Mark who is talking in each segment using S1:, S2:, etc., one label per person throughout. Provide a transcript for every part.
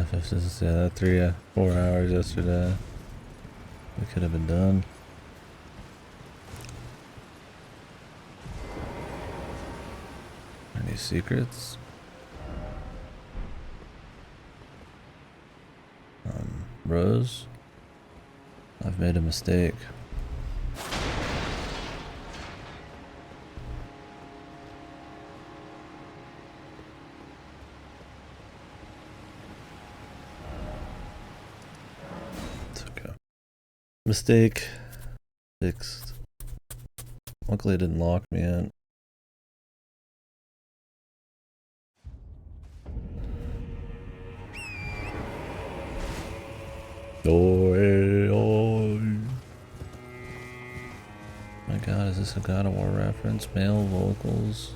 S1: FF is, yeah, 4 hours yesterday. We could have been done. Any secrets? Rose? I've made a mistake. It's okay. Mistake fixed. Luckily it didn't lock me in. Oh my god, is this a God of War reference? Male vocals?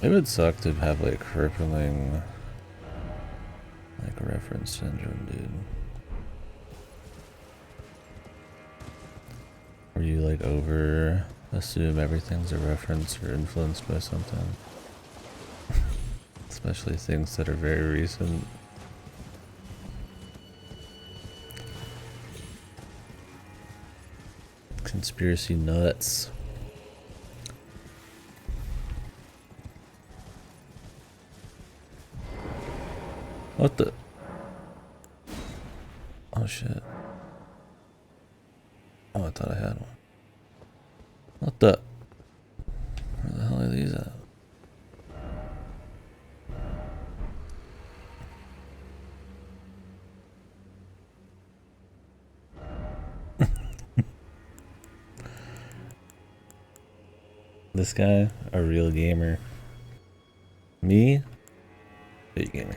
S1: It would suck to have like crippling like reference syndrome, dude. Where you like over assume everything's a reference or influenced by something. Especially things that are very recent. Conspiracy nuts. What the? Oh shit. Oh, I thought I had one. What the? Where the hell are these at? This guy, a real gamer. Me, fake gamer.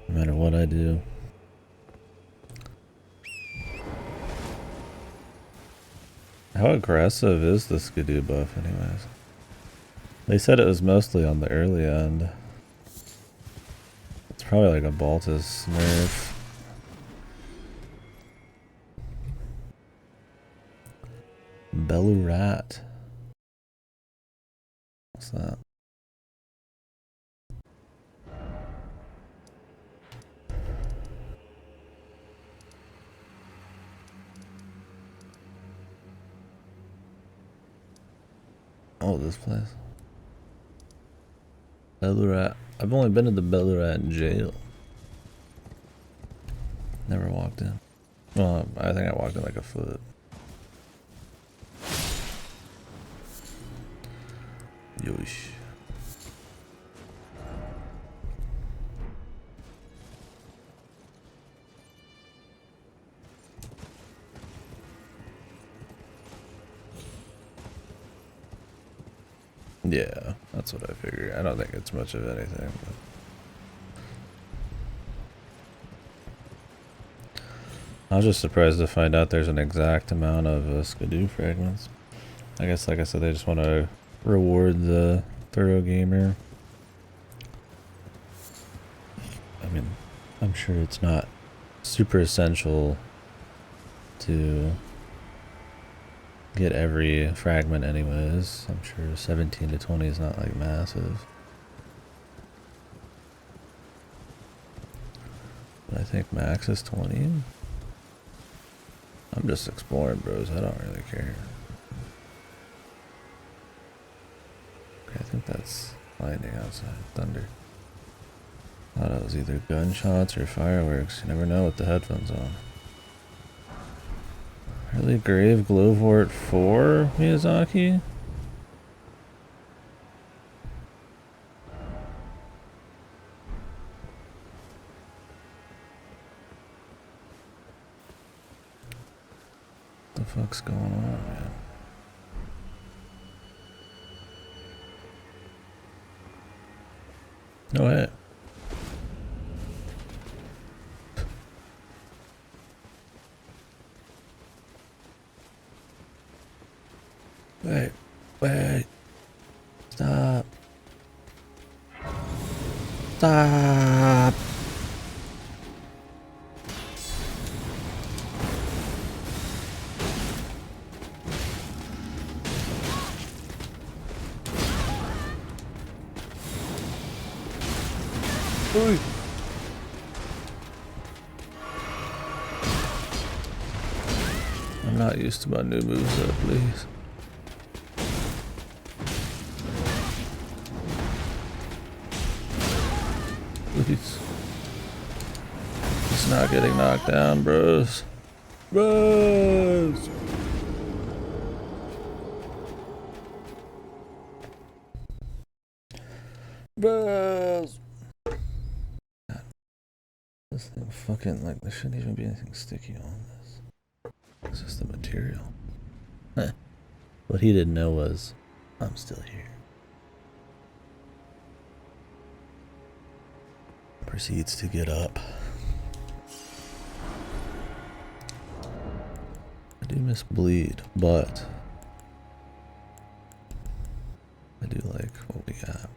S1: No matter what I do. How aggressive is the Skidoo buff anyways? They said it was mostly on the early end. It's probably like a Baltus nerf. Bellurat. What's that? Oh, this place. Bellurat. I've only been to the Bellurat jail. Never walked in. Well, I think I walked in like a foot. Yosh. Yeah, that's what I figured. I don't think it's much of anything. But I was just surprised to find out there's an exact amount of Skidoo fragments. I guess, like I said, they just want to reward the thorough gamer. I mean, I'm sure it's not super essential to get every fragment anyways. I'm sure 17 to 20 is not like massive. But I think max is 20. I'm just exploring, bros. I don't really care. Okay, I think that's lightning outside. Thunder. I thought it was either gunshots or fireworks. You never know with the headphones on. Early Grave Glowvort 4, Miyazaki? What the fuck's going on, man? No way. Wait. Stop. Stop. Ooh. I'm not used to my new moveset, please. Please. He's not getting knocked down, bros. Bros! Bros! This thing fucking, like, there shouldn't even be anything sticky on this. It's just the material. What he didn't know was, I'm still here. Proceeds to get up. I do miss bleed, but I do like what we got.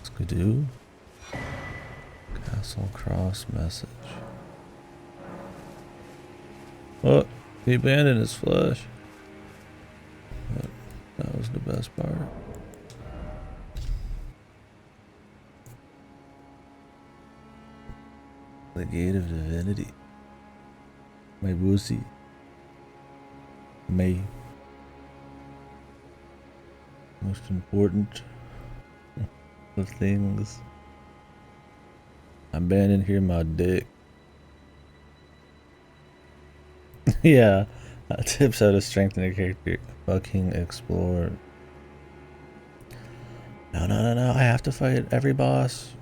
S1: Skidoo. Castle Cross message. Oh, he abandoned his flesh. But that was the best part. The Gate of Divinity. My wussy. May. Most important of things. I'm banning here my dick. Yeah. Tips how to strengthen a character. Fucking explore. No. I have to fight every boss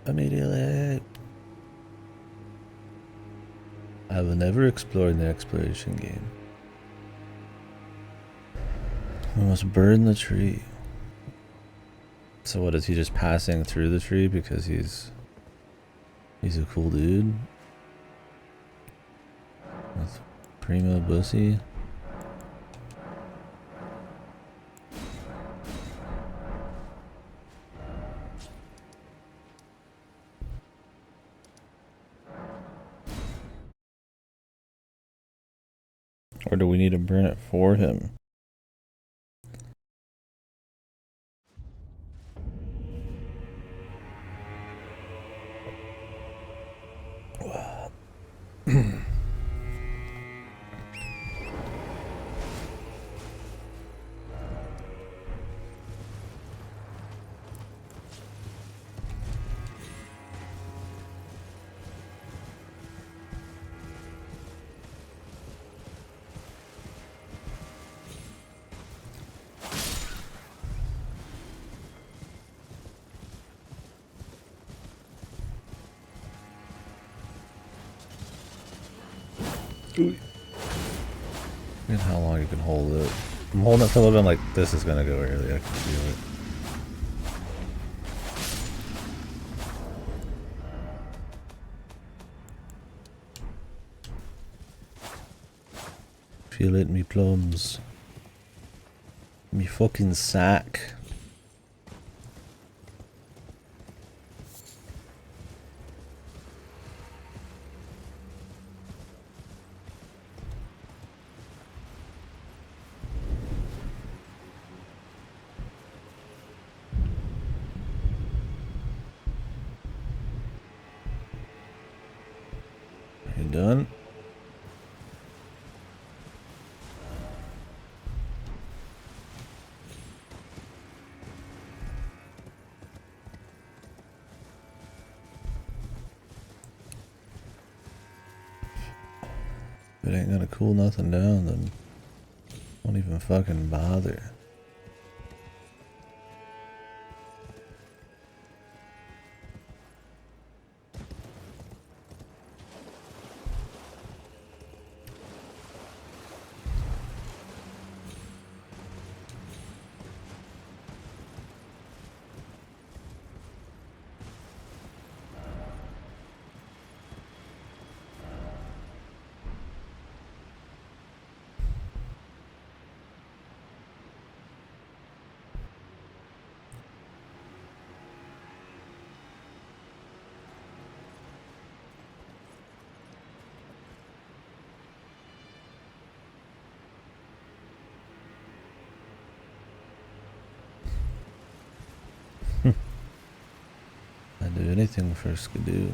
S1: immediately. I will never explore in the exploration game. We must burn the tree. So what, is he just passing through the tree because he's a cool dude? With primo bussy. Or do we need to burn it for him? And how long you can hold it. I'm holding it for a little bit, I'm like, this is gonna go early, I can feel it. Feel it, me plums. Me fucking sack. You done? If it ain't gonna cool nothing down, then don't even fucking bother. Do anything for Skidoo.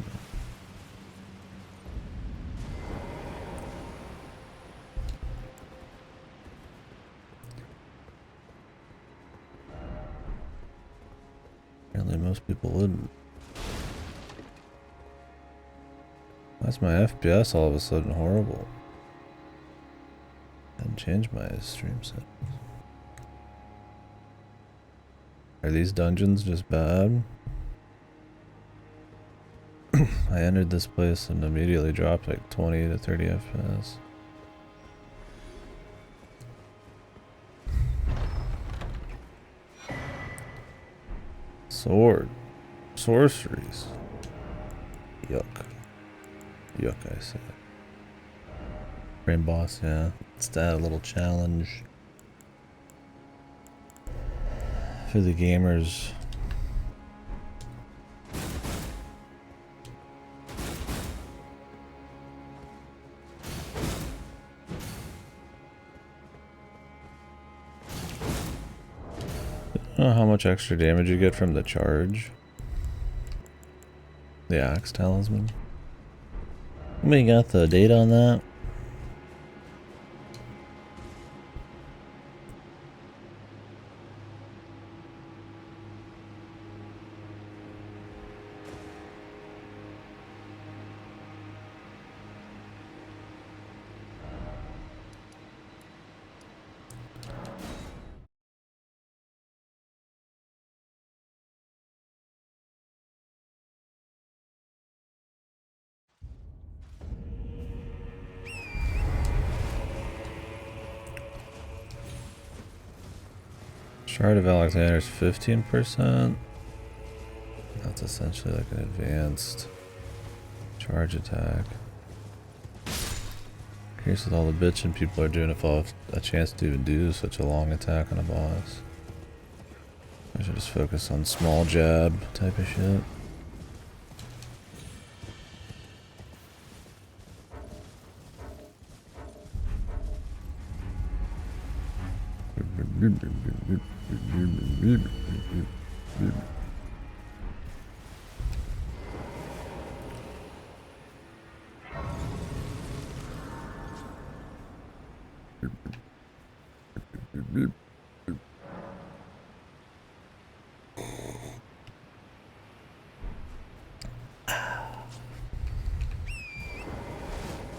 S1: Apparently most people wouldn't. Why's my FPS all of a sudden horrible? I hadn't changed my stream settings. Are these dungeons just bad? I entered this place and immediately dropped like 20 to 30 FPS. Sword. Sorceries. Yuck. Yuck, I say. Brain boss, yeah. Let's add a little challenge for the gamers. I don't know how much extra damage you get from the charge. The axe talisman. Anybody got the data on that? Shard of Alexander's 15%. That's essentially like an advanced charge attack. Curious with all the bitching people are doing if I'll have a chance to even do such a long attack on a boss. I should just focus on small jab type of shit.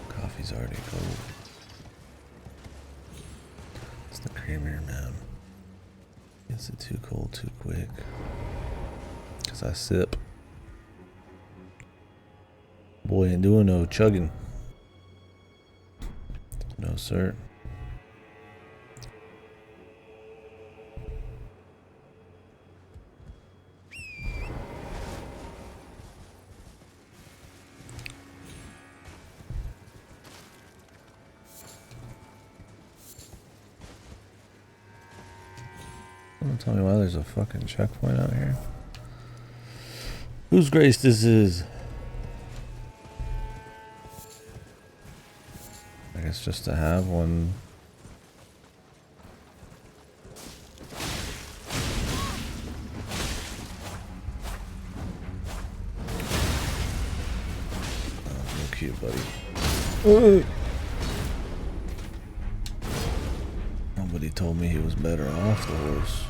S1: Coffee's already cold. It's the creamer, man. Gets it too cold too quick. Cause I sip. Boy ain't doing no chugging. No sir. Don't tell me why there's a fucking checkpoint out here. Whose grace this is? I guess just to have one. Oh, real cute, buddy. Nobody told me he was better off the horse.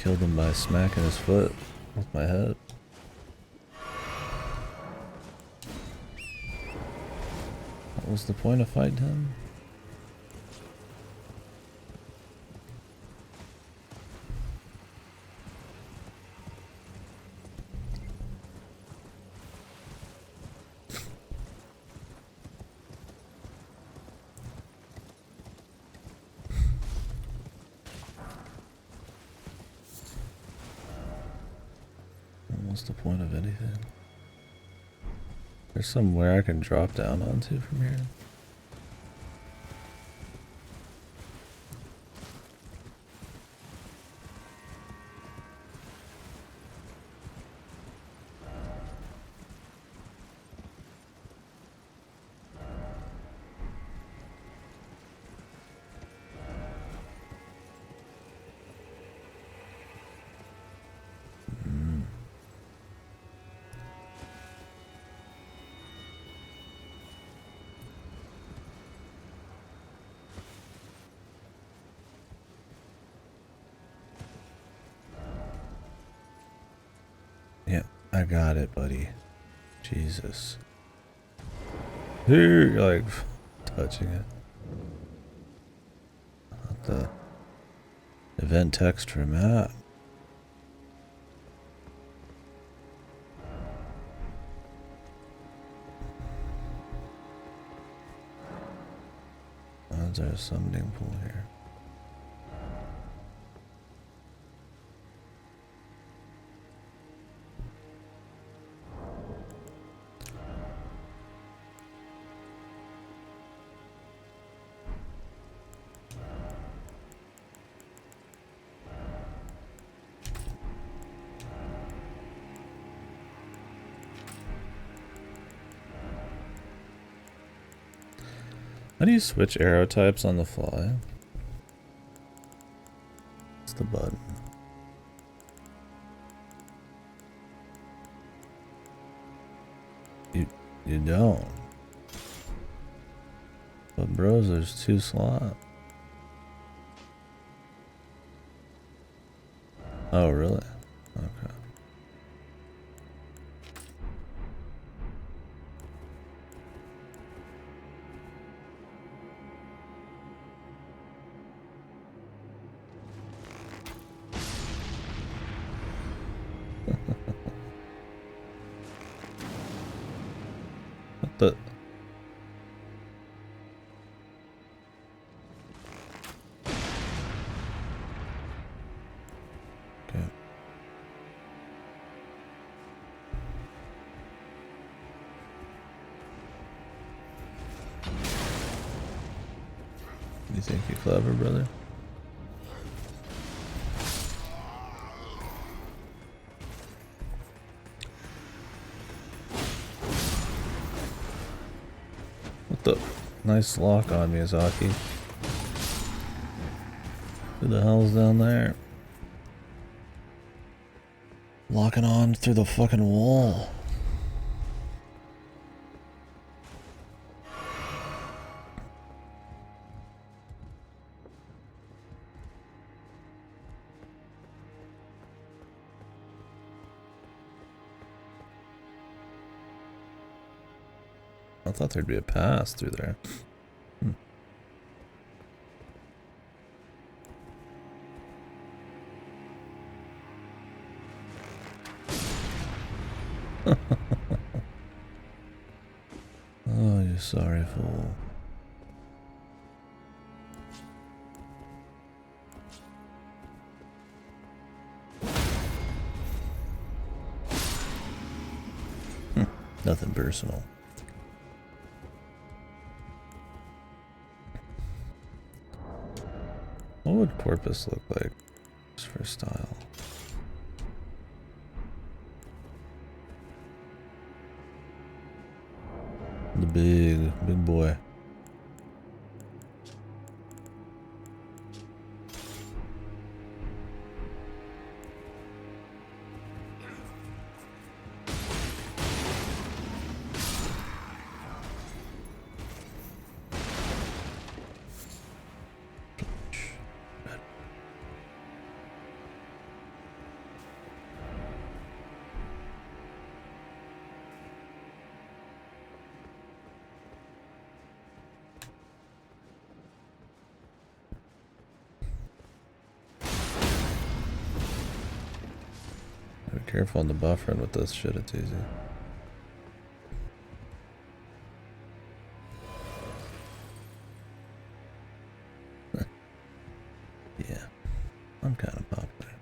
S1: Killed him by smacking his foot with my head. What was the point of fighting him? What's the point of anything? There's somewhere I can drop down onto from here. I got it, buddy. Jesus. You're like touching it. Not the event text for map. Is there a summoning pool here? How do you switch arrow types on the fly? What's the button? You don't. But bros, there's 2 slots. Oh, really? Okay. What the? Okay. You think you're clever, brother? What the? Nice lock on Miyazaki. Who the hell's down there? Locking on through the fucking wall. I thought there'd be a pass through there. Oh, you sorry fool. Nothing personal. What would Corpus look like just for style? The big boy. Be careful on the buffering with this shit, it's easy. Yeah, I'm kind of popular.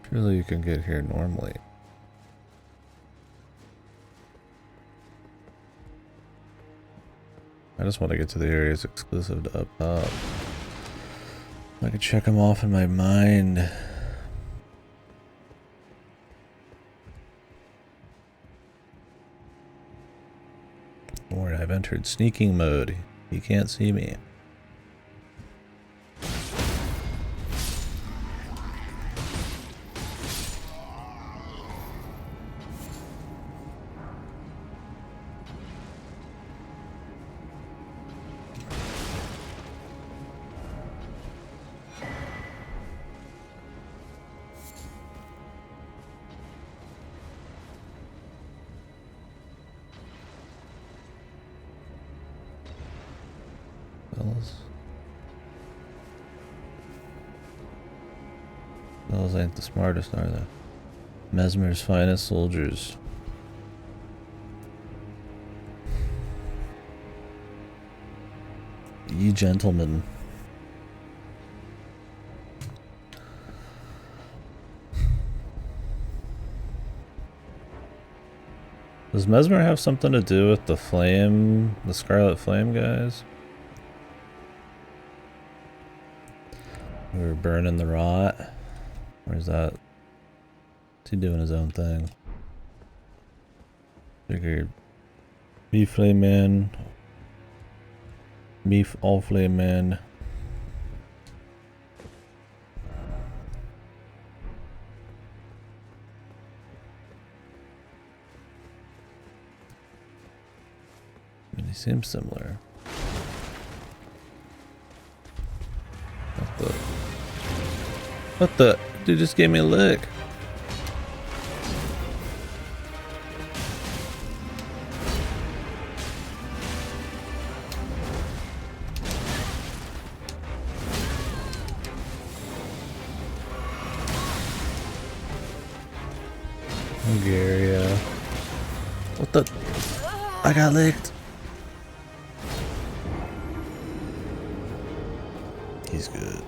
S1: Surely you can get here normally. I just want to get to the areas exclusive to up top. I can check them off in my mind. Don't worry, I've entered sneaking mode. You can't see me. Those ain't the smartest, are they? Mesmer's finest soldiers. Ye gentlemen. Does Mesmer have something to do with the flame, the Scarlet Flame guys? We were burning the rot? Or is that... Is he doing his own thing? Figured... Me flame man. Me all flame man. They seem similar. What the? Dude just gave me a lick. Bulgaria. What the? I got licked. He's good.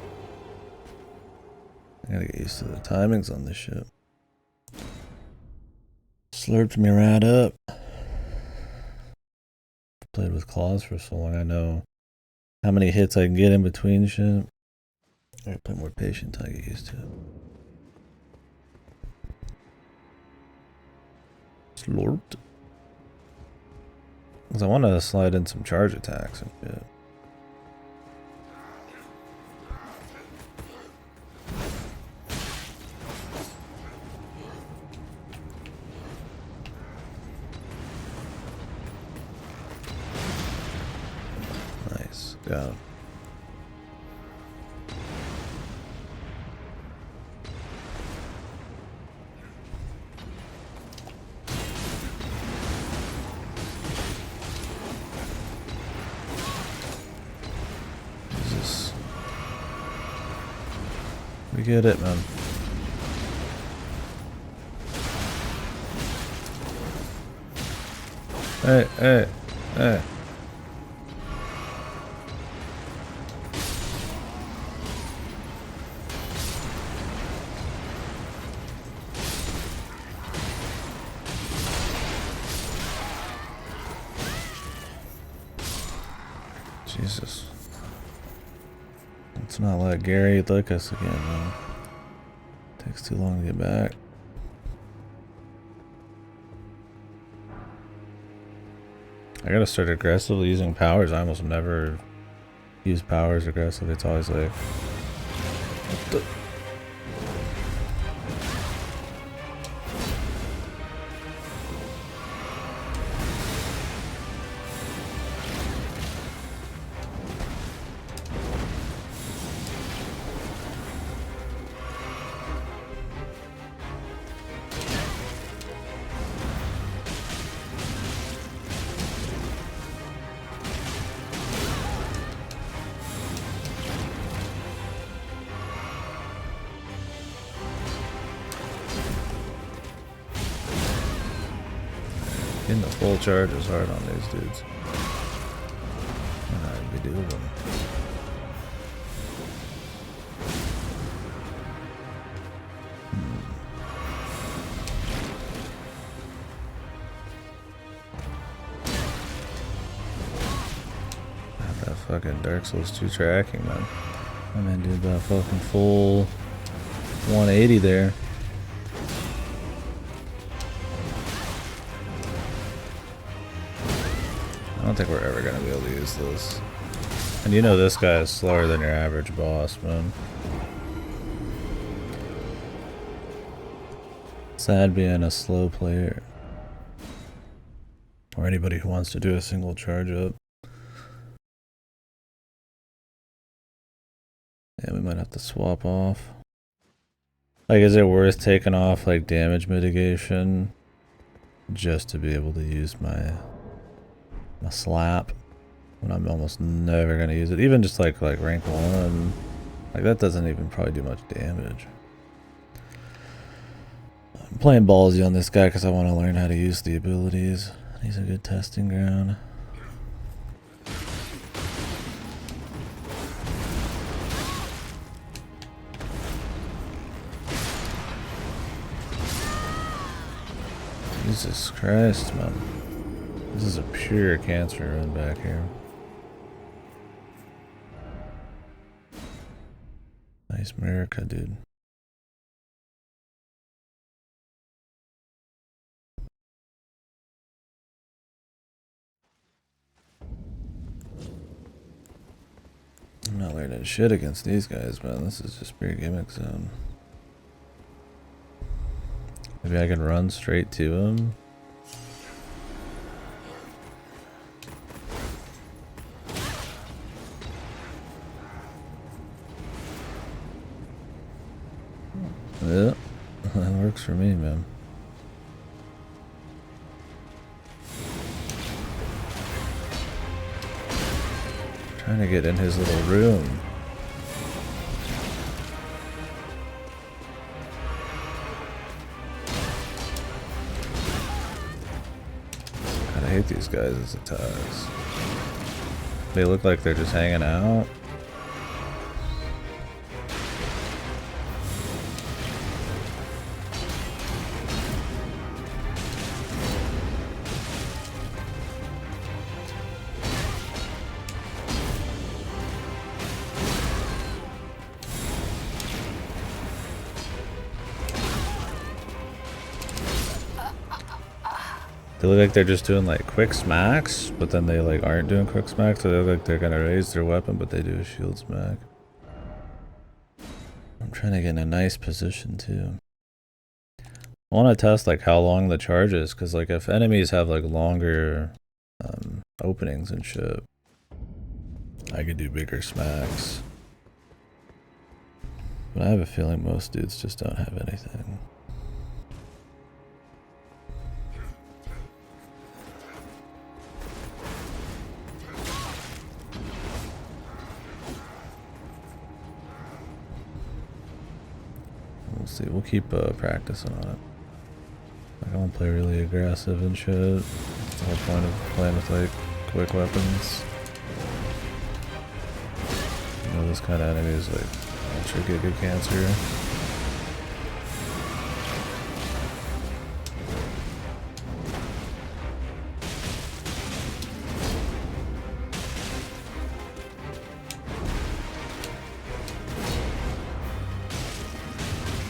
S1: I gotta get used to the timings on this shit. Slurped me right up. Played with claws for so long, I know how many hits I can get in between shit. I gotta play more patient until I get used to it. Slurped. Because I want to slide in some charge attacks and shit. Nice. Got him. We get it, man. Hey, hey, hey. Jesus. Let's not let Gary lick us again, man. Takes too long to get back. I gotta start aggressively using powers. I almost never use powers aggressively. It's always like... What the? Getting the full charge is hard on these dudes. And I'd be doing them. That fucking Dark Souls 2 tracking, man. I mean, dude, that fucking full 180 there. I don't think we're ever gonna be able to use this. And you know this guy is slower than your average boss, man. Sad being a slow player. Or anybody who wants to do a single charge up. Yeah, we might have to swap off. Like, is it worth taking off, like, damage mitigation? Just to be able to use my slap? When I'm almost never gonna use it. Even just like rank 1. Like, that doesn't even probably do much damage. I'm playing ballsy on this guy because I want to learn how to use the abilities. He's a good testing ground. Jesus Christ, man. This is a pure cancer run back here. Nice America, dude. I'm not learning shit against these guys, man. This is just pure gimmick zone. Maybe I can run straight to him. Yeah, that works for me, man. Trying to get in his little room. God, I hate these guys as attacks. They look like they're just hanging out. They look like they're just doing like quick smacks, but then they like aren't doing quick smacks, so they look like they're gonna raise their weapon, but they do a shield smack. I'm trying to get in a nice position too. I want to test like how long the charge is, because like if enemies have like longer openings and shit, I could do bigger smacks. But I have a feeling most dudes just don't have anything. We'll see. We'll keep practicing on it. Like, I want to play really aggressive and shit. That's the whole point of playing with like quick weapons. You know, this kind of enemy is like ultra giga cancer.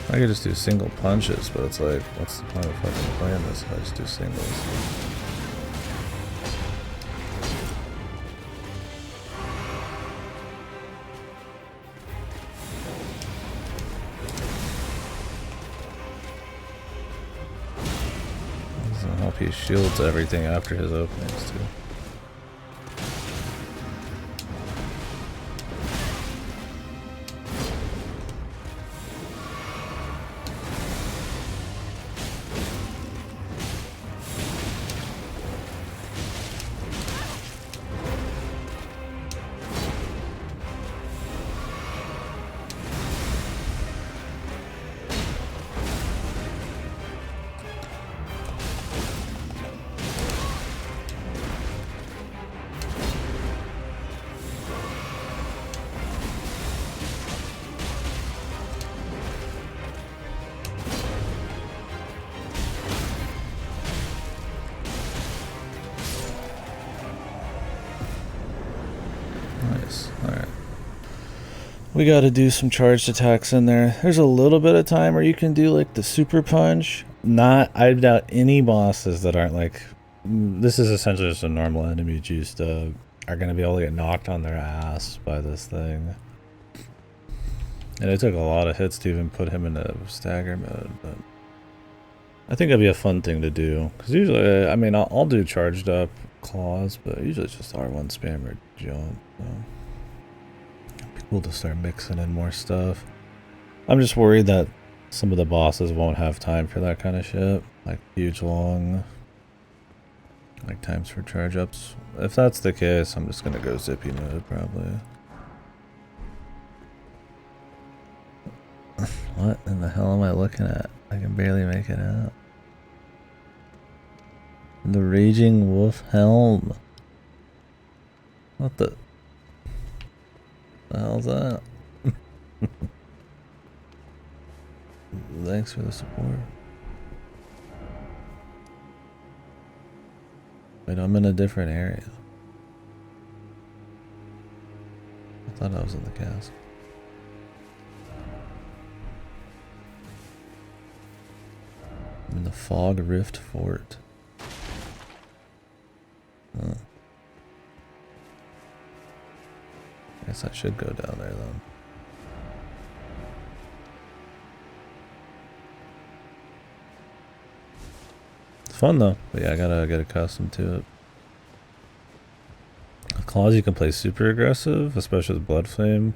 S1: I could just do single punches, but it's like, what's the point of fucking playing this if I just do singles? Doesn't help he shields everything after his openings too. Alright. We gotta do some charged attacks in there. There's a little bit of time where you can do like the super punch. I doubt any bosses that aren't like... This is essentially just a normal enemy juice dog are gonna be able to get knocked on their ass by this thing. And it took a lot of hits to even put him in a stagger mode, but... I think that'd be a fun thing to do. Because usually, I mean, I'll do charged up claws, but usually it's just R1 spam or jump. So. It'd be cool to start mixing in more stuff. I'm just worried that some of the bosses won't have time for that kind of shit. Like huge long like times for charge ups. If that's the case, I'm just gonna go zippy mode probably. What in the hell am I looking at? I can barely make it out. The Raging Wolf Helm. What the hell's that? Thanks for the support. Wait, I'm in a different area. I thought I was in the castle. I'm in the Fog Rift Fort. Huh. Guess I should go down there then. It's fun though, but yeah, I gotta get accustomed to it. With claws you can play super aggressive, especially with Blood Flame,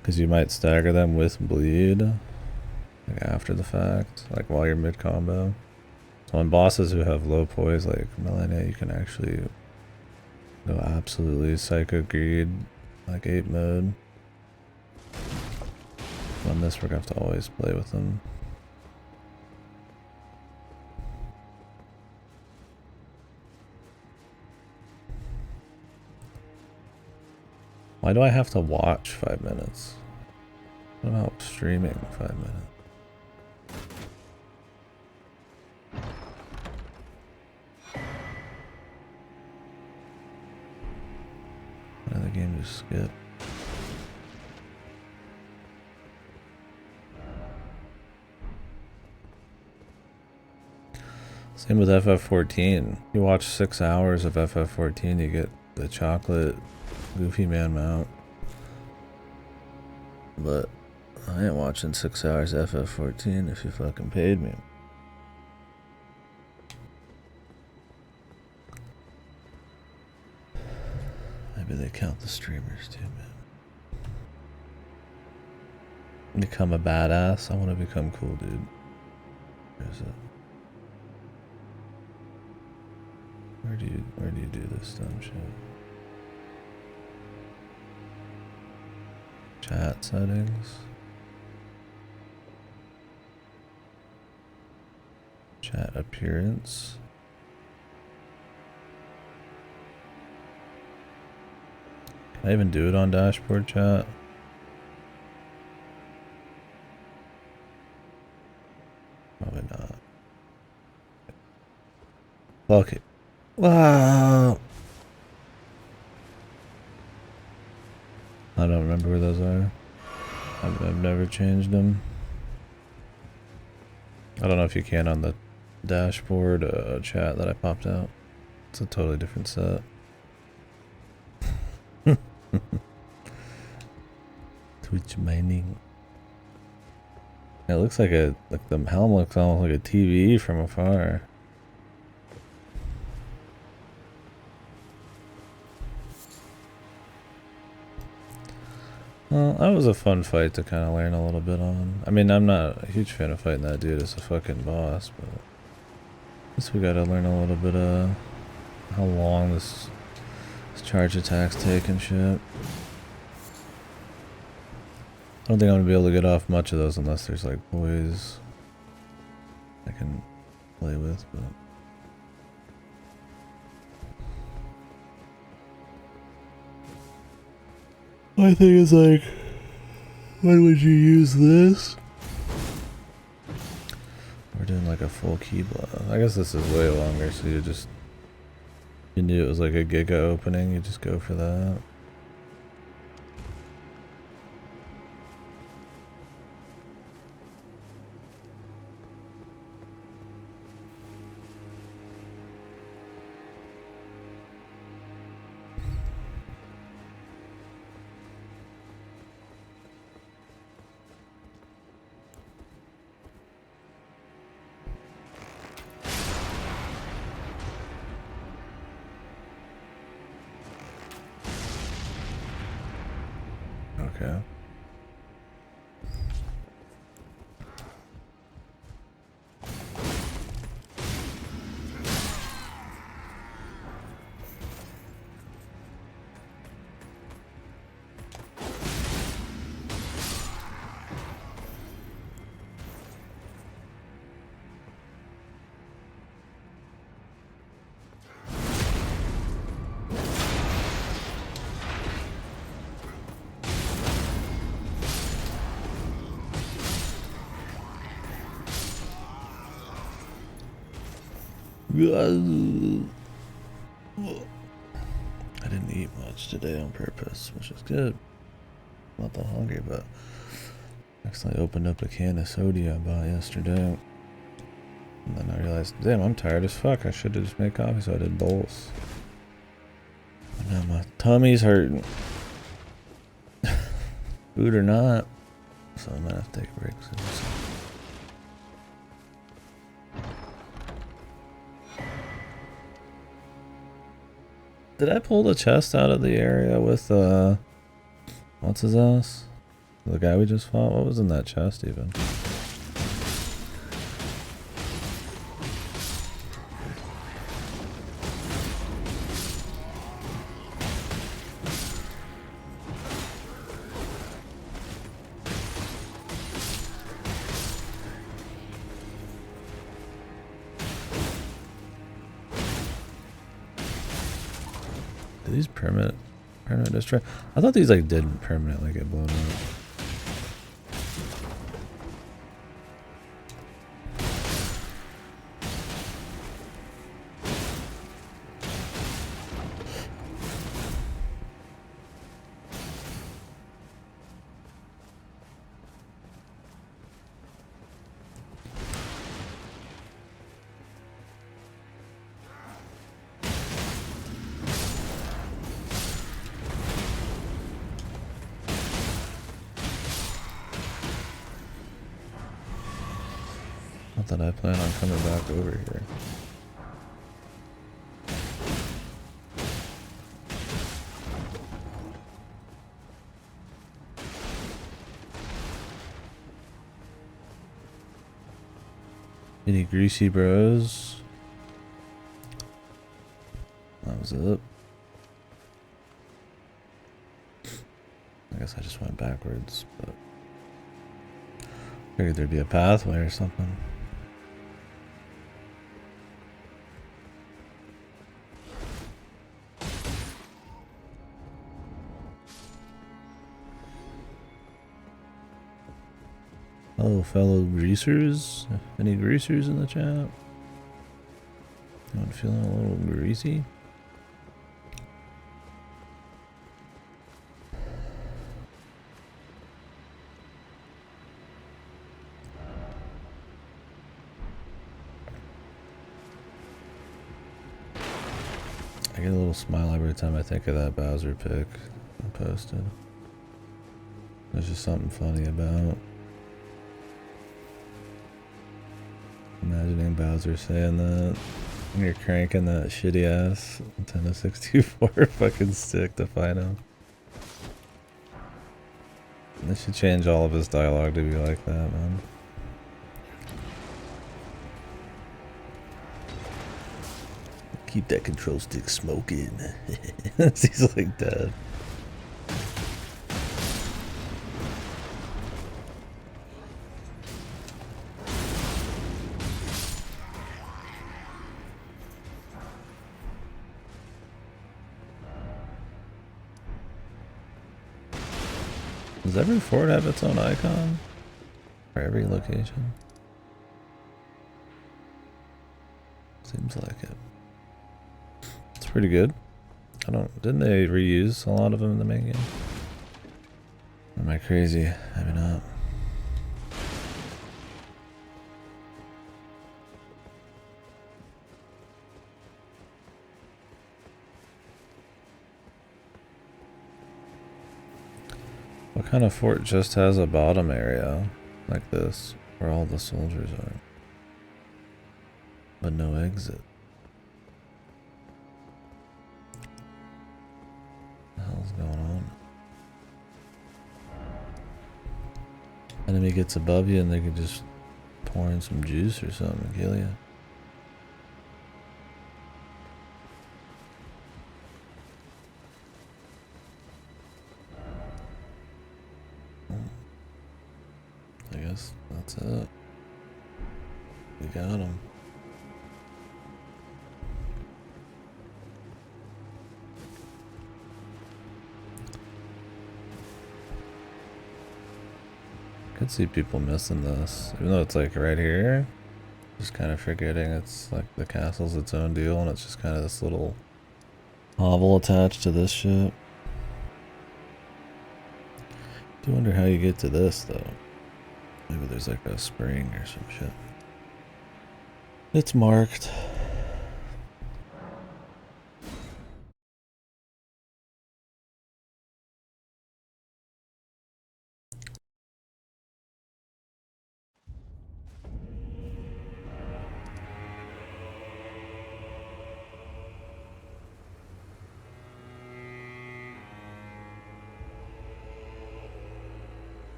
S1: because you might stagger them with bleed, like after the fact, like while you're mid combo. So on bosses who have low poise like Millennia, you can actually go absolutely Psycho Greed, like 8 mode. On this we're gonna have to always play with them. Why do I have to watch 5 minutes? What about streaming 5 minutes? Another game just skip. Same with FF14. You watch 6 hours of FF14, you get the chocolate Goofy Man mount. But I ain't watching 6 hours FF14 if you fucking paid me. Maybe they count the streamers too, man. Become a badass. I want to become cool, dude. Where's it? Where do you do this dumb shit? Chat settings. Chat appearance. Can I even do it on dashboard chat? Probably not. Fuck it. Wow. I don't remember where those are. I've never changed them. I don't know if you can on the dashboard chat that I popped out. It's a totally different set. Twitch mining. It looks like the helm looks almost like a TV from afar. Well, that was a fun fight to kind of learn a little bit on. I mean, I'm not a huge fan of fighting that dude as a fucking boss, but I guess we gotta learn a little bit of how long this charge attacks take and shit. I don't think I'm gonna be able to get off much of those unless there's like poise I can play with, but my thing is like, when would you use this? We're doing like a full key block. I guess this is way longer, so you knew it was like a giga opening, you just go for that. Okay. I didn't eat much today on purpose, which is good. Not that hungry, but actually opened up a can of soda I bought yesterday. And then I realized, damn, I'm tired as fuck. I should have just made coffee, so I did bowls. But now my tummy's hurting. Food or not. So I'm gonna have to take a break soon. Did I pull the chest out of the area with, what's his ass? The guy we just fought? What was in that chest even? These permanent destroy. I thought these like didn't permanently get blown up. Not that I plan on coming back over here. Any greasy bros? That was it. I guess I just went backwards, but figured there'd be a pathway or something. Hello, fellow greasers. Any greasers in the chat? Anyone feeling a little greasy? I get a little smile every time I think of that Bowser pic I posted. There's just something funny about imagining Bowser saying that. And you're cranking that shitty ass Nintendo 64 fucking stick to fight him. They should change all of his dialogue to be like that, man. Keep that control stick smoking. He's like dead. Does every fort have its own icon? For every location? Seems like it. It's pretty good. Didn't they reuse a lot of them in the main game? Or am I crazy? Maybe not. What kind of fort just has a bottom area like this where all the soldiers are, but no exit? What the hell's going on? Enemy gets above you and they can just pour in some juice or something and kill you. I guess that's it. We got him. Could see people missing this, even though it's like right here. Just kind of forgetting it's like the castle's its own deal and it's just kind of this little hovel attached to this shit. Do wonder how you get to this though. Maybe there's like a spring or some shit. It's marked.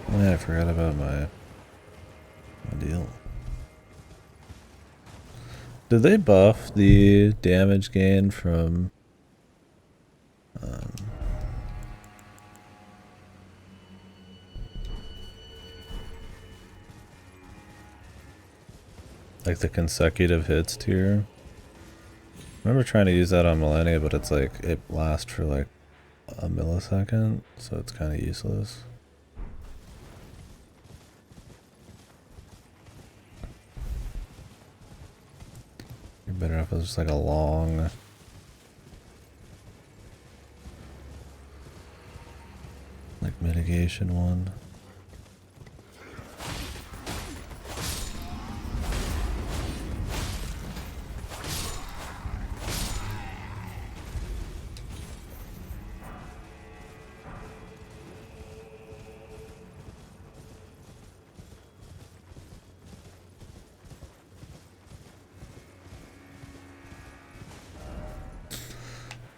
S1: Oh, yeah, I forgot about my deal. Did they buff the damage gain from like the consecutive hits tier? I remember trying to use that on Millennia, but it's like it lasts for like a millisecond, so it's kind of useless. You're better off with just like a long like mitigation one.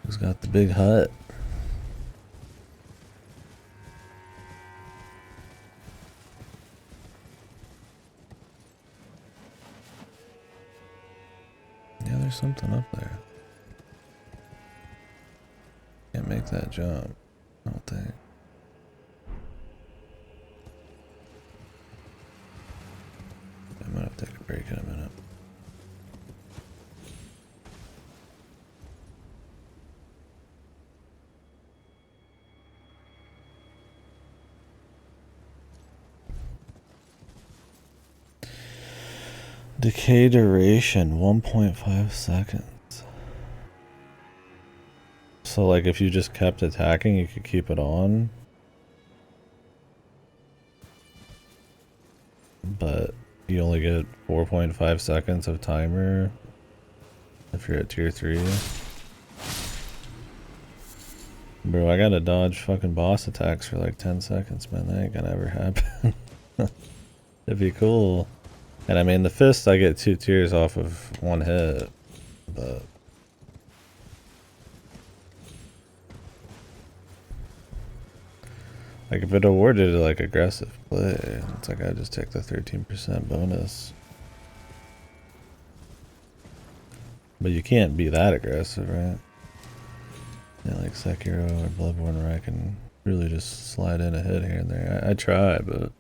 S1: Who's got the big hut? Yeah, there's something up there. Can't make that jump, I don't think. I might have to take a break in a minute. Decay duration 1.5 seconds. So like if you just kept attacking, you could keep it on. But you only get 4.5 seconds of timer if you're at tier 3. Bro, I gotta dodge fucking boss attacks for like 10 seconds, man. That ain't gonna ever happen. It'd be cool. And I mean, the fist, I get 2 tiers off of 1 hit, but... like, if it awarded like aggressive play, it's like I just take the 13% bonus. But you can't be that aggressive, right? Yeah, like Sekiro or Bloodborne, where I can really just slide in a hit here and there. I try, but...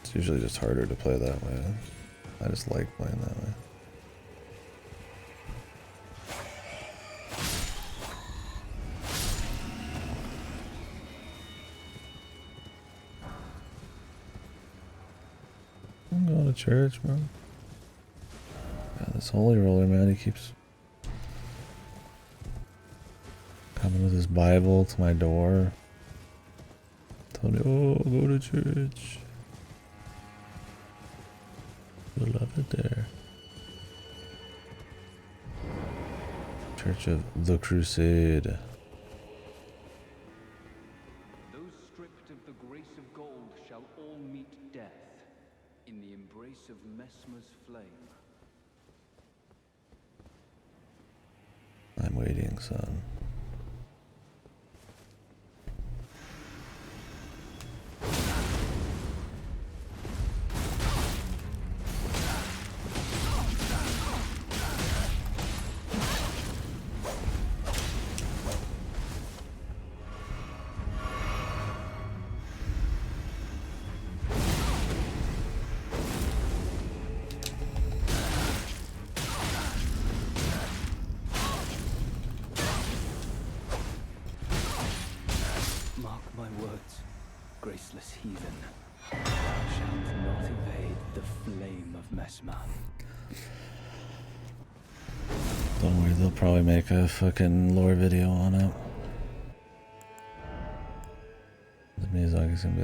S1: it's usually just harder to play that way. I just like playing that way. I'm going to church, bro. Yeah, this holy roller, man, he keeps coming with his Bible to my door. Telling me, oh, go to church. You'll love it there. Church of the Crusade.
S2: Those stripped of the grace of gold shall all meet death in the embrace of Mesmer's flame.
S1: I'm waiting, son.
S2: graceless heathen. Thou shalt not evade the flame of Mesmer.
S1: Don't worry, they'll probably make a fucking lore video on it. The Miyazaki's gonna be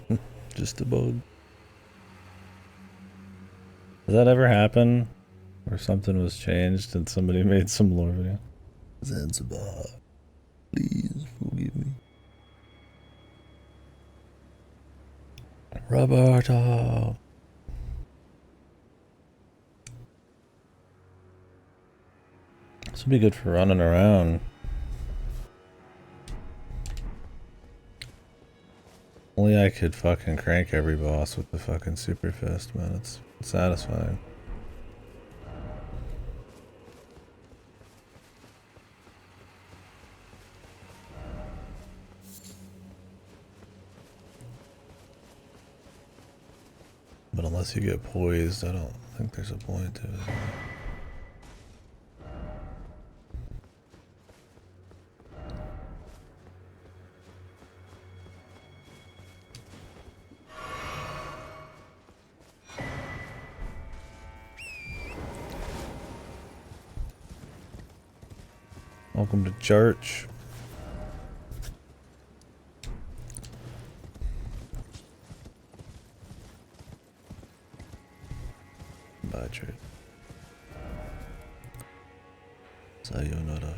S1: like, just a bug. Does that ever happen? Where something was changed and somebody made some lore video? Zanzibar, please forgive me. Roberto! This would be good for running around. Only I could fucking crank every boss with the fucking super fist, man. It's satisfying. But unless you get poised, I don't think there's a point to it. Welcome to church. Bye, church. Sayonara.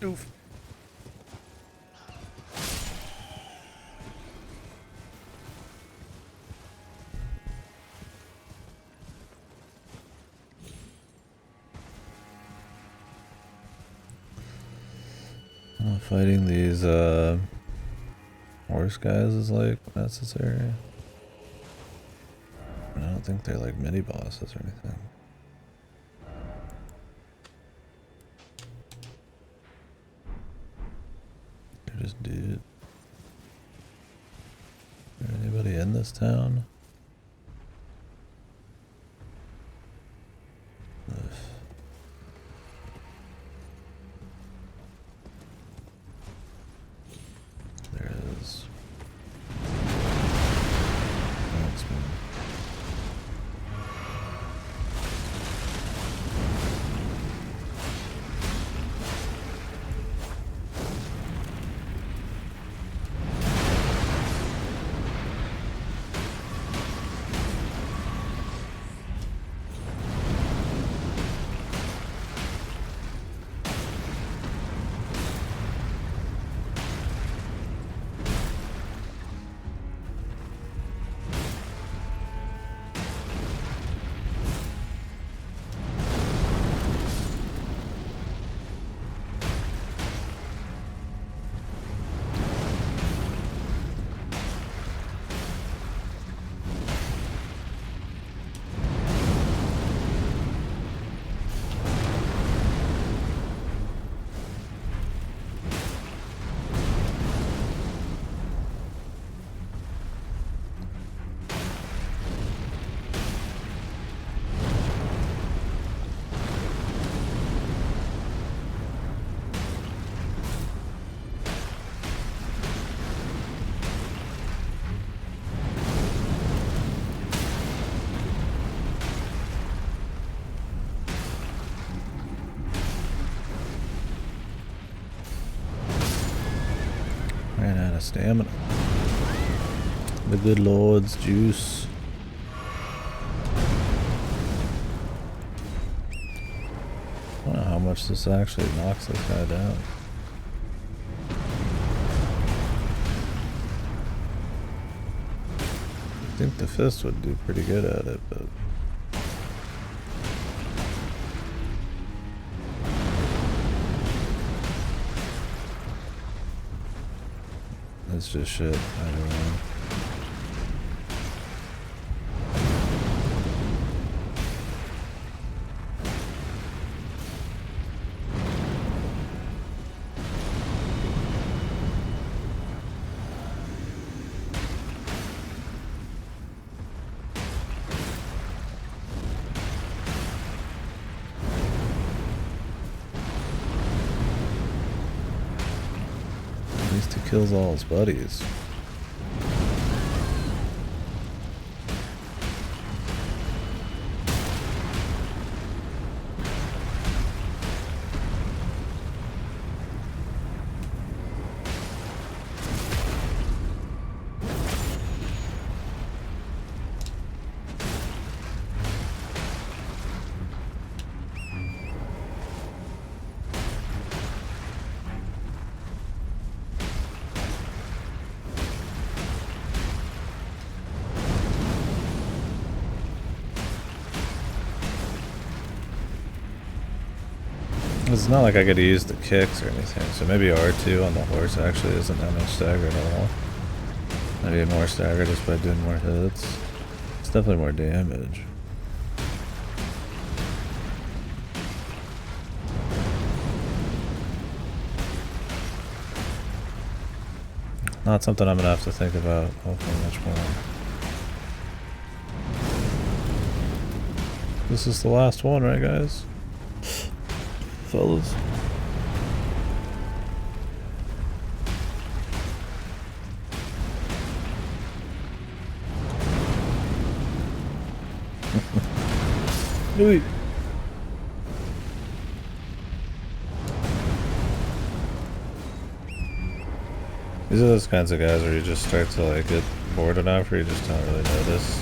S1: Oof. Fighting these horse guys is like necessary. I don't think they're like mini bosses or anything. They're just dude. Is there anybody in this town? Ugh. There it is. Thanks, man. Ran out of stamina. The good Lord's juice. I don't know how much this actually knocks this guy down. I think the fist would do pretty good at it, but it's just shit. I don't know. least he kills all his buddies. It's not like I could use the kicks or anything, so maybe R2 on the horse actually isn't that much stagger at all. Maybe more stagger just by doing more hits. It's definitely more damage. Not something I'm gonna have to think about hopefully much more. This is the last one, right guys? Fellas. Louis. These are those kinds of guys where you just start to like get bored enough or you just don't really notice.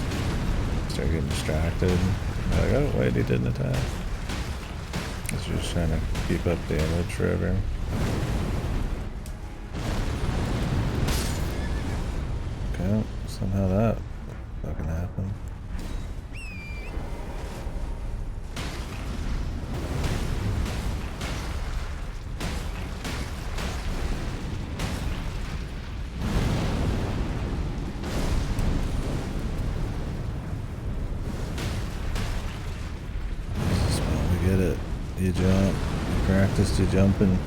S1: Start getting distracted. You're like, oh wait, he didn't attack. Because you're just trying to keep up damage forever. Okay, somehow that fucking happened. Get it. You jump. You practiced you jumping.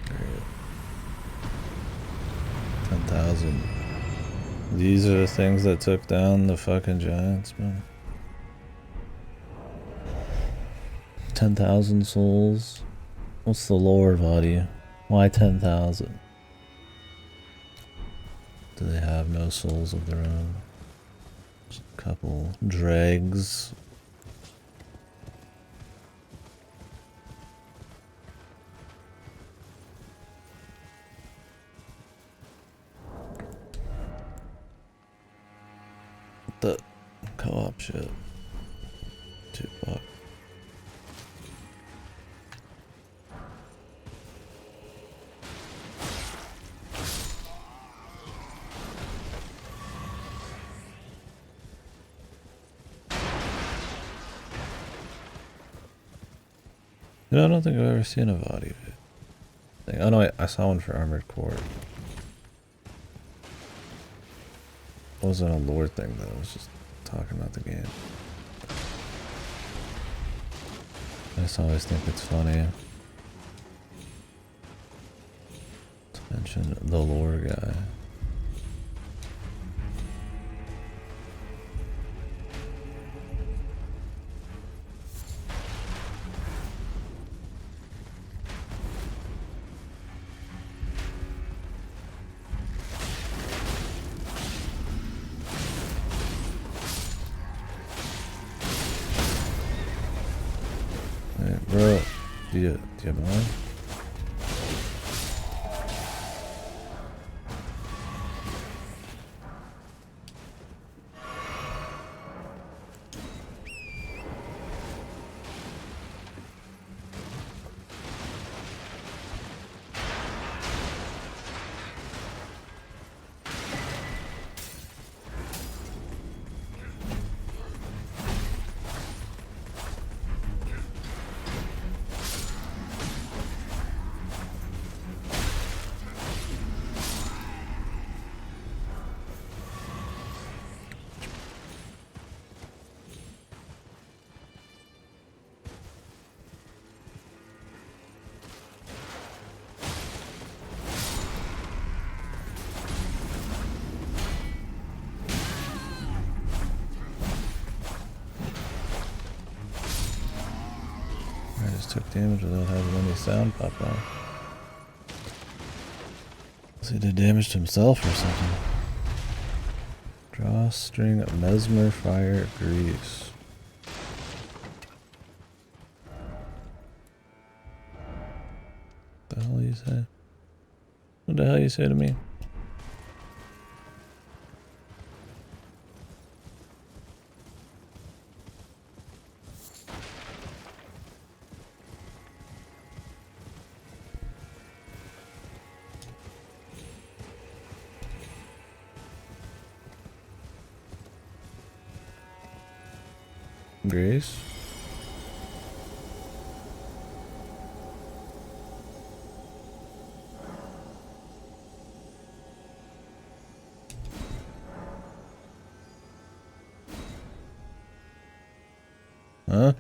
S1: Great. 10,000. These are the things that took down the fucking giants, man. 10,000 souls. What's the lore, body? Why 10,000? Do they have no souls of their own? Just a couple dregs. The co-op shit. $2. You know, I don't think I've ever seen a body thing. Oh no, I saw one for Armored Core. It wasn't a lore thing though, it was just talking about the game. I just always think it's funny to mention the lore guy. Bro, do you mind? took damage without having any sound pop out. So he did damage to himself or something. Drawstring of Mesmer Fire Grease. What the hell you say? What the hell you say to me? Grace? Huh?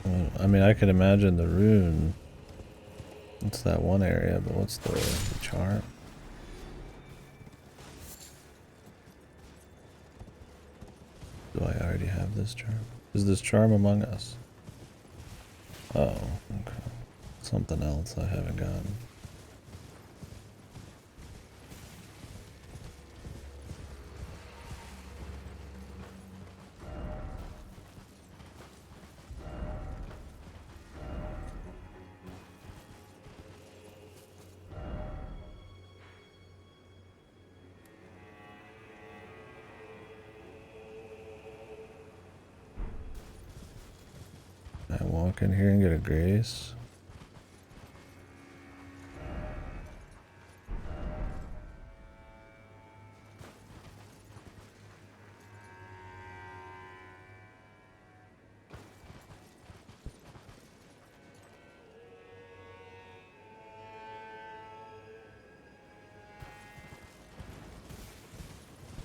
S1: Well, I mean, I could imagine the rune. It's that one area, but what's the charm? Do I already have this charm? Is this charm among us? Oh, okay. Something else I haven't gotten. I walk in here and get a grace.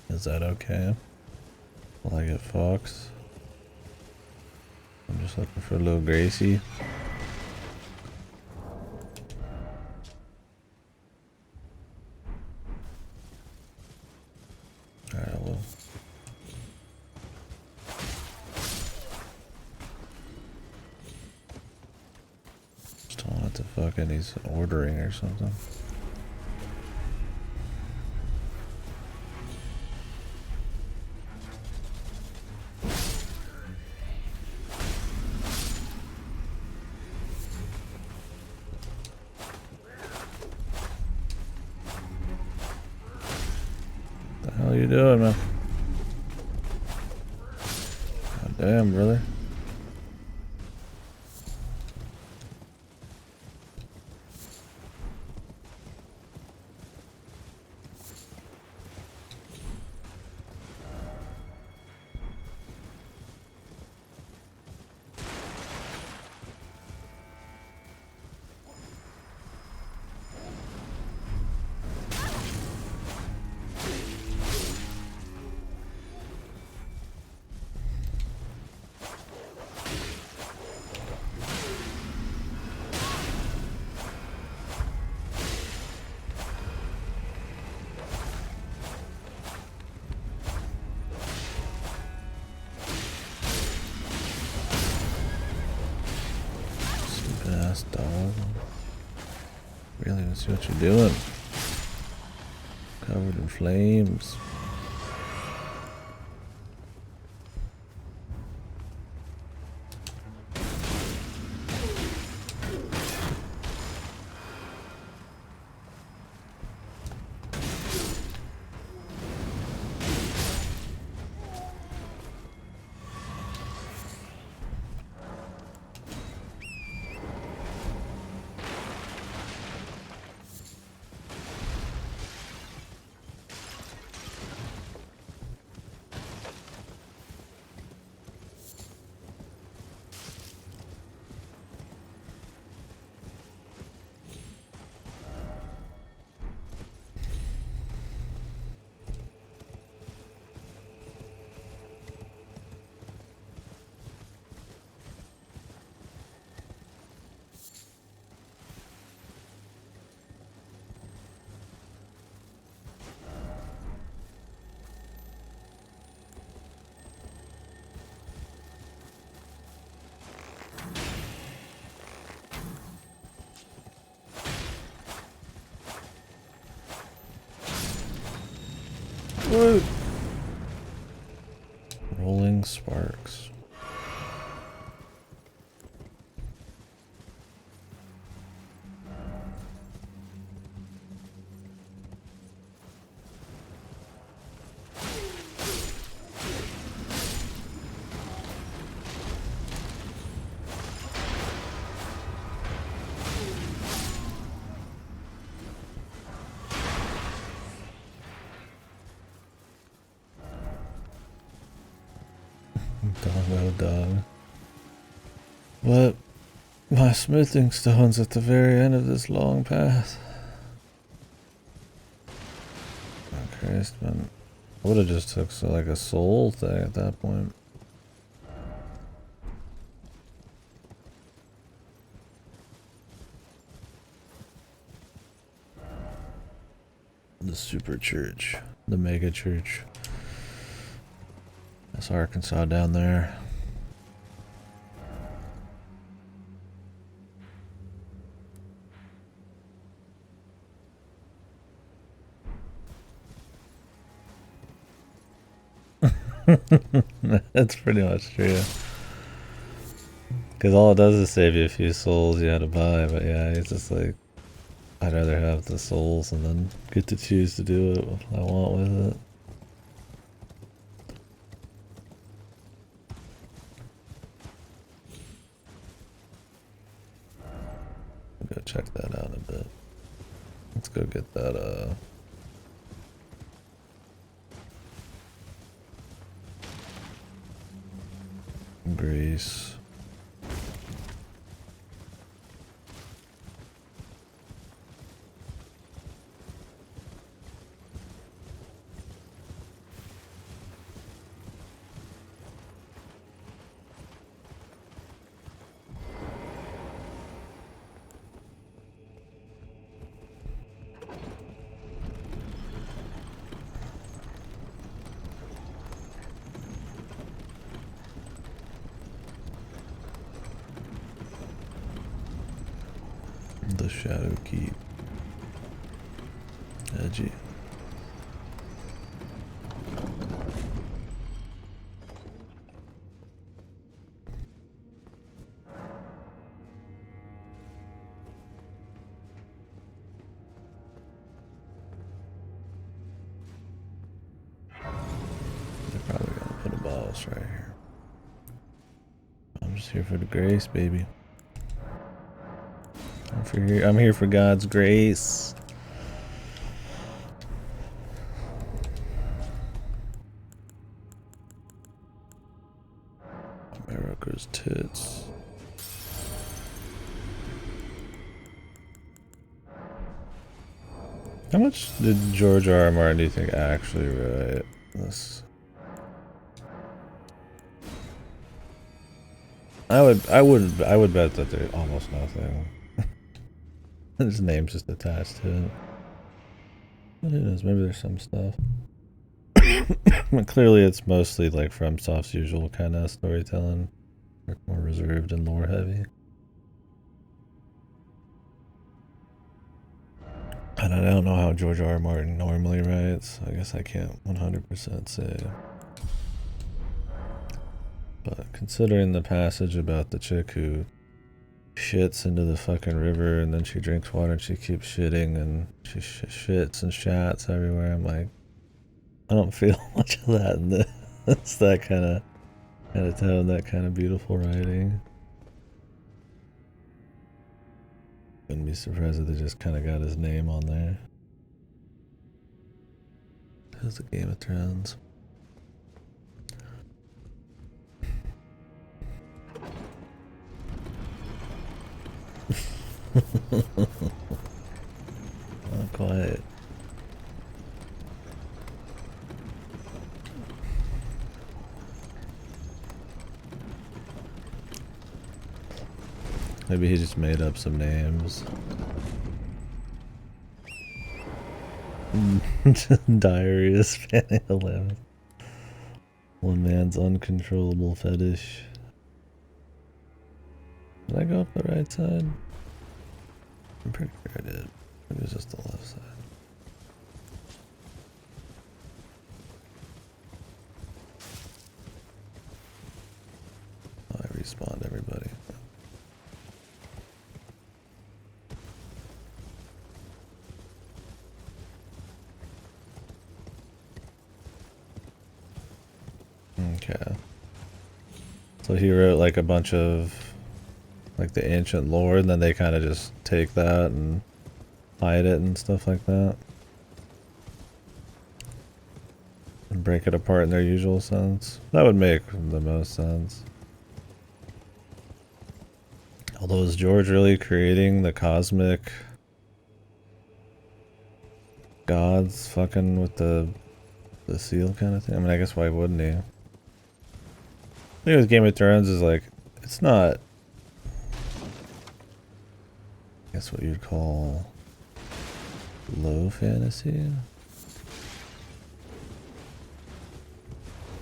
S1: Is that okay? Will I get Fox? I'm just looking for a little Gracie. Alright, I will. Just don't want it to fucking he's ordering or something. What the hell are you doing, man? God damn, brother. Ass dog. Really, let's see what you're doing. Covered in flames. What? Rolling sparks. Doggo dog. What? My smithing stone's at the very end of this long path. Oh Christ, man. I would have just took like a soul thing at that point. The super church. The mega church. That's Arkansas down there. That's pretty much true. Because all it does is save you a few souls you had to buy, but yeah, it's just like, I'd rather have the souls and then get to choose to do what I want with it. Go check that out a bit. Let's go get that, grease. The Shadow Keep. Edgy. They're probably gonna put a boss right here. I'm just here for the grace, baby. I'm here for God's grace. America's tits. How much did George R. R. Martin do you think actually write this? I would bet that there's almost nothing. His name's just attached to it. But who knows, maybe there's some stuff. But clearly it's mostly like FromSoft's usual kind of storytelling. More reserved and lore heavy. And I don't know how George R. R. Martin normally writes. I guess I can't 100% say. But considering the passage about the chick who shits into the fucking river and then she drinks water and she keeps shitting and she shits and shats everywhere, I'm like, I don't feel much of that in this. It's that kind of tone, that kind of beautiful writing. Wouldn't be surprised if they just kind of got his name on there. How's the Game of Thrones? Not quite. Maybe he just made up some names. Diary of Spanning 11. One man's uncontrollable fetish. Did I go up the right side? I'm pretty sure I did. Maybe it was just the left side. Okay. So he wrote like a bunch of like the ancient lore, and then they kind of just take that and hide it and stuff like that. And break it apart in their usual sense. That would make the most sense. Although is George really creating the cosmic gods fucking with the seal kind of thing? I mean, I guess why wouldn't he? The thing with Game of Thrones is like, it's not, I guess what you'd call low fantasy.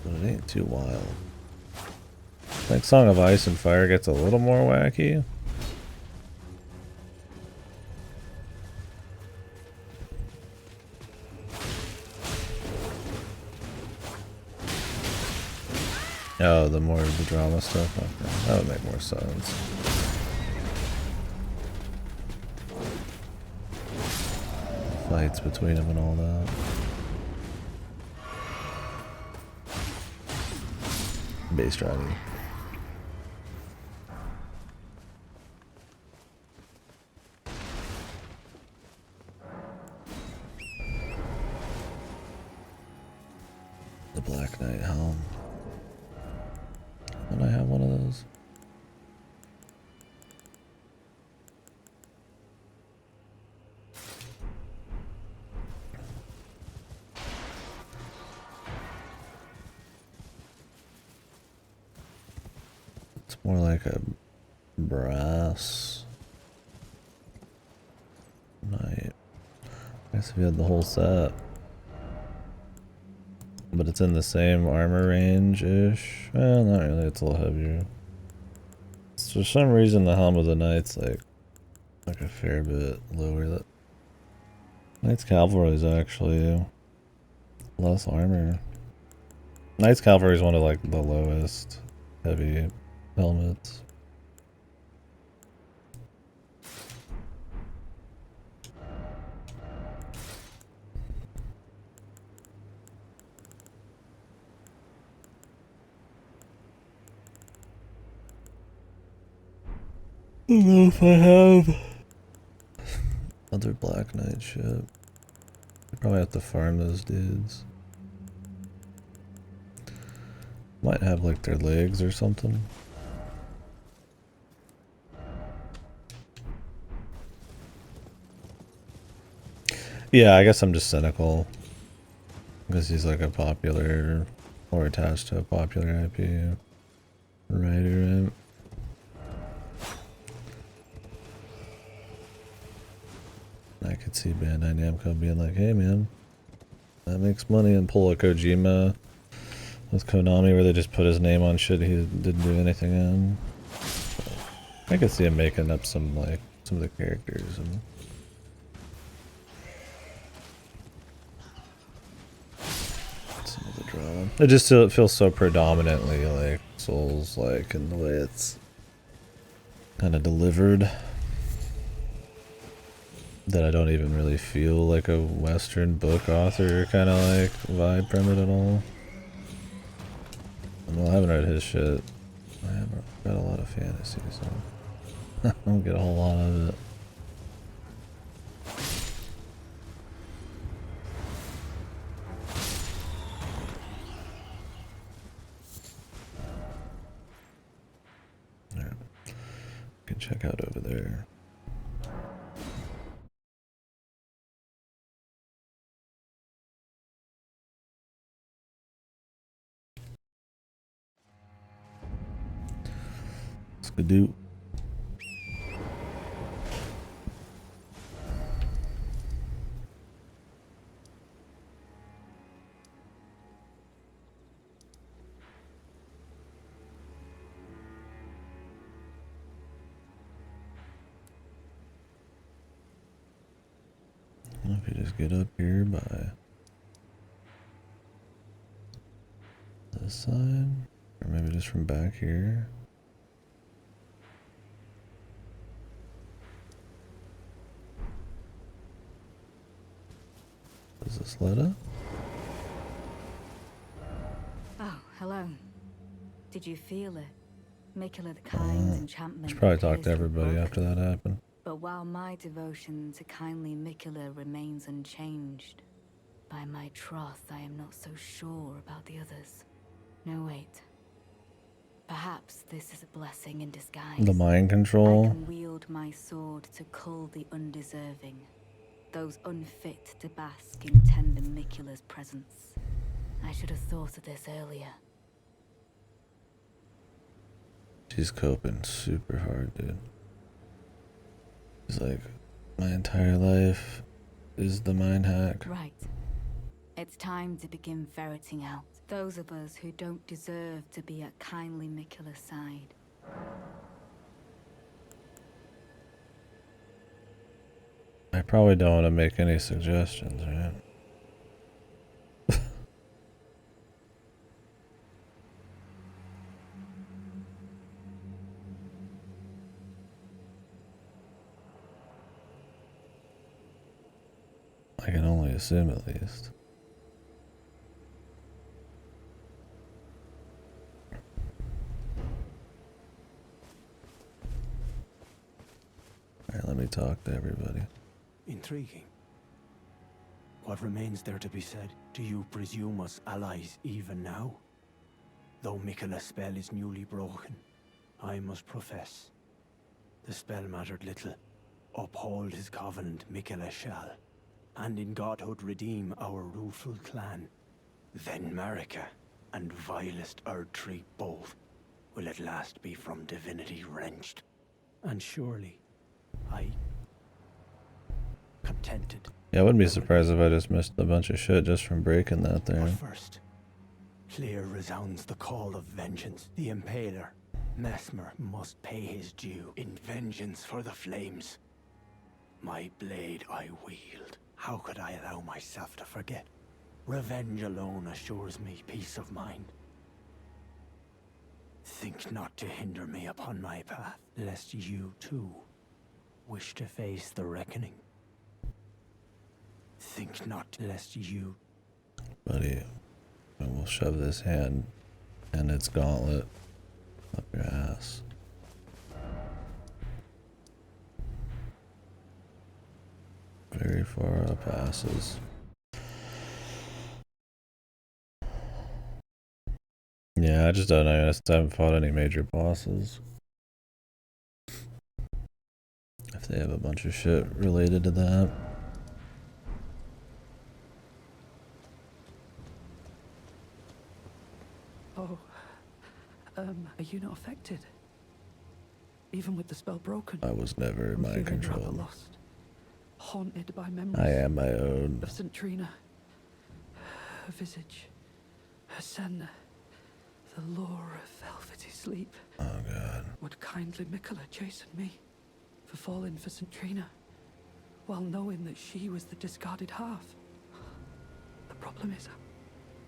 S1: But it ain't too wild. Like Song of Ice and Fire gets a little more wacky. Oh, the more of the drama stuff? Okay, that would make more sense. Fights between them and all that. Base driving. The Black Knight helm. Don't I have one of those? It's more like a brass knight. I guess if you had the whole set. But it's in the same armor range-ish. Well, not really, it's a little heavier. For some reason the Helm of the Knight's like a fair bit lower. That Knight's Cavalry is actually less armor. Knight's Cavalry is one of like the lowest heavy helmets. I don't know if I have other Black Knight shit. I probably have to farm those dudes. Might have like their legs or something. Yeah, I guess I'm just cynical. Because he's like a popular, or attached to a popular IP writer, right? I could see Bandai Namco being like, hey man, that makes money, and pull a Kojima with Konami where they just put his name on shit he didn't do anything in. I could see him making up some of the characters and some of the drama. It just feels so predominantly like Souls-like in the way it's kind of delivered, that I don't even really feel like a Western book author kind of like vibe from it at all. Well, I haven't read his shit. I haven't read a lot of fantasy, so I don't get a whole lot of it. Alright. Can check out over there. Skidoo. If you just get up here by this side, or maybe just from back here. Is this let up?
S3: Oh, hello. Did you feel it? Mikula the Kind's enchantment
S1: Should probably talk
S3: appears
S1: to
S3: have
S1: everybody
S3: broken.
S1: after that happened.
S3: But while my devotion to kindly Mikula remains unchanged, by my troth I am not so sure about the others. No, wait. Perhaps this is a blessing in disguise.
S1: The mind
S3: I
S1: control.
S3: can wield my sword to cull the undeserving, those unfit to bask in tender Mikula's presence. I should have thought of this earlier.
S1: She's coping super hard, dude. It's like, my entire life is the mind hack.
S3: Right. It's time to begin ferreting out those of us who don't deserve to be at kindly Mikula's side.
S1: I probably don't want to make any suggestions, right? I can only assume at least. Alright, let me talk to everybody.
S4: Intriguing. What remains there to be said? Do you presume us allies even now? Though Mikula's spell is newly broken, I must profess. The spell mattered little. Uphold his covenant, Mikula shall, and in godhood redeem our rueful clan. Then Marika and vilest Erdtree both will at last be from divinity wrenched. And surely, I contented.
S1: Yeah, I wouldn't be surprised if I just missed a bunch of shit just from breaking that there.
S4: But first, clear resounds the call of vengeance. The Impaler, Mesmer, must pay his due in vengeance for the flames. My blade I wield. How could I allow myself to forget? Revenge alone assures me peace of mind. Think not to hinder me upon my path, lest you too wish to face the reckoning. Think not lest you...
S1: Buddy, we'll shove this hand and its gauntlet up your ass. Very far up asses. Yeah, I just don't know. I just haven't fought any major bosses. If they have a bunch of shit related to that.
S5: Oh, are you not affected? Even with the spell broken?
S1: I was never
S5: I'm
S1: mind
S5: feeling rather
S1: controlled.
S5: lost, haunted by memories.
S1: I am my own.
S5: Of St. Trina, her visage, her scent, the lure of velvety sleep.
S1: Oh god.
S5: Would kindly Mikula chasten me for falling for St. Trina, while knowing that she was the discarded half? The problem is,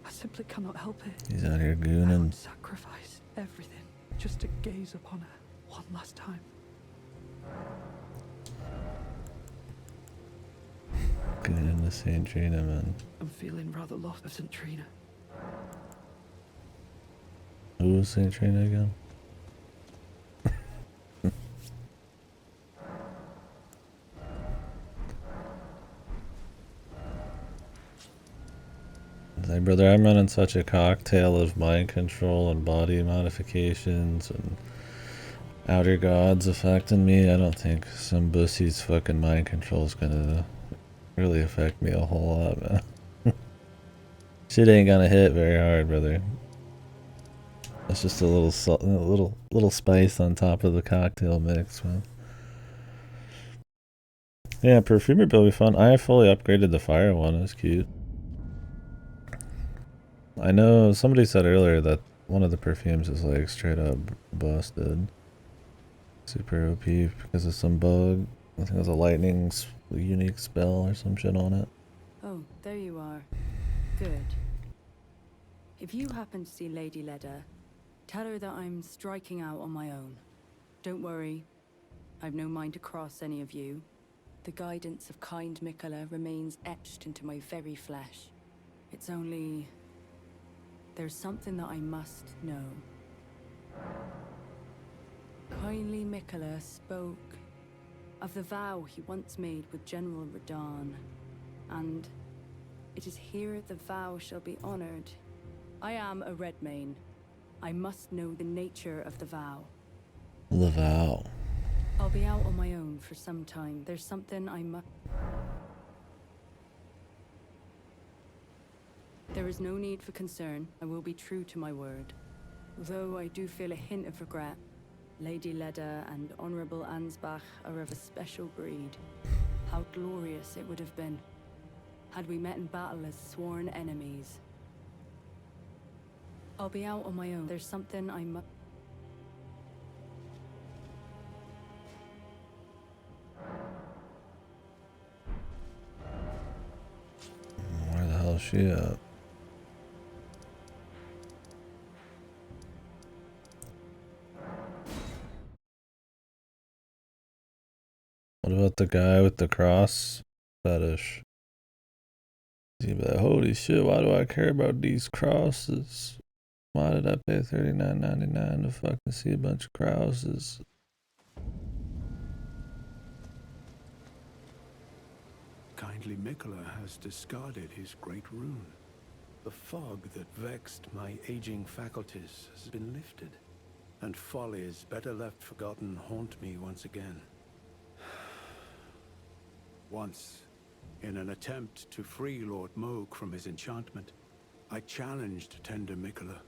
S5: I simply cannot help it.
S1: He's out here
S5: I
S1: gooning.
S5: would sacrifice everything just to gaze upon her one last time.
S1: Gooning the St. Trina, man.
S5: I'm feeling rather lost of St. Trina.
S1: Who was St. Trina again? Hey brother, I'm running such a cocktail of mind control and body modifications and outer gods affecting me. I don't think some bussy's fucking mind control is gonna really affect me a whole lot, man. Shit ain't gonna hit very hard, brother. That's just a little little spice on top of the cocktail mix, man. Yeah, perfumer build will be fun. I fully upgraded the fire one. It's cute. I know somebody said earlier that one of the perfumes is like straight up busted. Super OP because of some bug. I think it was a lightning unique spell or some shit on it.
S3: Oh, there you are. Good. If you happen to see Lady Leda, tell her that I'm striking out on my own. Don't worry. I've no mind to cross any of you. The guidance of kind Mikula remains etched into my very flesh. It's only... there's something that I must know. Kindly Mikola spoke of the vow he once made with General Radahn, and it is here the vow shall be honored. I am a Redmane. I must know the nature of the vow.
S1: The vow.
S3: I'll be out on my own for some time. There's something I must... There is no need for concern. I will be true to my word. Though I do feel a hint of regret. Lady Leda and Honorable Ansbach are of a special breed. How glorious it would have been had we met in battle as sworn enemies. I'll be out on my own. There's something I must...
S1: Where the hell is she at? What about the guy with the cross fetish? He'd be like, holy shit, why do I care about these crosses? Why did I pay $39.99 to fucking see a bunch of crosses?
S4: Kindly Mikola has discarded his great rune. The fog that vexed my aging faculties has been lifted, and follies better left forgotten haunt me once again. Once, in an attempt to free Lord Moog from his enchantment, I challenged tender Mikola,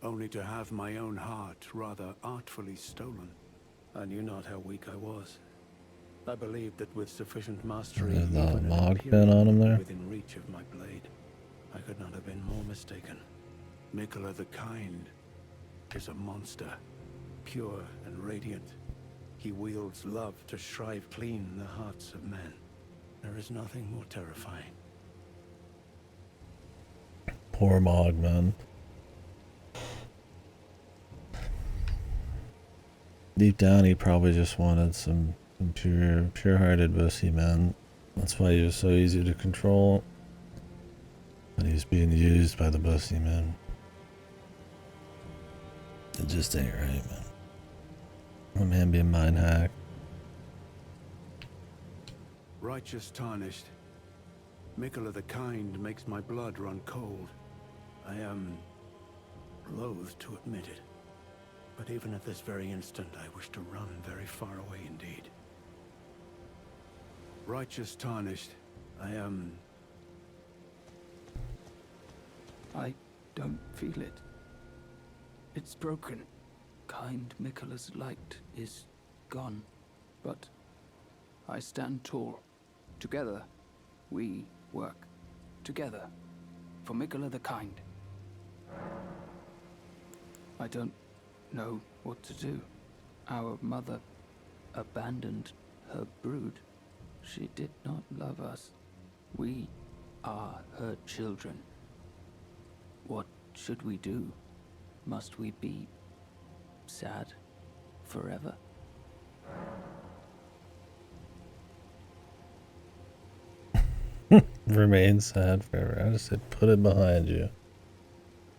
S4: only to have my own heart rather artfully stolen. I knew not how weak I was. I believed that with sufficient mastery,
S1: There's the
S4: even an
S1: log pin on him there.
S4: within reach of my blade, I could not have been more mistaken. Mikola the Kind is a monster, pure and radiant. He wields love to shrive clean the hearts of men. There is nothing more terrifying.
S1: Poor Mog, man. Deep down, he probably just wanted some pure-hearted pussy, man. That's why he was so easy to control. And he's being used by the pussy, man. It just ain't right, man. A man being mind hacked.
S4: Righteous tarnished. Mikola the Kind makes my blood run cold. I am loath to admit it. But even at this very instant, I wish to run very far away indeed. Righteous tarnished. I
S2: don't feel it. It's broken. Kind Mikola's light is gone. But I stand tall. Together, we work. Together. For Mikola the Kind. I don't know what to do. Our mother abandoned her brood. She did not love us. We are her children. What should we do? Must we be sad forever?
S1: Remain sad forever. I just said put it behind you.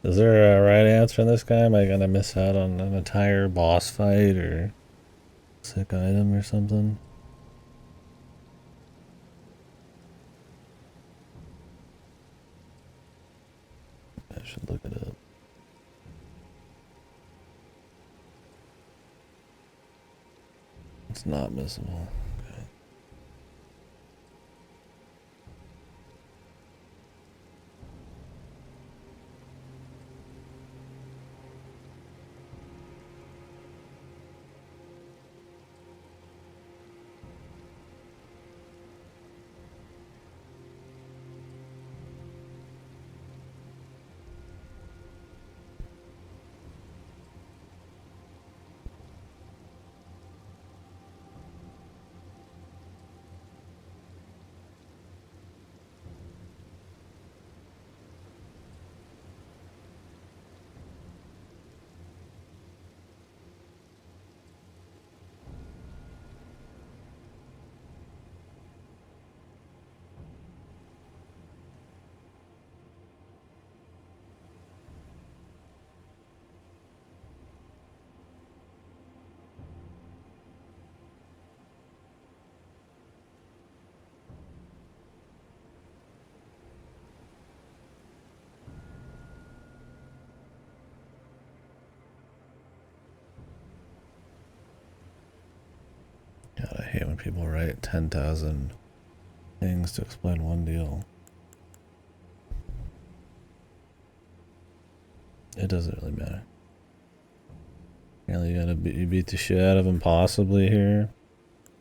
S1: Is there a right answer in this guy? Am I gonna miss out on an entire boss fight or sick item or something? I should look it up. It's not missable. Okay. hate when people write 10,000 things to explain one deal. It doesn't really matter. Really, you beat the shit out of him possibly here.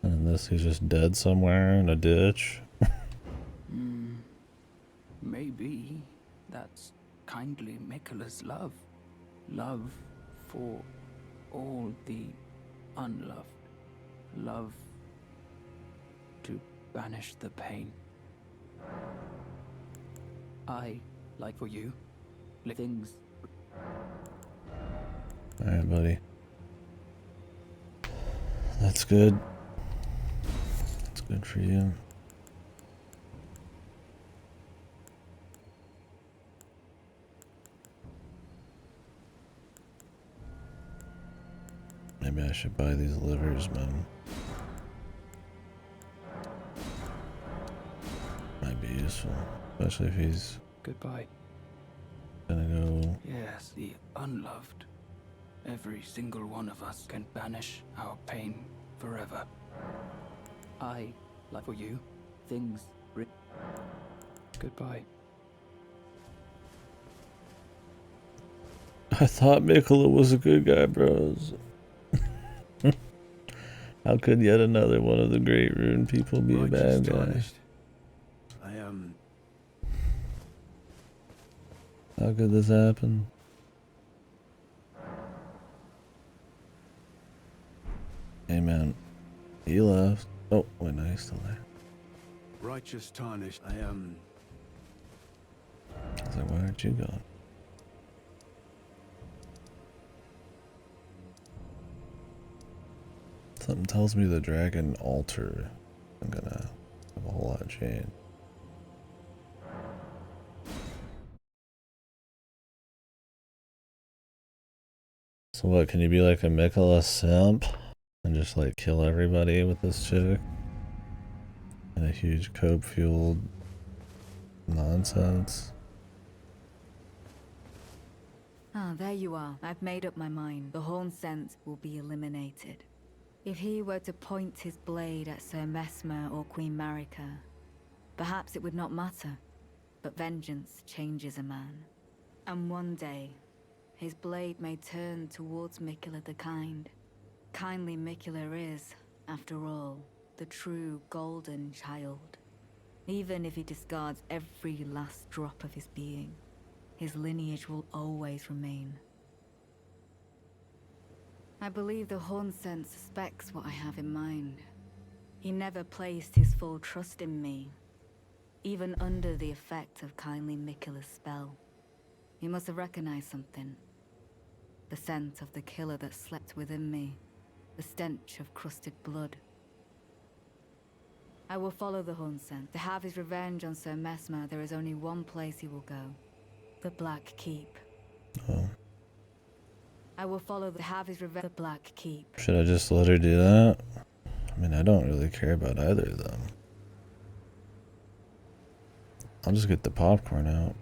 S1: And this, he's just dead somewhere in a ditch.
S2: Maybe that's kindly Mikkela's love. Love for all the unloved. Love to banish the pain. I, like for you, things.
S1: Alright, buddy. That's good. That's good for you. Maybe I should buy these livers, man. Might be useful. Especially if he's
S2: Goodbye.
S1: gonna go.
S2: Yes, the unloved. Every single one of us can banish our pain forever. I, like for you, things. Goodbye.
S1: I thought Mikkola was a good guy, bros. How could yet another one of the great rune people be a bad guy?
S4: Tarnished. I am.
S1: How could this happen? Hey man, he left. Oh, wait, no, he's still there.
S4: Righteous tarnished. I am.
S1: I was like, why aren't you going? Something tells me the dragon altar. I'm gonna have a whole lot of change. So what, can you be like a Mikkola simp and just like kill everybody with this chick? And a huge cope fueled nonsense?
S3: Ah, there you are. I've made up my mind. The horn sense will be eliminated. If he were to point his blade at Sir Mesmer or Queen Marika, perhaps it would not matter. But vengeance changes a man. And one day, his blade may turn towards Mikkola the Kind. Kindly Mikkola is, after all, the true golden child. Even if he discards every last drop of his being, his lineage will always remain. I believe the Hornsen suspects what I have in mind. He never placed his full trust in me, even under the effect of kindly Mikkola's spell. He must have recognized something. The scent of the killer that slept within me, the stench of crusted blood. I will follow the Hornsen. To have his revenge on Sir Mesmer, there is only one place he will go. The Black Keep.
S1: Oh.
S3: I will follow the the Black Keep.
S1: Should I just let her do that? I mean, I don't really care about either of them. I'll just get the popcorn out.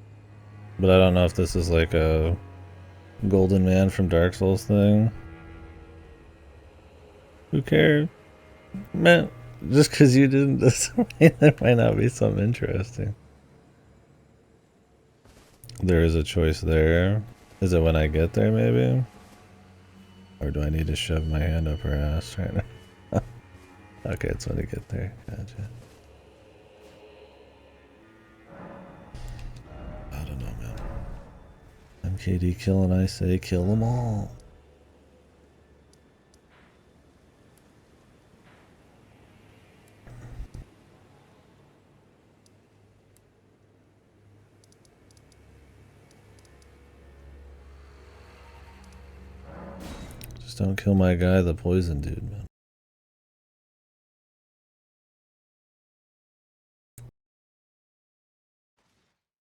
S1: But I don't know if this is like a Golden Man from Dark Souls thing. Who cares? Man, just because you didn't, there might not be something interesting. There is a choice there. Is it when I get there, maybe? Or do I need to shove my hand up her ass right now? Okay, it's when I get there. Gotcha. I don't know, man. MKD kill and I say kill them all. Just don't kill my guy, the poison dude, man.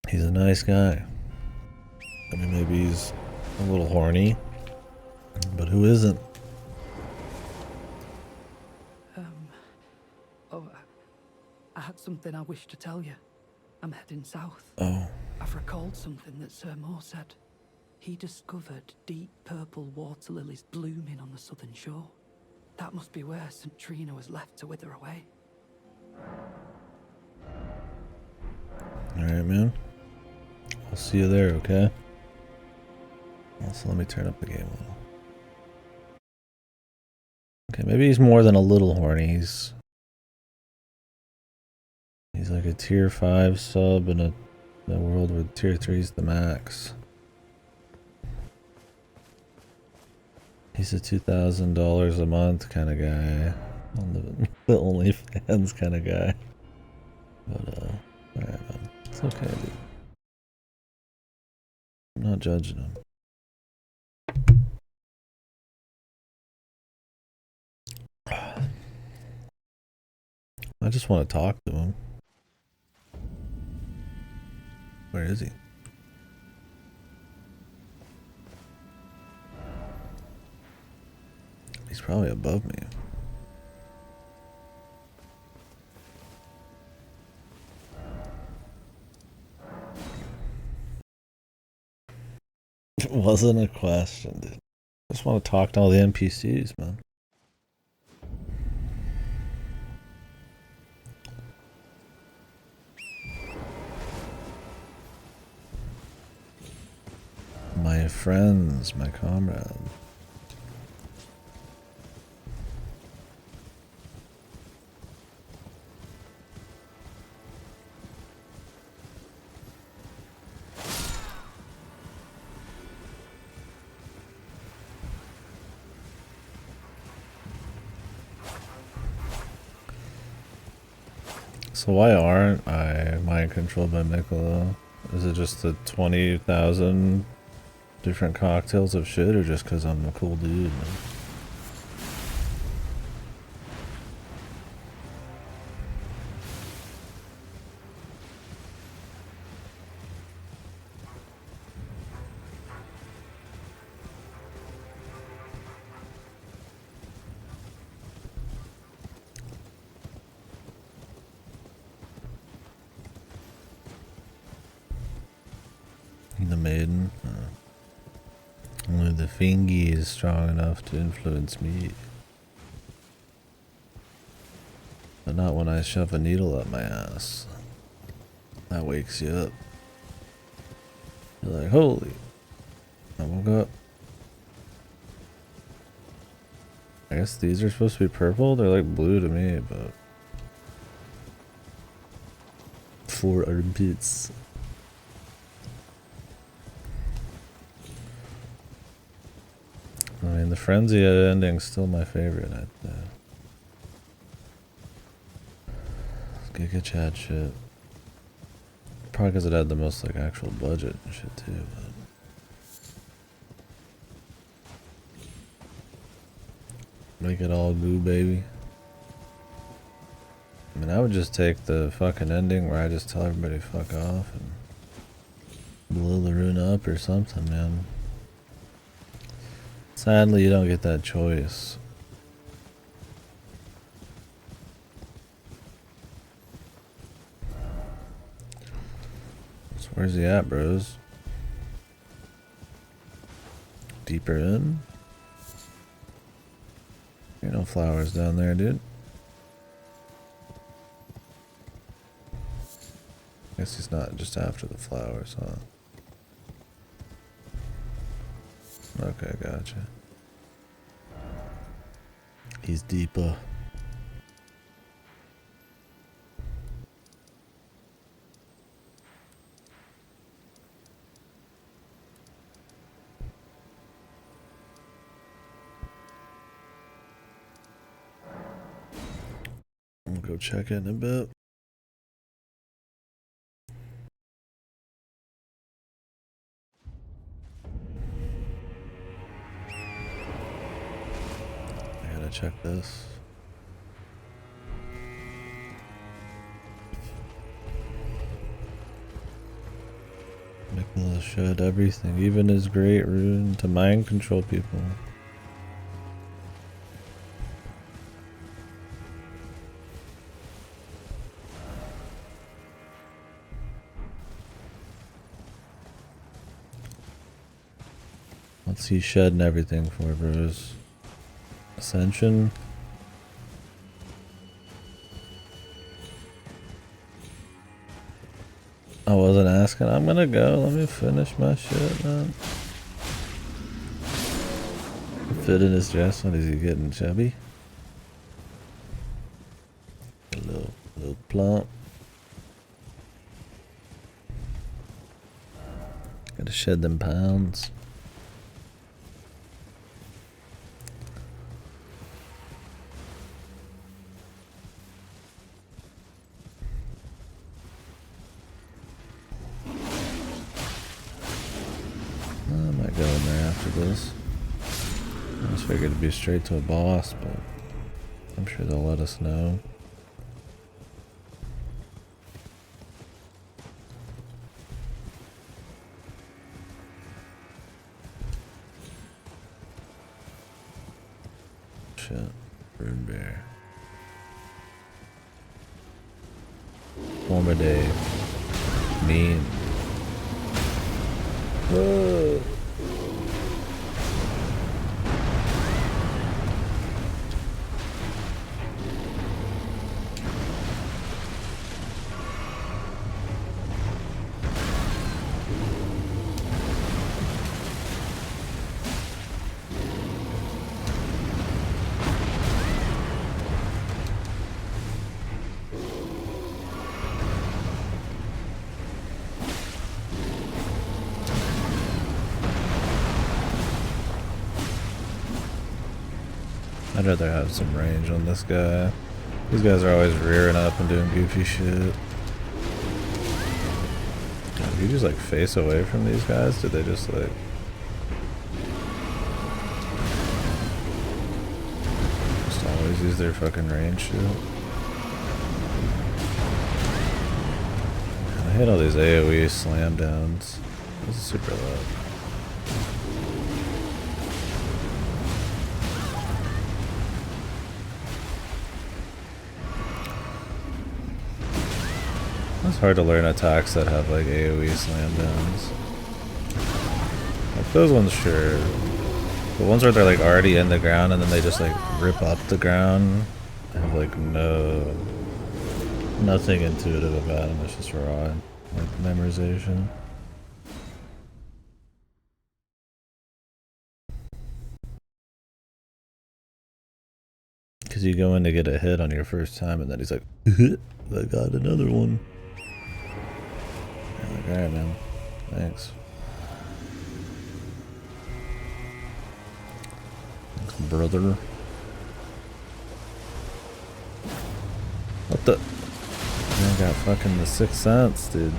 S1: He's a nice guy. I mean, maybe he's a little horny, but who isn't?
S5: I had something I wish to tell you. I'm heading south.
S1: Oh.
S5: I've recalled something that Sir Moore said. He discovered deep purple water lilies blooming on the southern shore. That must be where St. Trina was left to wither away.
S1: Alright, man. I'll see you there, okay? Also, let me turn up the game a little. Okay, maybe he's more than a little horny. He's like a tier 5 sub in a world where tier 3 is the max. He's a $2,000 a month kind of guy. The OnlyFans kind of guy. But, alright, man. It's okay, dude. I'm not judging him. I just want to talk to him. Where is he? He's probably above me. It wasn't a question, dude. I just want to talk to all the NPCs, man. My friends, my comrades. So why aren't I mind controlled by Mikola? Is it just the 20,000 different cocktails of shit, or just because I'm a cool dude, man? The maiden. Only the fingy is strong enough to influence me. But not when I shove a needle up my ass. That wakes you up. You're like, holy. I woke up. I guess these are supposed to be purple? They're like blue to me, but... 4 armpits. I mean, the frenzy ending's still my favorite. Giga Chad shit. Probably because it had the most like actual budget and shit too. But make it all goo, baby. I mean, I would just take the fucking ending where I just tell everybody fuck off and blow the rune up or something, man. Sadly, you don't get that choice. So where's he at, bros? Deeper in? There ain't no flowers down there, dude. Guess he's not just after the flowers, huh? Okay, gotcha. He's deeper. I'll go check it in a bit. I gotta check this. Nicholas showed everything, even his great rune to mind control people. What's he shedding everything for, bros? Ascension? I wasn't asking. I'm gonna go. Let me finish my shit, man. Fit in his dress. What is he getting, chubby? A little plump. Gotta shed them pounds. I might go in there after this. I just figured it'd be straight to a boss, but I'm sure they'll let us know. Shit. Rune bear. Former day. Mean. Whoa. I'd rather have some range on this guy. These guys are always rearing up and doing goofy shit. If you just like face away from these guys, did they just like... just always use their fucking range shit? I hate all these AoE slam downs. This is super loud. It's hard to learn attacks that have like AoE slam downs. Like those ones, sure. The ones where they're like already in the ground and then they just like rip up the ground. I have like nothing intuitive about them. It's just raw like memorization. Because you go in to get a hit on your first time and then he's like, I got another one. Like, alright, man. Thanks. Thanks, brother. What the? I got fucking the 6th sense, dude.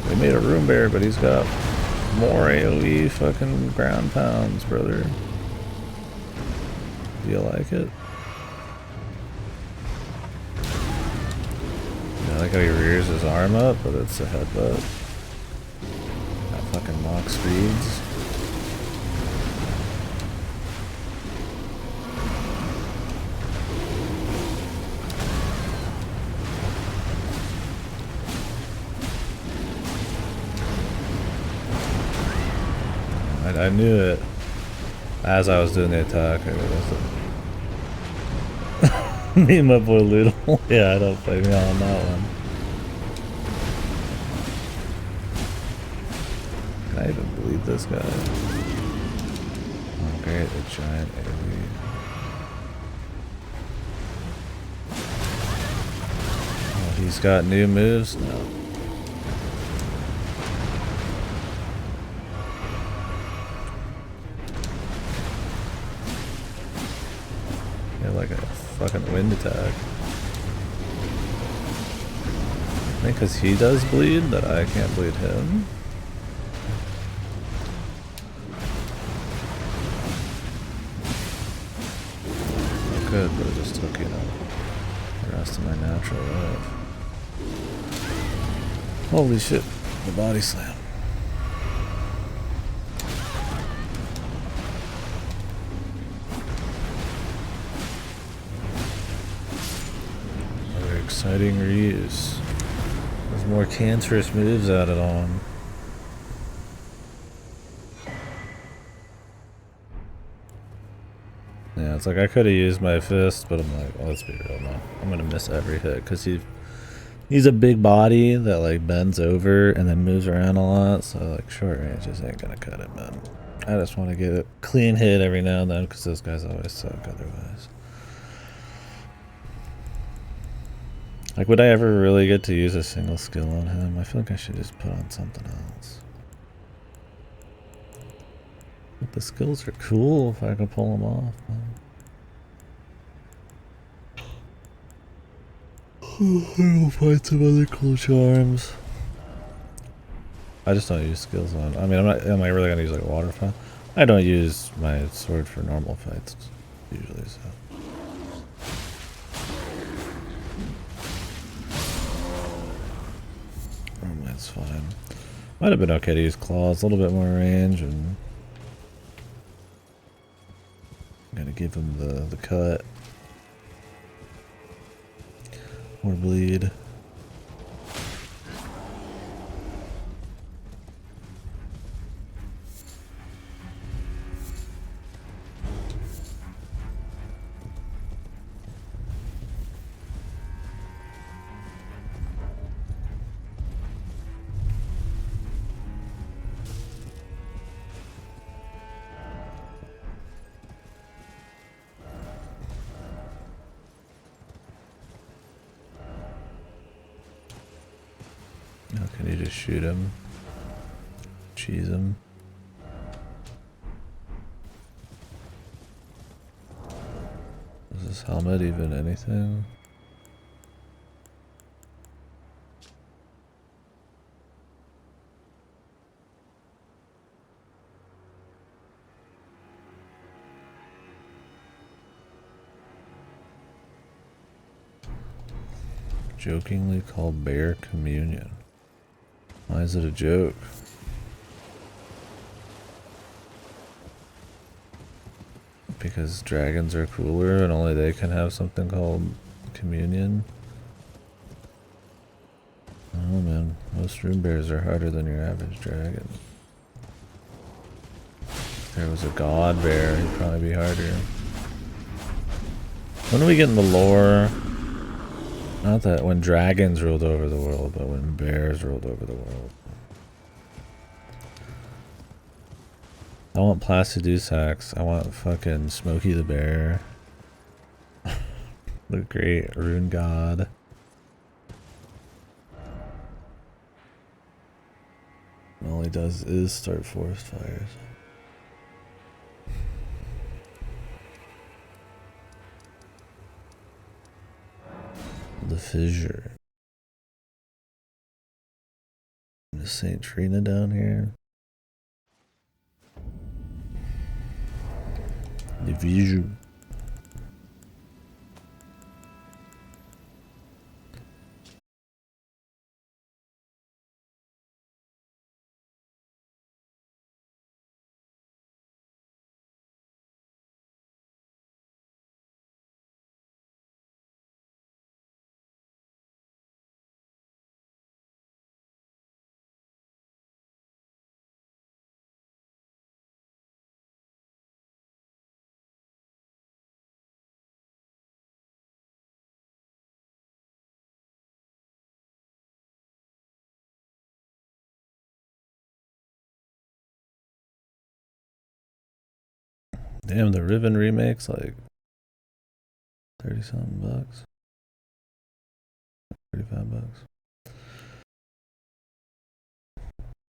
S1: They made a room bear, but he's got more AoE fucking ground pounds, brother. Do you like it? I like how he rears his arm up, but it's a headbutt. That fucking mock speeds. I knew it as I was doing the attack. I realized it. Me and my boy Ludo. Yeah, I don't play me on that one. Can I even bleed this guy? Oh, great, a giant AoE. Oh, he's got new moves now. Like a fucking wind attack. I think because he does bleed that I can't bleed him. Oh, good, but it just took, you know, the rest of my natural life. Holy shit, the body slam. Exciting reuse. There's more cancerous moves added on. It's like I could have used my fist, but I'm like, let's be real, man. I'm gonna miss every hit because he's a big body that like bends over and then moves around a lot. So like short range just ain't gonna cut it, man. I just want to get a clean hit every now and then because those guys always suck otherwise. Like, would I ever really get to use a single skill on him? I feel like I should just put on something else. But the skills are cool if I can pull them off, man. I'll find some other cool charms. I just don't use skills on. I mean, am I really gonna use like water fight? I don't use my sword for normal fights usually, so. Normally it's fine. Might have been okay to use claws, a little bit more range, and I'm gonna give him the cut or bleed. Now can you just shoot him? Cheese him? Is this helmet even anything? Jokingly called Bear Communion. Why is it a joke? Because dragons are cooler and only they can have something called communion? Oh man, most rune bears are harder than your average dragon. If there was a god bear, he'd probably be harder. When are we getting the lore? Not that when dragons ruled over the world, but when bears ruled over the world. I want Placidusax. I want fucking Smokey the Bear. The great rune god. And all he does is start forest fires. The fissure. Is Saint Trina down here? The vision. Damn, the Riven remake's like 30 something bucks. 35 bucks.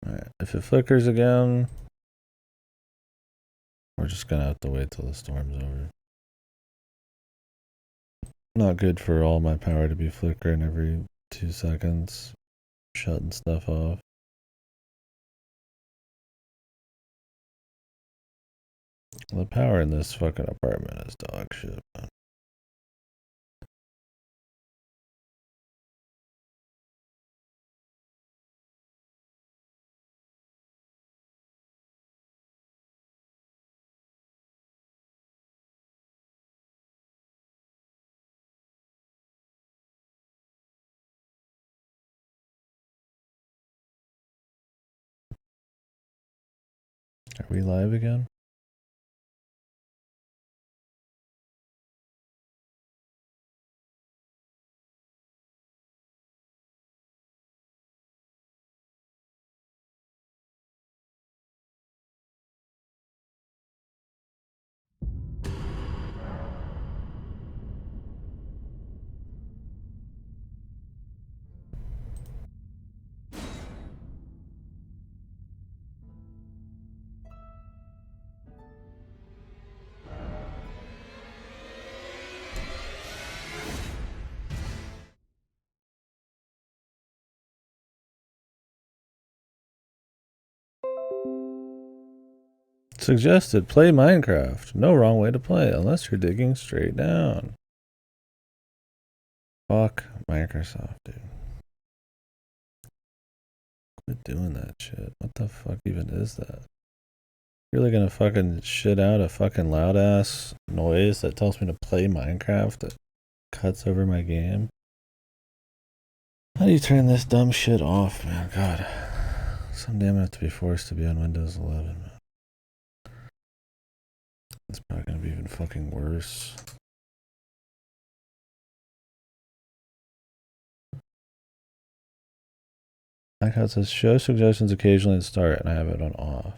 S1: Alright, if it flickers again, we're just gonna have to wait till the storm's over. Not good for all my power to be flickering every 2 seconds, shutting stuff off. The power in this fucking apartment is dog shit, man. Are we live again? Suggested play Minecraft. No wrong way to play unless you're digging straight down. Fuck Microsoft, dude. Quit doing that shit. What the fuck even is that? Really gonna fucking shit out a fucking loud ass noise that tells me to play Minecraft that cuts over my game? How do you turn this dumb shit off, man? God. Someday I'm gonna have to be forced to be on Windows 11, man. It's probably gonna be even fucking worse. Like how it says show suggestions occasionally and start, and I have it on off.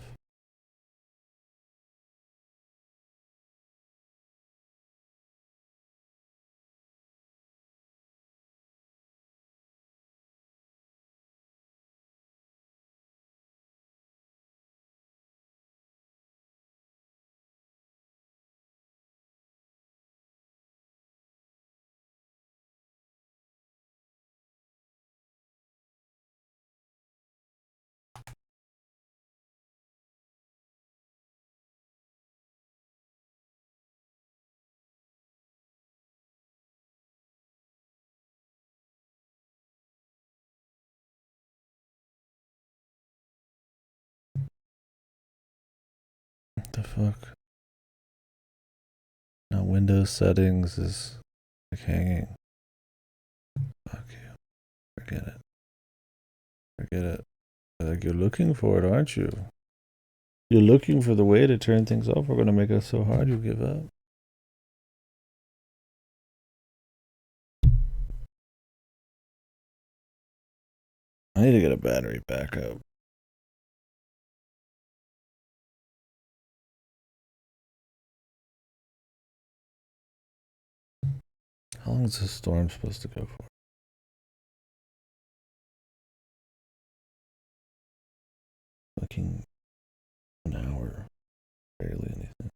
S1: What the fuck? Now Windows settings is like hanging. Fuck you. Forget it. Forget it. Like you're looking for it, aren't you? You're looking for the way to turn things off. We're gonna make it so hard you give up. I need to get a battery backup. How long is this storm supposed to go for? Fucking an hour. Barely anything.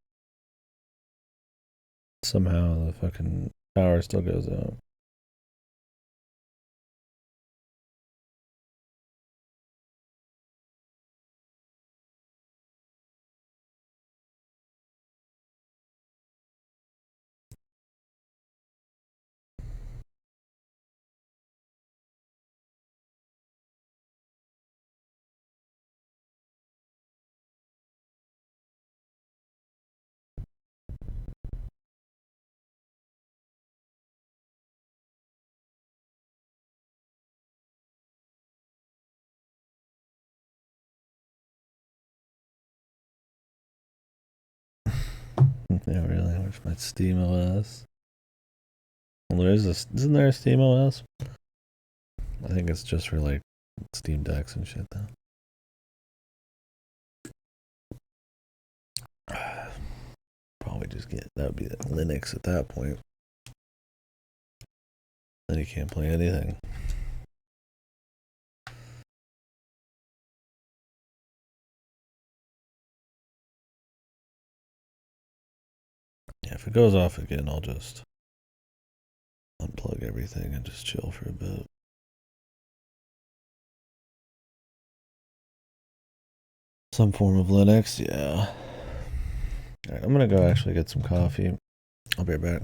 S1: Somehow the fucking power still goes out. Yeah, really. Where's my Steam OS? Well, isn't there a Steam OS? I think it's just for like Steam Decks and shit though. Probably just get that would be like Linux at that point. Then you can't play anything. Yeah, if it goes off again, I'll just unplug everything and just chill for a bit. Some form of Linux, yeah. Alright, I'm gonna go actually get some coffee. I'll be right back.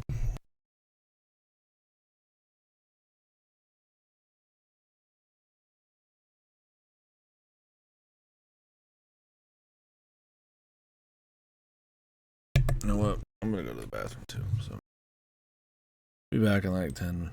S1: You know what? I'm gonna go to the bathroom too, so be back in like 10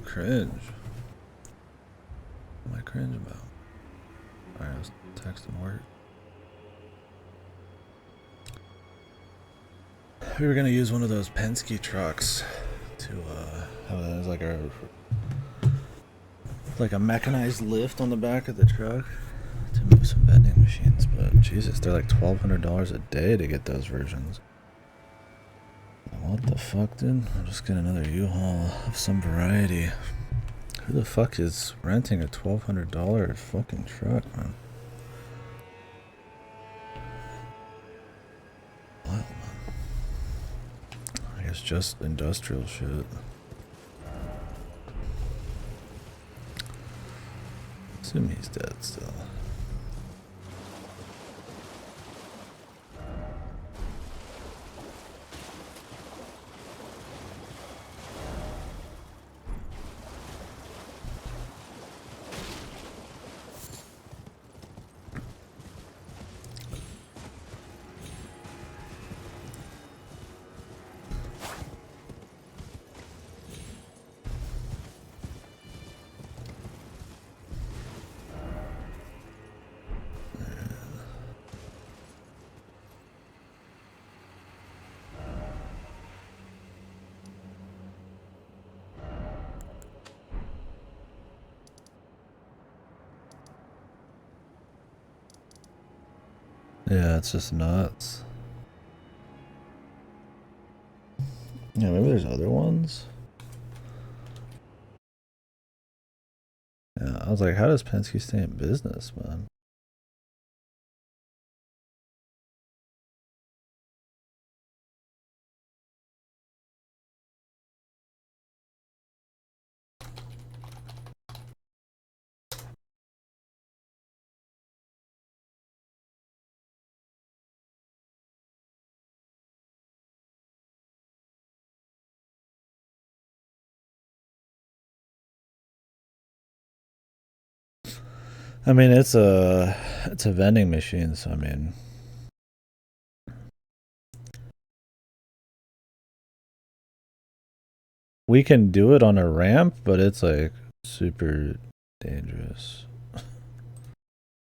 S1: cringe. What am I cringe about? Alright, I was texting work. We were gonna use one of those Penske trucks to have it as like a mechanized lift on the back of the truck to move some vending machines, but Jesus, they're like $1,200 a day to get those versions. What the fuck, dude? I'll just get another U-Haul of some variety. Who the fuck is renting a $1,200 fucking truck, man? Wild, man. I guess just industrial shit. Assume he's dead still. Yeah, it's just nuts. Yeah, maybe there's other ones. Yeah, I was like, how does Penske stay in business, man? I mean, it's a vending machine, so I mean, we can do it on a ramp, but it's like super dangerous.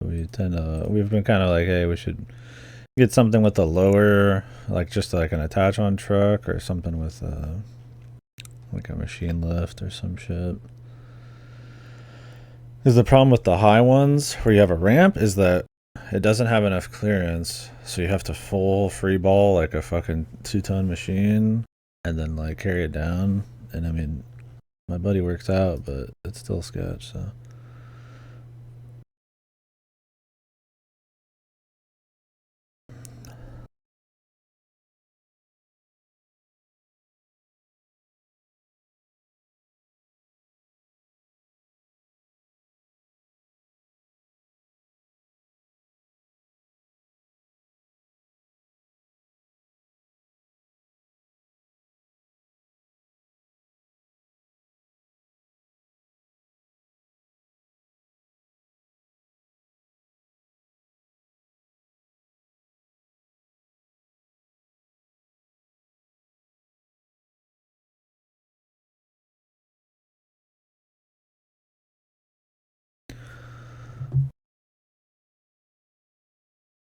S1: We've been kind of like, hey, we should get something with a lower, like just like an attach-on truck or something with like a machine lift or some shit. Because the problem with the high ones where you have a ramp is that it doesn't have enough clearance, so you have to full free ball like a fucking 2-ton machine and then like carry it down. And I mean, my buddy works out, but it's still sketch, so.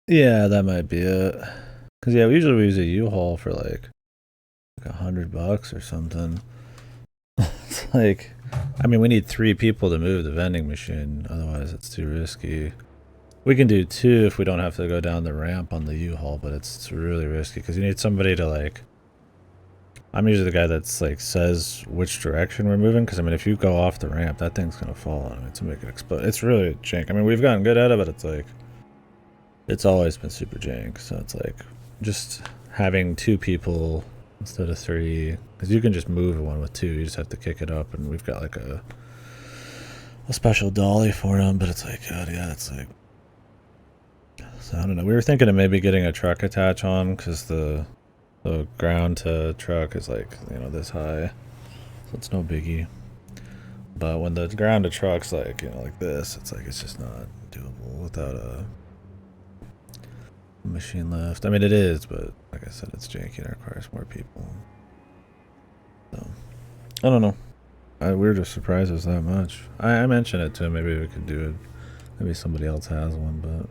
S1: Yeah, that might be it. Cause yeah, we usually use a U-Haul for like $100 or something. It's like, I mean, we need 3 people to move the vending machine. Otherwise, it's too risky. We can do 2 if we don't have to go down the ramp on the U-Haul, but it's really risky because you need somebody to like. I'm usually the guy that's like says which direction we're moving. Because I mean, if you go off the ramp, that thing's gonna fall on it to make it explode. It's really jank. I mean, we've gotten good at it, but it's like. It's always been super jank, so it's like just having 2 people instead of 3, because you can just move one with 2. You just have to kick it up, and we've got like a special dolly for them. But it's like, God, yeah, it's like. So I don't know. We were thinking of maybe getting a truck attach on, because the ground to truck is like this high, so it's no biggie. But when the ground to truck's like like this, it's like it's just not doable without a machine lift. I mean, it is, but like I said, it's janky and it requires more people. So, I don't know. We were just surprised it was that much. I mentioned it to him. Maybe we could do it. Maybe somebody else has one, but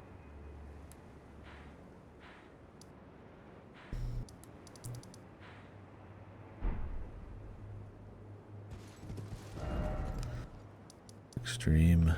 S1: extreme.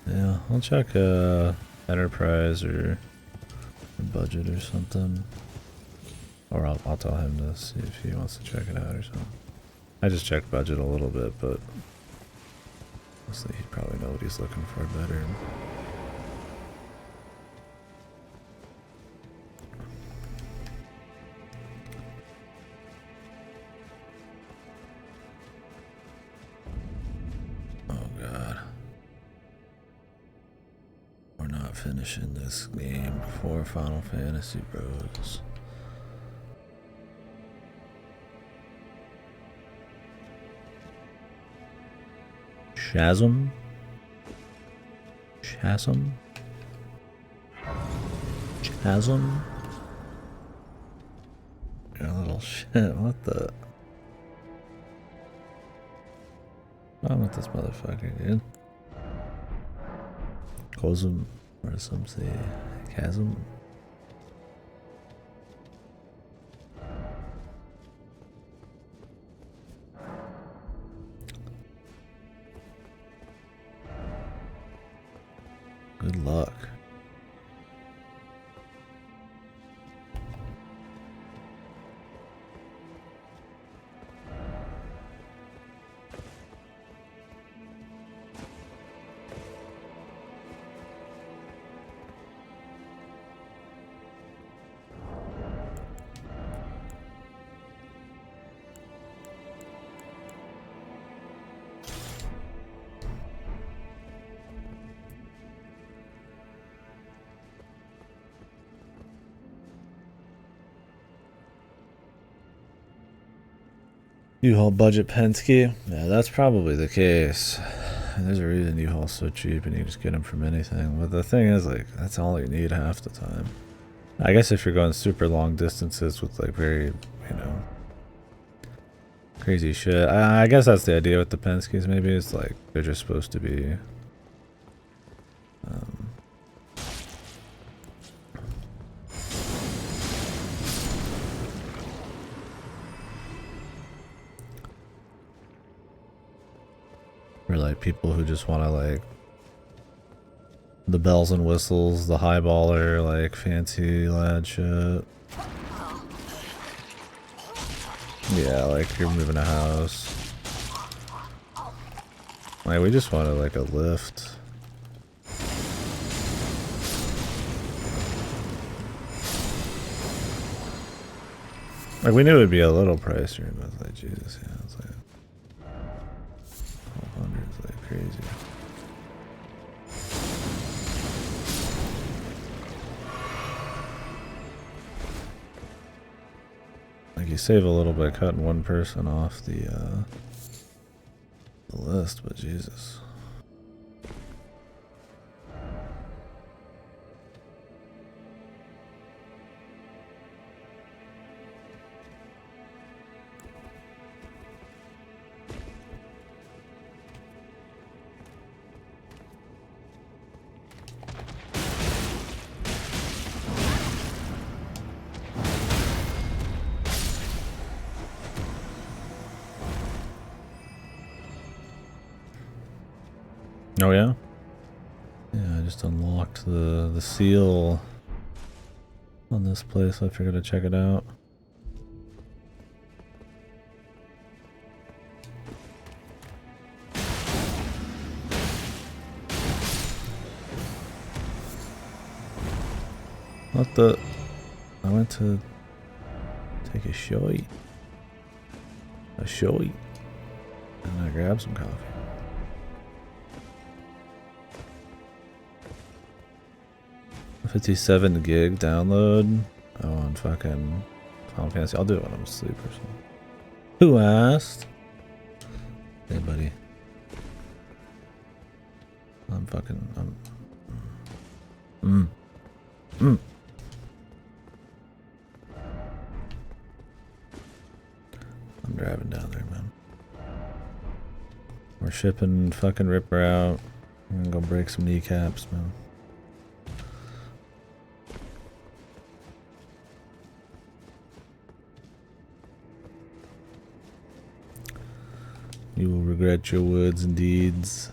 S1: Yeah, I'll check enterprise or budget or something. Or I'll tell him to see if he wants to check it out or something. I just checked budget a little bit, but honestly, he'd probably know what he's looking for better. Oh god. We're not finishing this game before Final Fantasy Bros. Chasm? Chasm? Chasm? You little shit, what the? What's wrong with this motherfucker, dude? Cosm, or some say chasm? Good luck. U-Haul budget Penske? Yeah, that's probably the case. There's a reason U-Haul's so cheap and you just get them from anything. But the thing is, like, that's all you need half the time. I guess if you're going super long distances with, like, very, you know, crazy shit. I guess that's the idea with the Penskes, maybe. It's like, they're just supposed to be... for like people who just want to like the bells and whistles, the highballer, like fancy lad shit. Yeah, like you're moving a house. Like we just wanted like a lift. Like we knew it would be a little pricier, but it's like Jesus, yeah, it's like 1200 is like crazy. Like you save a little by cutting one person off the list, but Jesus. Oh yeah? Yeah, I just unlocked the seal on this place. I figured I'd check it out. What the? I went to take a shot. A shot. And I grabbed some coffee. $57 gig download. Oh, on fucking Final Fantasy. I'll do it when I'm asleep or something. Who asked? Hey, buddy. I'm driving down there, man. We're shipping fucking Ripper out. I'm gonna go break some kneecaps, man. You will regret your words and deeds.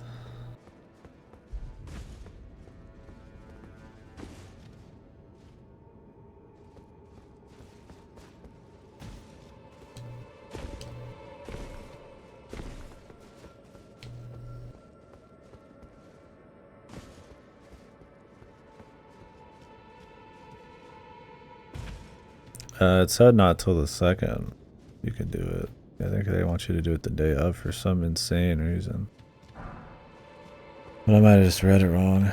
S1: It said not till the 2nd you can do it. I think they want you to do it the day of for some insane reason. But I might have just read it wrong.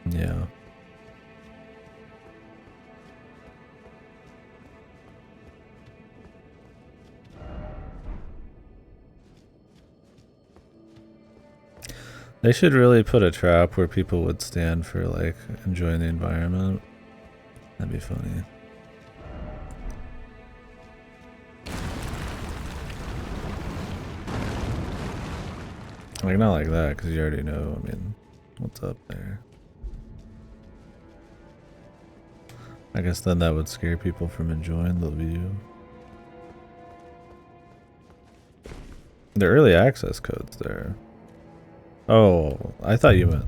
S1: Yeah. They should really put a trap where people would stand for, like, enjoying the environment. That'd be funny. Like, not like that, because you already know, I mean, what's up there. I guess then that would scare people from enjoying the view. The early access code's there. Oh, I thought you meant.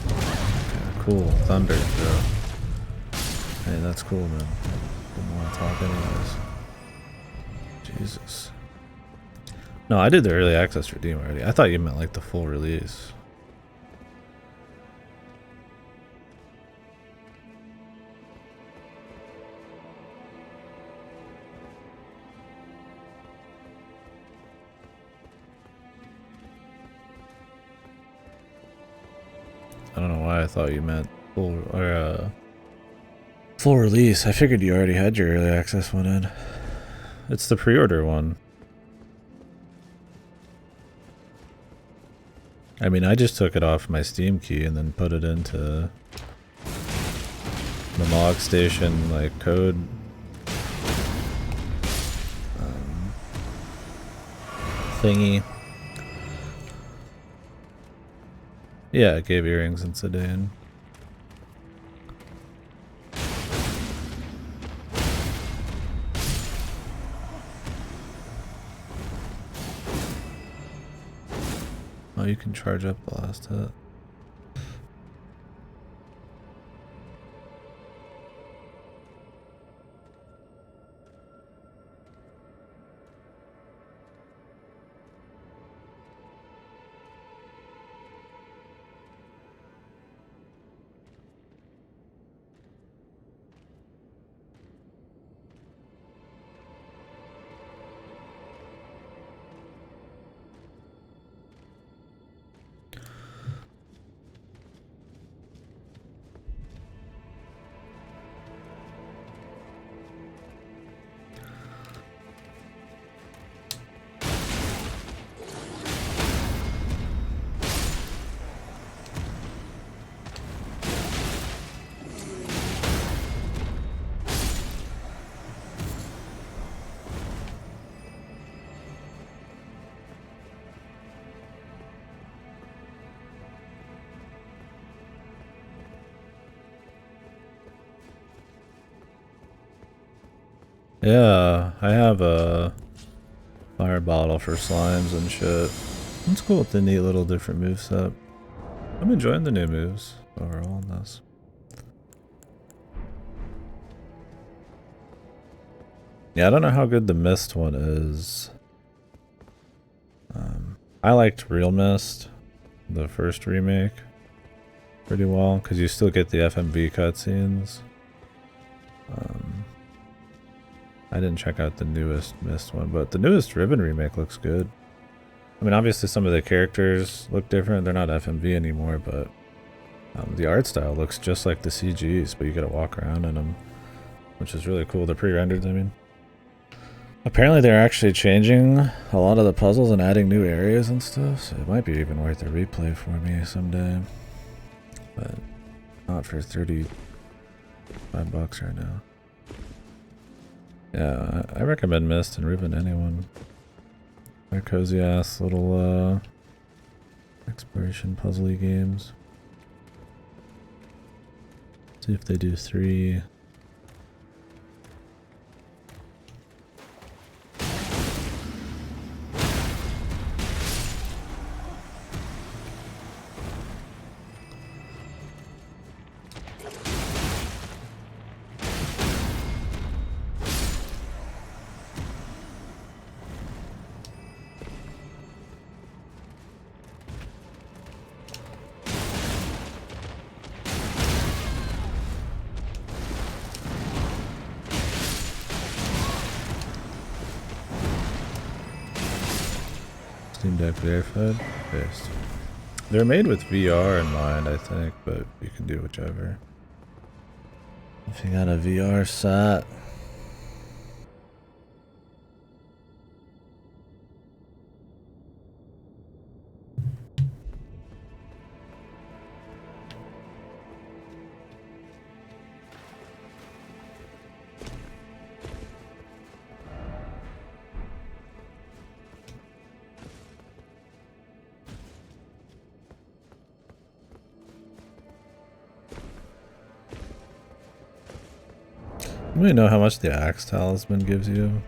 S1: Okay, cool. Thunder, bro. Hey, that's cool, man. Didn't want to talk anyways. Jesus. No, I did the early access redeem already. I thought you meant like the full release. I don't know why I thought you meant full release. I figured you already had your early access one in. It's the pre-order one. I mean, I just took it off my Steam key and then put it into the log station like code thingy. Yeah, it gave earrings and sedan. Oh, you can charge up the last hit. Yeah, I have a fire bottle for slimes and shit. It's cool with the neat little different moveset. I'm enjoying the new moves overall in this. Yeah, I don't know how good the Mist one is. I liked Real Mist, the first remake, pretty well, because you still get the FMV cutscenes. I didn't check out the newest Mist one, but the newest Ribbon remake looks good. I mean, obviously some of the characters look different. They're not FMV anymore, but the art style looks just like the CGs, but you gotta walk around in them, which is really cool. The pre-rendered, I mean. Apparently they're actually changing a lot of the puzzles and adding new areas and stuff, so it might be even worth a replay for me someday. But not for $35 right now. Yeah, I recommend Mist and Ribbon anyone. They're cozy ass little exploration puzzly games. See if they do 3. Steam Deck verified? Based. They're made with VR in mind, I think, but you can do whichever. If you got a VR set. You might know how much the Axe Talisman gives you.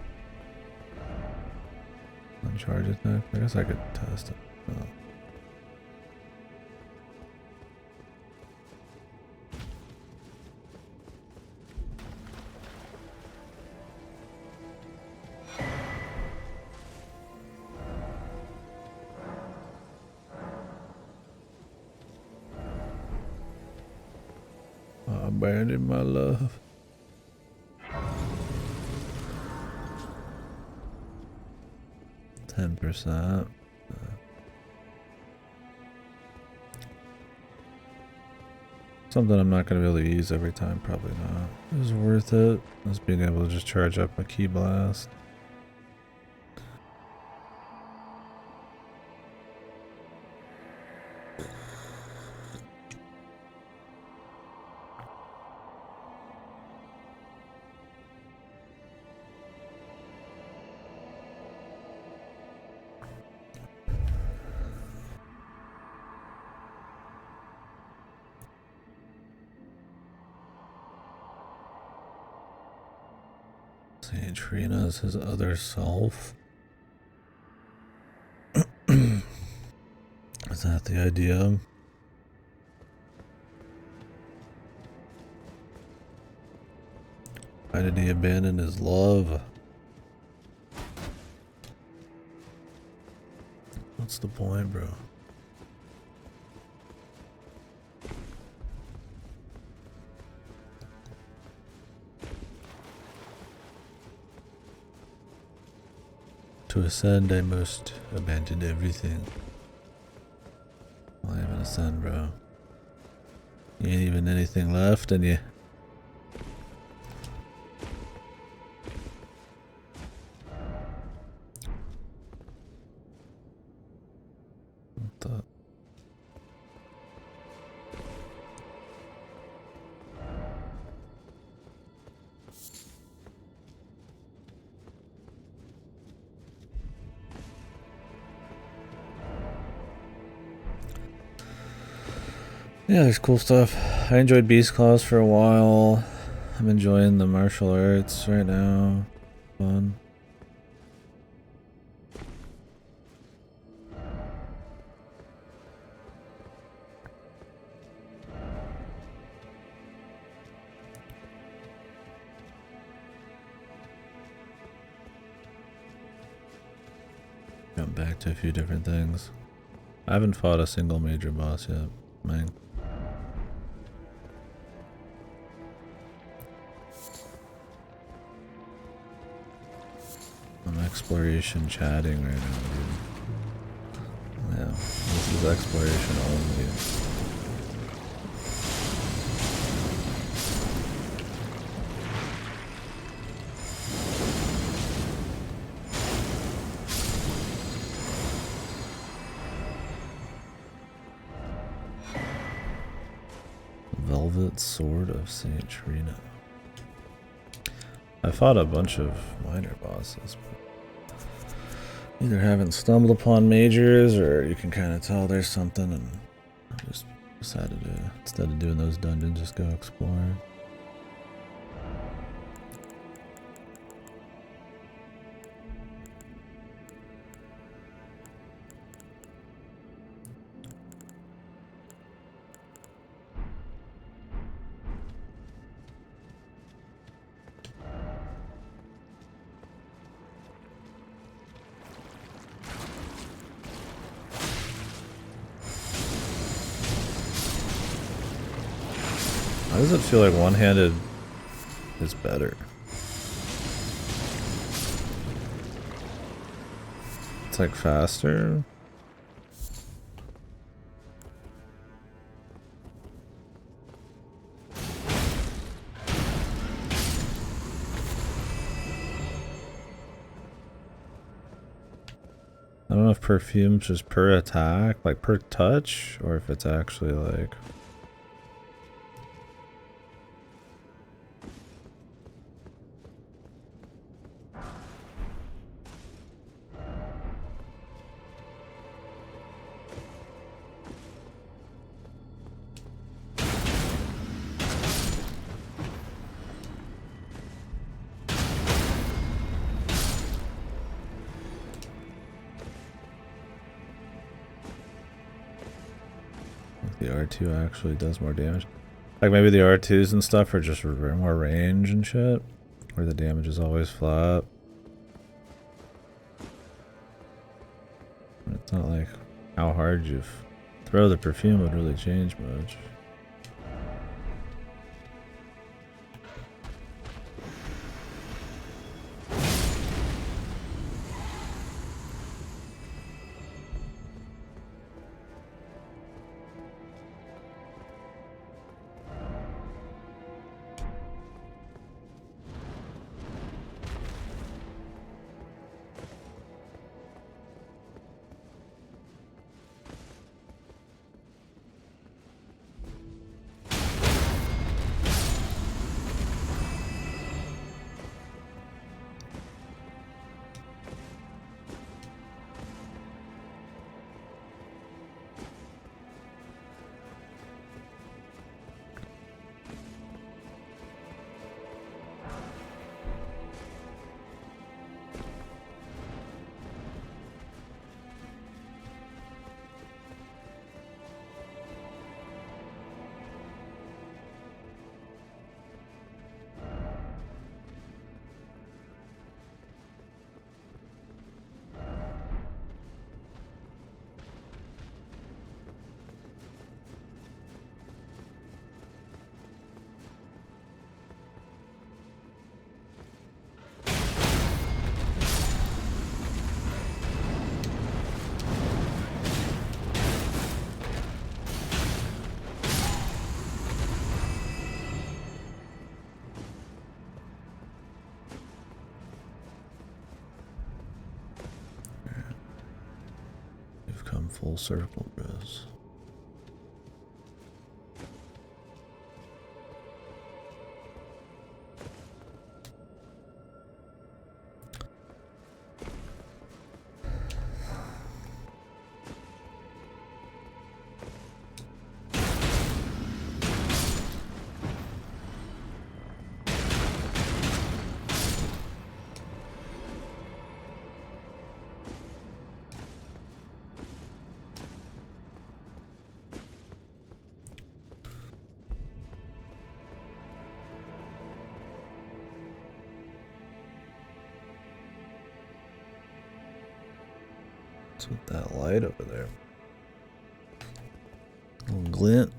S1: On charge attack. I guess I could test it. Oh. I abandoned my love. %. Something I'm not going to be able to use every time, probably not. It was worth it. Just being able to just charge up my key blast. See, Trina is his other self. Is that the idea? Why did he abandon his love? What's the point, bro? To ascend, I must abandon everything. Well, I haven't ascend, bro. You ain't even anything left, and you. What the? Yeah, there's cool stuff. I enjoyed Beast Claws for a while. I'm enjoying the martial arts right now. Fun. jump back to a few different things. I haven't fought a single major boss yet, man. I'm exploration chatting right now, dude. Yeah, this is exploration only. Velvet Sword of Saint Trina. I fought a bunch of minor bosses, but either haven't stumbled upon majors, or you can kind of tell there's something, and I just decided to, instead of doing those dungeons, just go explore. Why does it feel like one-handed is better? It's like faster. I don't know if perfume's just per attack, like per touch, or if it's actually like... The R2 actually does more damage. Like maybe the R2s and stuff are just more range and shit, where the damage is always flat. It's not like how hard you throw the perfume would really change much. You've come full circle, bros. What's with that light over there? A little glint.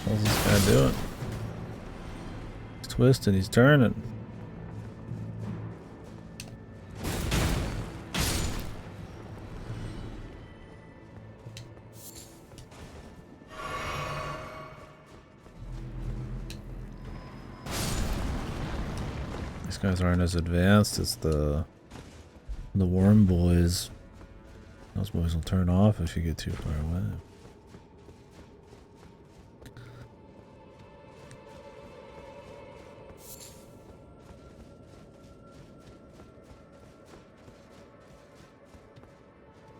S1: What's this guy doing? He's twisting, he's turning. These guys aren't as advanced as the worm boys. Those boys will turn off if you get too far away.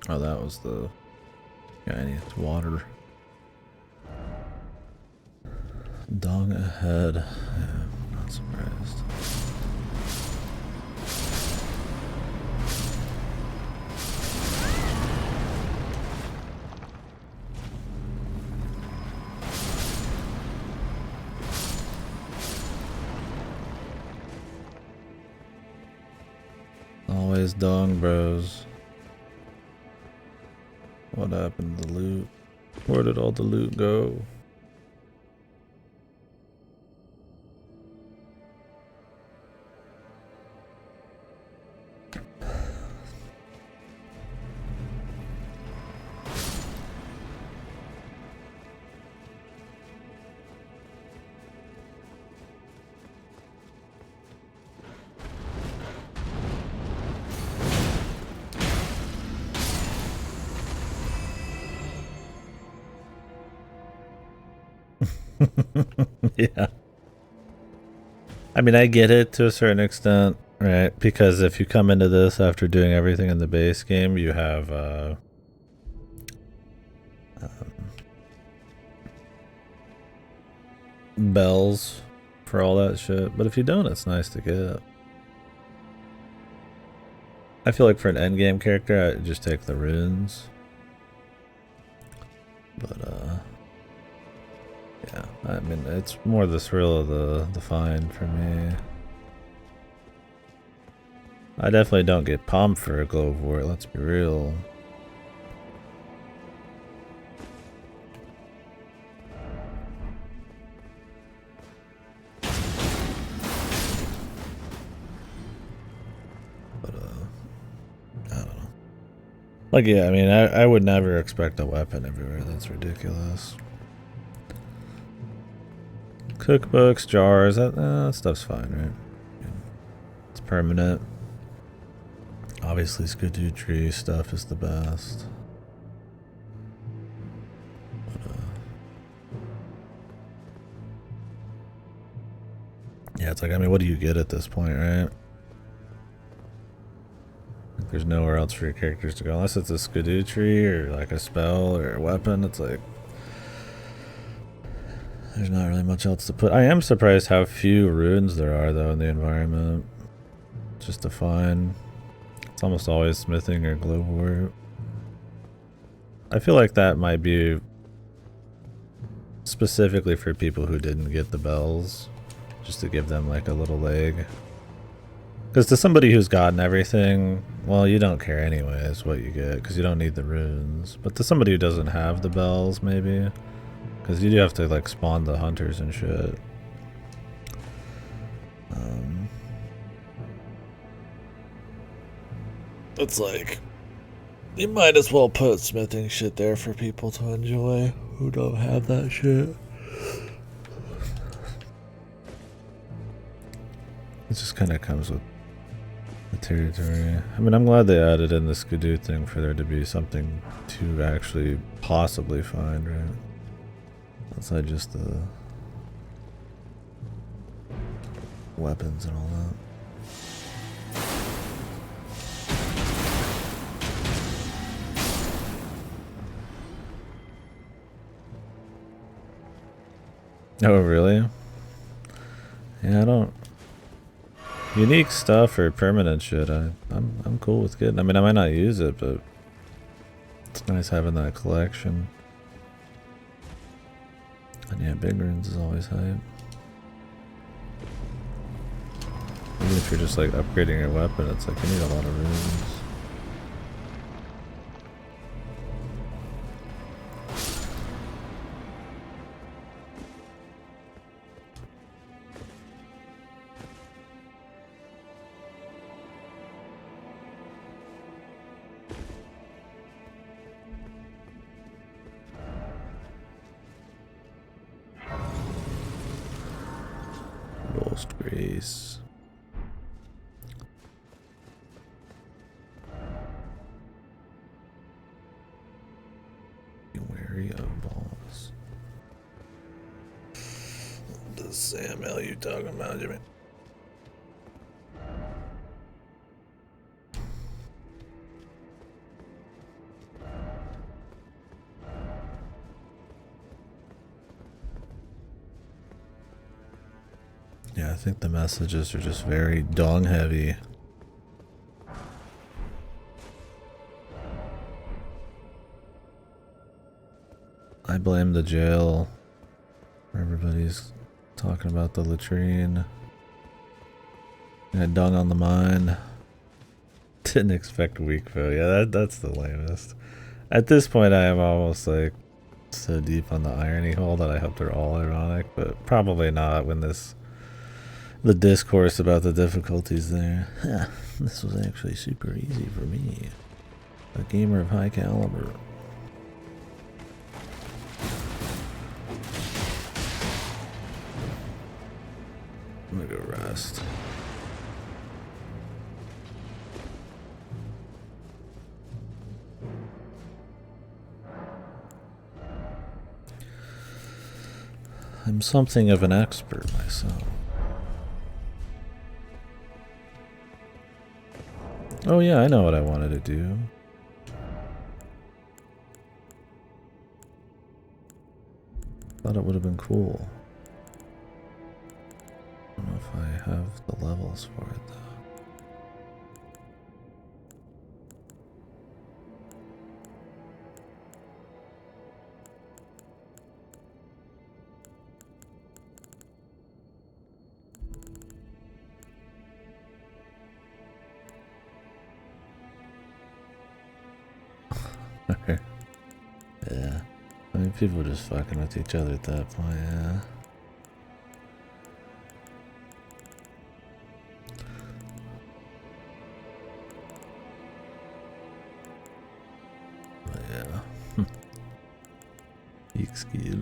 S1: Oh, that was the guy needs water. Dong ahead. Yeah, not surprised. Always dong bros. What happened to the loot? Where did all the loot go? Yeah. I mean, I get it to a certain extent, right? Because if you come into this after doing everything in the base game, you have bells for all that shit. But if you don't, it's nice to get. I feel like for an endgame character, I'd just take the runes. But yeah, I mean, it's more the thrill of the find for me. I definitely don't get pumped for a glow for it, let's be real. But I don't know. Like, yeah, I mean, I would never expect a weapon everywhere, that's ridiculous. Cookbooks, jars, that stuff's fine, right? It's permanent. Obviously, Erdtree stuff is the best. But, yeah, it's like, I mean, what do you get at this point, right? Like, there's nowhere else for your characters to go unless it's a Erdtree or like a spell or a weapon. It's like there's not really much else to put. I am surprised how few runes there are though in the environment. Just to find. It's almost always smithing or glowwort. I feel like that might be specifically for people who didn't get the bells, just to give them like a little leg. Because to somebody who's gotten everything, well, you don't care anyways what you get, because you don't need the runes. But to somebody who doesn't have the bells, maybe, because you do have to like spawn the hunters and shit. It's like, you might as well put smithing shit there for people to enjoy who don't have that shit. It just kind of comes with the territory. I mean, I'm glad they added in the skidoo thing for there to be something to actually possibly find, right? Outside just the weapons and all that. Oh, really? Yeah, I don't... Unique stuff or permanent shit, I'm cool with getting. I mean, I might not use it, but it's nice having that collection. And yeah, big runes is always hype. Even if you're just like upgrading your weapon, it's like you need a lot of runes. Ghost Grace. Be wary of balls. What the Samuel you talking about, Jimmy? Yeah, I think the messages are just very dong heavy. I blame the jail. Everybody's talking about the latrine. Got dung on the mine. Didn't expect weak foe. Yeah, that's the lamest. At this point, I am almost like so deep on the irony hole that I hope they're all ironic, but probably not when the discourse about the difficulties there. This was actually super easy for me. A gamer of high caliber. I'm gonna go rest. I'm something of an expert myself. Oh yeah, I know what I wanted to do. Thought it would have been cool. I don't know if I have the levels for it though. Yeah. I mean, people just fucking with each other at that point, yeah. But yeah. Geek skill.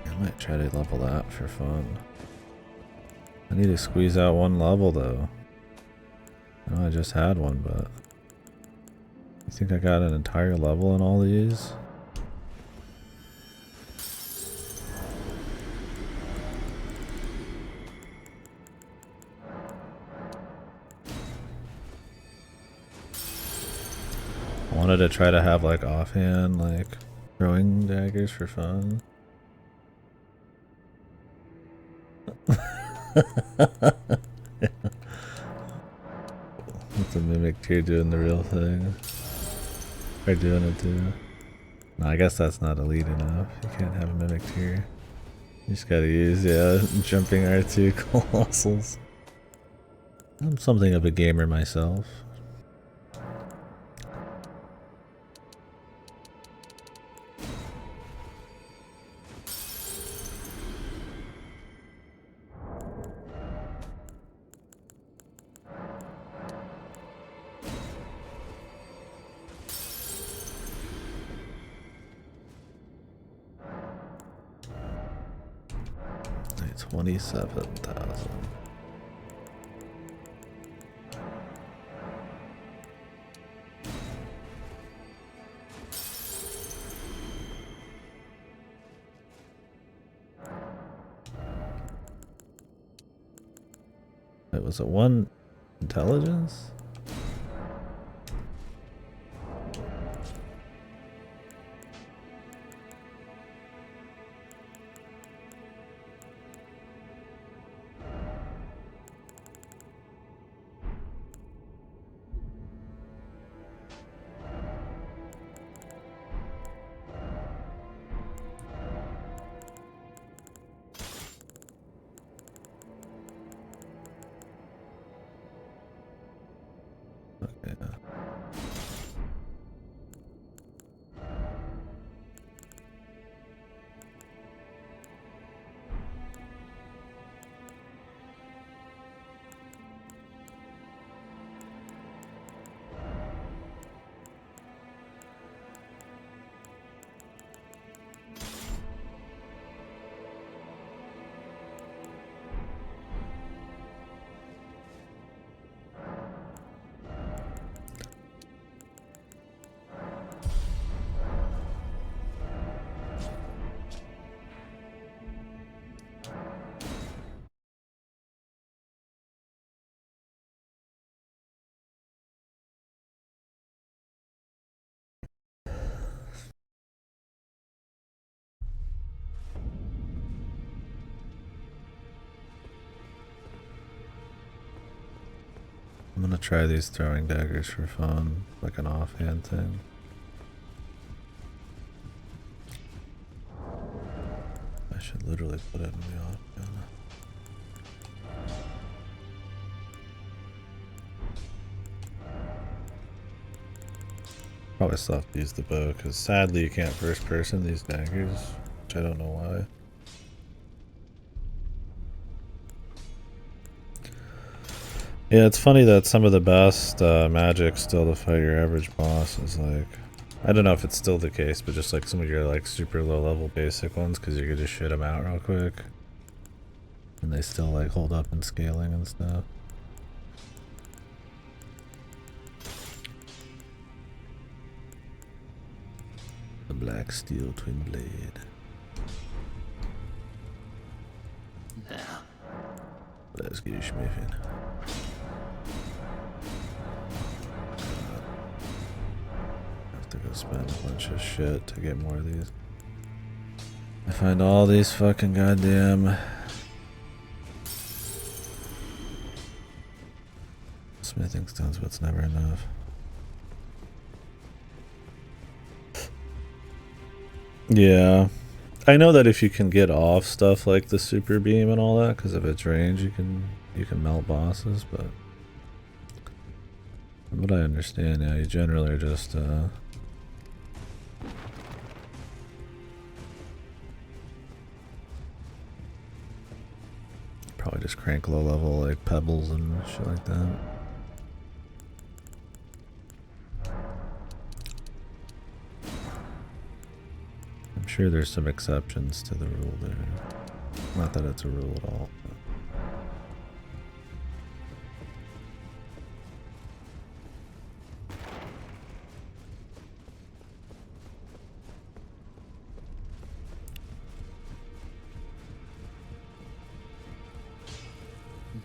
S1: I might try to level that for fun. I need to squeeze out one level though. I know I just had one, but you think I got an entire level in all these? I wanted to try to have like offhand, like throwing daggers for fun. With the mimic tier doing the real thing. Or doing it too. No, I guess that's not elite enough. You can't have a mimic tier. You just gotta use, yeah, jumping R2 colossals. I'm something of a gamer myself. Like 27,000. It was a 1 intelligence? Okay. I'm gonna try these throwing daggers for fun, like an offhand thing. I should literally put it in the offhand. Probably still have to use the bow, because sadly you can't first person these daggers, which I don't know why. Yeah, it's funny that some of the best magic still to fight your average boss is like, I don't know if it's still the case, but just like some of your like super low level basic ones, because you could just shit them out real quick. And they still like hold up in scaling and stuff. The black steel twin blade.
S2: Now,
S1: Let's get schmiffing. Have to go spend a bunch of shit to get more of these. I find all these fucking goddamn smithing stones, but it's never enough. Yeah. I know that if you can get off stuff like the super beam and all that, because of its range, you can melt bosses, but from what I understand, yeah, you generally are just probably just crank low level like pebbles and shit like that. I'm sure there's some exceptions to the rule there. Not that it's a rule at all. But.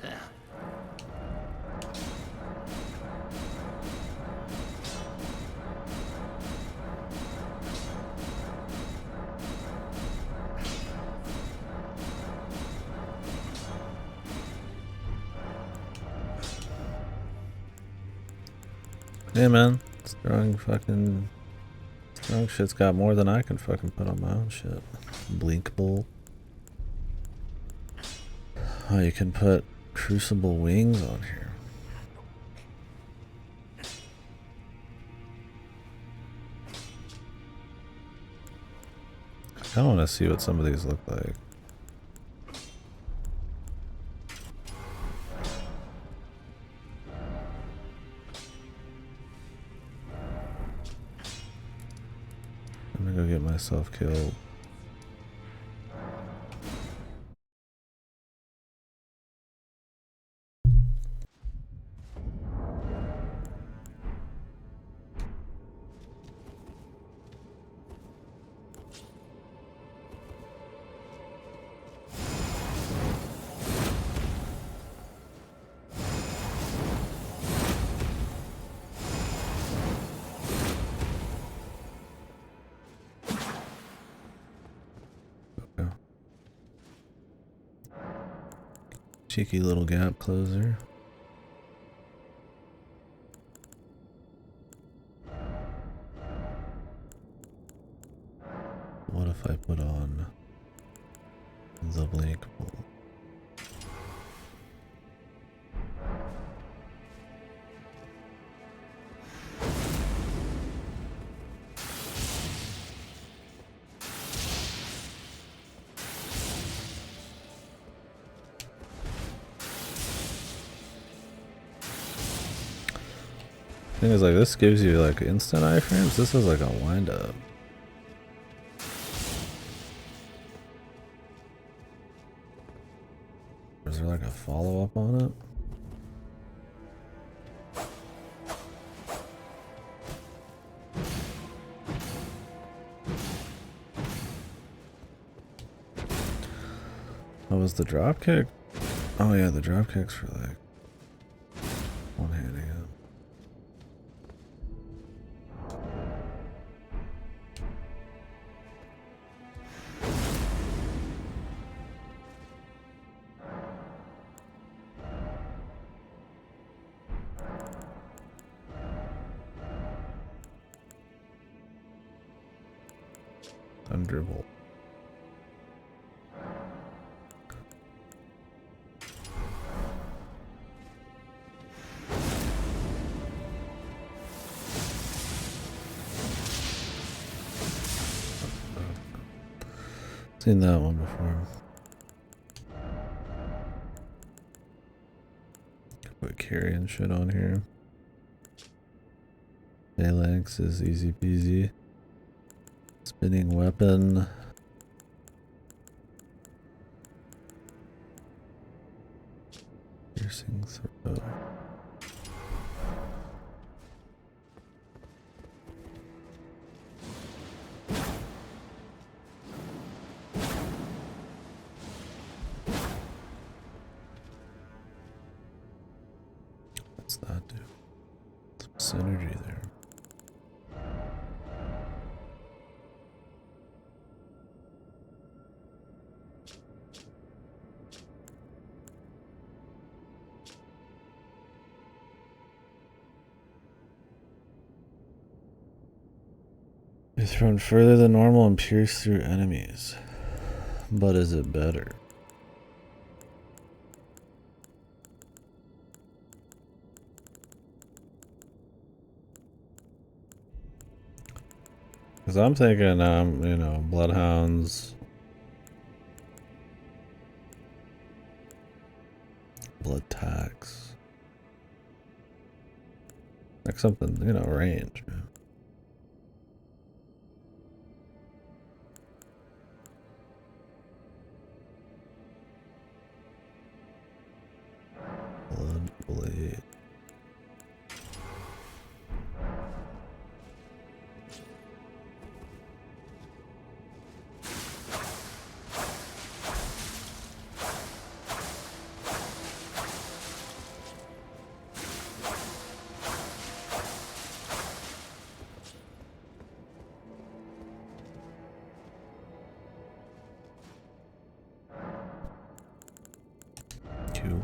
S2: now.
S1: Yeah, man. It's throwing fucking Strong shit's got more than I can fucking put on my own shit. Blink bolt. Oh, you can put crucible wings on here. I kinda wanna see what some of these look like. I'm gonna go get myself killed. Okay. Cheeky little gap closer. What if I put on the blink bolt? Thing is, like, this gives you like instant iframes. This is like a wind up. Is there like a follow up on it? What was the drop kick? Oh yeah, the drop kicks for like one handing it. Thunderbolt. Seen that one before. Put carrying shit on here. Phalanx is easy peasy. Spinning weapon. Piercing throat. What's that do? Some synergy there. You're thrown further than normal and pierce through enemies. But is it better? Because I'm thinking, you know, bloodhounds, blood tax, like something, you know, range. Man. Blood blade. Q.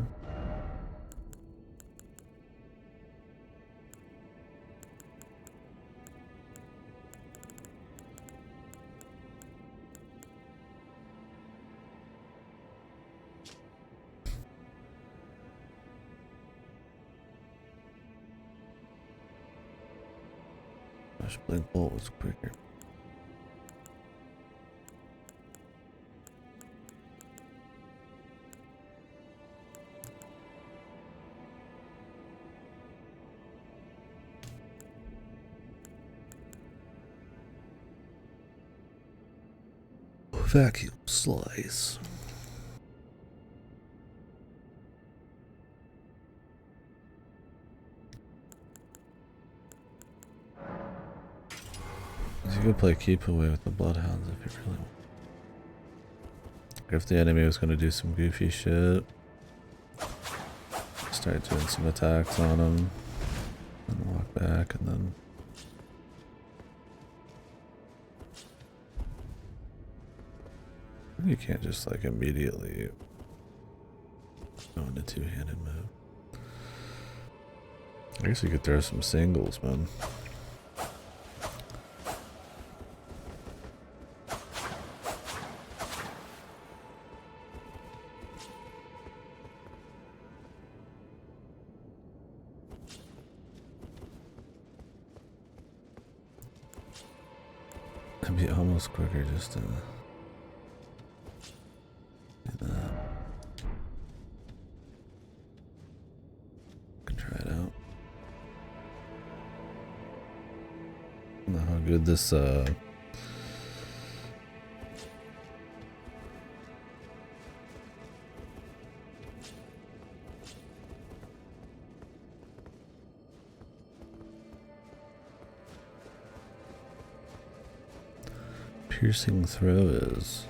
S1: wish Blink Bolt was quicker. Vacuum slice. You could play keep away with the bloodhounds if you really want. If the enemy was going to do some goofy shit, start doing some attacks on them, and walk back, and then you can't just like immediately go into two-handed mode. I guess you could throw some singles, man. It'd be almost quicker just to do that. Can try it out. I don't know how good this piercing throw is.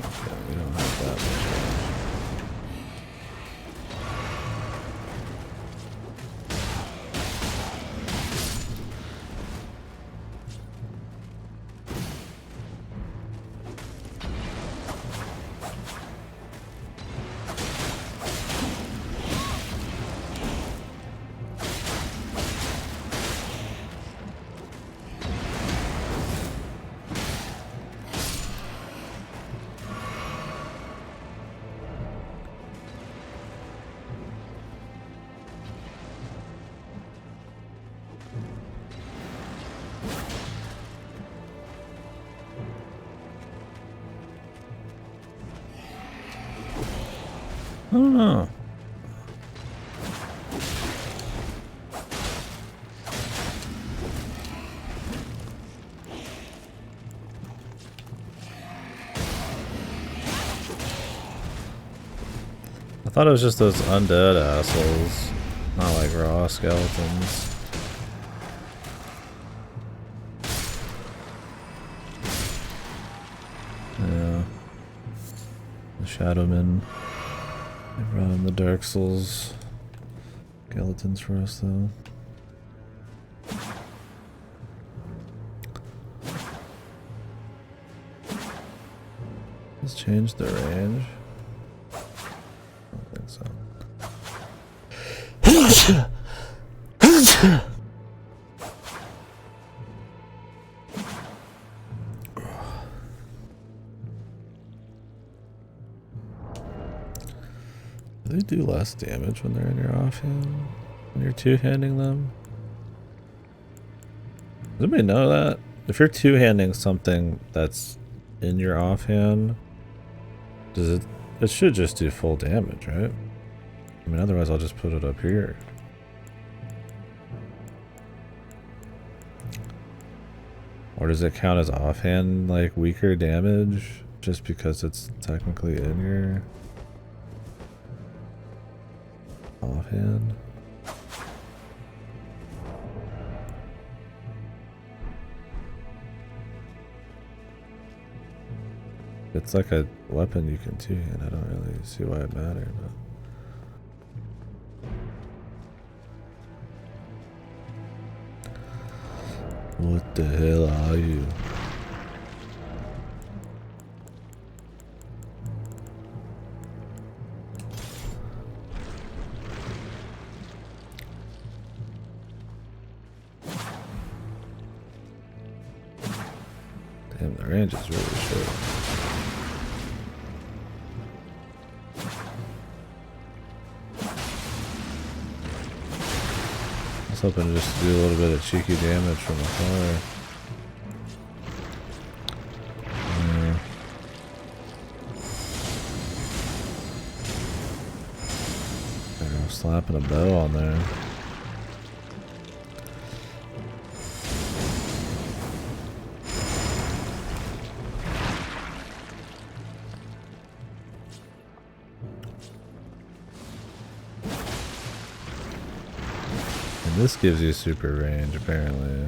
S1: Okay, we don't have that much. I don't know. I thought it was just those undead assholes, not like raw skeletons. Yeah. The Shadowmen. They brought in the Dark Souls skeletons for us, though. Let's change the range. I don't think so. Do they do less damage when they're in your offhand? When you're two-handing them? Does anybody know that? If you're two-handing something that's in your offhand, does it... It should just do full damage, right? I mean, otherwise I'll just put it up here. Or does it count as offhand, like, weaker damage? Just because it's technically in your... offhand? It's like a weapon you can two-hand. I don't really see why it mattered, but... What the hell are you? Damn, the range is really short. I was hoping just to do a little bit of cheeky damage from afar. Better off slapping a bow on there. This gives you super range, apparently.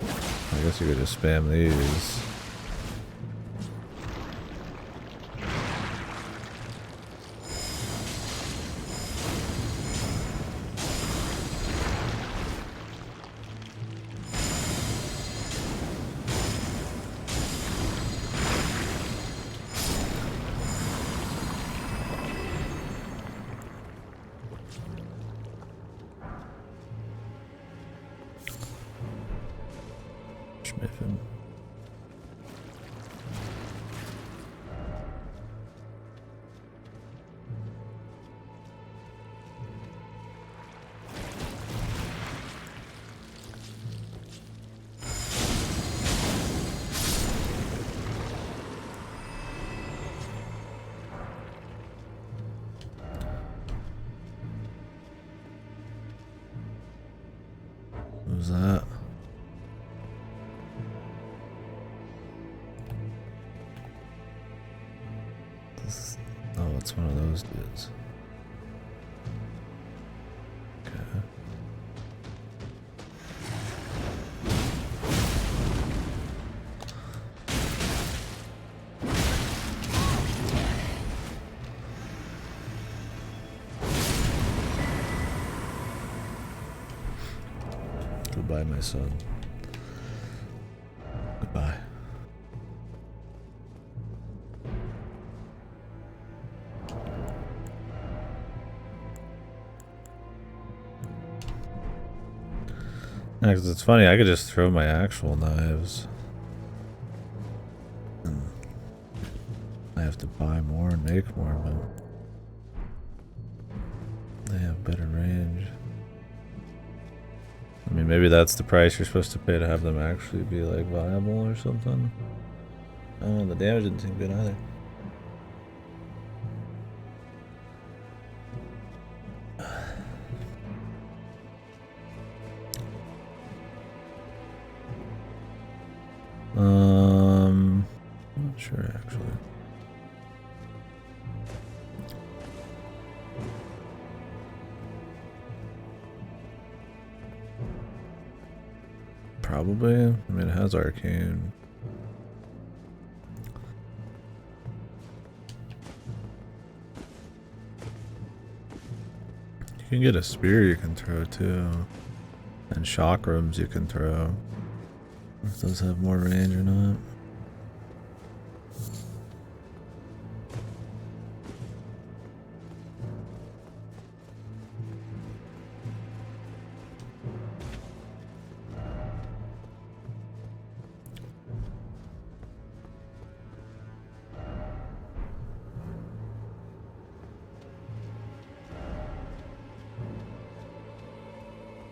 S1: I guess you could just spam these. Schmiffen. Who's that? Oh, it's one of those dudes. Okay. Goodbye, my son. Goodbye. Yeah, 'cause it's funny, I could just throw my actual knives. I have to buy more and make more, but they have better range. I mean, maybe that's the price you're supposed to pay to have them actually be, like, viable or something. I don't know, the damage didn't seem good either. I'm not sure actually. Probably. I mean, it has arcane. You can get a spear you can throw too. And chakrams you can throw. If those have more range or not.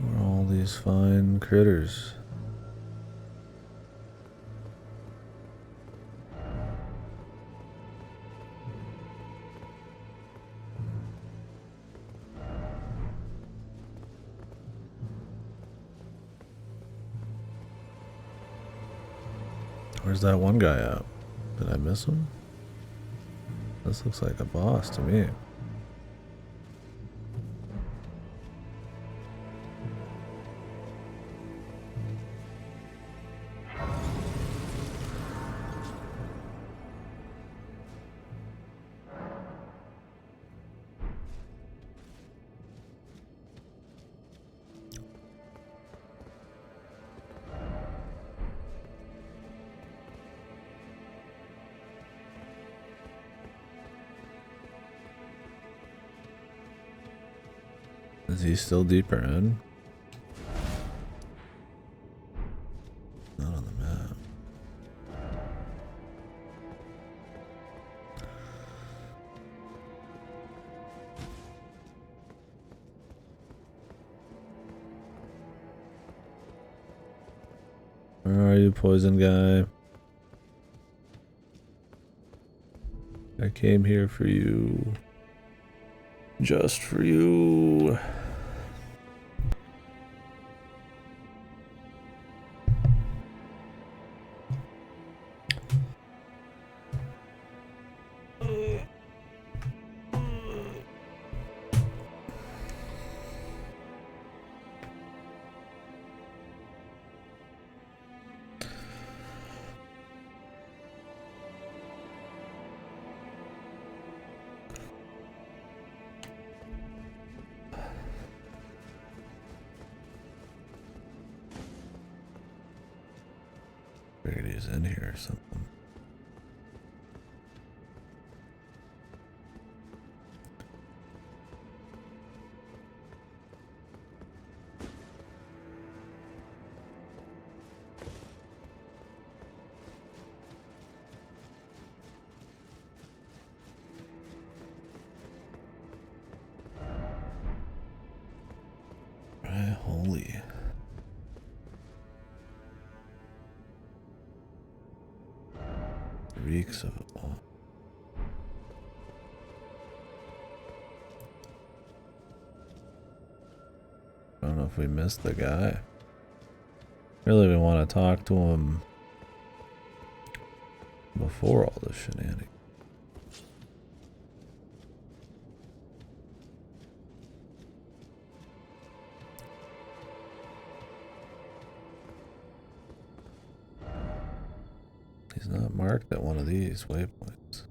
S1: Where are all these fine critters? Where's that one guy at? Did I miss him? This looks like a boss to me. Is he still deeper in? Not on the map. Where are you, poison guy? I came here for you. Just for you. Figured he's in here or something. Right, holy. Reeks of it all. I don't know if we missed the guy. Really, we want to talk to him before all this shenanigans. He's not marked at one of these waypoints.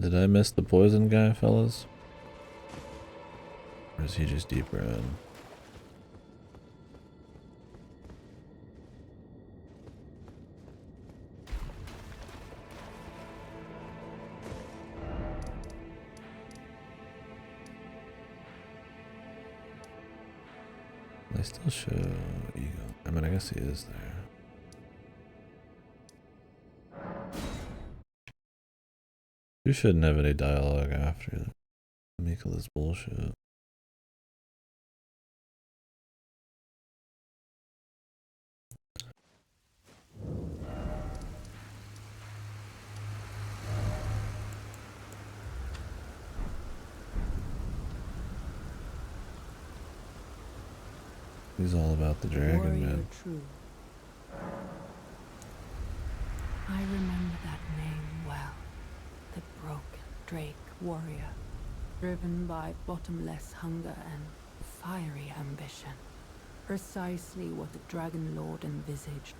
S1: Did I miss the poison guy, fellas? Or is he just deeper in? They still show Eagle. I mean, I guess he is there. You shouldn't have any dialogue after Mikola's bullshit. He's all about the dragon,
S3: Warrior
S1: man.
S3: true. I remember that name well. The broken Drake warrior, driven by bottomless hunger and fiery ambition. Precisely what the Dragon Lord envisaged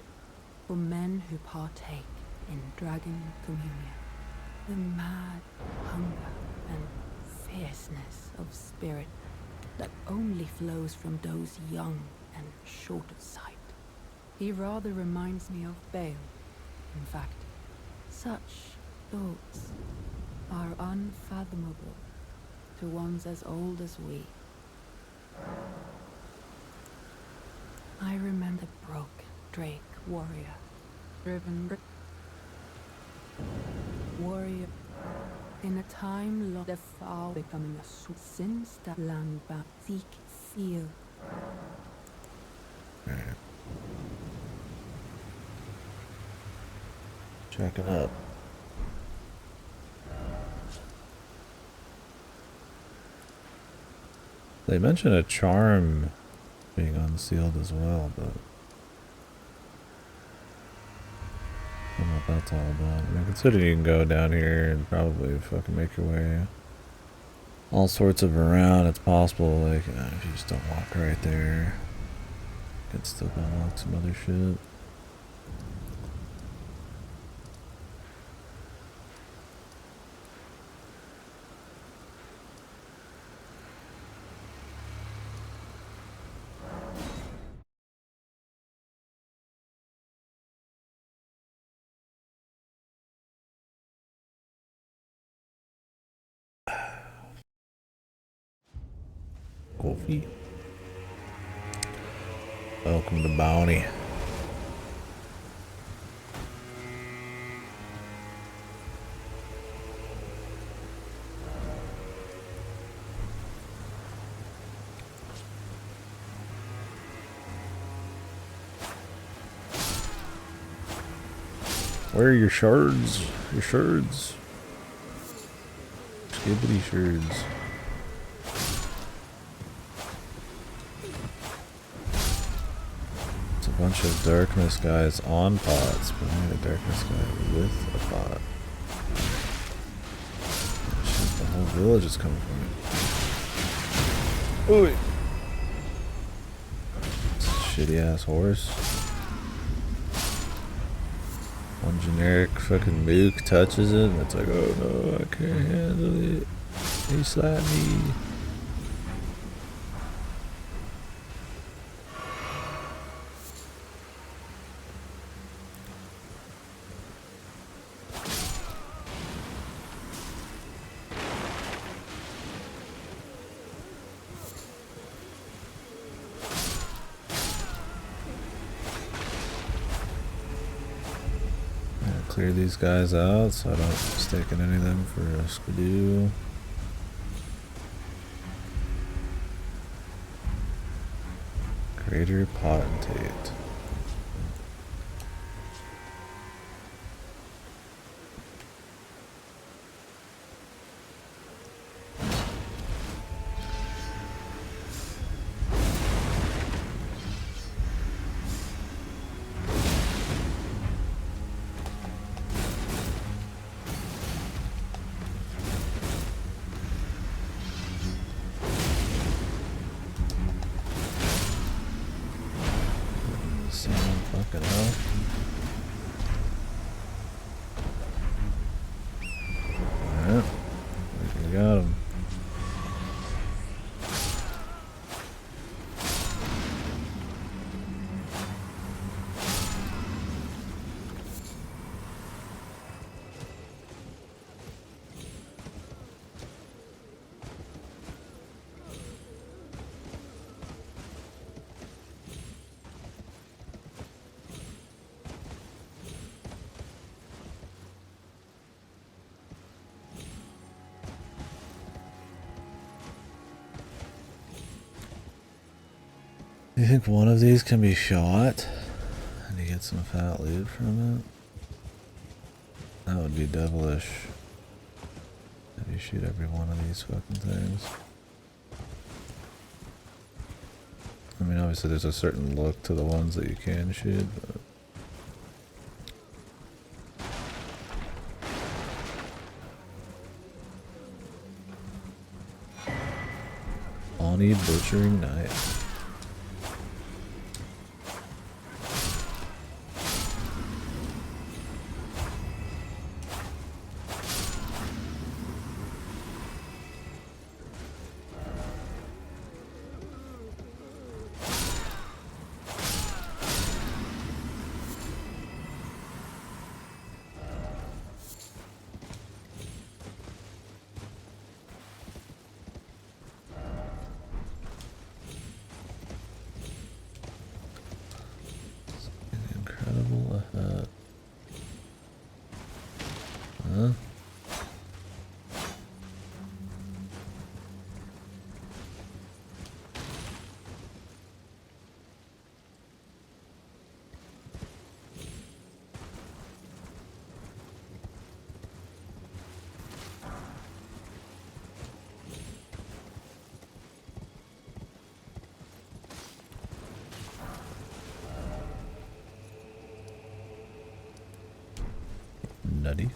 S3: for men who partake in dragon communion. The mad hunger and fierceness of spirit that only flows from those young and short of sight. He rather reminds me of Bale. In fact, such thoughts are unfathomable to ones as old as we. I remember the broken Drake warrior, driven warrior in a time long the foul becoming a since that land back seek feel.
S1: Checking up. They mentioned a charm being unsealed as well, but I don't know what that's all about. I mean, considering you can go down here and probably fucking make your way all sorts of around, it's possible, like, if you just don't walk right there, you can still unlock some other shit. coffee. Welcome to Bounty. Where are your shards? Your shards. Skibbity shards. It's a bunch of darkness guys on pots, but I need a darkness guy with a pot. Shit, the whole village is coming from me. Ooh. Shitty ass horse. One generic fucking mook touches it and it's like, oh no, I can't handle it. He slapped me. Clear these guys out so I don't mistake any of them for a skidoo. Greater Potentate. Fucking hell. Alright. We got him. You think one of these can be shot and you get some fat loot from it? That would be devilish. If you shoot every one of these fucking things. I mean, obviously there's a certain look to the ones that you can shoot, but... Bonnie Butchering Knife. Incredible ahead. Huh? Nutty.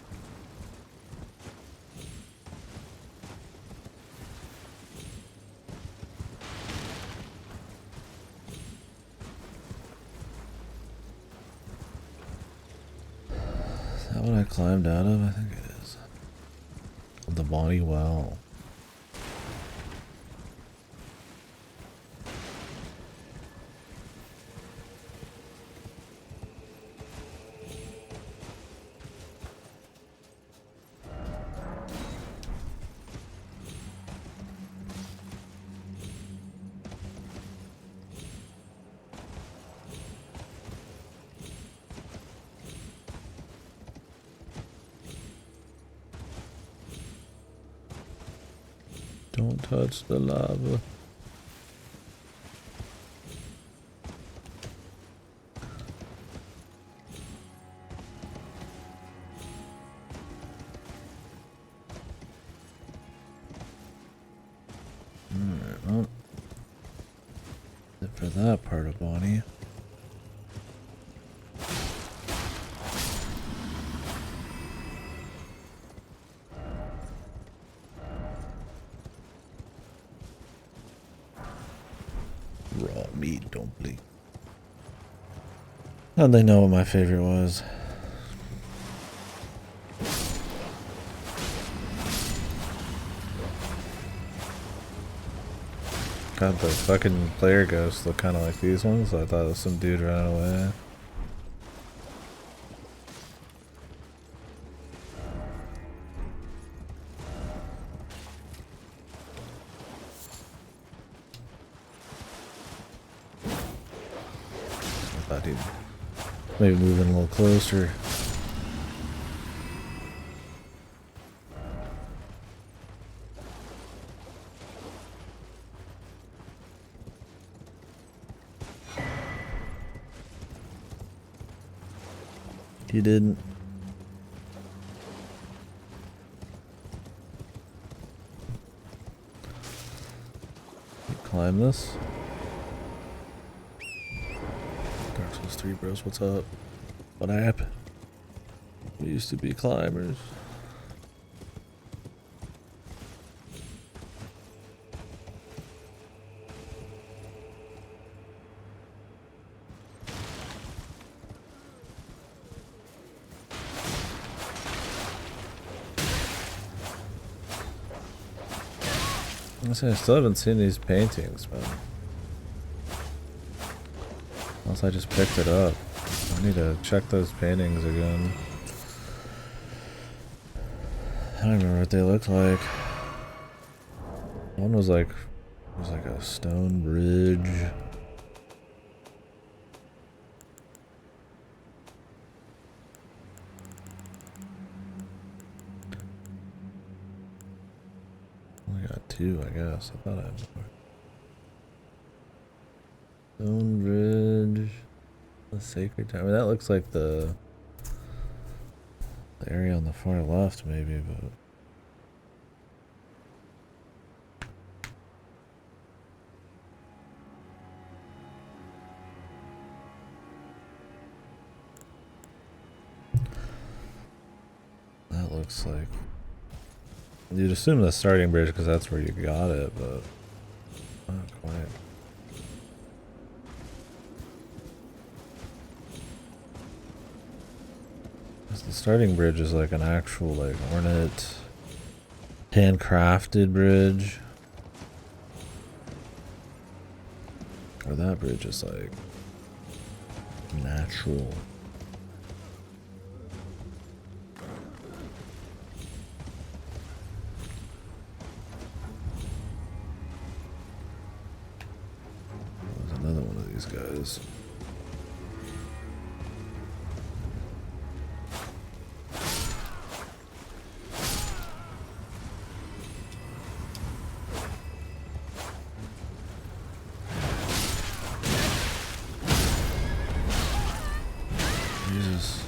S1: Is that what I climbed out of? I think it is. The Bonnie Well. Don't touch the lava. Alright, well. That's it for that part of Bonnie. Raw meat, don't blink. How'd they know what my favorite was? God, the fucking player ghosts look kind of like these ones. I thought it was some dude running away. I thought he'd maybe move in a little closer. He didn't. You climb this. Dark Souls 3 bros, what's up? What happened? We used to be climbers. I still haven't seen these paintings, but unless I just picked it up. I need to check those paintings again. I don't remember what they looked like. One was like a stone bridge. Only got two, I guess. I thought I had more. Stone bridge. The sacred tower. I mean, that looks like the area on the far left, maybe, but. That looks like. You'd assume the starting bridge because that's where you got it, but not quite. The starting bridge is like an actual, like, ornate, handcrafted bridge. Or that bridge is like natural. There's another one of these guys. Jesus.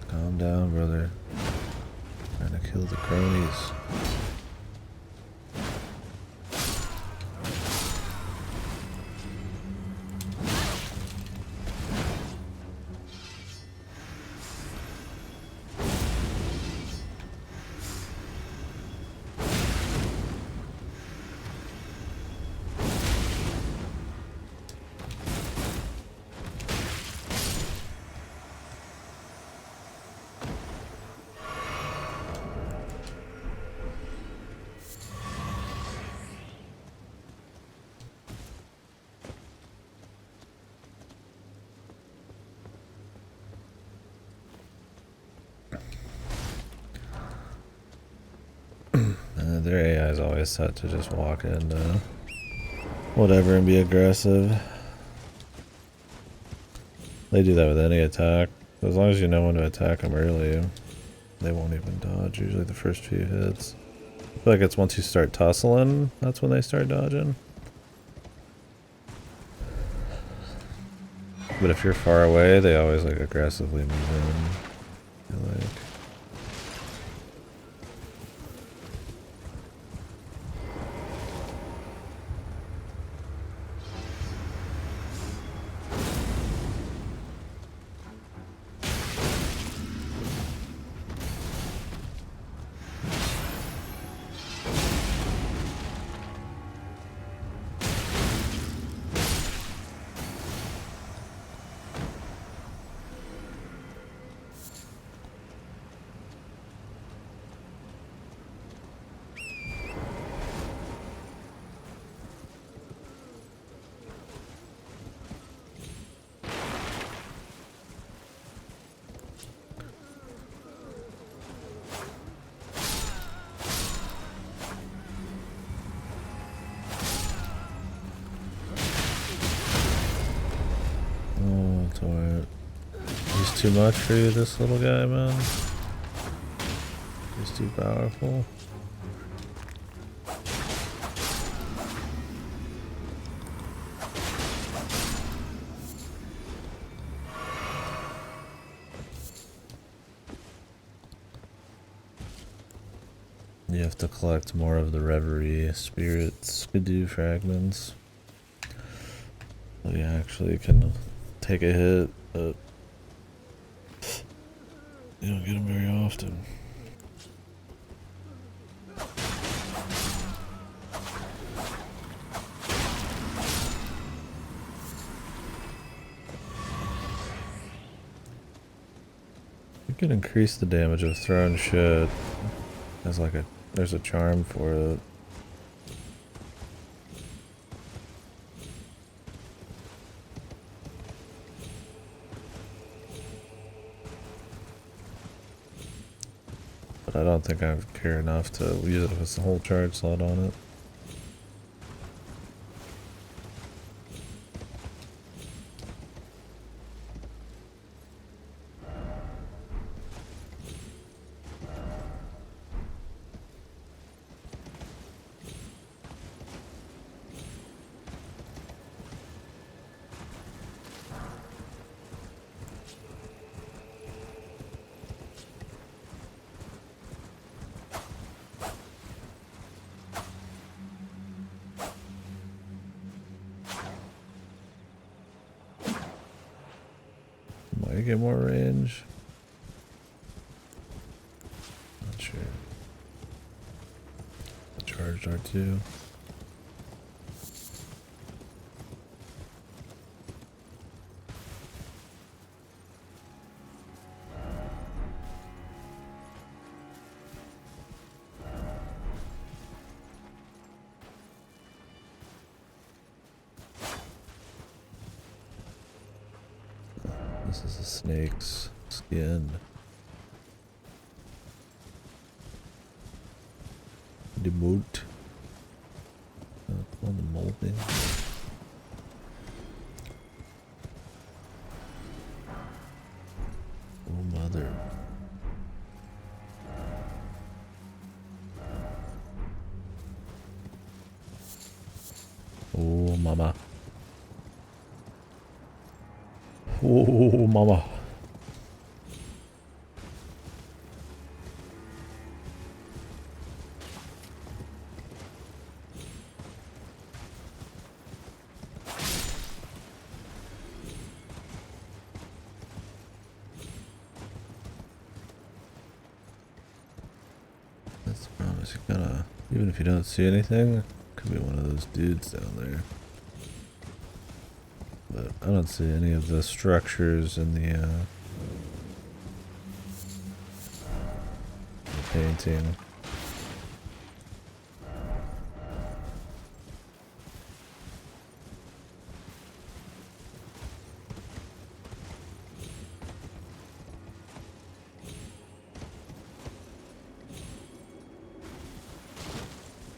S1: Calm down, brother. Trying to kill the cronies. Their AI is always set to just walk into whatever and be aggressive. They do that with any attack. As long as you know when to attack them early, they won't even dodge usually the first few hits. I feel like it's once you start tussling, that's when they start dodging. But if you're far away, they always like aggressively move in. I feel like. Oh, it's alright. He's too much for you, this little guy, man. He's too powerful. You have to collect more of the reverie spirits to do fragments. So you actually can take a hit, but you don't get them very often. You can increase the damage of thrown shit. There's a charm for it. But I don't think I care enough to use it with the whole charge slot on it. Might get more range. Not sure. Charged R2. This is a snake's skin. The moat. On the molding. Oh mother. Oh mama. Oh mama. That's the problem, is you gotta, even if you don't see anything, could be one of those dudes down there. But I don't see any of the structures in the painting.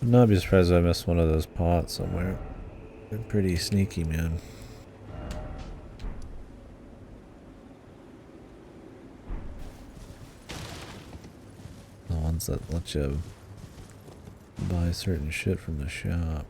S1: Would not be surprised if I missed one of those pots somewhere. They're pretty sneaky, man. The ones that let you buy certain shit from the shop.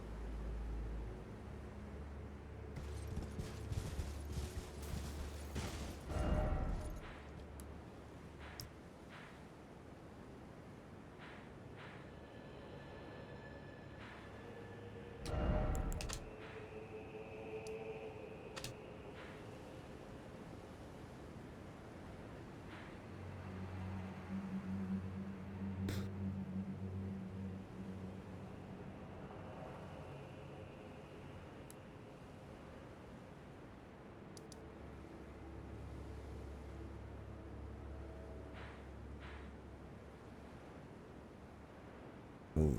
S1: Holy.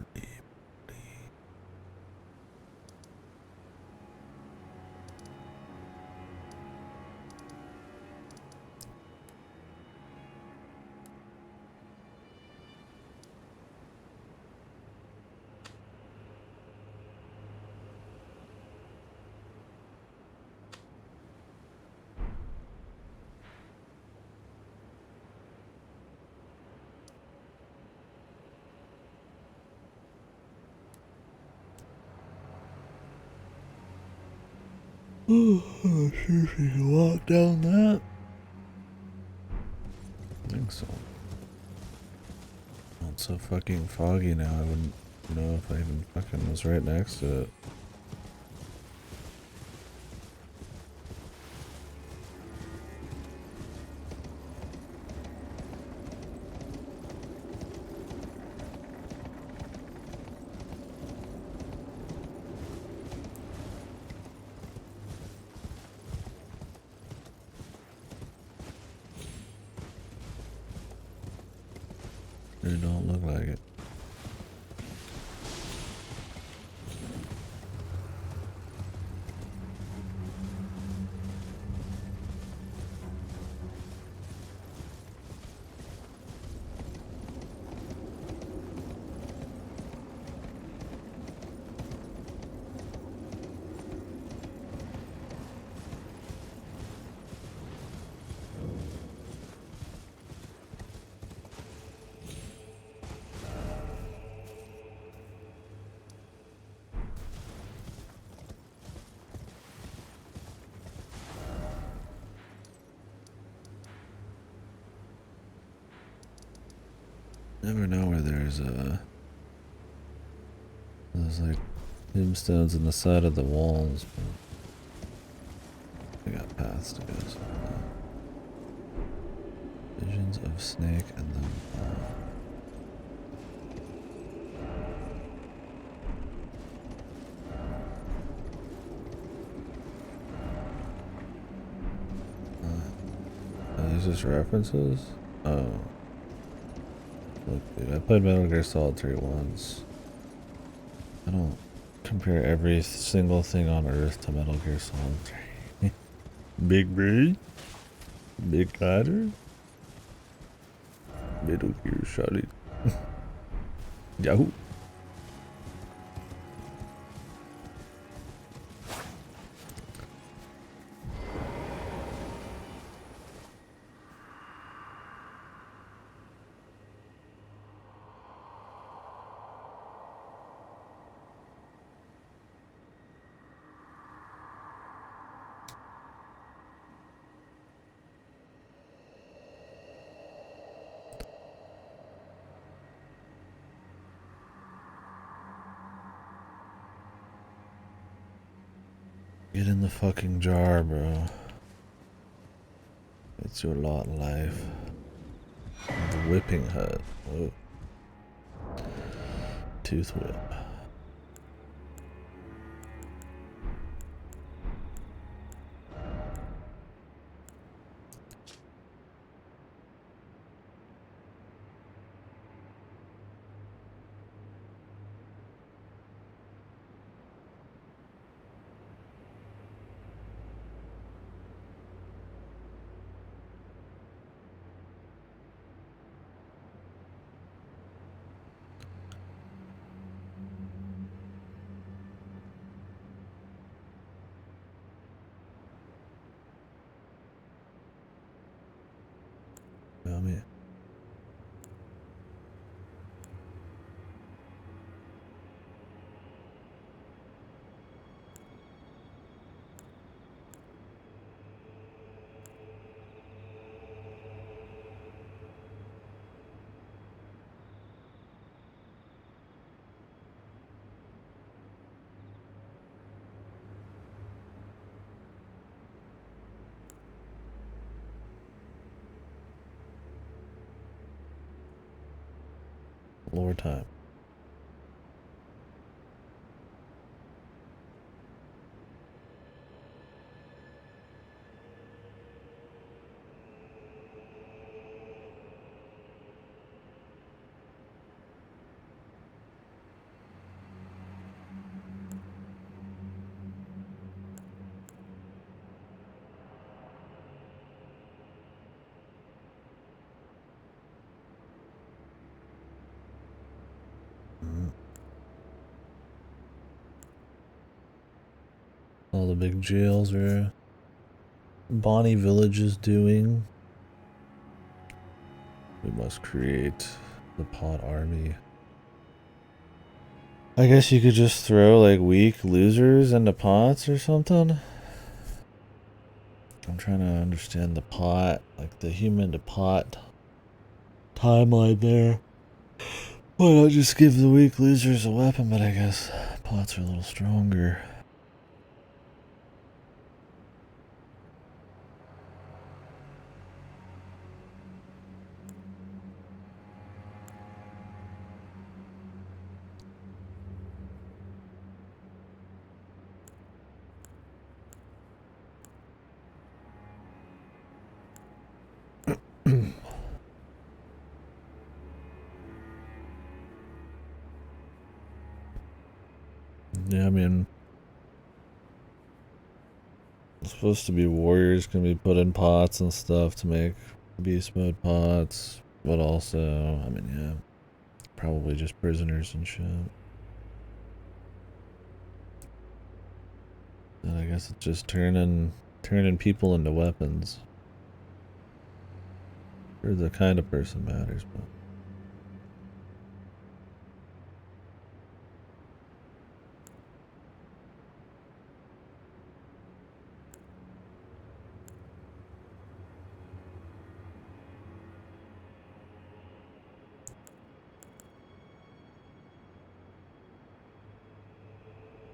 S1: Oh, see if you can walk down that. I think so. Oh, it's so fucking foggy now, I wouldn't know if I even fucking was right next to it. It don't look like it. Never know where there's like tombstones in the side of the walls, but I got paths to go. So visions of snake and then are these just references? Oh, look, dude, I played Metal Gear Solid 3 once. I don't compare every single thing on Earth to Metal Gear Solid 3. Big brain, big ladder, Metal Gear Solid. Yahoo! Get in the fucking jar, bro. It's your lot in life. The whipping hut. Whoa. Tooth whip. Come here. Lore time. All the big jails are Bonnie Village is doing. We must create the pot army. I guess you could just throw like weak losers into pots or something. I'm trying to understand the pot, like the human to pot timeline there. Why not just give the weak losers a weapon? But I guess pots are a little stronger. Yeah, I mean, it's supposed to be warriors can be put in pots and stuff to make beast mode pots, but also, I mean, yeah, probably just prisoners and shit. And I guess it's just turning people into weapons. Or the kind of person matters, but.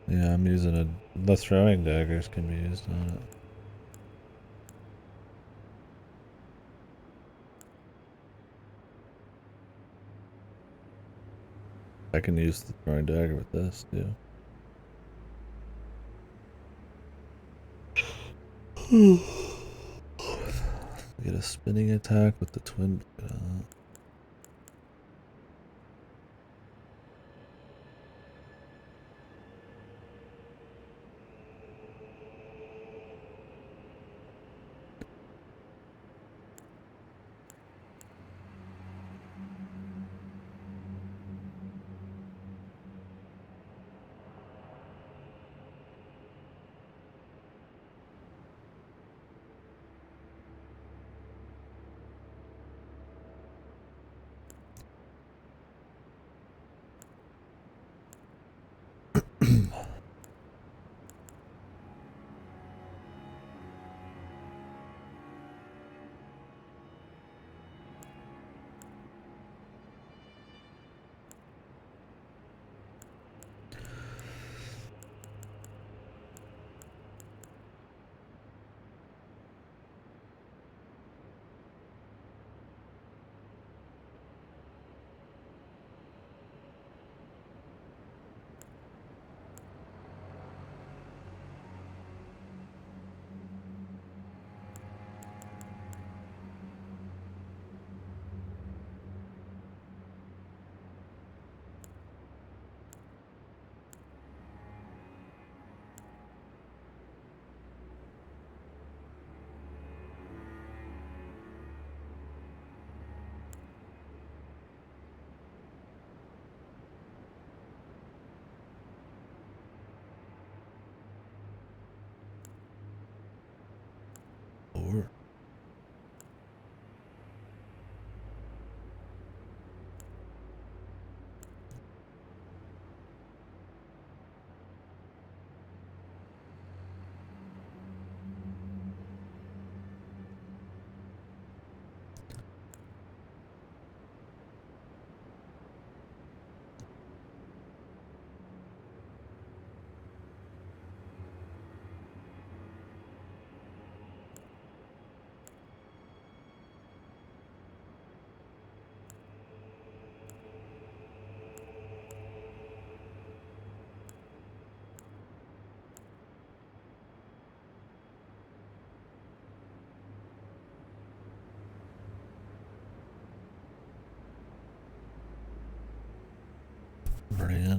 S1: Yeah, I'm using the throwing daggers can be used on it. I can use the throwing dagger with this too. Get a spinning attack with the twin.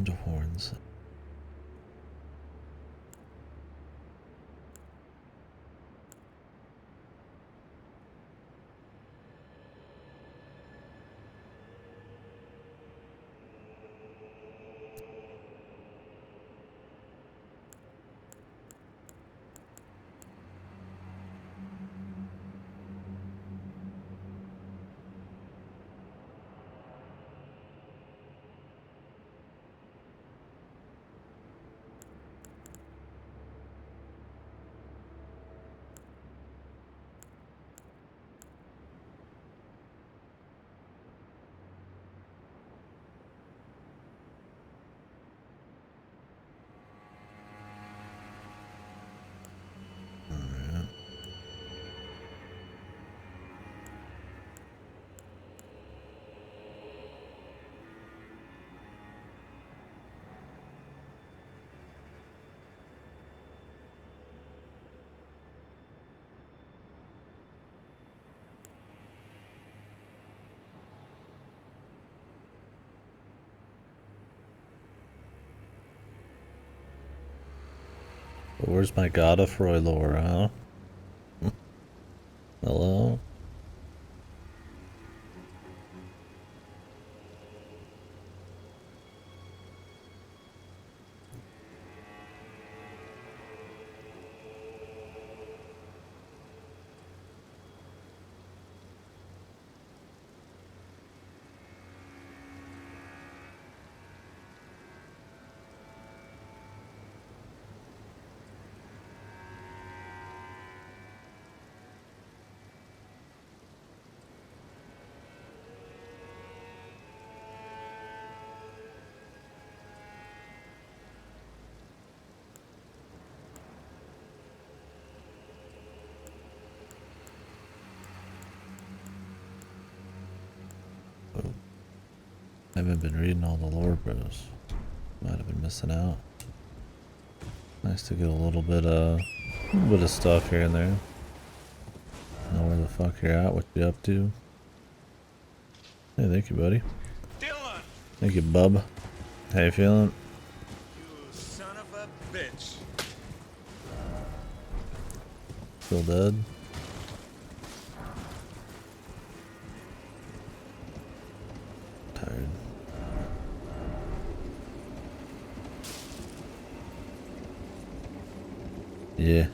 S1: bunch of horns. Where's my God of Roy lore, huh? Hello? I haven't been reading all the lore, bros. Might have been missing out. Nice to get a little bit of stuff here and there. Know where the fuck you're at, what you up to. Hey, thank you, buddy.
S6: Dylan!
S1: Thank you, bub. How you feeling?
S6: You son of a bitch.
S1: Still dead? Tired. Yeah.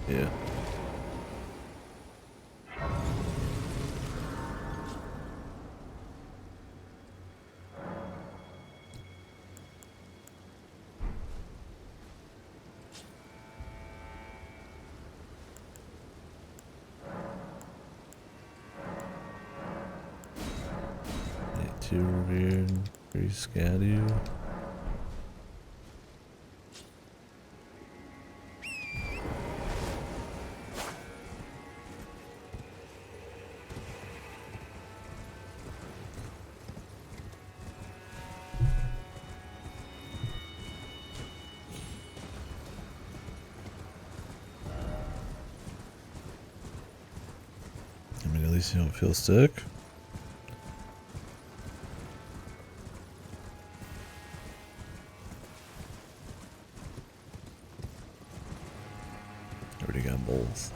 S1: Yeah. Too revered, very scatty. I mean, at least you don't feel sick. Already got both.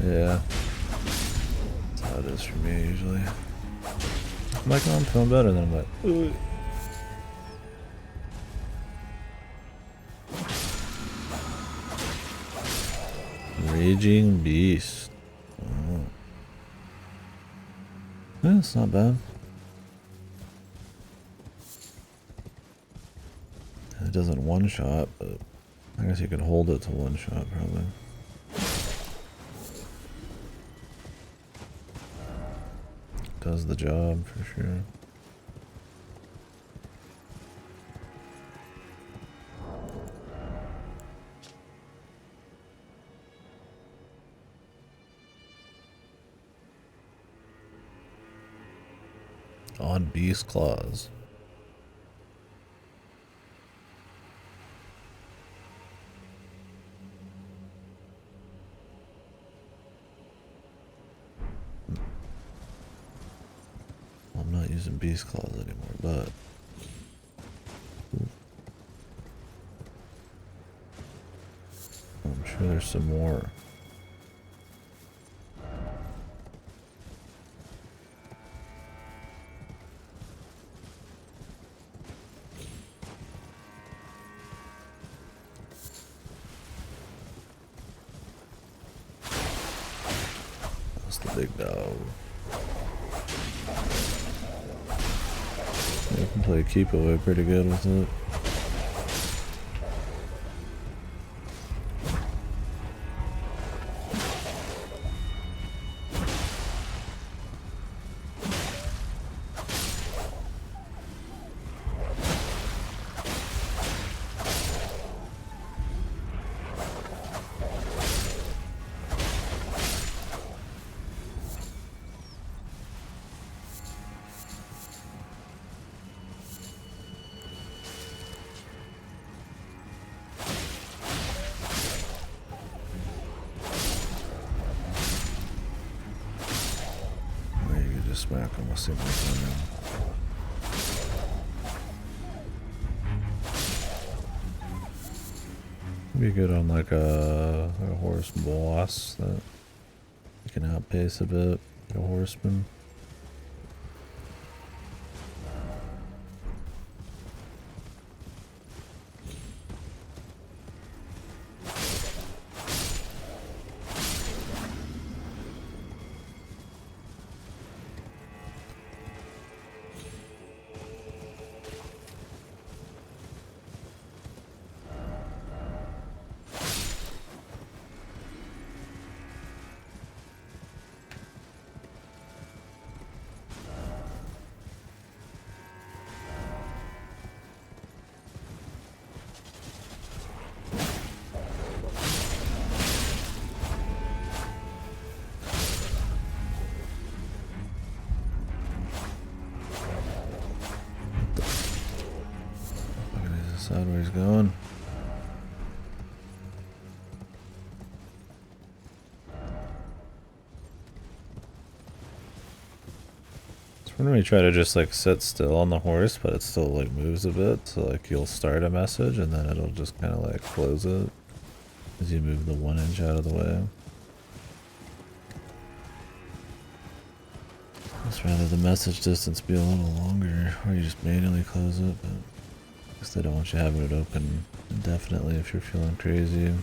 S1: Yeah. it is for me usually. I'm like, oh, I'm feeling better, then I'm like, ugh. Raging Beast. Oh. Yeah, it's not bad. It doesn't one shot, but I guess you can hold it to one shot probably. Does the job for sure. On beast claws. Well, I'm not using beast claws anymore, but I'm sure there's some more. That's the big dog. You can play keep away pretty good with it. Smack him with single time. Be good on like a horse boss that you can outpace a bit, like a horseman. Decide where he's going. So when we try to just like sit still on the horse, but it still like moves a bit, so like you'll start a message and then it'll just kind of like close it as you move the 1 inch out of the way. Just rather the message distance be a little longer, or you just manually close it, but I guess they don't want you having it open indefinitely if you're feeling crazy.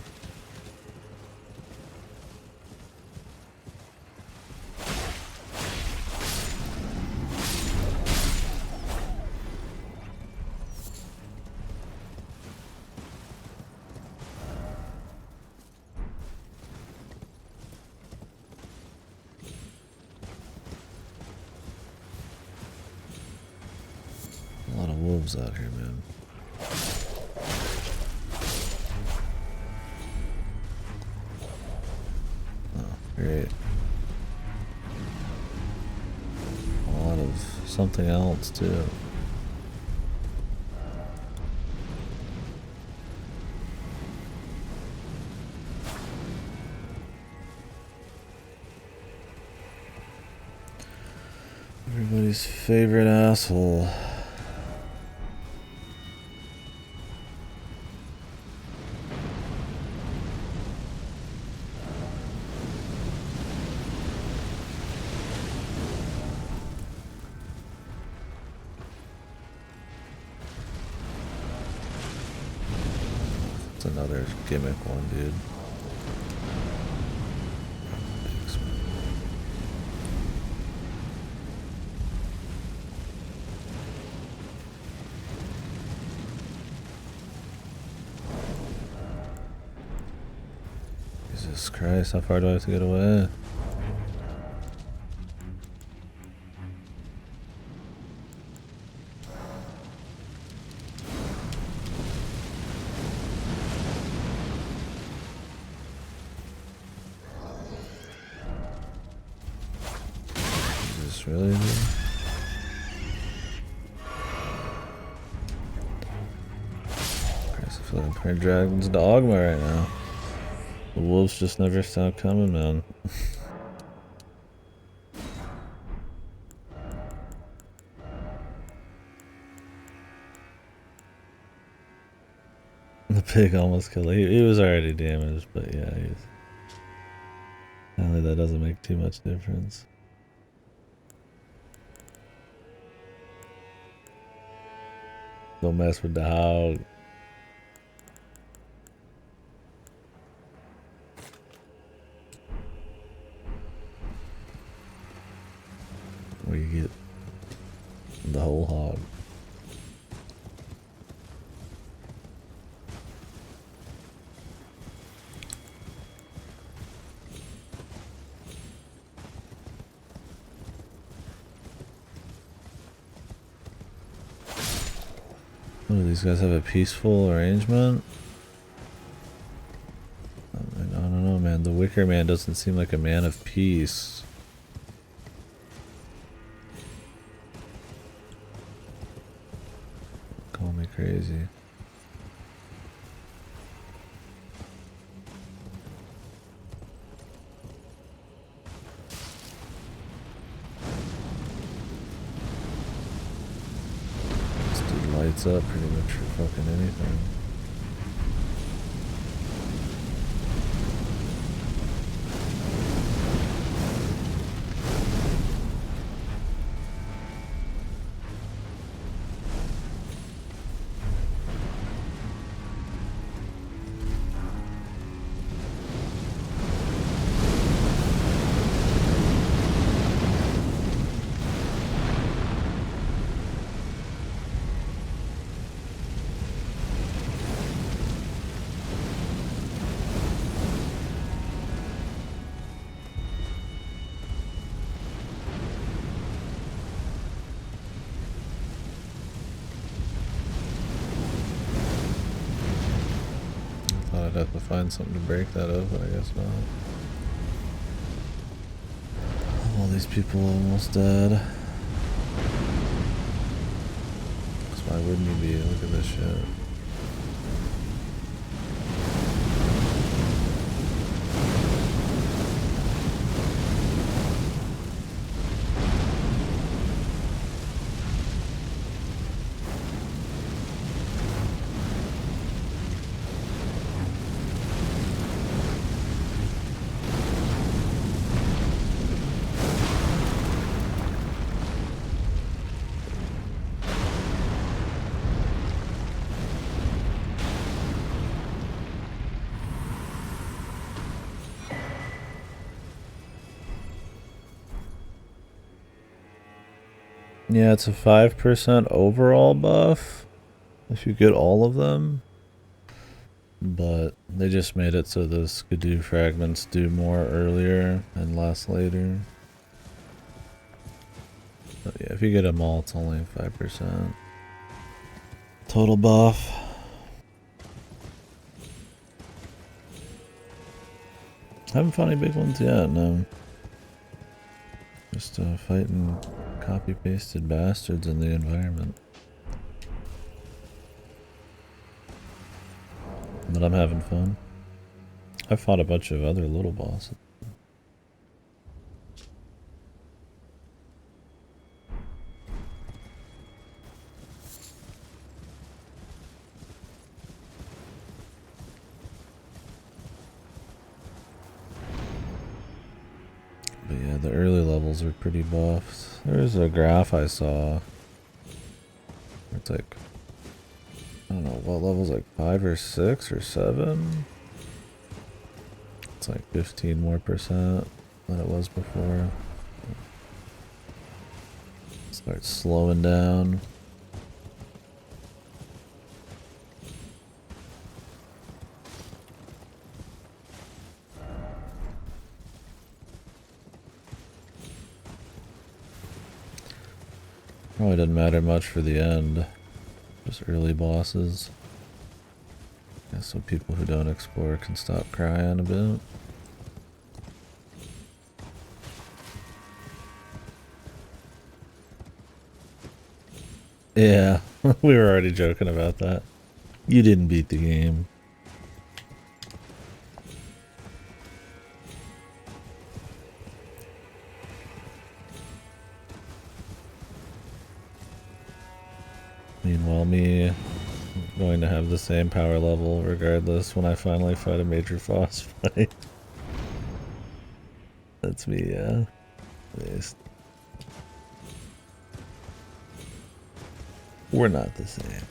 S1: A lot of wolves out here, man. Oh, great. A lot of something else, too. Everybody's favorite asshole. It's another gimmick one, dude. Jesus Christ, how far do I have to get away? Jesus, really, dude? Christ, I feel like I'm playing Dragon's Dogma right now. The wolves just never stop coming, man. The pig almost killed him. He was already damaged, but yeah, apparently that doesn't make too much difference. Don't mess with the hog. Where you get the whole hog. Oh, do these guys have a peaceful arrangement? I don't know, man. The Wicker Man doesn't seem like a man of peace. Call me crazy. This dude lights up pretty much for fucking anything. Thought I'd have to find something to break that up, but I guess not. All these people almost dead. Why wouldn't you be? Look at this shit. Yeah, it's a 5% overall buff if you get all of them. But they just made it so the skidoo fragments do more earlier and less later. But yeah, if you get them all, it's only 5%. Total buff. Haven't found any big ones yet, no. Just fighting copy-pasted bastards in the environment. But I'm having fun. I fought a bunch of other little bosses. But yeah, the early levels are pretty buffed. There's a graph I saw. It's like don't know what levels, like 5 or 6 or 7. It's like 15% more than it was before. Start slowing down. Probably didn't matter much for the end. Just early bosses. Yeah, so people who don't explore can stop crying a bit. Yeah, we were already joking about that. You didn't beat the game. Meanwhile, me going to have the same power level regardless when I finally fight a major boss fight. That's me, yeah. At least. We're not the same.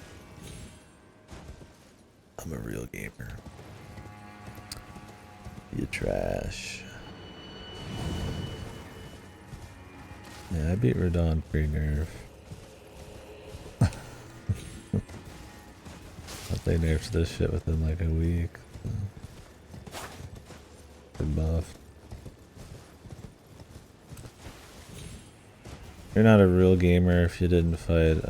S1: I'm a real gamer. You trash. Yeah, I beat Radon pre-nerf. But they nerfed this shit within like a week. Good buff. You're not a real gamer if you didn't fight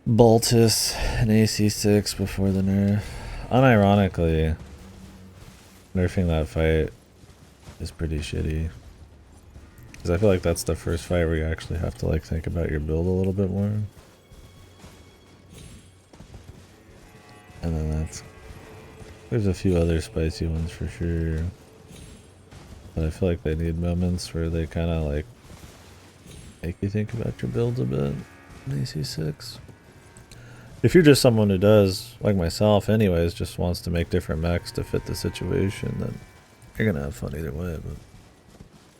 S1: Baltus and AC6 before the nerf. Unironically, nerfing that fight is pretty shitty. Because I feel like that's the first fight where you actually have to like think about your build a little bit more. And then there's a few other spicy ones for sure. But I feel like they need moments where they kind of like make you think about your builds a bit in AC6. If you're just someone who does, like myself anyways, just wants to make different mechs to fit the situation, then you're gonna have fun either way, but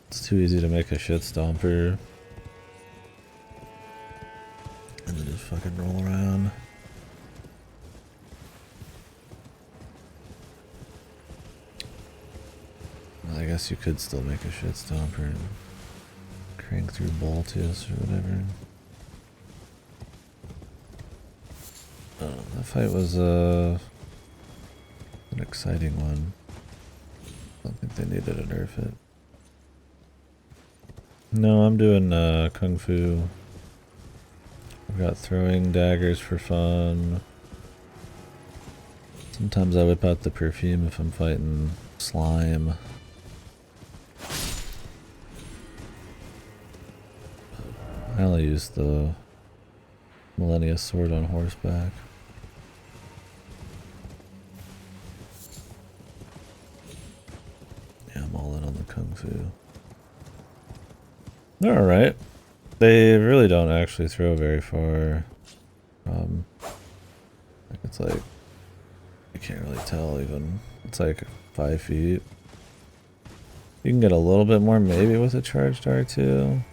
S1: it's too easy to make a shit stomper and then just fucking roll around. Well, I guess you could still make a shit stomper and crank through Baltus or whatever. That fight was an exciting one. I don't think they needed to nerf it. No, I'm doing Kung Fu. I've got throwing daggers for fun. Sometimes I whip out the perfume if I'm fighting slime. I only use the Millennia sword on horseback. Yeah, I'm all in on the Kung Fu. They're alright. They really don't actually throw very far. Like it's like, I can't really tell even. It's like 5 feet. You can get a little bit more maybe with a charged R2.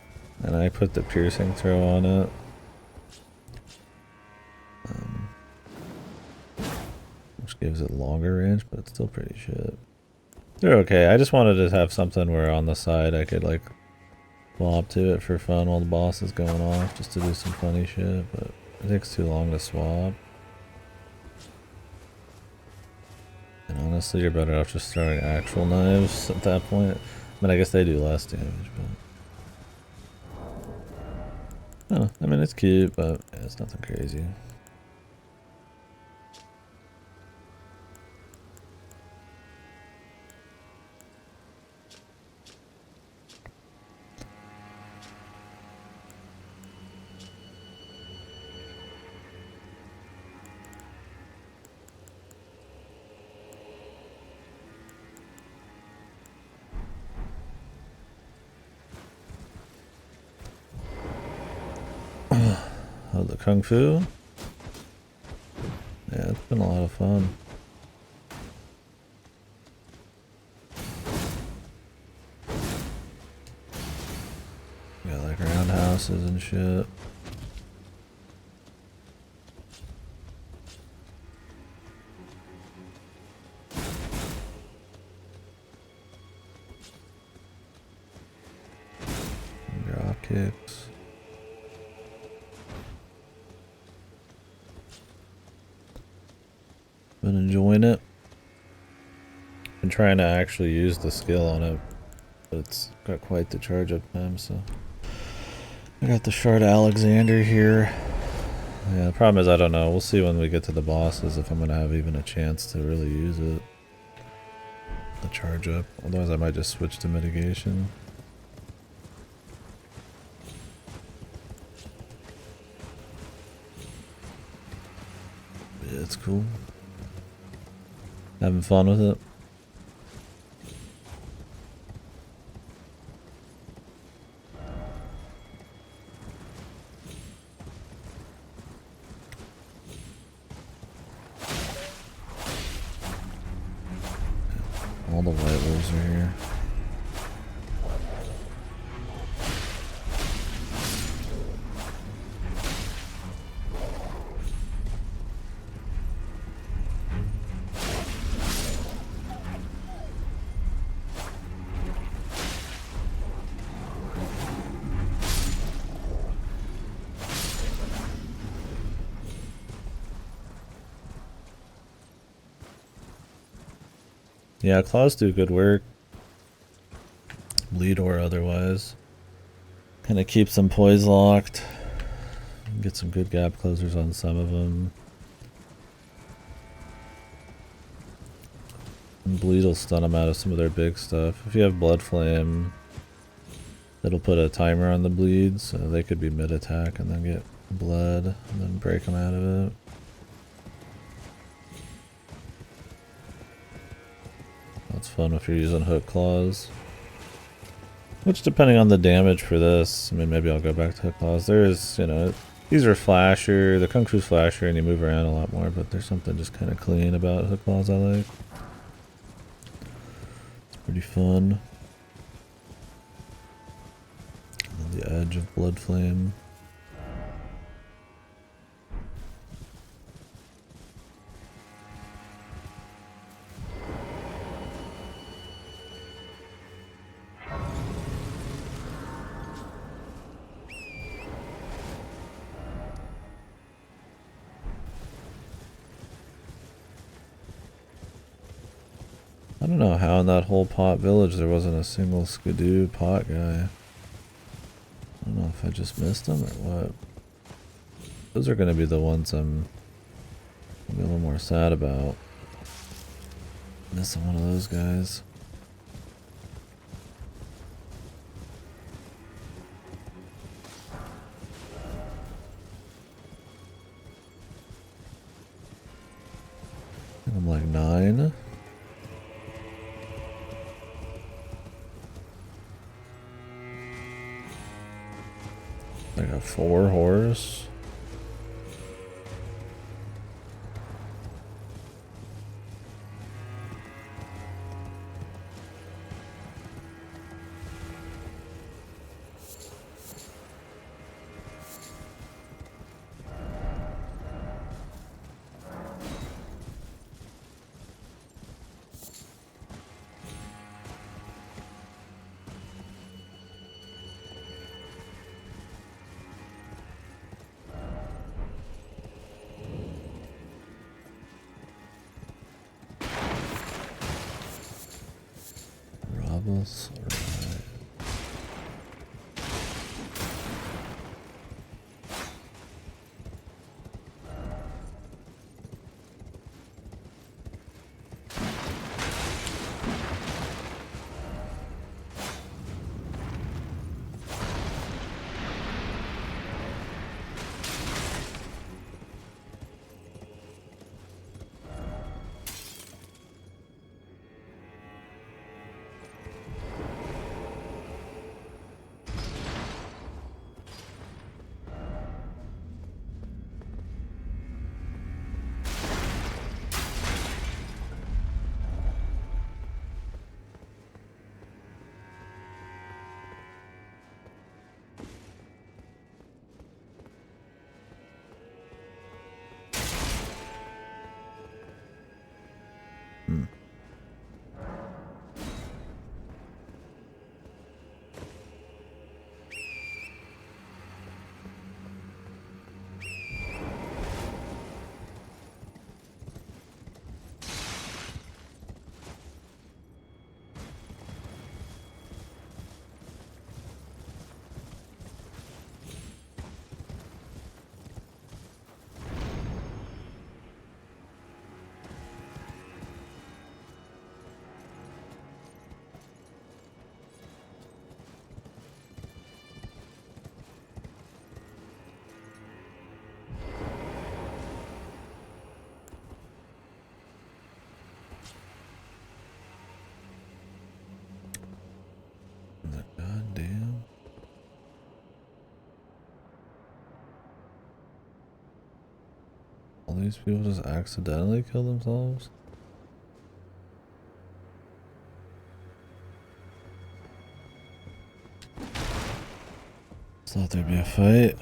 S1: And I put the piercing throw on it. Which gives it longer range, but it's still pretty shit. They're okay. I just wanted to have something where on the side I could like swap to it for fun while the boss is going off, just to do some funny shit, but it takes too long to swap. And honestly, you're better off just throwing actual knives at that point. I mean, I guess they do less damage, but... Oh, I mean, it's cute, but yeah, it's nothing crazy. Oh, the Kung Fu? Yeah, it's been a lot of fun. Got like roundhouses and shit. kicks. Been enjoying it. Been trying to actually use the skill on it, but it's got quite the charge up time, so. I got the Shard Alexander here. Yeah, the problem is I don't know. We'll see when we get to the bosses if I'm going to have even a chance to really use it. The charge up. Otherwise I might just switch to mitigation. Yeah, it's cool. Having fun with it. All the white wolves are here. Yeah, claws do good work. Bleed or otherwise. Kind of keeps them poise locked. Get some good gap closers on some of them. And bleed will stun them out of some of their big stuff. If you have blood flame, it'll put a timer on the bleed, so they could be mid attack and then get blood and then break them out of it. That's fun if you're using hook claws. Which, depending on the damage for this, I mean, maybe I'll go back to hook claws. There is, you know, these are flasher, the Kung Fu's flasher, and you move around a lot more, but there's something just kind of clean about hook claws I like. It's pretty fun. And then the edge of blood flame. I don't know how in that whole pot village there wasn't a single skidoo pot guy. I don't know if I just missed them or what. Those are going to be the ones I'm gonna be a little more sad about. Missing one of those guys. I'm like 9. I got 4 horse. Robles, alright. these people just accidentally kill themselves? Thought there'd be a fight.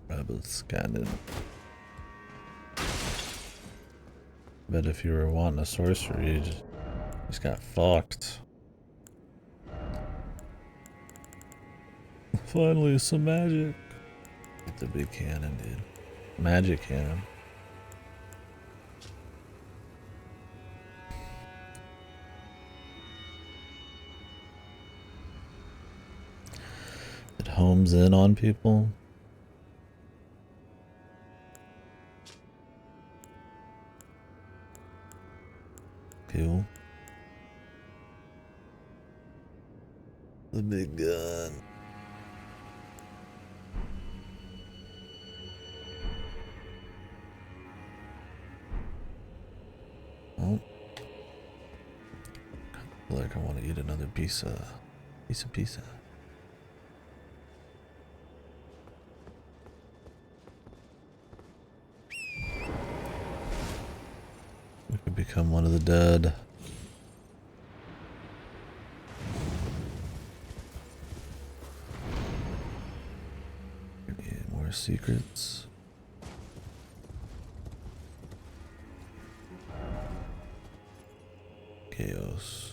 S1: Rebel scanning. Bet if you were wanting a sorcery, you just got fucked. Finally, some magic. Get the big cannon, dude. Magic cannon. It homes in on people. Cool. The big gun. Oh. I feel like I want to eat another pizza. Pizza. We could become one of the dead. Need more secrets. Chaos.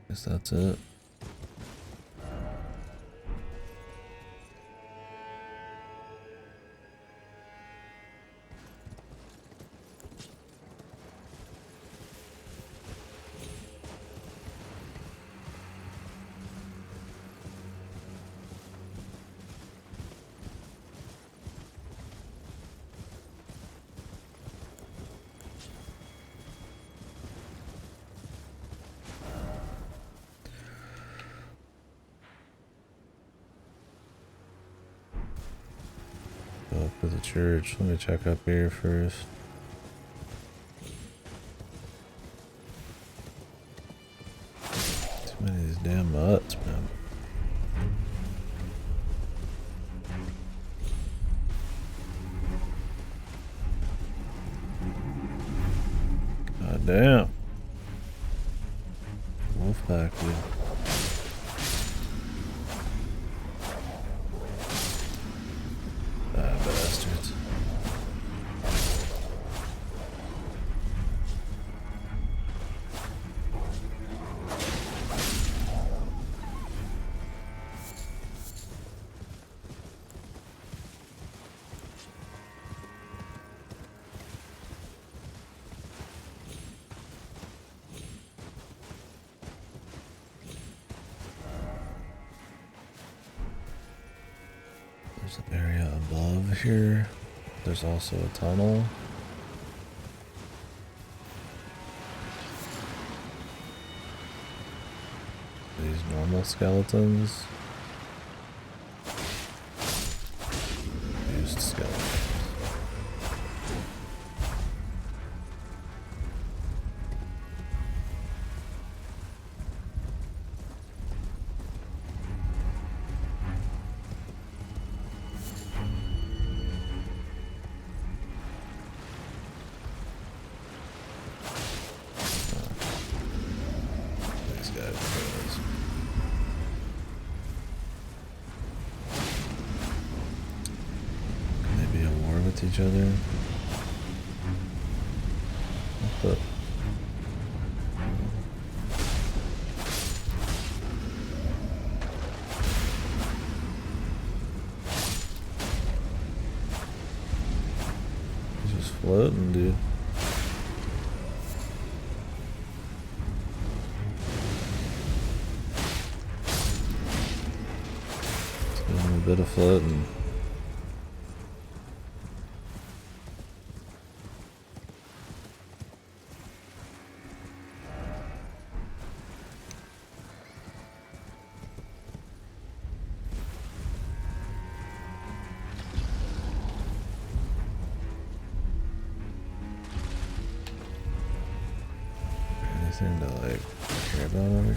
S1: Guess that's it. Go up to the church. Let me check up here first. Too many of these damn mutts, man. God damn. Wolfpack, dude. Bastards. There's an area above here. There's also a tunnel. These normal skeletons. Used skeletons. These guys are those. Can they be at war with each other? What the? He's just floating, dude. Doing a bit of floating. about over here.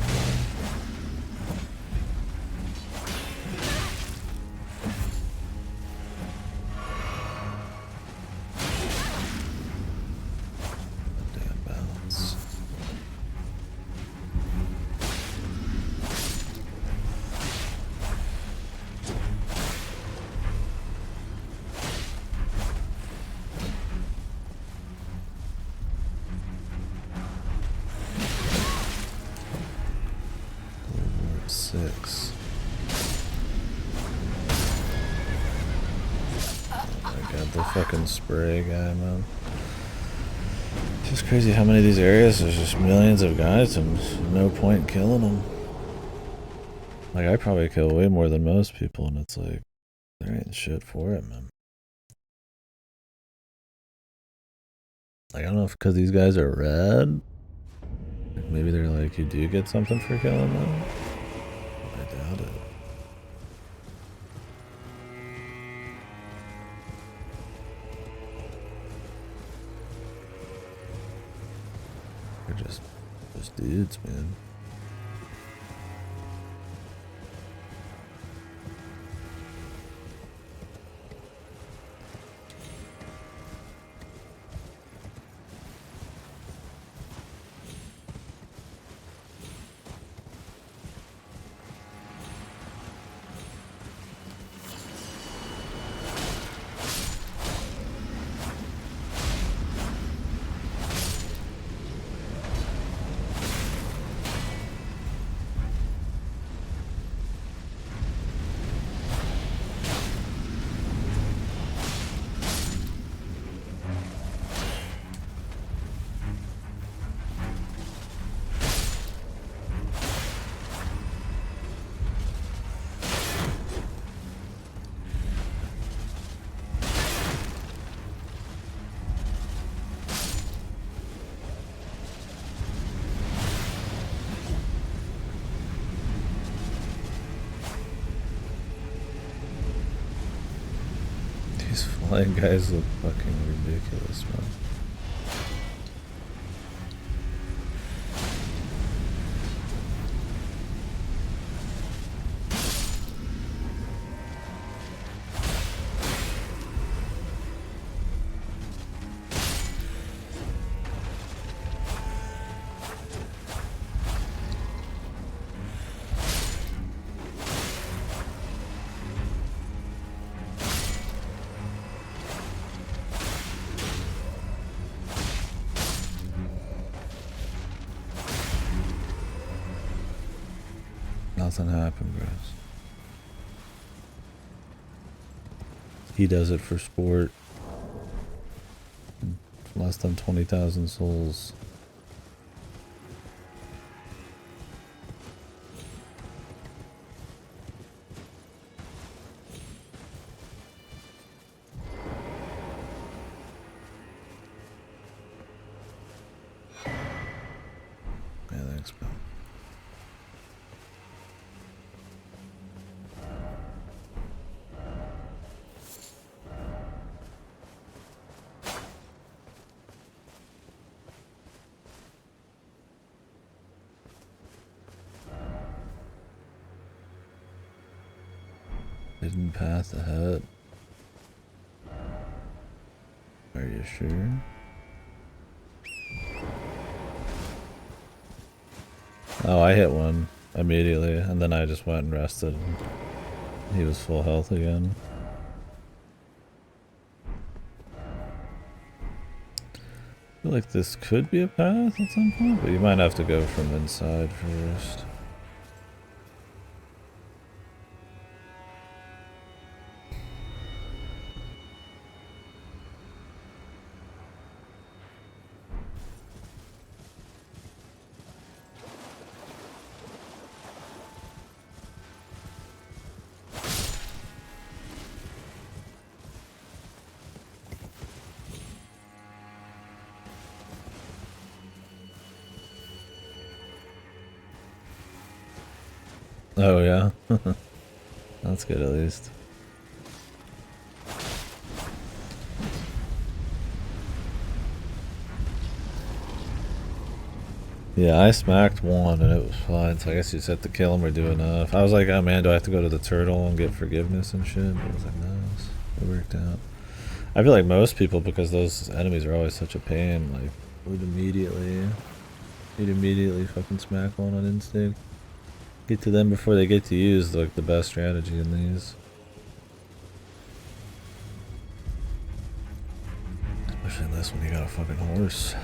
S1: Damn balance. Ward 6. Oh my god, the fucking spray guy, man. It's just crazy how many of these areas there's just millions of guys and no point in killing them. Like, I probably kill way more than most people, and it's like, there ain't shit for it, man. Like, I don't know if because these guys are red, like maybe they're like, you do get something for killing them. I doubt it. They're just dudes, man. These flying guys look fucking ridiculous, man. Nothing happened, guys. He does it for sport. Less than 20,000 souls. Yeah, thanks, man. Hidden path ahead. Are you sure? Oh, I hit one immediately, and then I just went and rested. And he was full health again. I feel like this could be a path at some point, but you might have to go from inside first. Oh yeah, that's good at least. Yeah, I smacked one and it was fine, so I guess you just have to kill him or do enough. I was like, oh man, do I have to go to the turtle and get forgiveness and shit? But I was like, no, it worked out. I feel like most people, because those enemies are always such a pain, like, would immediately fucking smack one on instinct. Get to them before they get to use, like, the best strategy in these. Especially in this one, you got a fucking horse.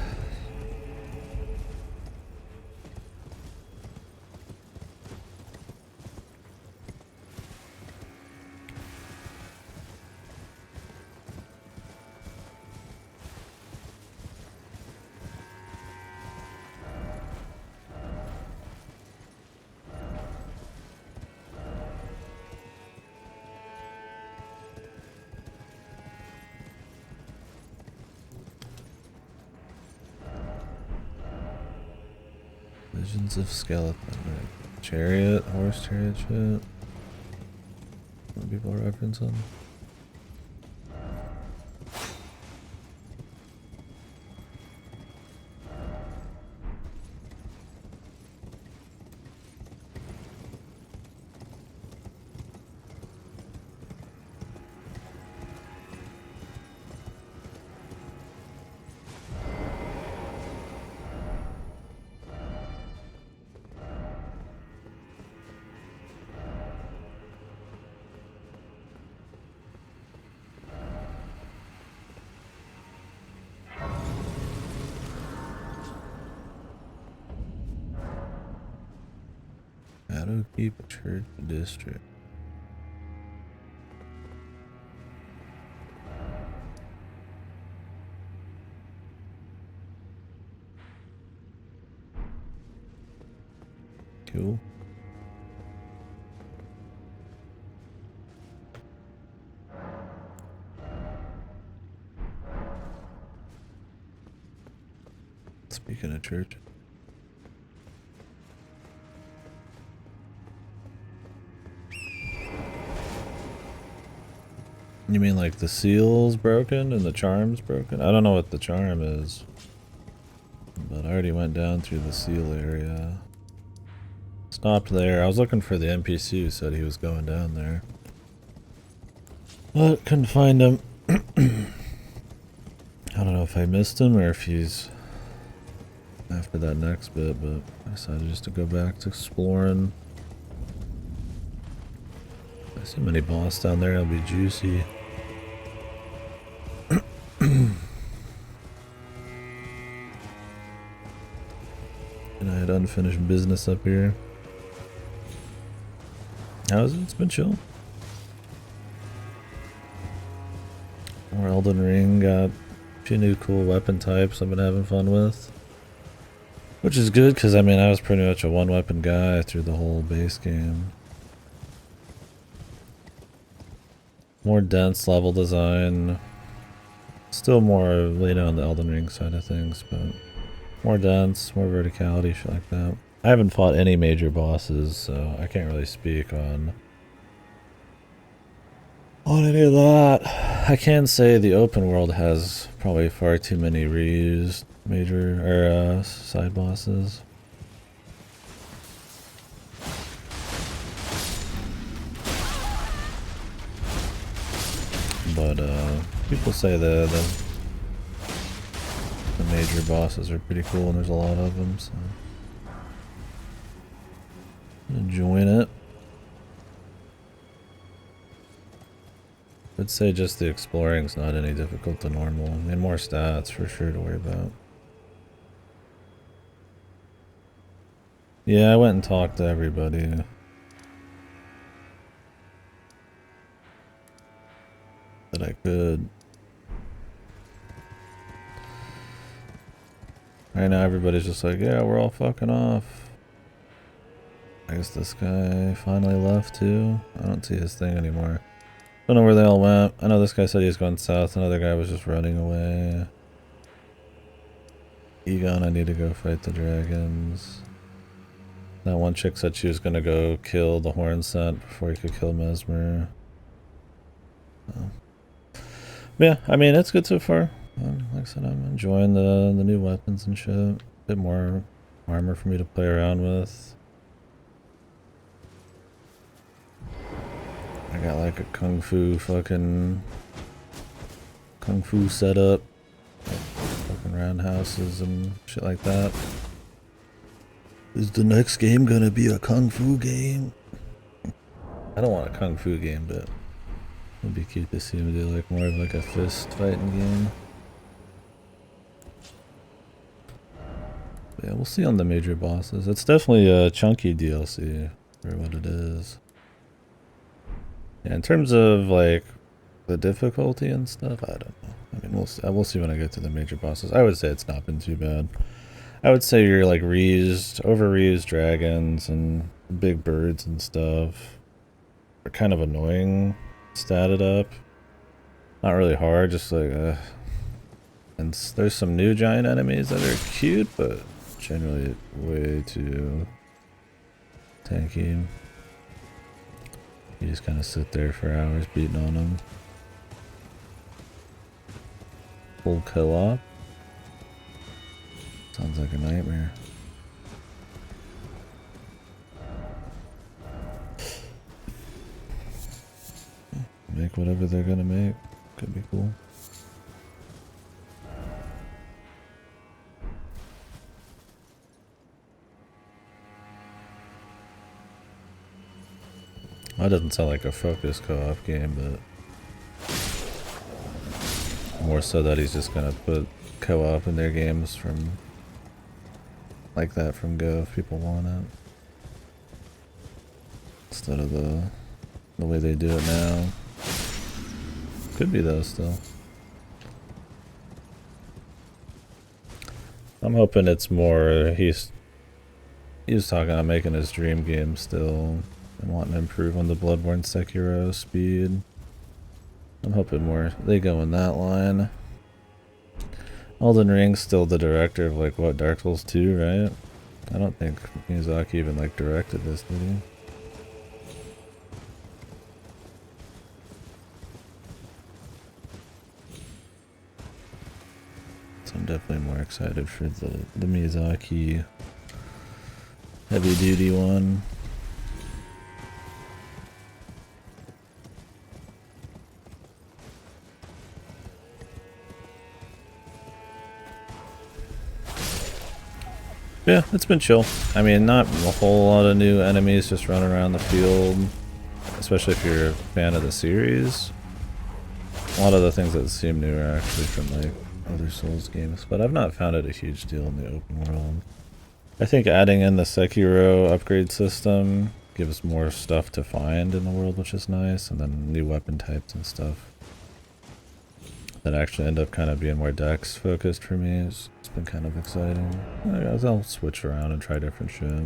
S1: Visions of skeleton. Right. Chariot, horse chariot shit. What people are referencing? Shadowkeep Church District. Cool. Speaking of church. You mean like the seal's broken and the charm's broken? I don't know what the charm is. But I already went down through the seal area. Stopped there. I was looking for the NPC who said he was going down there. But couldn't find him. I don't know if I missed him or if he's after that next bit, but I decided just to go back to exploring. If I see many boss down there, it'll be juicy. And I had unfinished business up here. How's it? It's been chill. More Elden Ring, got a few new cool weapon types I've been having fun with. Which is good, because I mean I was pretty much a one weapon guy through the whole base game. More dense level design. Still more laid on the Elden Ring side of things, but more dense, more verticality, shit like that. I haven't fought any major bosses, so I can't really speak on any of that. I can say the open world has probably far too many reused major or side bosses. But people say the major bosses are pretty cool, and there's a lot of them, so I'm enjoying it. I'd say just the exploring's not any difficult to normal. I mean, more stats for sure to worry about. Yeah, I went and talked to everybody. That I could. Right now everybody's just like, yeah, we're all fucking off. I guess this guy finally left too. I don't see his thing anymore. Don't know where they all went. I know this guy said he was going south. Another guy was just running away. Egon, I need to go fight the dragons. That one chick said she was gonna go kill the horn scent before he could kill Mesmer. Oh. Yeah, I mean, it's good so far. Like I said, I'm enjoying the new weapons and shit. A bit more armor for me to play around with. I got like a kung fu setup. Like fucking roundhouses and shit like that. Is the next game gonna be a kung fu game? I don't want a kung fu game, but it'd be cute to see him do like more of like a fist fighting game. But yeah, we'll see on the major bosses. It's definitely a chunky DLC for what it is. Yeah, in terms of like the difficulty and stuff, I don't know. I mean, we'll see when I get to the major bosses. I would say it's not been too bad. I would say you're like overused dragons and big birds and stuff are kind of annoying, statted up. Not really hard, just like and there's some new giant enemies that are cute, but generally way too tanky. You just kind of sit there for hours beating on them. Full co-op. Sounds like a nightmare. Make whatever they're gonna make. Could be cool. That doesn't sound like a focused co-op game, but more so that he's just gonna put co-op in their games from like that from Go if people want it. Instead of the way they do it now. Could be though still. I'm hoping it's more he's talking about making his dream game still and wanting to improve on the Bloodborne Sekiro speed. I'm hoping more they go in that line. Elden Ring's still the director of like what, Dark Souls 2, right? I don't think Miyazaki even like directed this, did he? So I'm definitely more excited for the Miyazaki heavy duty one. Yeah, it's been chill. I mean, not a whole lot of new enemies just running around the field, especially if you're a fan of the series. A lot of the things that seem new are actually from like other Souls games, but I've not found it a huge deal in the open world. I think adding in the Sekiro upgrade system gives more stuff to find in the world, which is nice, and then new weapon types and stuff that actually end up kind of being more dex focused for me. It's been kind of exciting. I'll switch around and try different shit.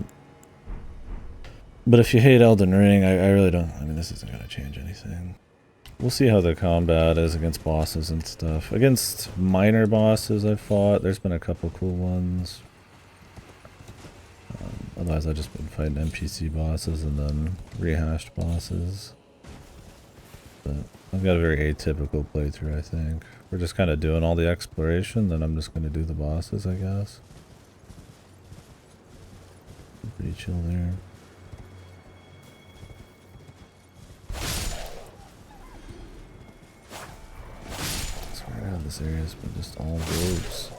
S1: But if you hate Elden Ring, I really don't. I mean, this isn't going to change anything. We'll see how the combat is against bosses and stuff. Against minor bosses I've fought, there's been a couple cool ones. Otherwise, I've just been fighting NPC bosses and then rehashed bosses. But I've got a very atypical playthrough, I think. We're just kind of doing all the exploration, then I'm just going to do the bosses, I guess. Pretty chill there. I swear to God, this area's been just all roads.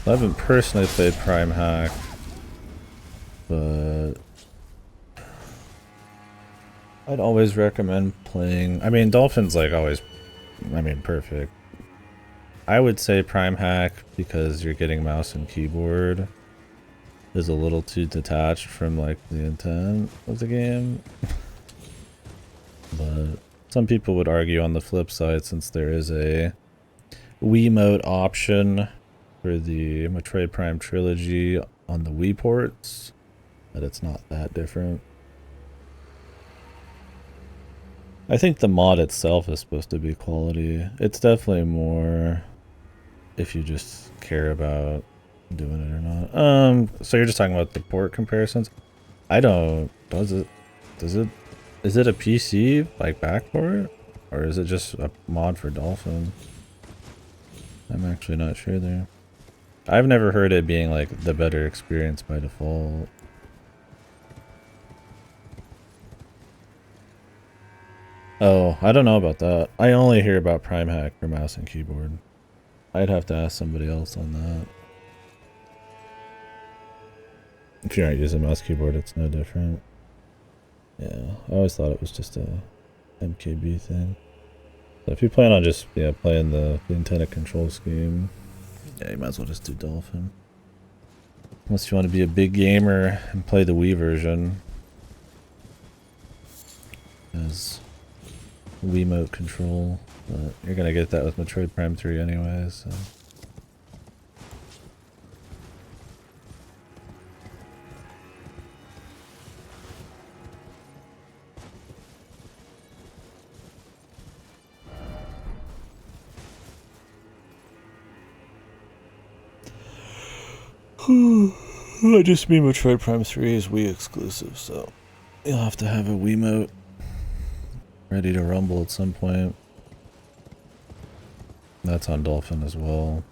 S1: I haven't personally played Prime Hack, but I'd always recommend playing. I mean, Dolphin's like always, perfect. I would say Prime Hack because you're getting mouse and keyboard is a little too detached from like the intent of the game. But some people would argue on the flip side, since there is a Wiimote option for the Metroid Prime trilogy on the Wii ports, but it's not that different. I think the mod itself is supposed to be quality. It's definitely more if you just care about doing it or not. So you're just talking about the port comparisons? I don't, is it a PC like backport? Or is it just a mod for Dolphin? I'm actually not sure there. I've never heard it being like the better experience by default. Oh, I don't know about that. I only hear about Prime Hack for mouse and keyboard. I'd have to ask somebody else on that. If you're not using mouse keyboard, it's no different. Yeah, I always thought it was just a MKB thing. So if you plan on just playing the intended control scheme, yeah, you might as well just do Dolphin. Unless you want to be a big gamer and play the Wii version. As Wiimote control, but you're gonna get that with Metroid Prime 3 anyways. So. I just mean Metroid Prime 3 is Wii exclusive, so you'll have to have a Wiimote ready to rumble at some point. That's on Dolphin as well.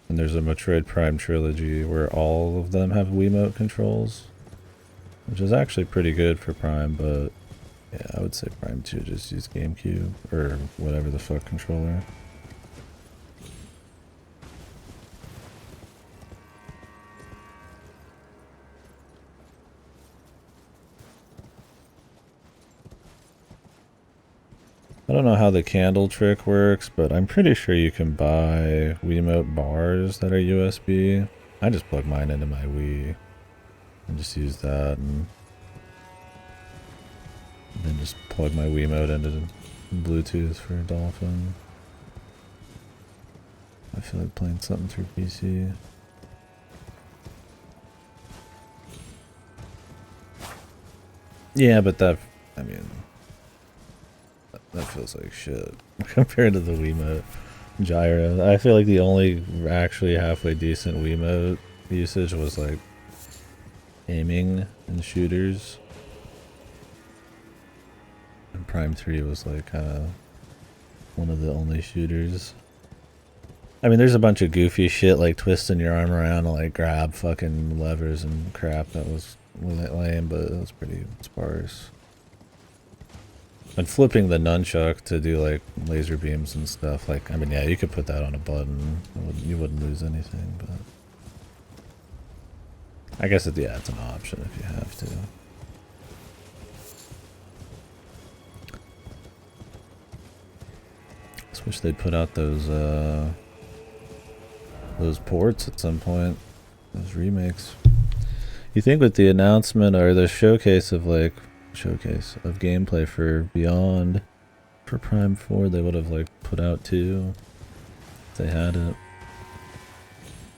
S1: And there's a Metroid Prime trilogy where all of them have Wiimote controls, which is actually pretty good for Prime, but yeah, I would say Prime 2 just use GameCube or whatever the fuck controller. I don't know how the candle trick works, but I'm pretty sure you can buy Wiimote bars that are USB. I just plug mine into my Wii and just use that, and then just plug my Wiimote into Bluetooth for Dolphin. I feel like playing something through PC. Yeah, but that feels like shit compared to the Wiimote gyro. I feel like the only actually halfway decent Wiimote usage was like aiming and shooters. And Prime 3 was like kind of one of the only shooters. I mean, there's a bunch of goofy shit like twisting your arm around to like grab fucking levers and crap that was lame, but it was pretty sparse. And flipping the nunchuck to do like laser beams and stuff, like, I mean, yeah, you could put that on a button. You wouldn't lose anything, but I guess it's an option if you have to. Just wish they'd put out those ports at some point, those remakes. You think with the announcement or the showcase of gameplay for Beyond for Prime 4 they would have like put out 2 if they had it.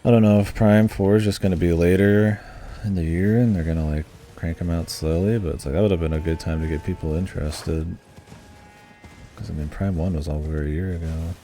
S1: I don't know if Prime 4 is just going to be later in the year and they're going to like crank them out slowly, but it's like that would have been a good time to get people interested, because I mean Prime 1 was over a year ago.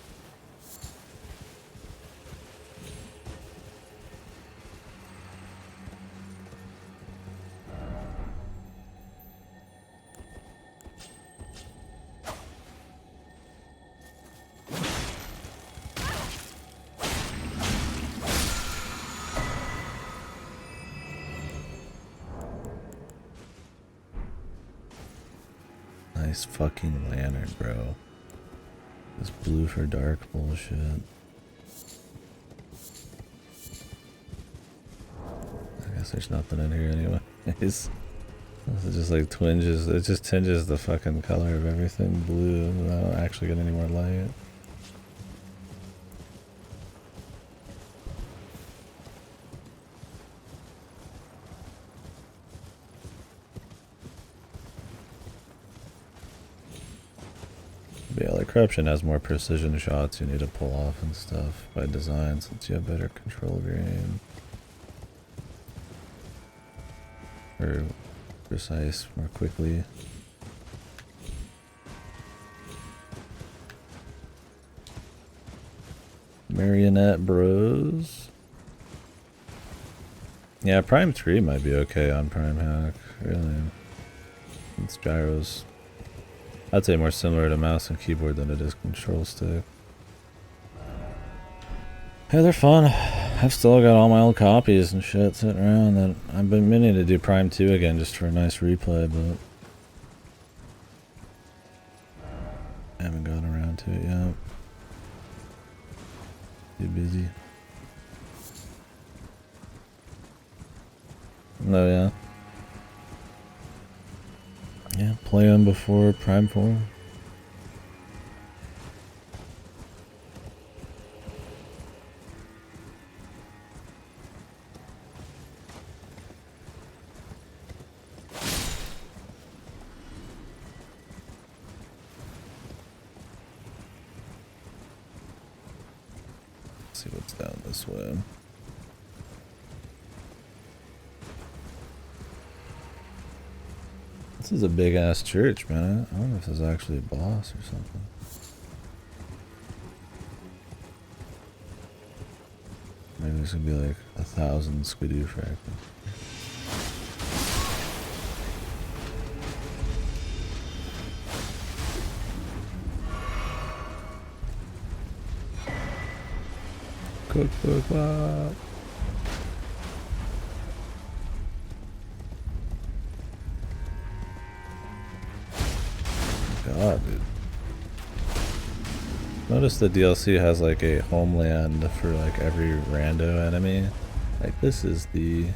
S1: Nice fucking lantern, bro. This blue for dark bullshit. I guess there's nothing in here anyway. This is just like twinges. It just tinges the fucking color of everything blue without actually getting any more light. Corruption has more precision shots you need to pull off and stuff by design since you have better control of your aim. Or precise more quickly. Marionette Bros. Yeah, Prime 3 might be okay on Prime Hack, really. It's gyros. I'd say more similar to mouse and keyboard than it is control stick. Yeah, they're fun. I've still got all my old copies and shit sitting around that I've been meaning to do Prime 2 again just for a nice replay, but I haven't gotten around to it yet. Too busy. Oh yeah. Yeah, play them before Prime 4. Let's see what's down this way. This is a big ass church, man. I wonder if there's actually a boss or something. Maybe there's gonna be like 1,000 Skidoo fragments. Cook. God, dude. Notice the DLC has like a homeland for like every rando enemy. Like this is the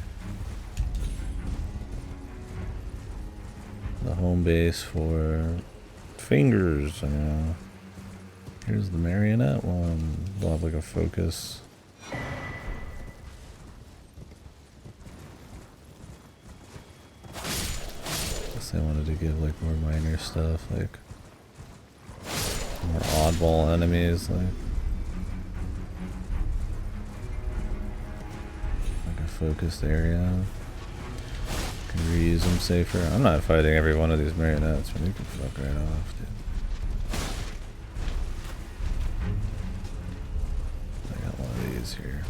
S1: home base for fingers, you know. Here's the marionette one. We'll have like a focus. Guess they wanted to give like more minor stuff, like more oddball enemies, like a focused area. Can reuse them safer. I'm not fighting every one of these marionettes, but you can fuck right off, dude. I got one of these here.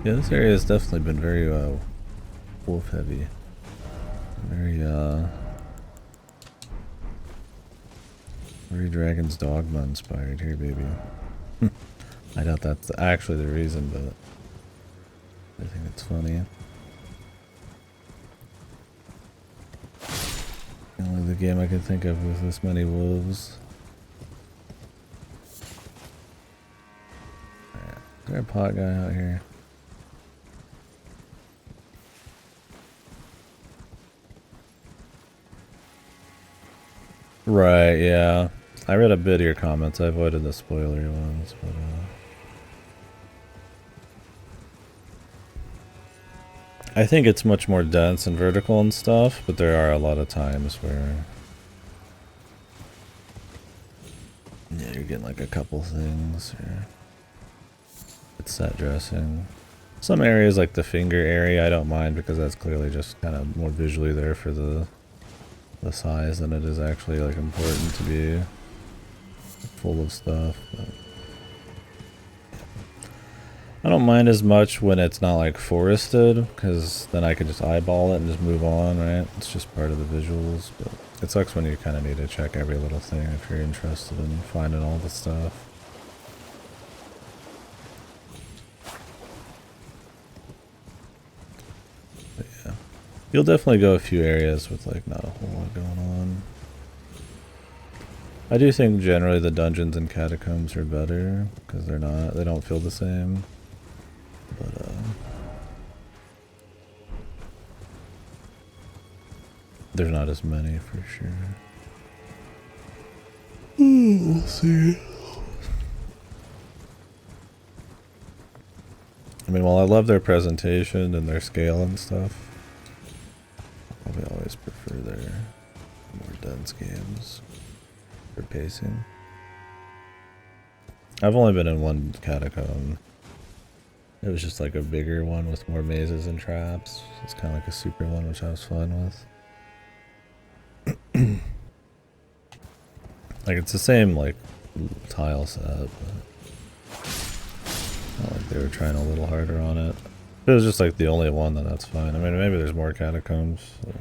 S1: Yeah, this area has definitely been very wolf heavy. Very Dragon's Dogma inspired here, baby. I doubt that's actually the reason, but I think it's funny. Only the game I can think of with this many wolves. Is there a pot guy out here? Right, yeah. I read a bit of your comments. I avoided the spoilery ones, but I think it's much more dense and vertical and stuff, but there are a lot of times where yeah, you're getting like a couple things or it's set dressing. Some areas like the finger area I don't mind because that's clearly just kind of more visually there for the size than it is actually like important to be full of stuff. But I don't mind as much when it's not like forested, because then I can just eyeball it and just move on, right? It's just part of the visuals, but it sucks when you kind of need to check every little thing if you're interested in finding all the stuff. But yeah, you'll definitely go a few areas with like not a whole lot going on. I do think generally the dungeons and catacombs are better because they don't feel the same. But there's not as many for sure. We'll see. I mean, while I love their presentation and their scale and stuff, I probably always prefer their Souls games for pacing. I've only been in one catacomb. It was just like a bigger one with more mazes and traps. It's kind of like a super one, which I was fine with. Like it's the same like tile set, but not like they were trying a little harder on it. If it was just like the only one, then that's fine. I mean, maybe there's more catacombs. So.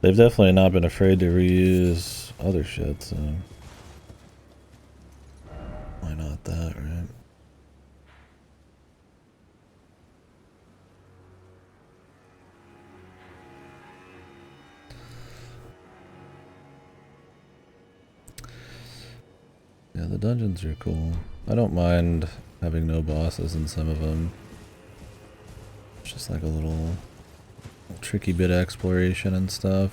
S1: They've definitely not been afraid to reuse other shit, so why not that, right? Yeah, the dungeons are cool. I don't mind having no bosses in some of them. It's just like a little tricky bit of exploration and stuff.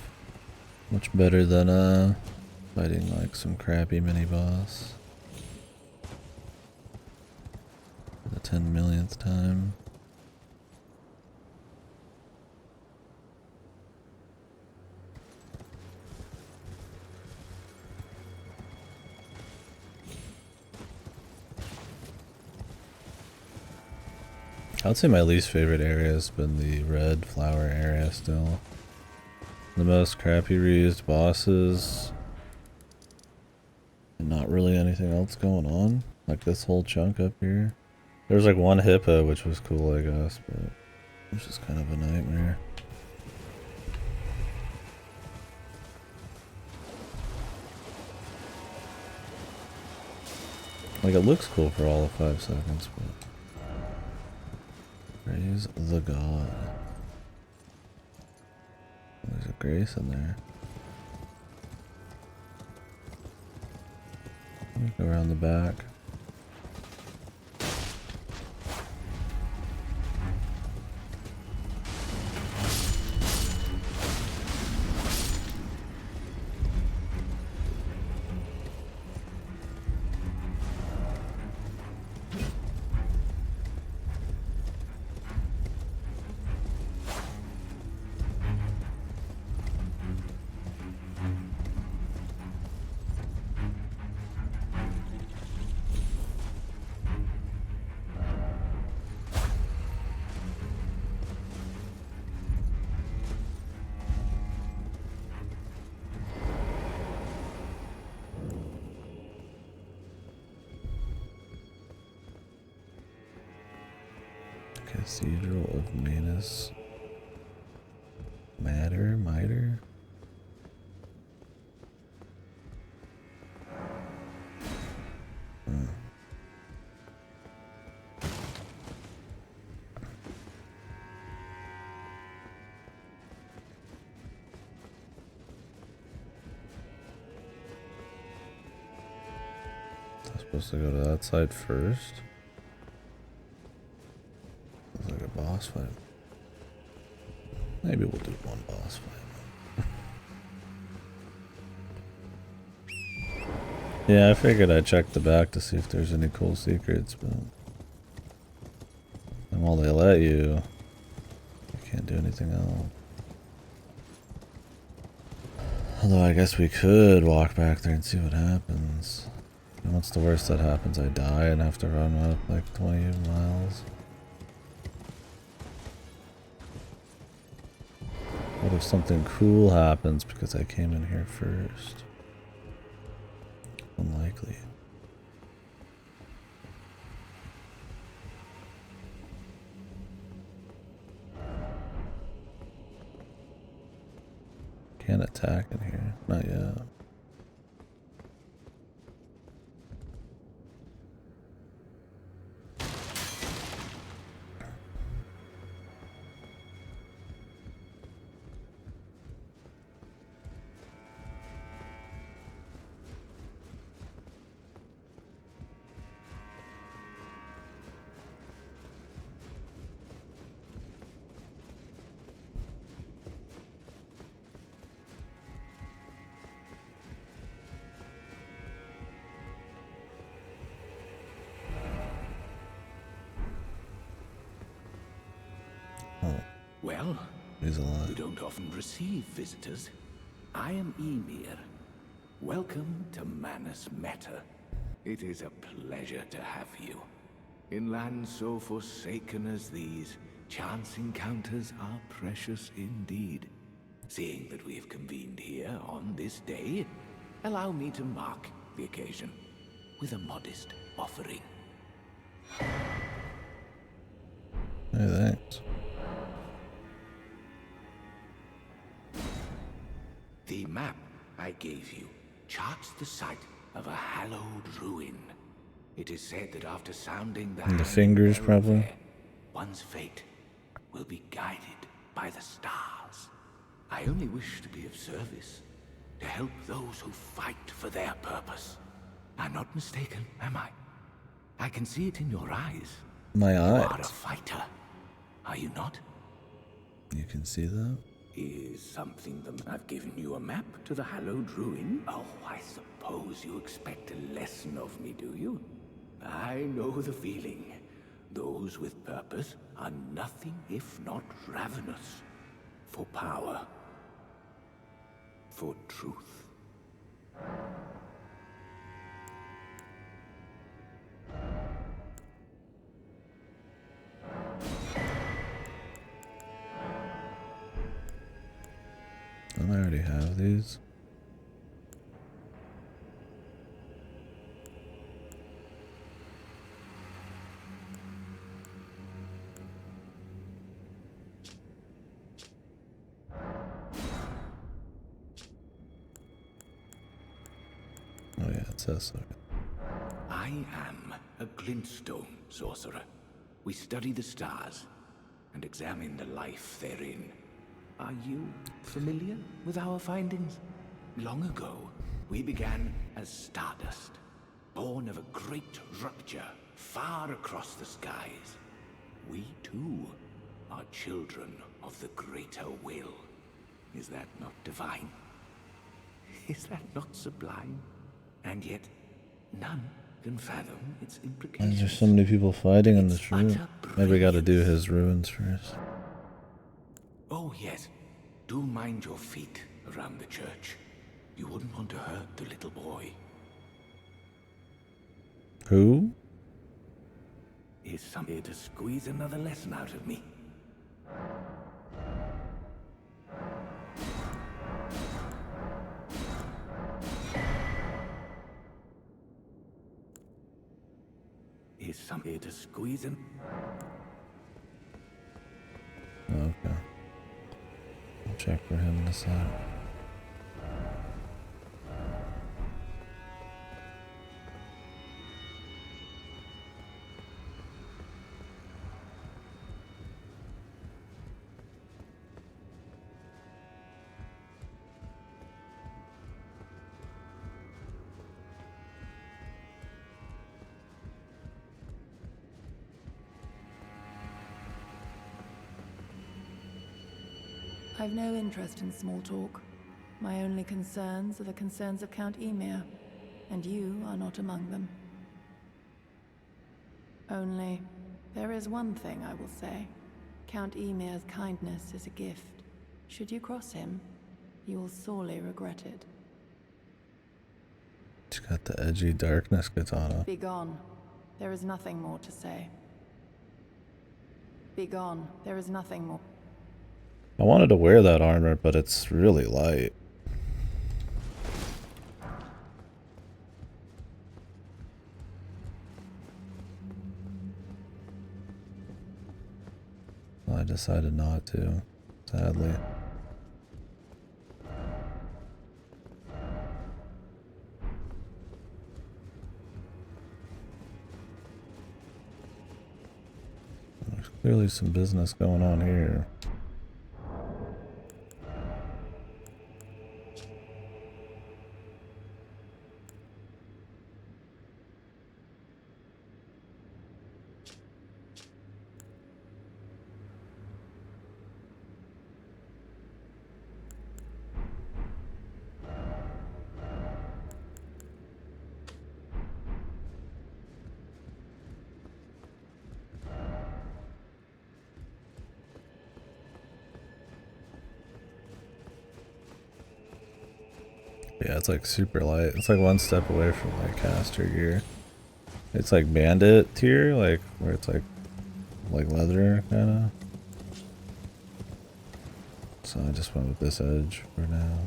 S1: Much better than fighting like some crappy mini boss for the 10 millionth time. I'd say my least favorite area has been the red flower area still. The most crappy reused bosses. And not really anything else going on. Like this whole chunk up here. There was like one hippo which was cool I guess, but it was just kind of a nightmare. Like it looks cool for all of 5 seconds, but praise the god. There's a grace in there. Let me go around the back. Cathedral of Manus. Miter? I'm supposed to go to that side first. It's like a boss fight. Maybe we'll do one boss fight. Yeah, I figured I'd check the back to see if there's any cool secrets, but and while they let you, you can't do anything else. Although I guess we could walk back there and see what happens. And what's the worst that happens? I die and have to run up like 20 miles. What if something cool happens because I came in here first? Unlikely. Can't attack in here. Not yet.
S7: Well,
S1: He's alive.
S7: you don't often receive visitors. I am Emir. Welcome to Manus Meta. It is a pleasure to have you. In lands so forsaken as these, chance encounters are precious indeed. Seeing that we have convened here on this day, allow me to mark the occasion with a modest offering.
S1: Hey, thanks.
S7: The map I gave you charts the site of a hallowed ruin. It is said that after sounding the
S1: And the
S7: hallowed
S1: fingers,
S7: bell
S1: probably.
S7: there, one's fate will be guided by the stars. I only wish to be of service, to help those who fight for their purpose. I'm not mistaken, am I? I can see it in your eyes.
S1: My
S7: You are a
S1: eyes.
S7: fighter, are you not?
S1: You can see that?
S7: Is something that I've given you a map to the hallowed ruin? Oh, I suppose you expect a lesson of me, do you? I know the feeling. Those with purpose are nothing if not ravenous. For power. For truth.
S1: Don't I already have these? Oh yeah, it says so.
S7: I am a glintstone sorcerer. We study the stars and examine the life therein. Are you familiar with our findings? Long ago, we began as stardust, born of a great rupture far across the skies. We too are children of the greater will. Is that not divine? Is that not sublime? And yet, none can fathom its
S1: Why
S7: implications.
S1: is there so many people fighting in
S7: It's
S1: this room?
S7: utter
S1: Maybe we gotta do
S7: brilliance.
S1: his ruins first.
S7: Oh, yes. Do mind your feet around the church. You wouldn't want to hurt the little boy.
S1: Who?
S7: Is some here to squeeze another lesson out of me? Is some here to squeeze an...
S1: Okay. I'll check for him this side.
S8: I've no interest in small talk. My only concerns are the concerns of Count Emir, and you are not among them. Only, there is one thing I will say. Count Emir's kindness is a gift. Should you cross him, you will sorely regret it.
S1: She's got the edgy darkness katana.
S8: Be gone. There is nothing more to say. Be gone. There is nothing more.
S1: I wanted to wear that armor, but it's really light. I decided not to, sadly. There's clearly some business going on here. Yeah, it's like super light. It's like one step away from like caster gear. It's like bandit tier, like where it's like leather kinda. So I just went with this edge for now.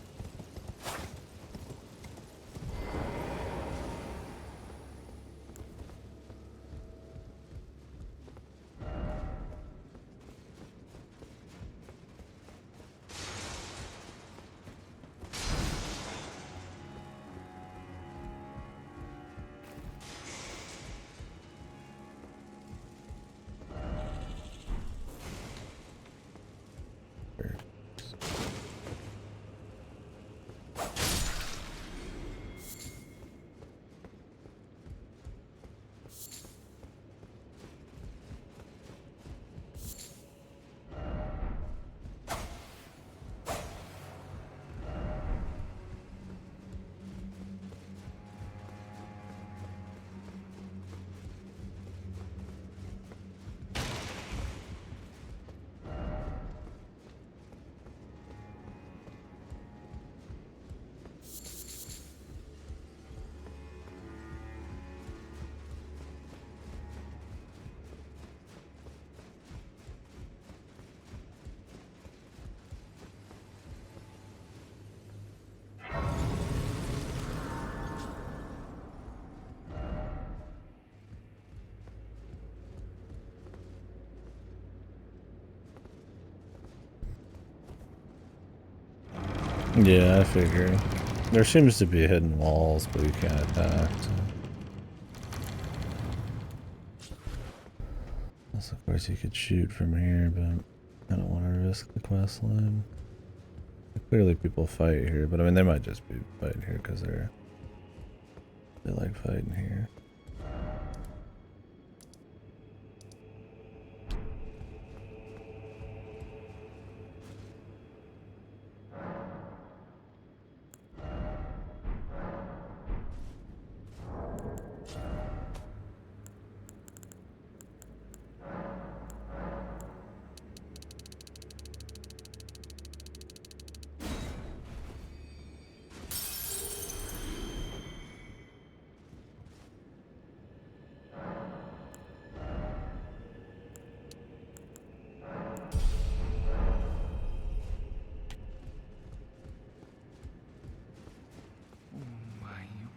S1: Yeah, I figure. There seems to be hidden walls, but you can't attack. So. Unless, of course, you could shoot from here, but I don't want to risk the quest line. Clearly, people fight here, but I mean, they might just be fighting here because they like fighting here.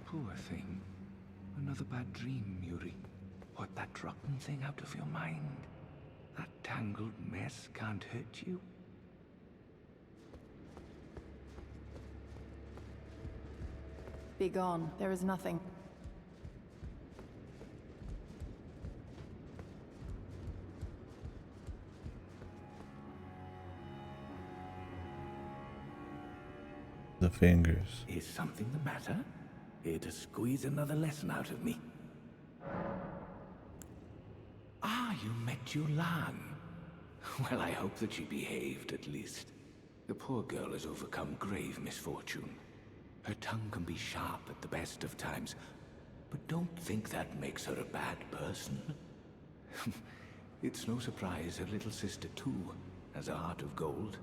S7: Poor thing. Another bad dream, Yuri. Put that rotten thing out of your mind. That tangled mess can't hurt you.
S8: Be gone. There is nothing.
S1: The fingers.
S7: Is something the matter? Here to squeeze another lesson out of me. Ah, you met Yulan. Well, I hope that she behaved at least. The poor girl has overcome grave misfortune. Her tongue can be sharp at the best of times, but don't think that makes her a bad person. It's no surprise her little sister, too, has a heart of gold.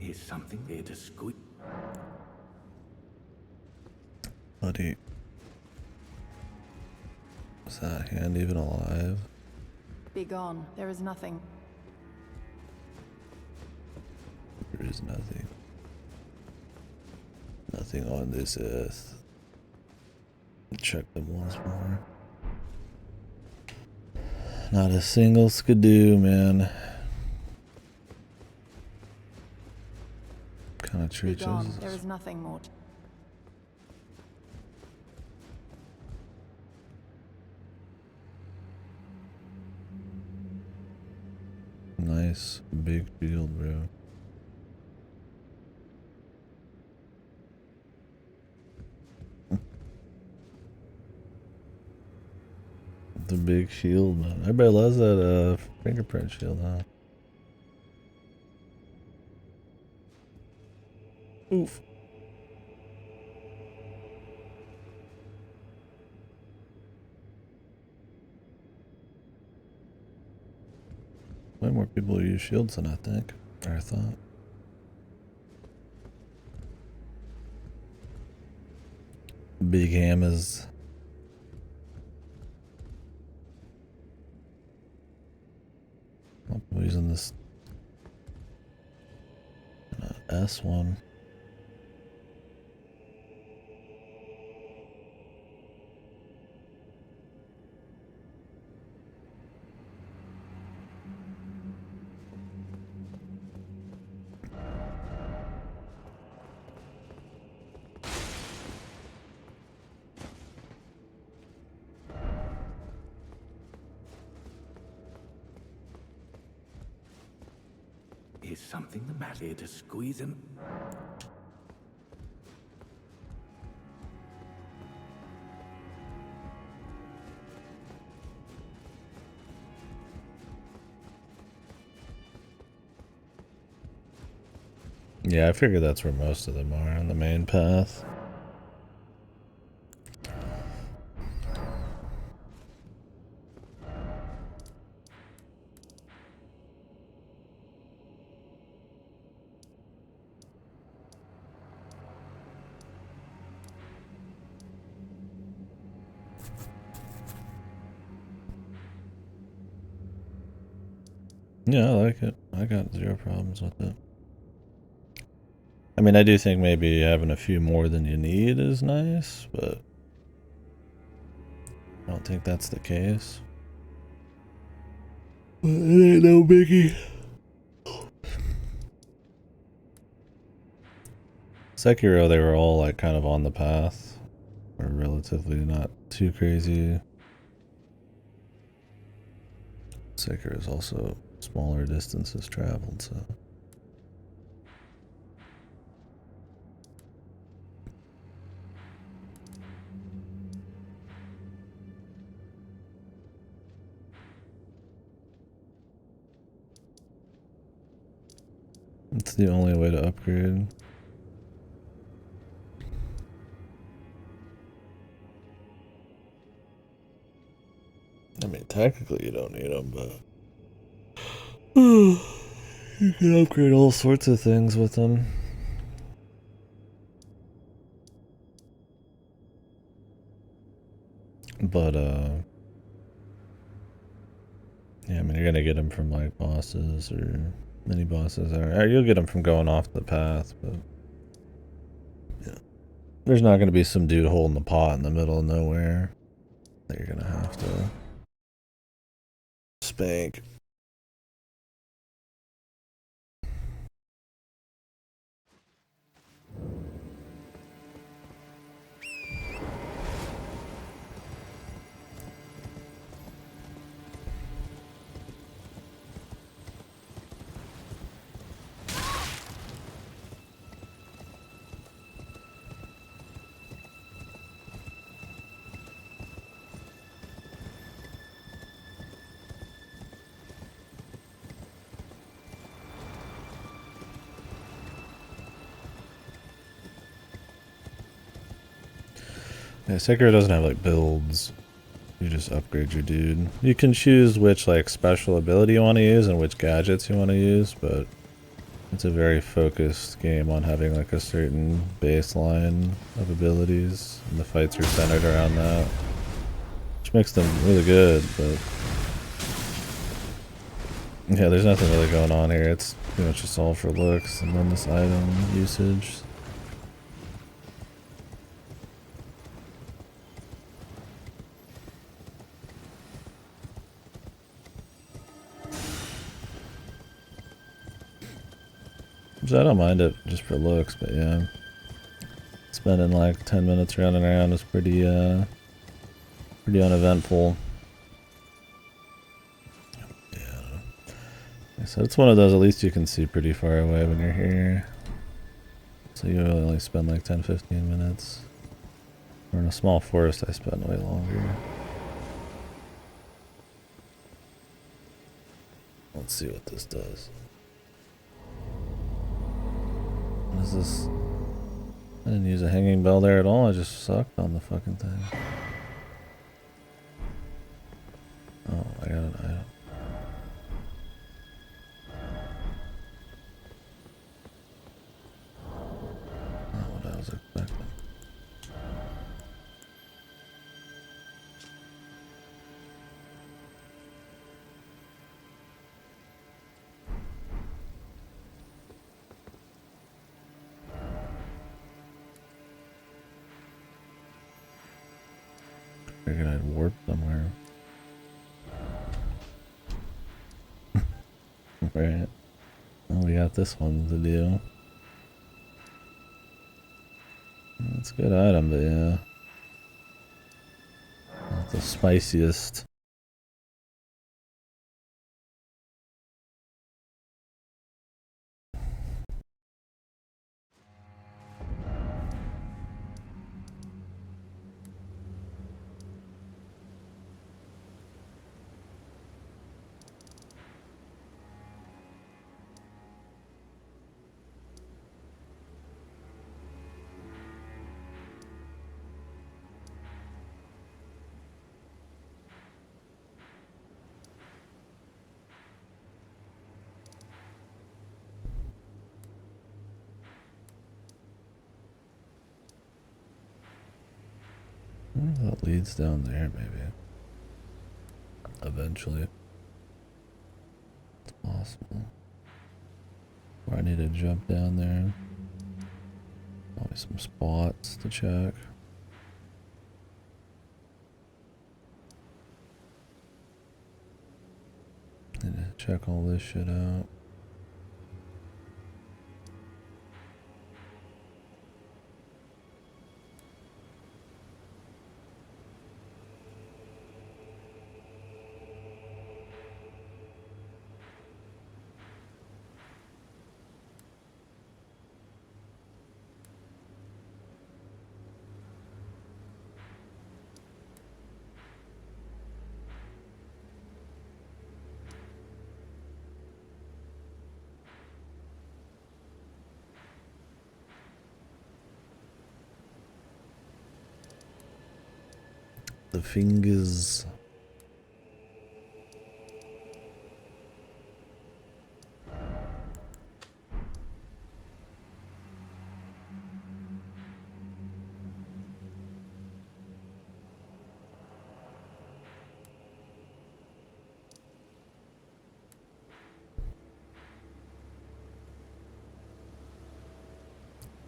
S7: Is something there to squeak?
S1: Buddy. Is that hand even alive?
S8: Be gone. There is nothing.
S1: There is nothing. Nothing on this earth. Check them once more. Not a single skidoo, man. Kind of
S8: Be
S1: churches.
S8: gone. There is nothing more.
S1: Nice big field, bro. The big shield, man. Everybody loves that fingerprint shield, huh? Oof. Way more people use shields than I think, or I thought. became his. I'm using this S1.
S7: Is something the matter to squeeze him?
S1: Yeah, I figured that's where most of them are on the main path. Yeah, I like it. I got zero problems with it. I mean, I do think maybe having a few more than you need is nice, but I don't think that's the case. But it ain't no biggie. Sekiro, they were all like kind of on the path, or relatively not too crazy. Sekiro is also smaller distances traveled, so. It's the only way to upgrade. I mean, technically you don't need them, but you can upgrade all sorts of things with them. But, yeah, I mean, you're gonna get them from, like, bosses or mini bosses, or you'll get them from going off the path, but, yeah. There's not gonna be some dude holding the pot in the middle of nowhere that you're gonna have to spank. Yeah, Sekiro doesn't have, like, builds. You just upgrade your dude. You can choose which, like, special ability you want to use and which gadgets you want to use, but it's a very focused game on having, like, a certain baseline of abilities, and the fights are centered around that, which makes them really good, but yeah, there's nothing really going on here. It's pretty much just all for looks, and then this item usage. So I don't mind it just for looks, but yeah. Spending like 10 minutes running around is pretty pretty uneventful. Yeah. So it's one of those, at least you can see pretty far away when you're here. So you only spend like 10-15 minutes. Or in a small forest I spend way longer. Let's see what this does. What is this? I didn't use a hanging bell there at all, I just sucked on the fucking thing. Oh, I got an item. Not what I was expecting. Figured I'd warp somewhere. Right. Well, we got this one to do. It's a good item, but yeah. Not the spiciest. I wonder if that leads down there, maybe. Eventually. It's possible. Or I need to jump down there. Probably some spots to check. Need to check all this shit out. The fingers.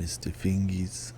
S1: Mr. Fingies.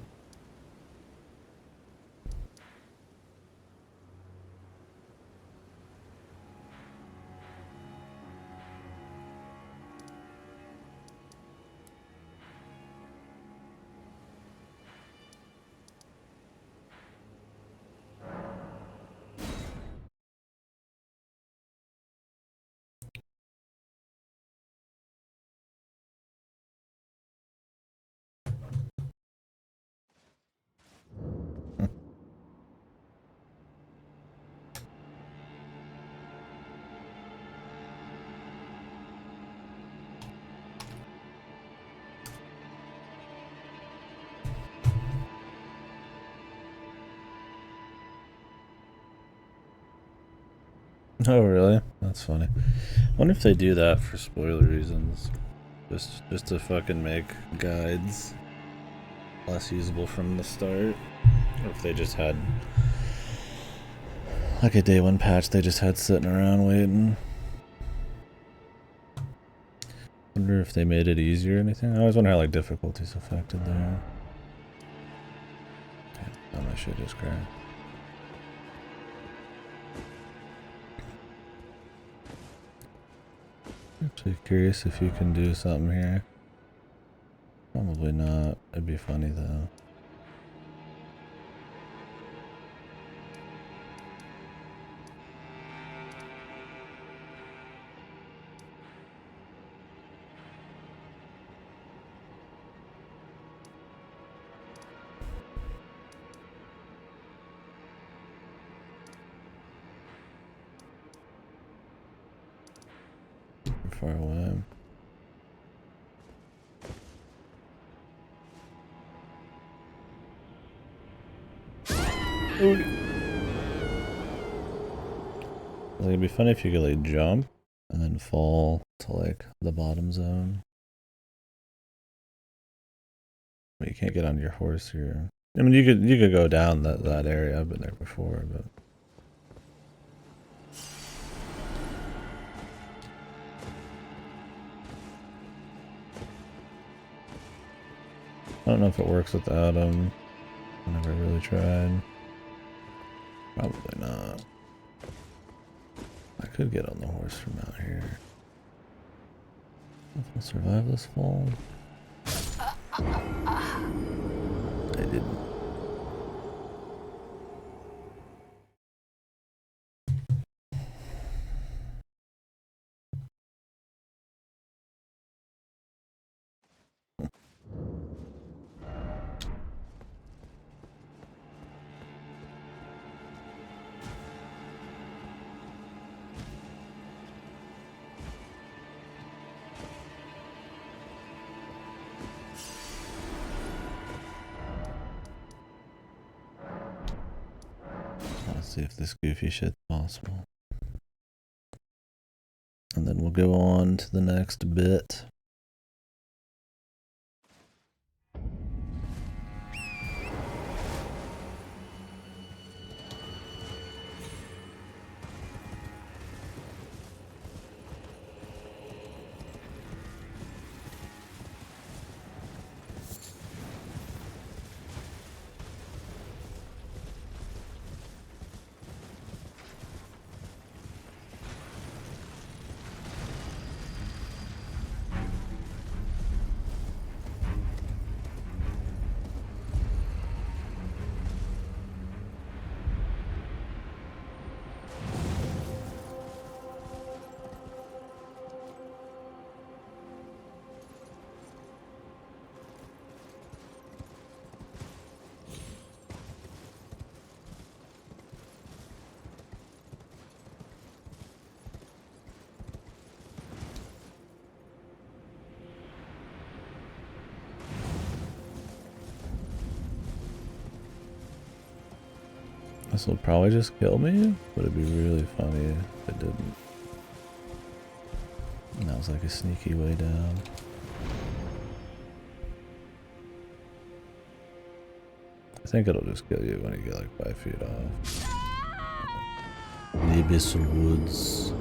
S1: Oh really? That's funny. I wonder if they do that for spoiler reasons. Just to fucking make guides less usable from the start. Or if they just had like a day one patch they just had sitting around waiting. Wonder if they made it easier or anything. I always wonder how like difficulty's affected there. Okay, oh my shit just crashed. Actually curious if you can do something here. Probably not. It'd be funny though. Far away. Like, it'd be funny if you could like jump and then fall to like the bottom zone. But you can't get on your horse here. I mean, you could go down that area. I've been there before, but. I don't know if it works without them. I never really tried. Probably not. I could get on the horse from out here. If I'll survive this fall. I didn't. Let's see if this goofy shit's possible. And then we'll go on to the next bit. This will probably just kill me, but it'd be really funny if it didn't. And that was like a sneaky way down. I think it'll just kill you when you get like 5 feet off. The Abyssal Woods.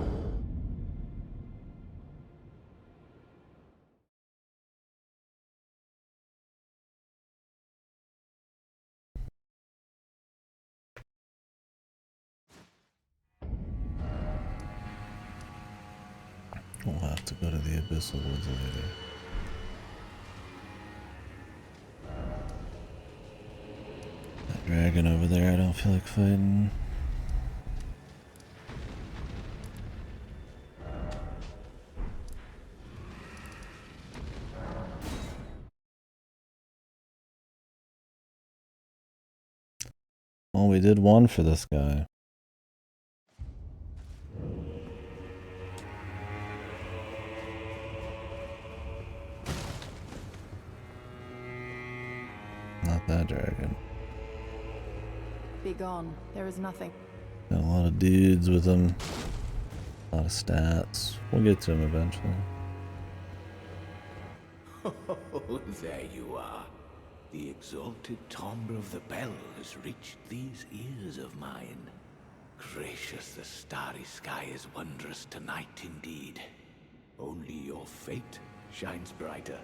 S1: We'll have to go to the Abyssal Woods later. That dragon over there, I don't feel like fighting. Well, we did one for this guy. Not that dragon.
S8: Be gone. There is nothing.
S1: Got a lot of dudes with him. A lot of stats. We'll get to him eventually.
S7: Oh, there you are. The exalted timbre of the bell has reached these ears of mine. Gracious, the starry sky is wondrous tonight indeed. Only your fate shines brighter.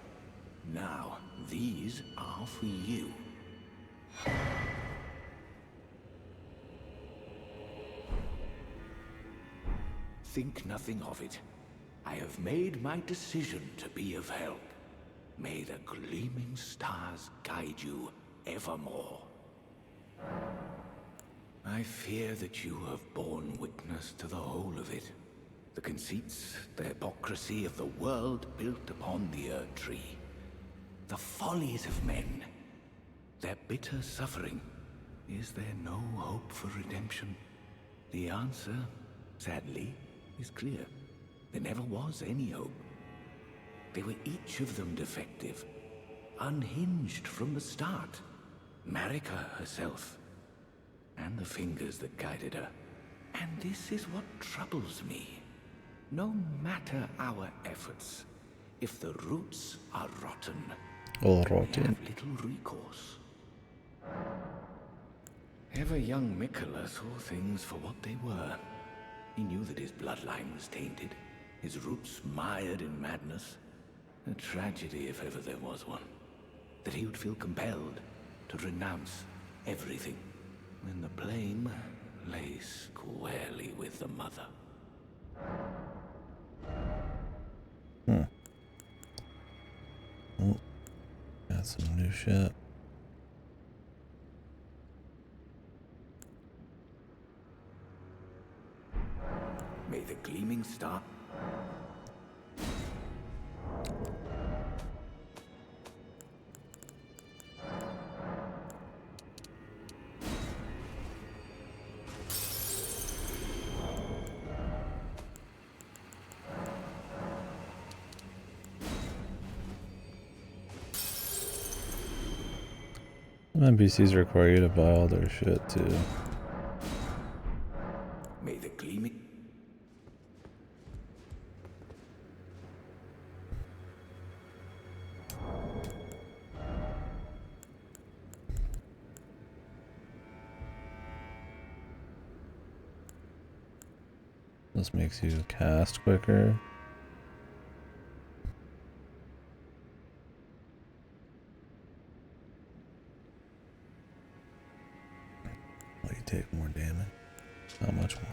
S7: Now, these are for you. Think nothing of it. I have made my decision to be of help. May the gleaming stars guide you evermore. I fear that you have borne witness to the whole of it. The conceits, the hypocrisy of the world built upon the Erdtree. The follies of men. Their bitter suffering. Is there no hope for redemption? The answer, sadly, is clear. There never was any hope. They were each of them defective, unhinged from the start. Marika herself, and the fingers that guided her. And this is what troubles me. No matter our efforts, if the roots are rotten,
S1: All
S7: we
S1: rotten.
S7: have little recourse. Ever young Mikola saw things for what they were. He knew that his bloodline was tainted, his roots mired in madness. A tragedy if ever there was one. That he would feel compelled to renounce everything. When the blame lay squarely with the mother.
S1: Hmm. Oh, got some new shit.
S7: May the gleaming star...
S1: Some NPCs require you to buy all their shit too.
S7: May the gleaming...
S1: This makes you cast quicker. Well, you take more damage. Not much more.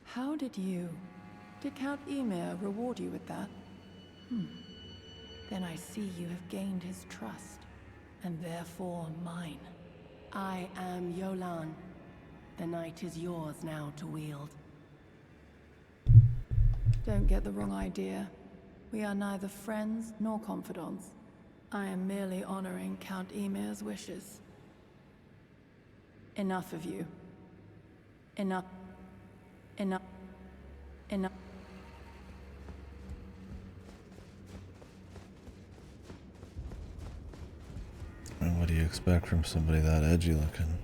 S8: How did you... Did Count Emir reward you with that? Then I see you have gained his trust, and therefore mine. I am Yolan. The night is yours now to wield. Don't get the wrong idea. We are neither friends nor confidants. I am merely honoring Count Emir's wishes. Enough of you. Enough. Enough. Enough.
S1: And what do you expect from somebody that edgy looking?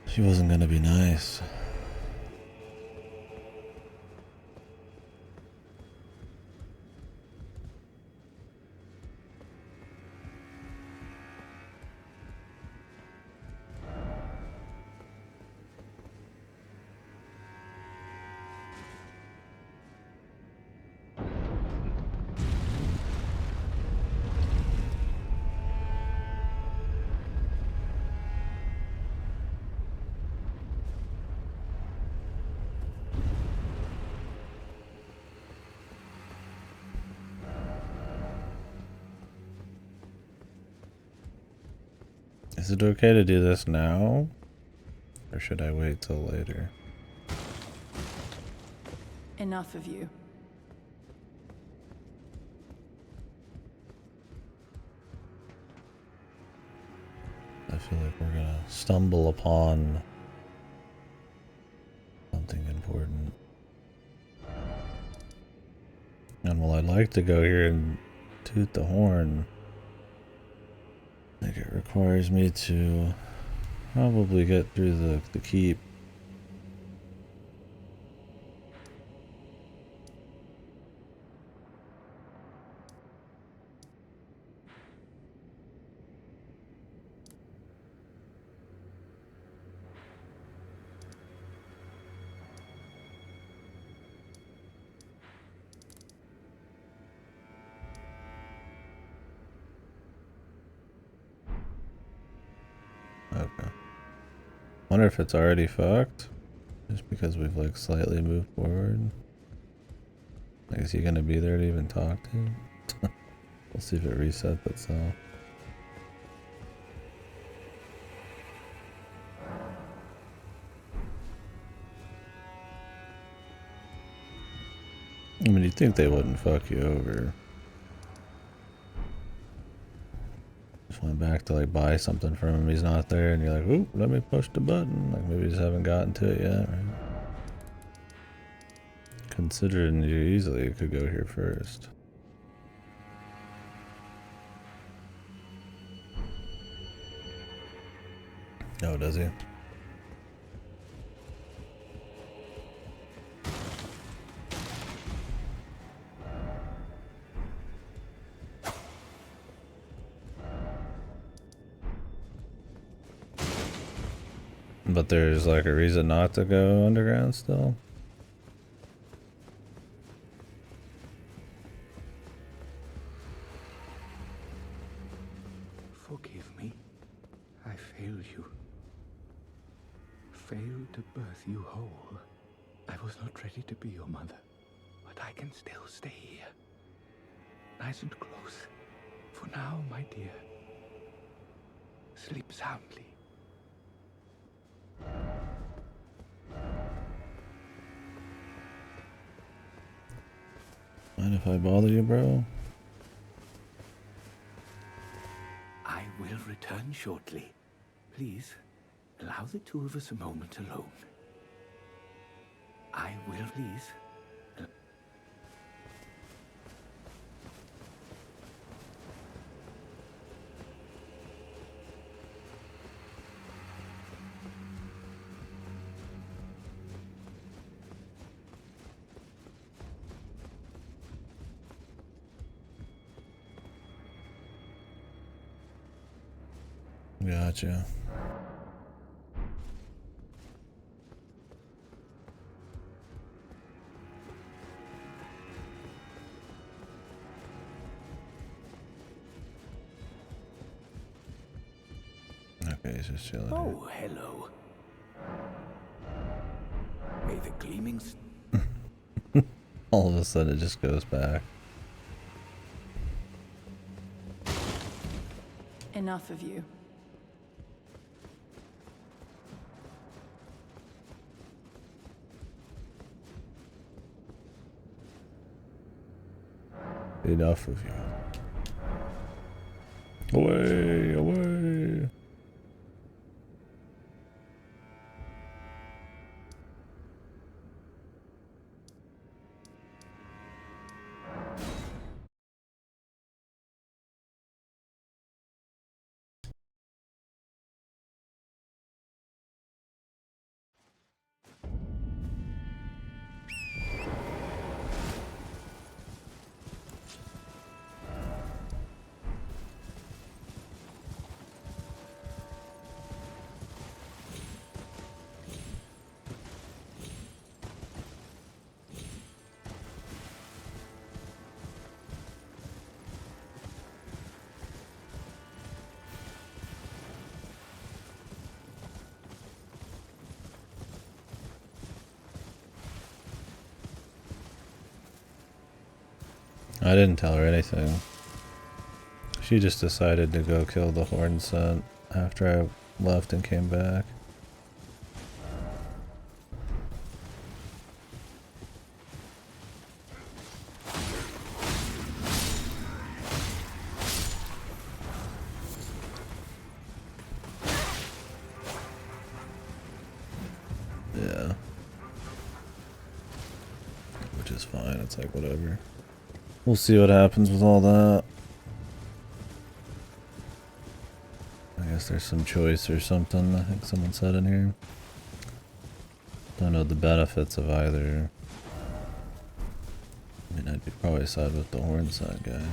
S1: She wasn't gonna be nice. Is it okay to do this now? Or should I wait till later?
S8: Enough of you.
S1: I feel like we're gonna stumble upon something important. And while I'd like to go here and toot the horn, I think it requires me to probably get through the keep. Okay. Wonder if it's already fucked? Just because we've like slightly moved forward. Like, is he gonna be there to even talk to him? We'll see if it resets itself. I mean, you'd think they wouldn't fuck you over. Just went back to like buy something from him, he's not there, and you're like, oop, let me push the button. Like, maybe you just haven't gotten to it yet, right? Considering you easily could go here first. Oh, does he? But there's like a reason not to go underground still.
S7: Forgive me. I failed you. Failed to birth you whole. I was not ready to be your mother, but I can still stay here. Nice and close. For now, my dear. Sleep soundly.
S1: Mind if I bother you, bro?
S7: I will return shortly. Please, allow the two of us a moment alone. I will, please.
S1: Gotcha. Okay, he's just chilling.
S7: Oh, hello. May the gleaming...
S1: All of a sudden it just goes back.
S8: Enough of you.
S1: Enough of you. Away, away. I didn't tell her anything. She just decided to go kill the horn scent after I left and came back. Yeah. Which is fine, it's like whatever. We'll see what happens with all that. I guess there's some choice or something, I think someone said in here. Don't know the benefits of either. I mean, I'd probably side with the horn side guy.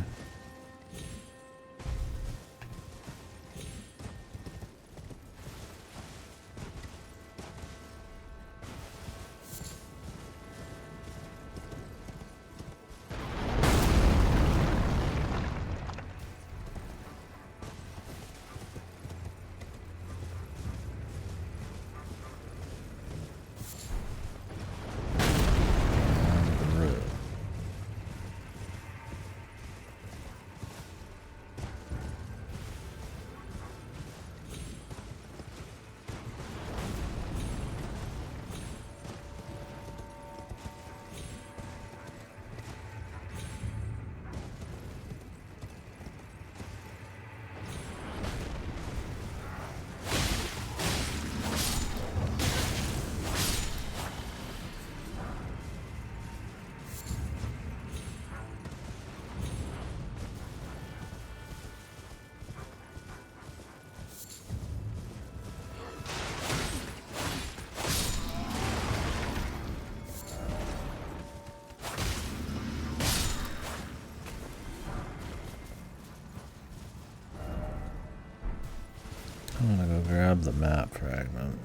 S1: I'm gonna go grab the map fragment.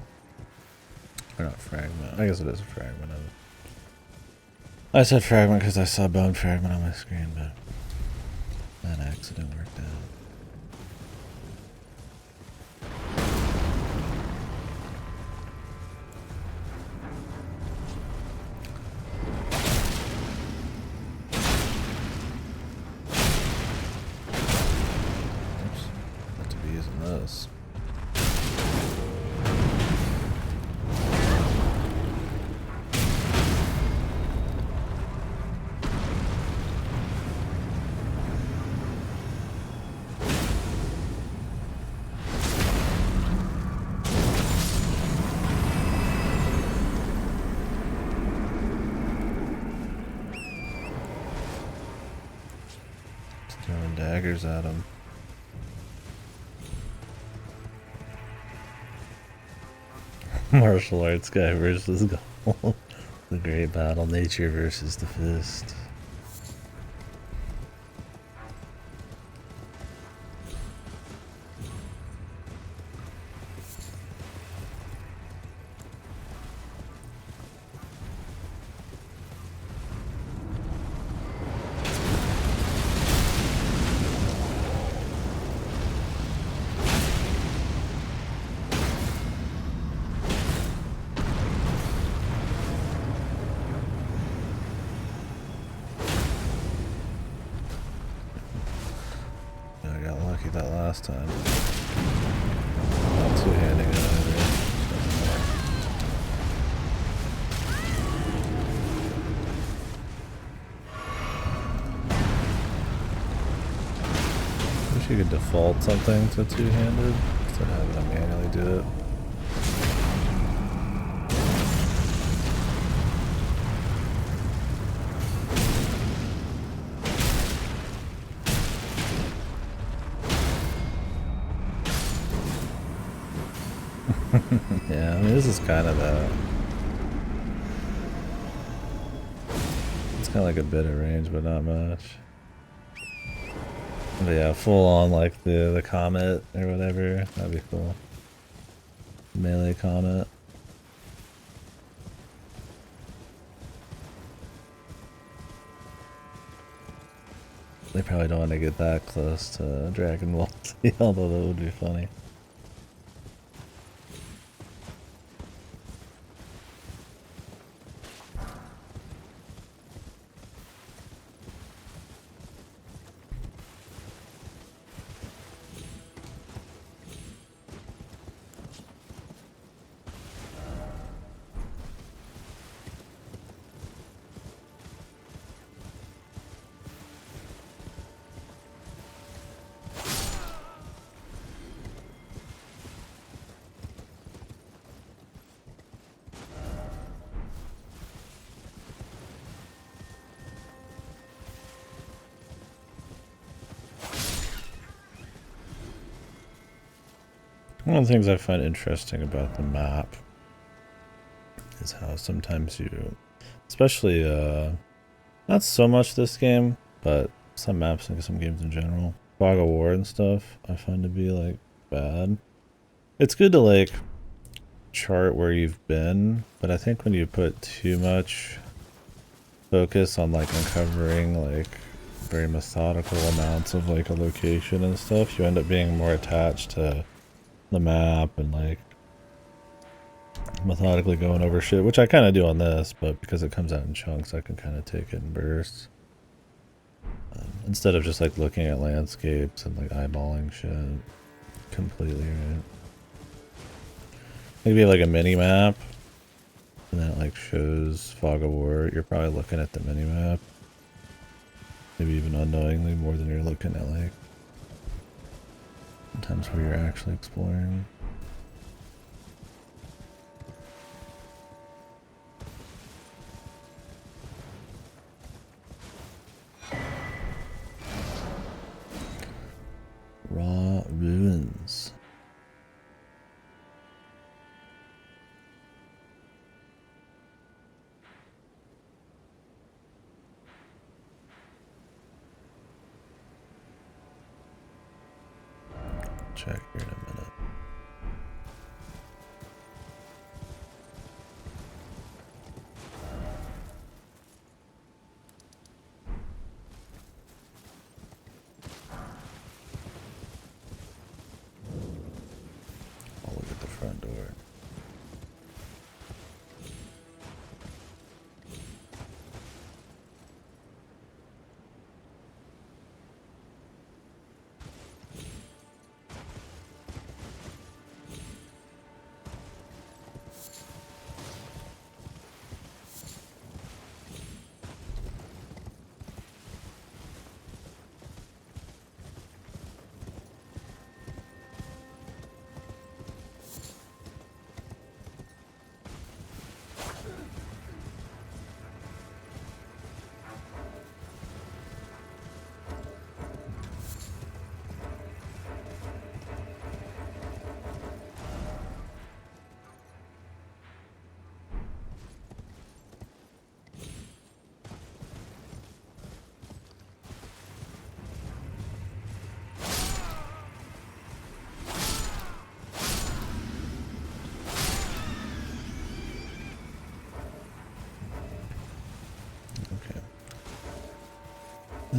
S1: Or not fragment. I guess it is a fragment of it. I said fragment because I saw bone fragment on my screen, but that accident worked out. Oops. Not to be using this. Throwing daggers at him. Martial arts guy versus gold. The great battle, nature versus the fist. I got lucky that last time. Not two-handing it either. Wish you could default something to two-handed instead of having to manually do it. Yeah, I mean, this is kind of that. It's kind of like a bit of range, but not much. But yeah, full on like the comet or whatever. That'd be cool. Melee comet. They probably don't want to get that close to Dragon Ball Z, although that would be funny. One of the things I find interesting about the map is how sometimes you, especially, not so much this game, but some maps and some games in general, fog of war and stuff, I find to be, like, bad. It's good to, like, chart where you've been, but I think when you put too much focus on, like, uncovering, like, very methodical amounts of, like, a location and stuff, you end up being more attached to the map and like methodically going over shit, which I kind of do on this, but because it comes out in chunks I can kind of take it in bursts instead of just like looking at landscapes and like eyeballing shit completely, right? Maybe like a mini map and then it like shows fog of war, you're probably looking at the mini map maybe even unknowingly more than you're looking at like sometimes where you're actually exploring. Raw ruins. Check here in a minute.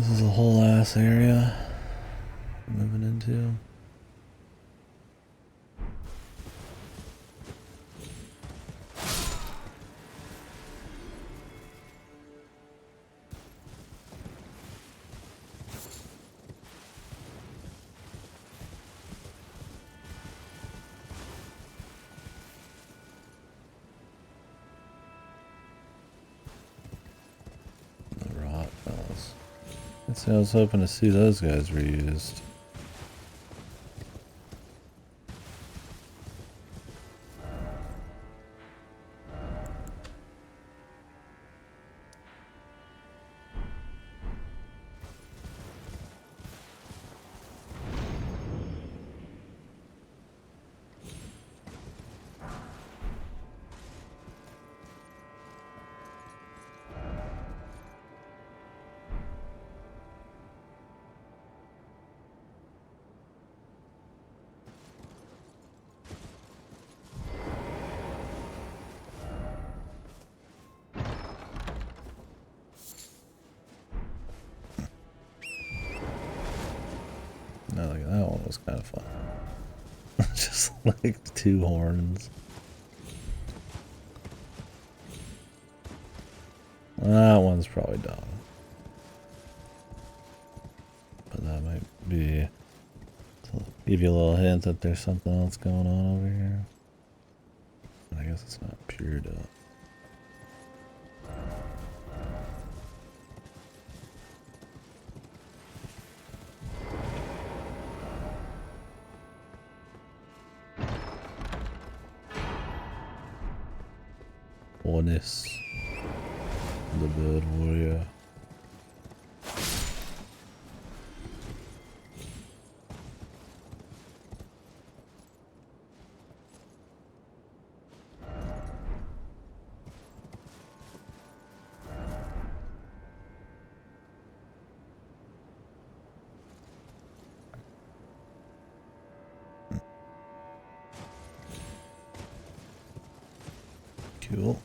S1: This is a whole ass area I'm moving into. The rot fellas. I was hoping to see those guys reused. No, like that one was kind of fun. Just like 2 horns. That one's probably dumb. But that might be to give you a little hint that there's something else going on over here. I guess it's not pure dumb. Ornis, the bird warrior. Cool.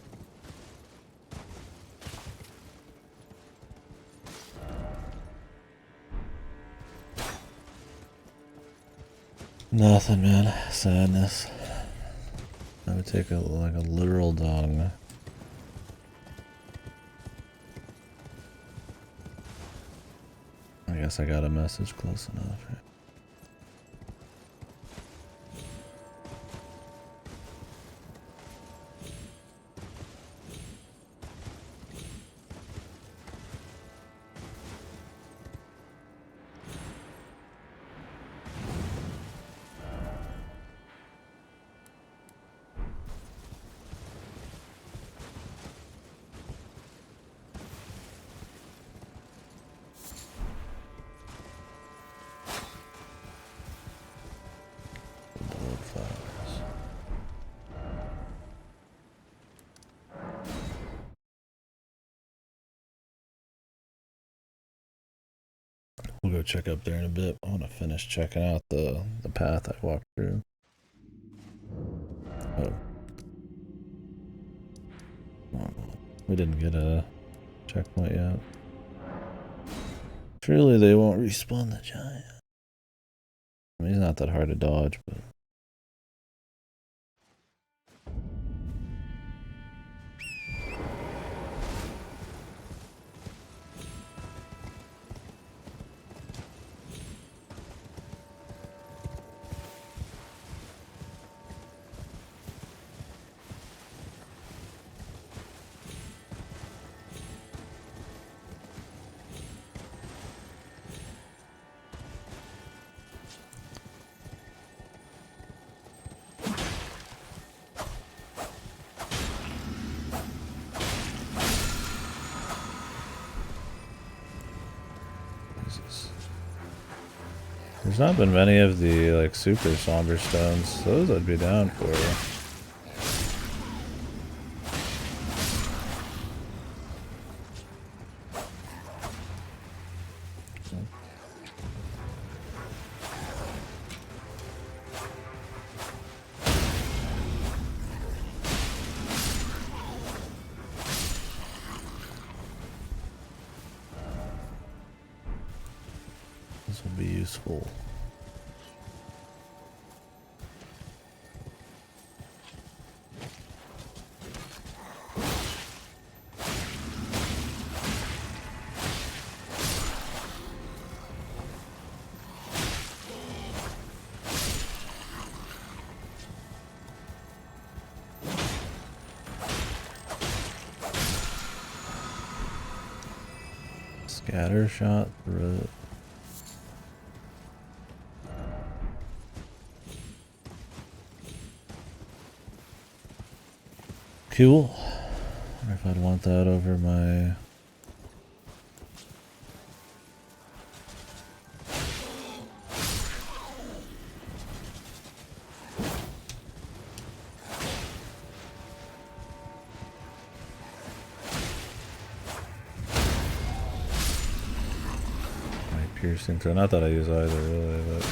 S1: Nothing, man. Sadness. I would take a literal dung. I guess I got a message close enough. Right? We'll go check up there in a bit. I want to finish checking out the path I walked through. Oh. We didn't get a checkpoint yet. Surely they won't respawn the giant. I mean, he's not that hard to dodge, but... There's not been many of the like super somber stones. Those I'd be down for. This will be useful. Scatter shot through it. Cool. I wonder if I'd want that over my... piercing through. Not that I use either really, but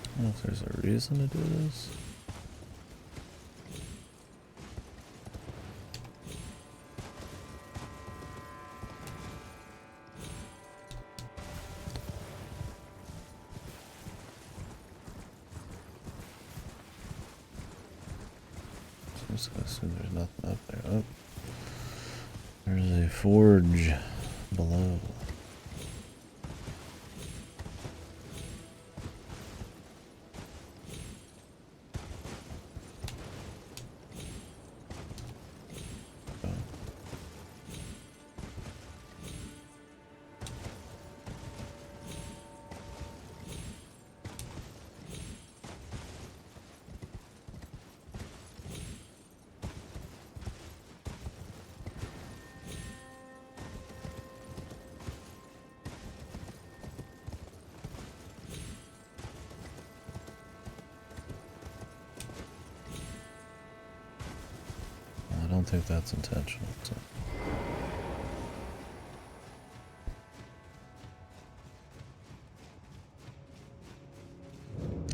S1: I don't know if there's a reason to do this. I'm just gonna assume there's nothing up there. Oh, there's a forge below. I don't think that's intentional. So.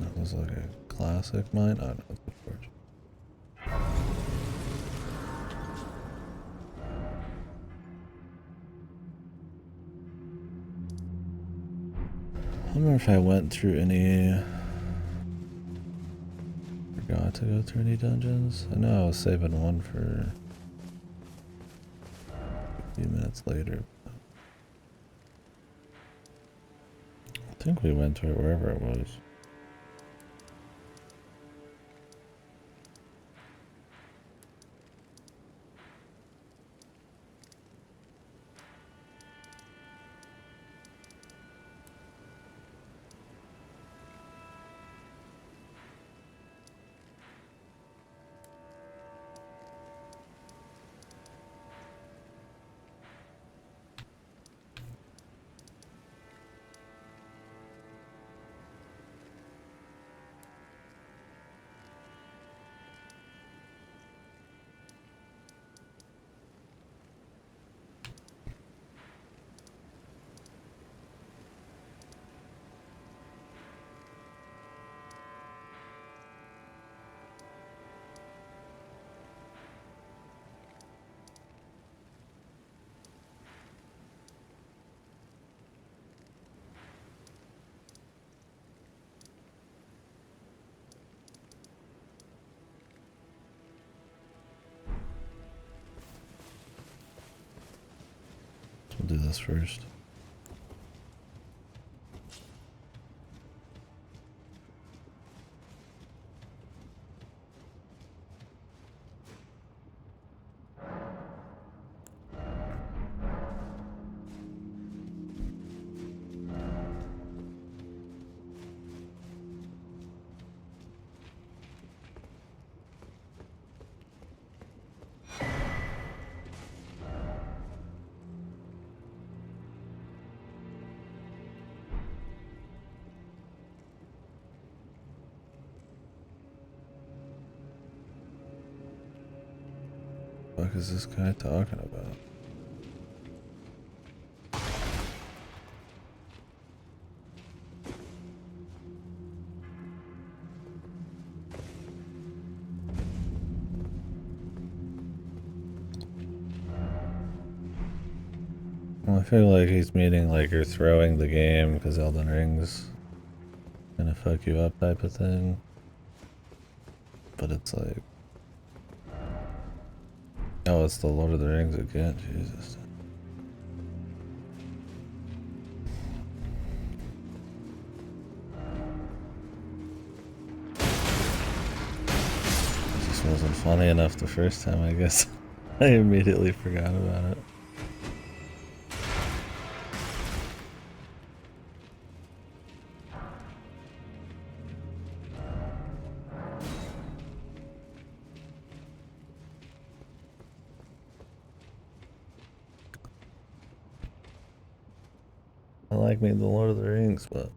S1: That was like a classic mine. Oh no, it's a forge. I wonder if I went through any... Forgot to go through any dungeons? I know I was saving one for a few minutes later. I think we went to it wherever it was. We'll do this first. fuck is this guy talking about? Well, I feel like he's meaning like you're throwing the game because Elden Ring's gonna fuck you up type of thing. But it's like, oh, it's the Lord of the Rings again, Jesus. It just wasn't funny enough the first time, I guess. I immediately forgot about it. I like me the Lord of the Rings, but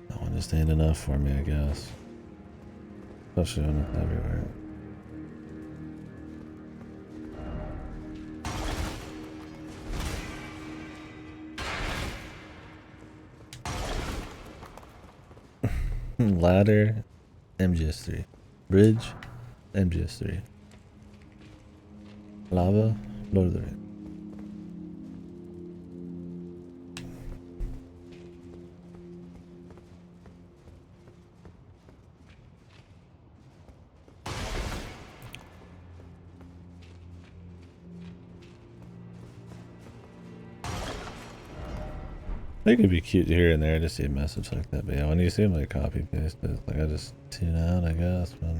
S1: that one just ain't enough for me, I guess. Especially when it's everywhere. Ladder, MGS3. Bridge, MGS3. Lava, Lord of the Rings. I think it'd be cute here and there to see a message like that, but yeah, when you see them like copy paste it, like I just tune out, I guess, but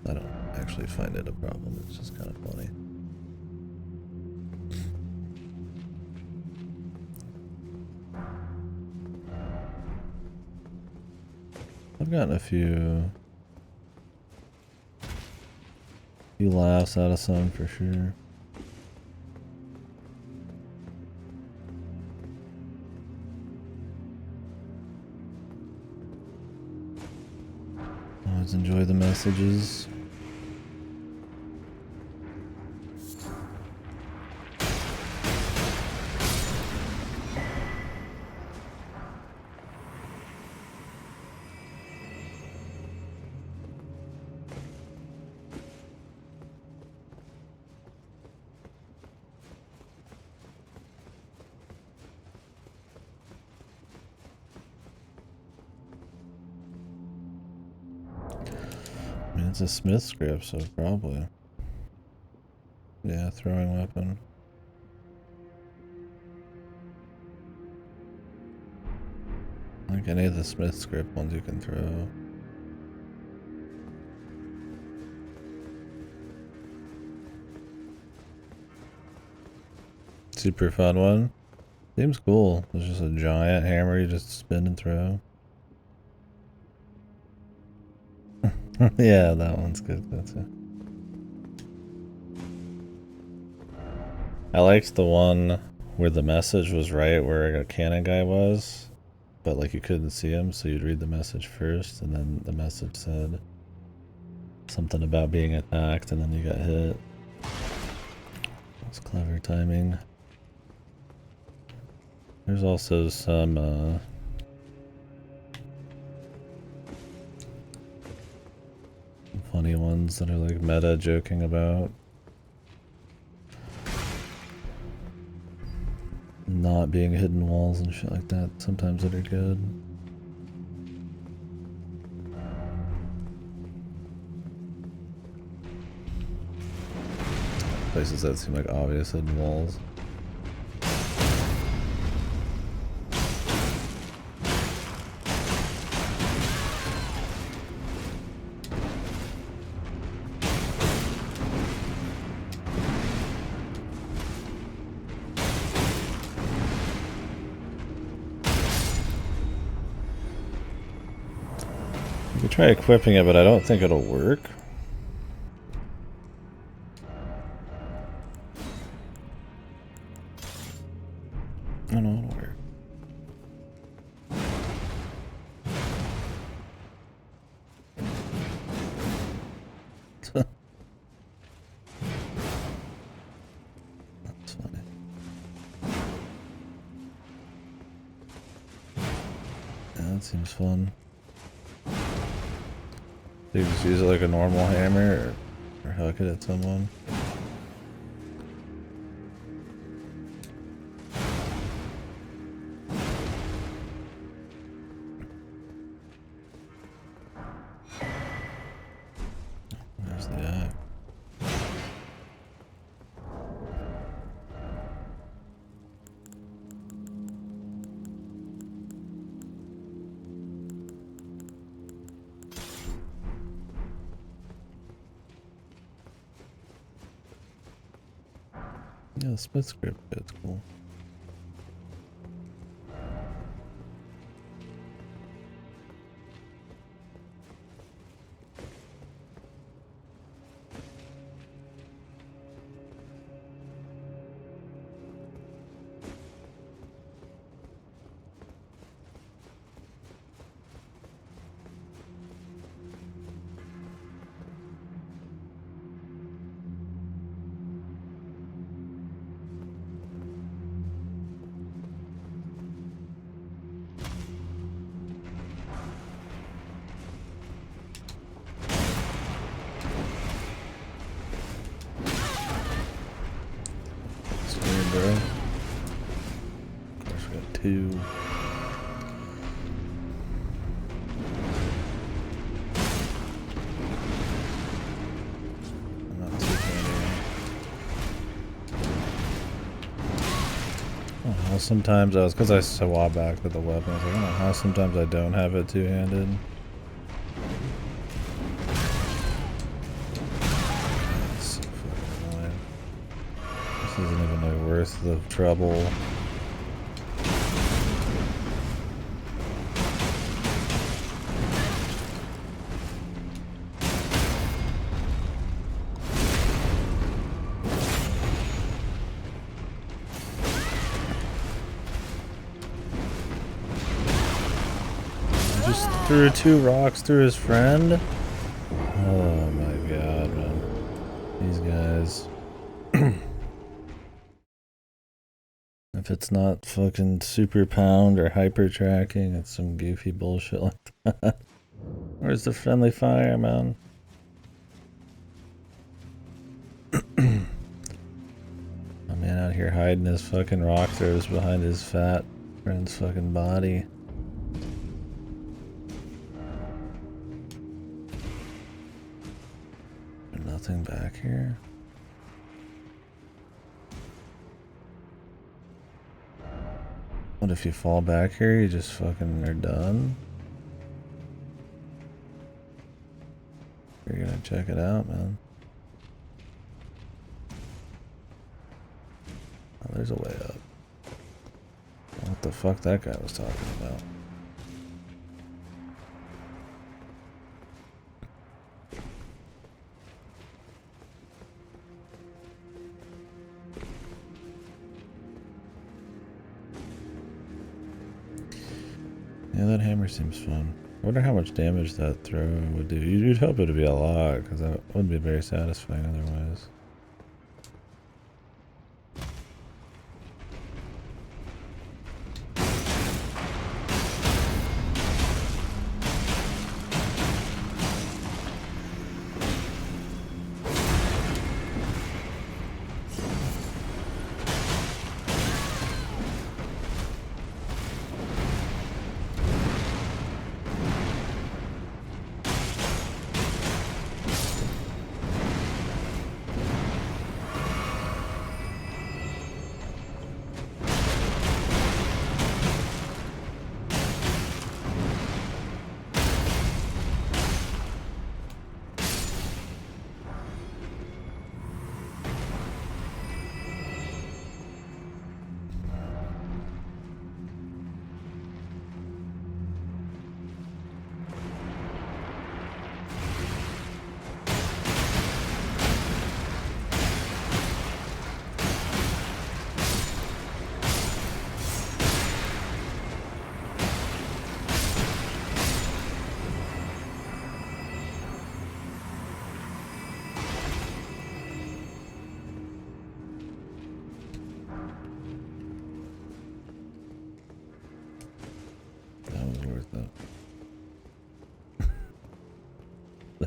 S1: I don't actually find it a problem. It's just kind of funny. I've gotten a few laughs out of some for sure. Always enjoy the messages. I mean, it's a Smith script, so probably. Yeah, throwing weapon. Like any of the Smith script ones you can throw. Super fun one. Seems cool. It's just a giant hammer you just spin and throw. Yeah, that one's good. That's it. I liked the one where the message was right where a cannon guy was, but like you couldn't see him, so you'd read the message first, and then the message said something about being attacked, and then you got hit. That's clever timing. There's also some funny ones that are like meta joking about not being hidden walls and shit like that. Sometimes that are good. Places that seem like obvious hidden walls. You could try equipping it, but I don't think it'll work. I don't know, it'll work. That's funny. Yeah, that seems fun. You just use it like a normal hammer or huck it at someone. There's the eye. Yeah, the Smith script bit's cool. Bro. Of course, we got two. I'm not too bad. I don't know how sometimes I was, because I swap back to the weapon, I was like, I don't know how sometimes I don't have it two-handed. That's so fucking annoying. This isn't even like worth the trouble. I just threw two rocks through his friend? Oh my god, man. These guys. If it's not fucking super pound or hyper tracking, it's some goofy bullshit like that. Where's the friendly fire, man? My man out here hiding his fucking rock throws behind his fat friend's fucking body. Nothing back here. What if you fall back here, you just fucking are done? You're gonna check it out, man. Oh, there's a way up. What the fuck that guy was talking about? Yeah, that hammer seems fun. I wonder how much damage that throw would do. You'd hope it would be a lot, because that wouldn't be very satisfying otherwise.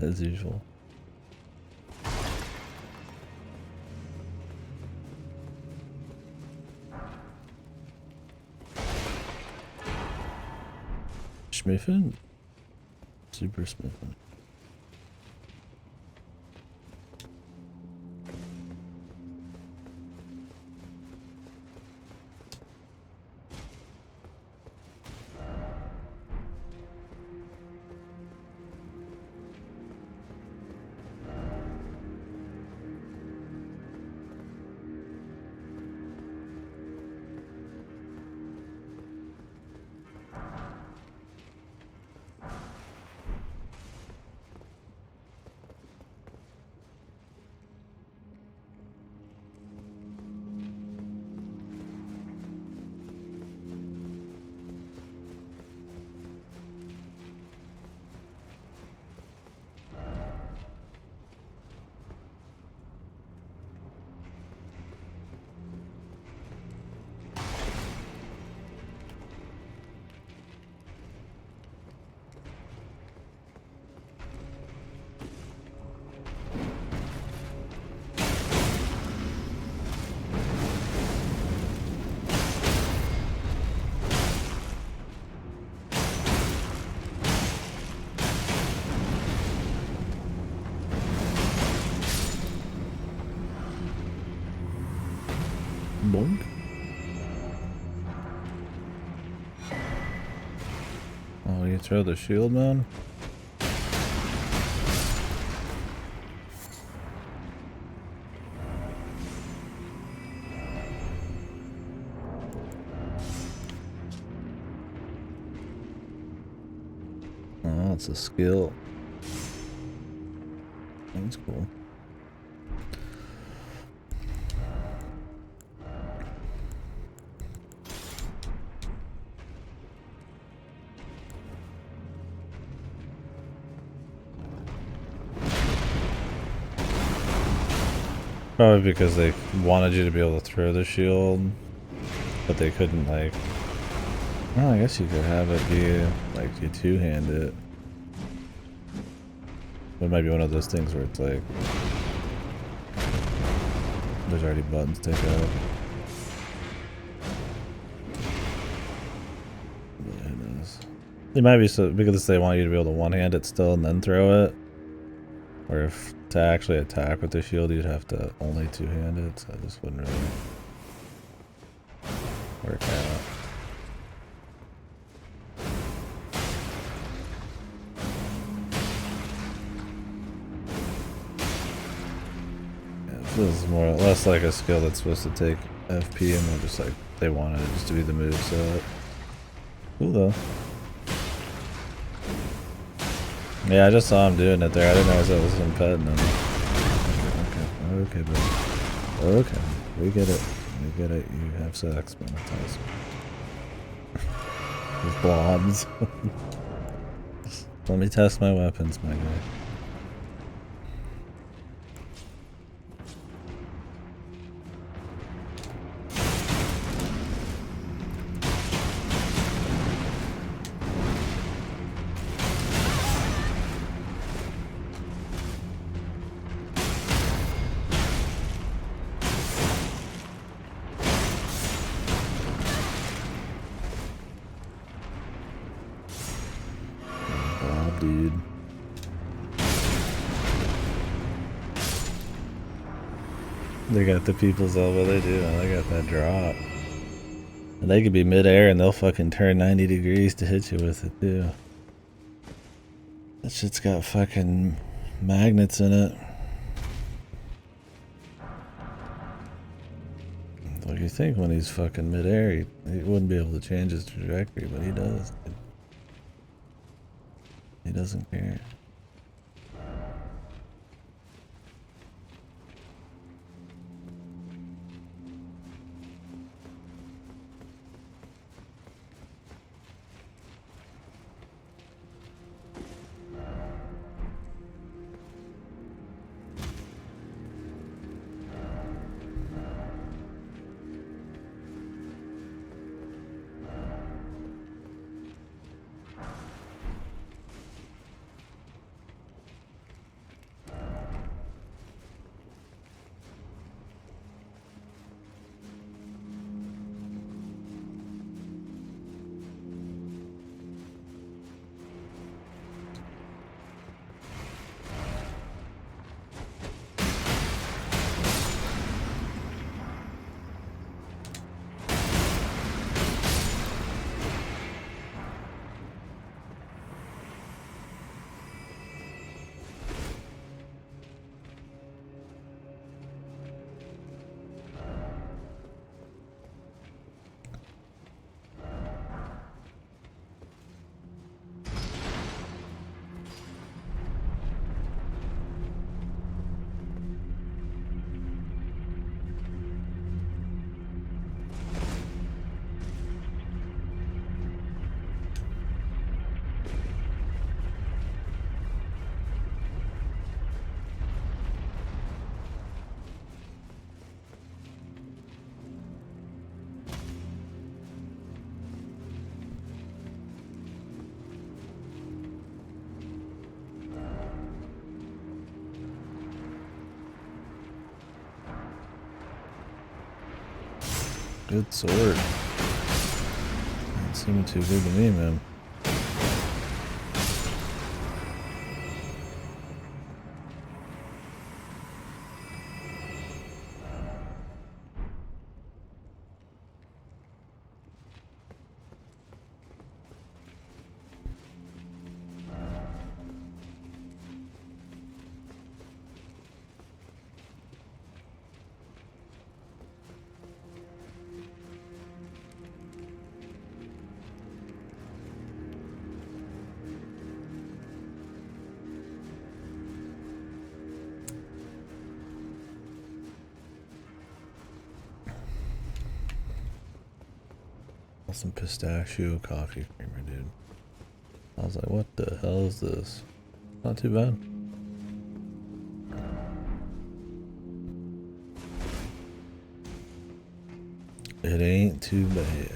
S1: as usual. Smithing? Super smithing. Bonk. Oh, you throw the shield, man? Oh, it's a skill. That's cool. Probably because they wanted you to be able to throw the shield, but they couldn't, like... Oh, I guess you could have it be, like, you two-hand it. But it might be one of those things where it's like... There's already buttons to take out. But who knows? It might be so because they want you to be able to one-hand it still and then throw it. Or if to actually attack with the shield, you'd have to only two-hand it, so this wouldn't really work out. Yeah, it feels more or less like a skill that's supposed to take FP, and they're just like, they wanted it just to be the moveset. Cool though. Yeah, I just saw him doing it there. I didn't realize that was him petting him. Okay, buddy. Okay, we get it. We get it. You have sex, man. That's awesome. With blobs. Let me test my weapons, my guy. Dude. They got the people's elbow, they do, man. They got that drop. And they could be mid-air and they'll fucking turn 90 degrees to hit you with it, too. That shit's got fucking magnets in it. Like, you think when he's fucking mid-air, he wouldn't be able to change his trajectory, but he does. He doesn't care. Good sword. Doesn't seem too good to me, man. Some pistachio coffee creamer, dude. I was like, what the hell is this? Not too bad. It ain't too bad.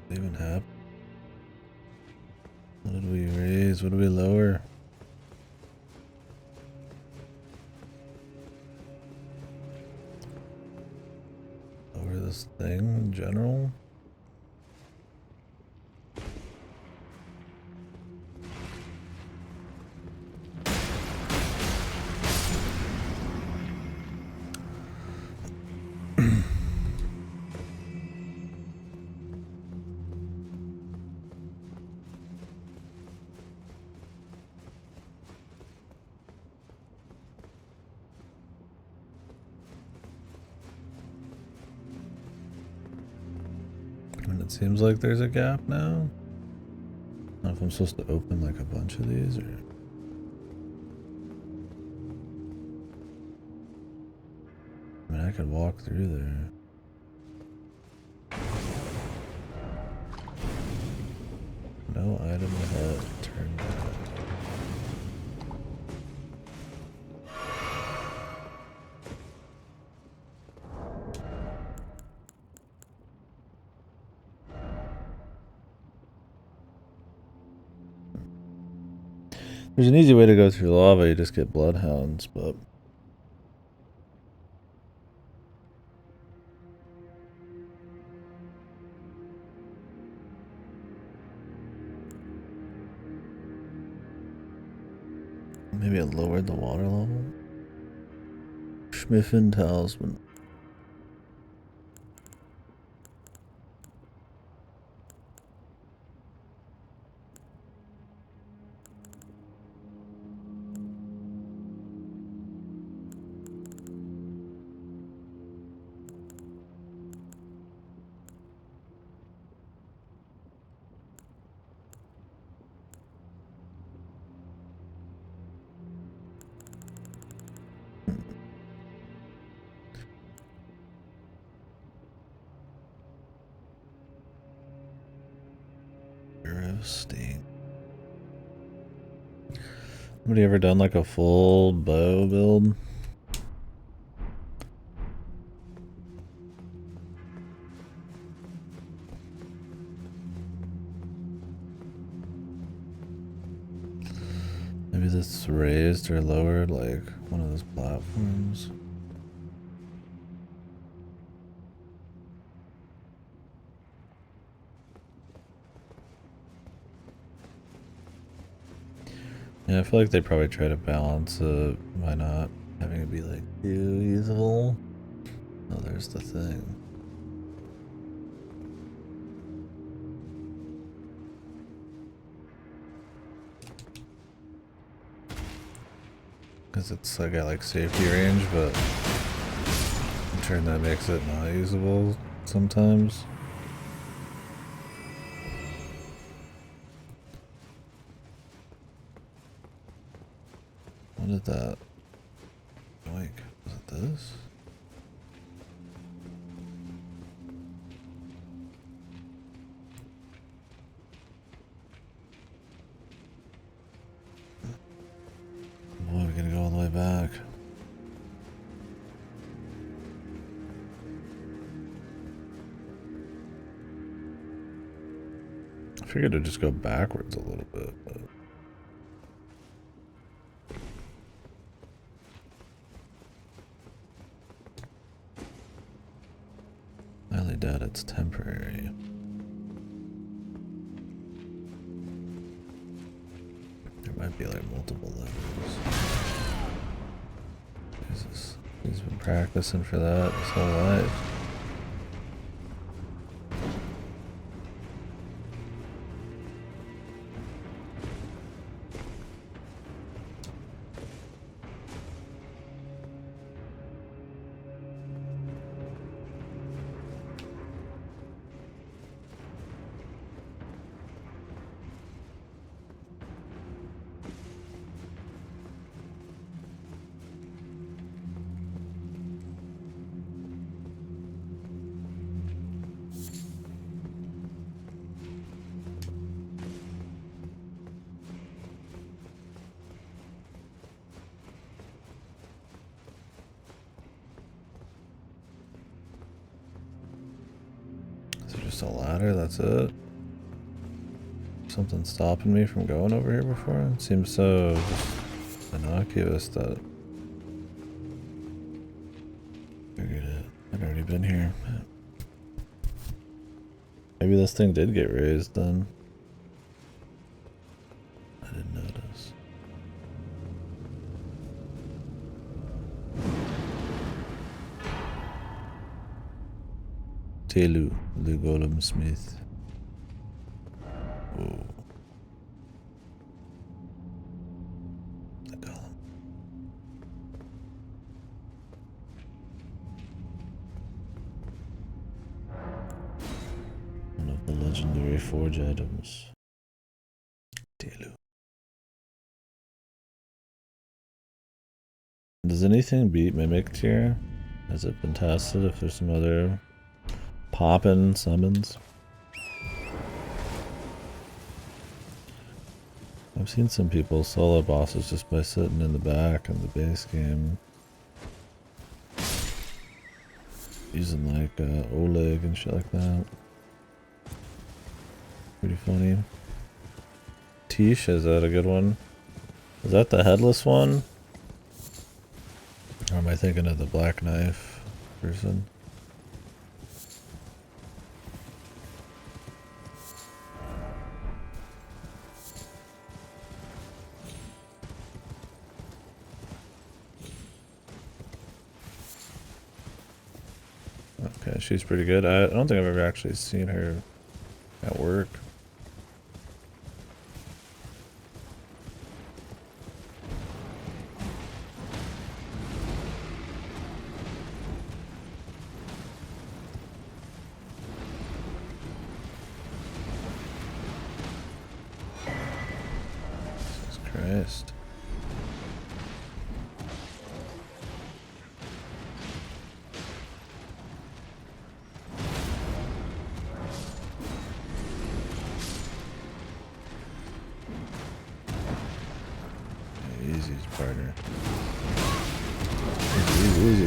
S1: What even happened? What did we raise? What did we lower? Lower this thing in general? It seems like there's a gap now. I don't know if I'm supposed to open like a bunch of these or... I mean, I could walk through there. No item ahead. Turn back. There's an easy way to go through lava, you just get bloodhounds, but... Maybe it lowered the water level? Schmiffen Talisman. Sting. Anybody ever done like a full bow build? Maybe this raised or lowered like one of those platforms. Yeah, I feel like they probably try to balance it by not having it be like too usable. Oh, there's the thing. Because it's like got like safety range, but I'm sure that makes it not usable sometimes. What did that like? Was it this? Boy, we're gonna go all the way back. I figured to just go backwards a little bit, but it's temporary. There might be like multiple levels. Jesus, he's been practicing for that his whole life. Is it just a ladder? That's it? Something stopping me from going over here before? It seems so just innocuous that figured it. I'd already been here. Maybe this thing did get raised then. I didn't notice. Telu, the Golem Smith. Whoa. The Golem. One of the legendary forge items. Telu. Does anything beat Mimic tier? Has it been tested if there's some other poppin' summons? I've seen some people solo bosses just by sitting in the back of the base game. Using like Oleg and shit like that. Pretty funny. Tish, is that a good one? Is that the headless one? Or am I thinking of the black knife person? Okay, she's pretty good. I don't think I've ever actually seen her at work. Jesus Christ. Easy, partner.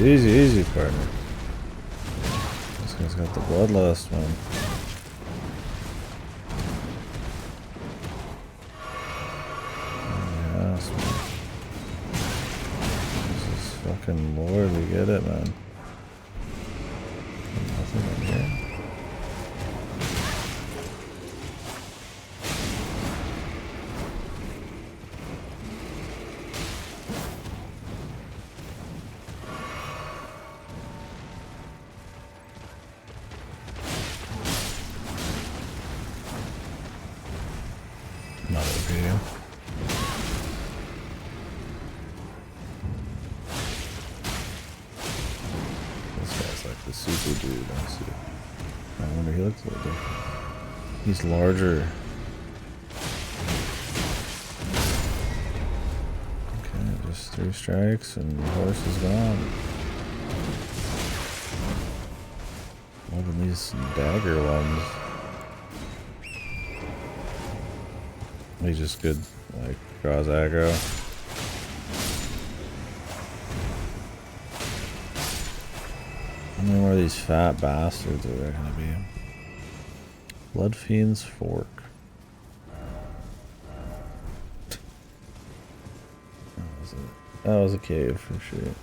S1: Easy, partner. This guy's got the bloodlust, man. Yes, man. Jesus fucking Lord, we get it, man. Nothing in here. Not OP. This guy's like the super dude, I see. I wonder, he looks a little different. He's larger. Okay, just 3 strikes and the horse is gone. More than these dagger ones. He just good, like, draws aggro. How many more of these fat bastards are there gonna be? Blood Fiend's Fork. That was a cave for sure.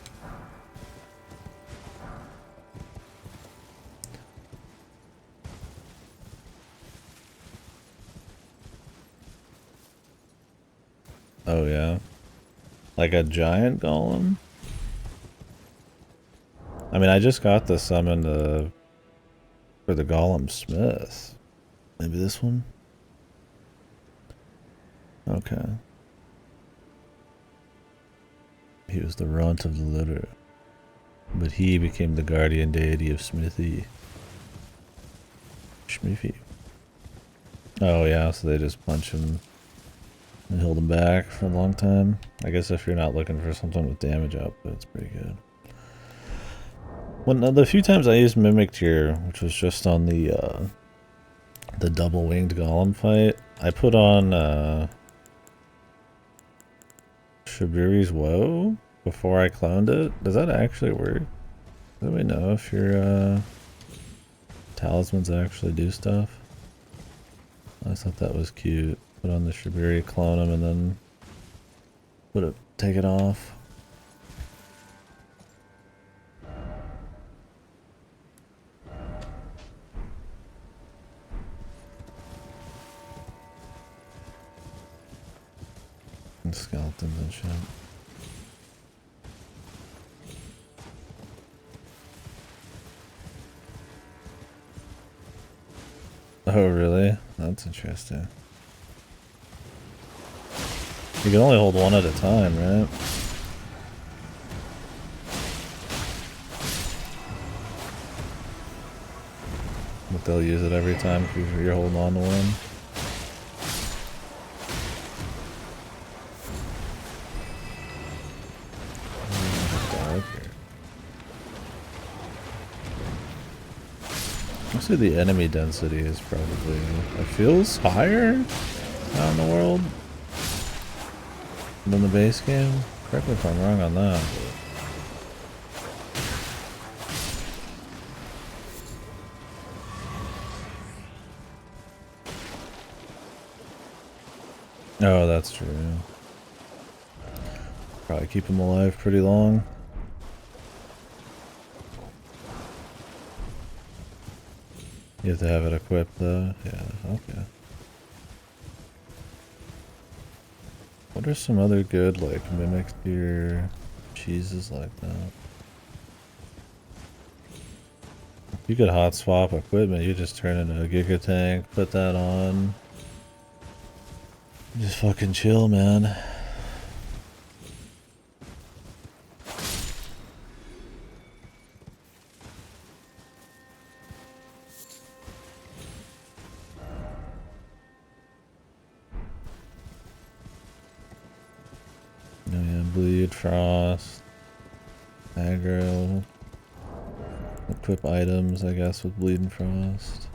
S1: Oh yeah. Like a giant golem? I mean, I just got the summon for the golem smith. Maybe this one? Okay. He was the runt of the litter, but he became the guardian deity of Smithy. Schmiffy. Oh yeah, so they just punch him and held him back for a long time. I guess if you're not looking for something with damage output, it's pretty good. Well, the few times I used Mimic Tier, which was just on the double-winged golem fight, I put on Shabiri's Woe before I cloned it. Does that actually work? Do we know if your talismans actually do stuff? I thought that was cute. Put on the Shabiri, clone him, and then take it off. And skeletons and shit. Oh really? That's interesting. You can only hold one at a time, right? But they'll use it every time if you're holding on to one. Actually, the enemy density is probably... It feels higher out in the world than the base game. Correct me if I'm wrong on that. Oh, that's true. Probably keep them alive pretty long. You have to have it equipped though. Yeah, okay. What are some other good like Mimic Tier cheeses like that? You could hot swap equipment, you just turn into a Giga Tank, put that on. Just fucking chill, man. Oh yeah, bleed, frost, aggro. Equip items, I guess, with bleed and frost.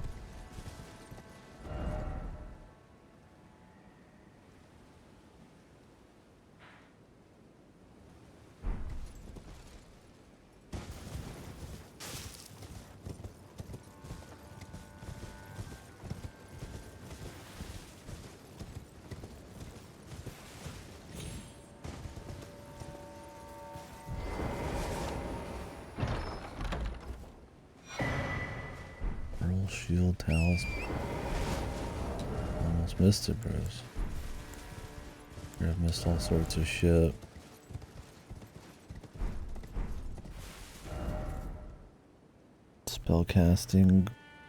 S1: Shield talisman. Almost missed it, bros. I've missed all sorts of shit. Spellcasting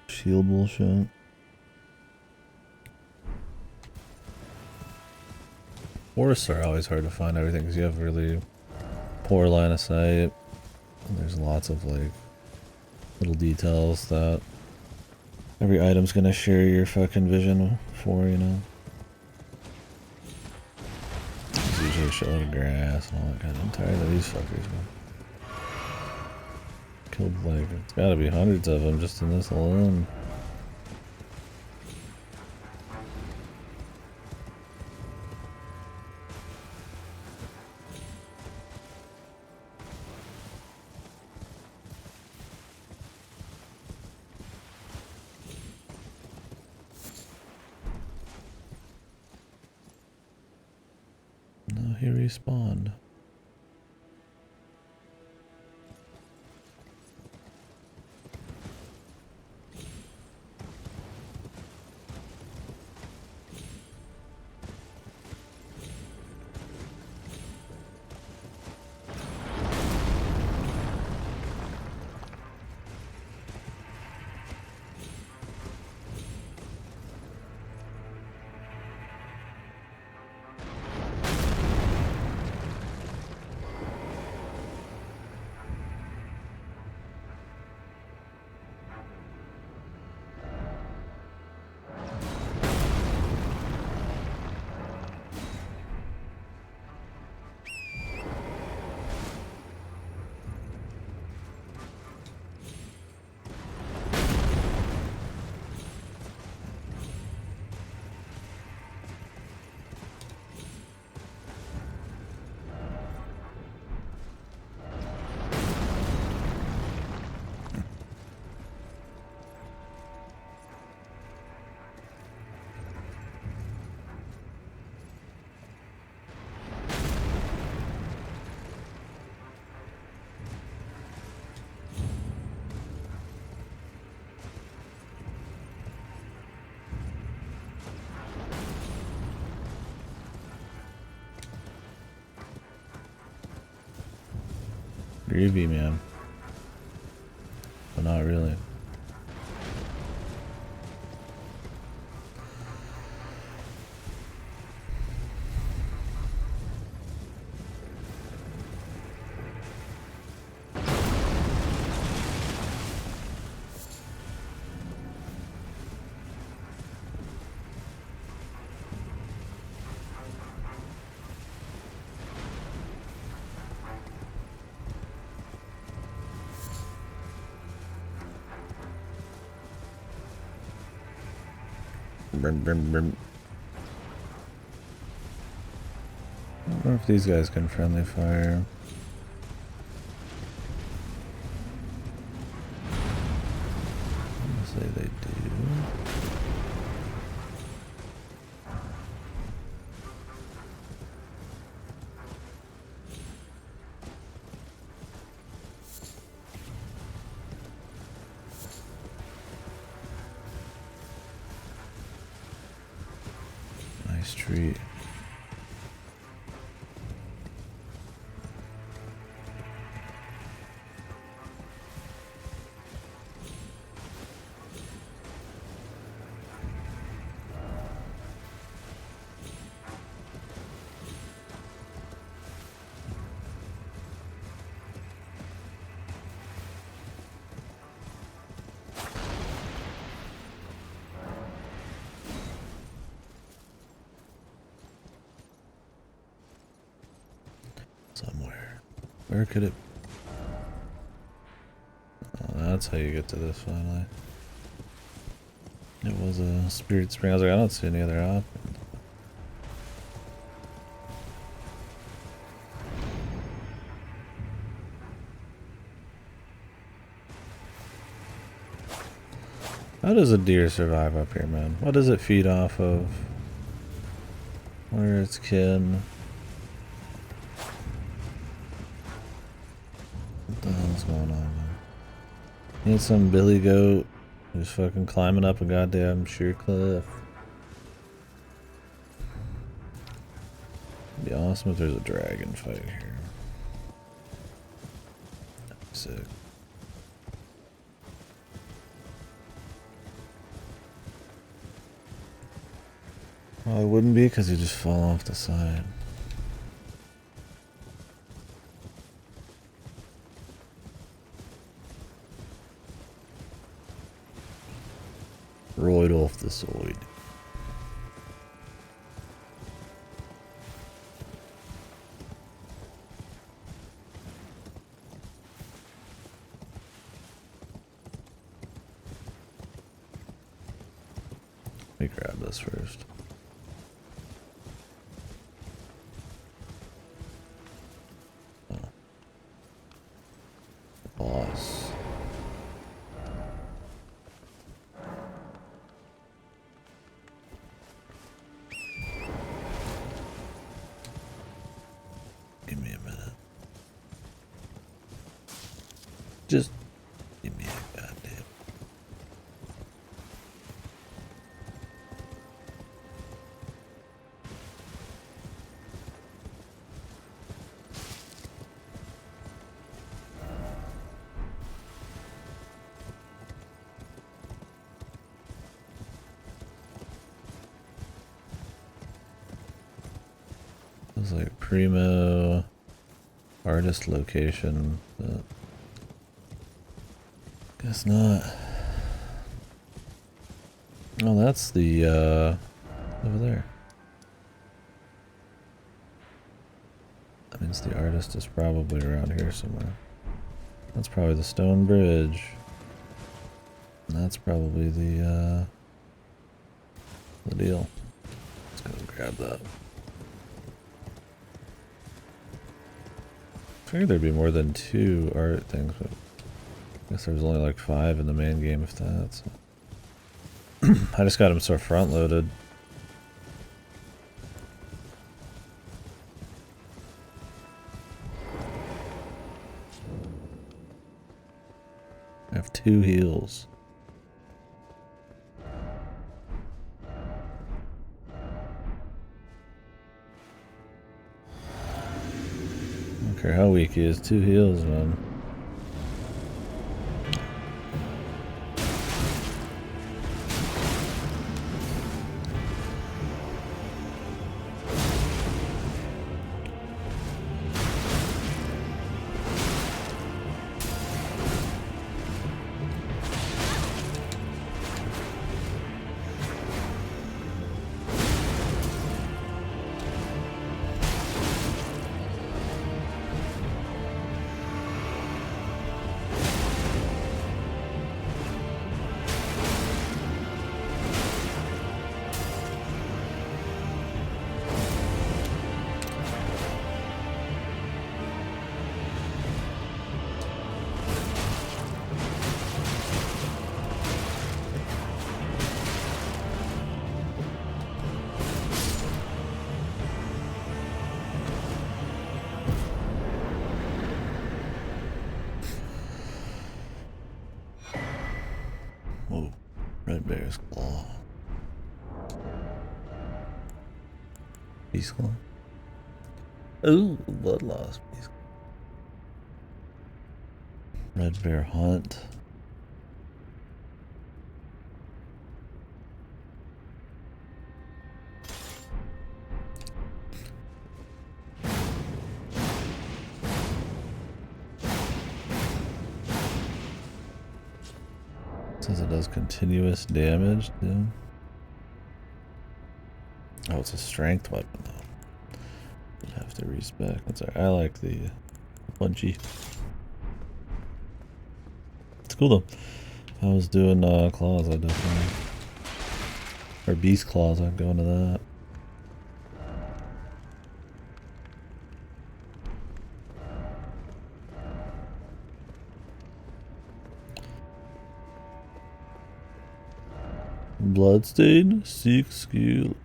S1: shield bullshit. Forests are always hard to find everything because you have really poor line of sight. And there's lots of like little details that every item's gonna share your fucking vision for, you know? There's usually a shitload of grass and all that kind of... I'm tired of these fuckers, man. Killed like... It's gotta be hundreds of them just in this alone. No, he respawned. Groovy, man. But not really. Brum, brum, brum. I wonder if these guys can friendly fire. I'll say they do. Nice treat. Somewhere. Where could it? Oh, that's how you get to this finally. It was a spirit spring. I was like, I don't see any other options. How does a deer survive up here, man? What does it feed off of? What are its kin? What the hell's going on, man? Need some billy goat who's fucking climbing up a goddamn sheer cliff. It'd be awesome if there's a dragon fight here. Sick. Well, it wouldn't be because you just fall off the side. Roid off the side. Let me grab this first. Oh. Boss. Give me a minute. Just give me a goddamn. It was like primo artist location, but guess not. Oh, that's the over there. That means the artist is probably around here somewhere. That's probably the stone bridge. And that's probably the deal. Let's go grab that. I figured there'd be more than 2 art things, but I guess there's only like 5 in the main game, if that. So. I just got him so front loaded. I have 2 heals. don't care how weak he is, 2 heals, man. Whoa, red bear's claw. Beast claw. Ooh, blood loss. Beast claw. Red bear hunt. Says it does continuous damage, too. Oh, it's a strength weapon, though. You'd have to respec. That's alright. I like the punchy. It's cool, though. If I was doing claws, I'd definitely... Or beast claws, I'd go into that. Bloodstain, seek skill.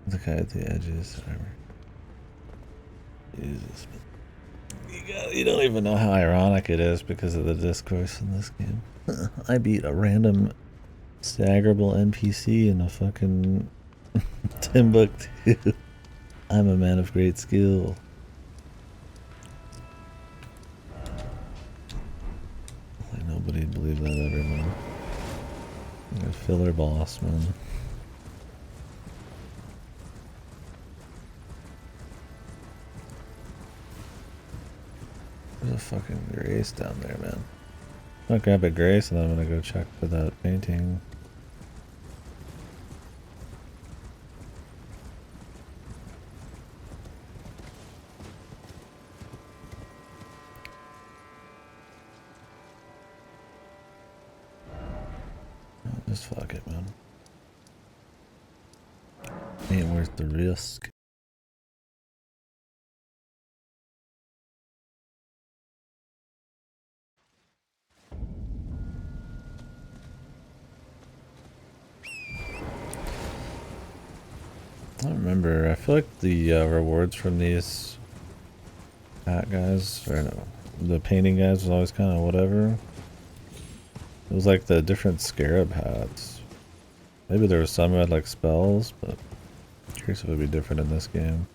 S1: The guy at the edges, whatever. Jesus. You don't even know how ironic it is because of the discourse in this game. I beat a random staggerable NPC in a fucking Timbuktu. I'm a man of great skill. Like nobody'd believe that ever, man. Like a filler boss, man. There's a fucking Grace down there, man. I'll grab a Grace and then I'm gonna go check for that painting. Just fuck it, man. Ain't worth the risk. I don't remember. I feel like the rewards from these hat guys, or no, the painting guys was always kind of whatever. It was like the different scarab hats. Maybe there was some who had like spells, but I'm curious if it would be different in this game.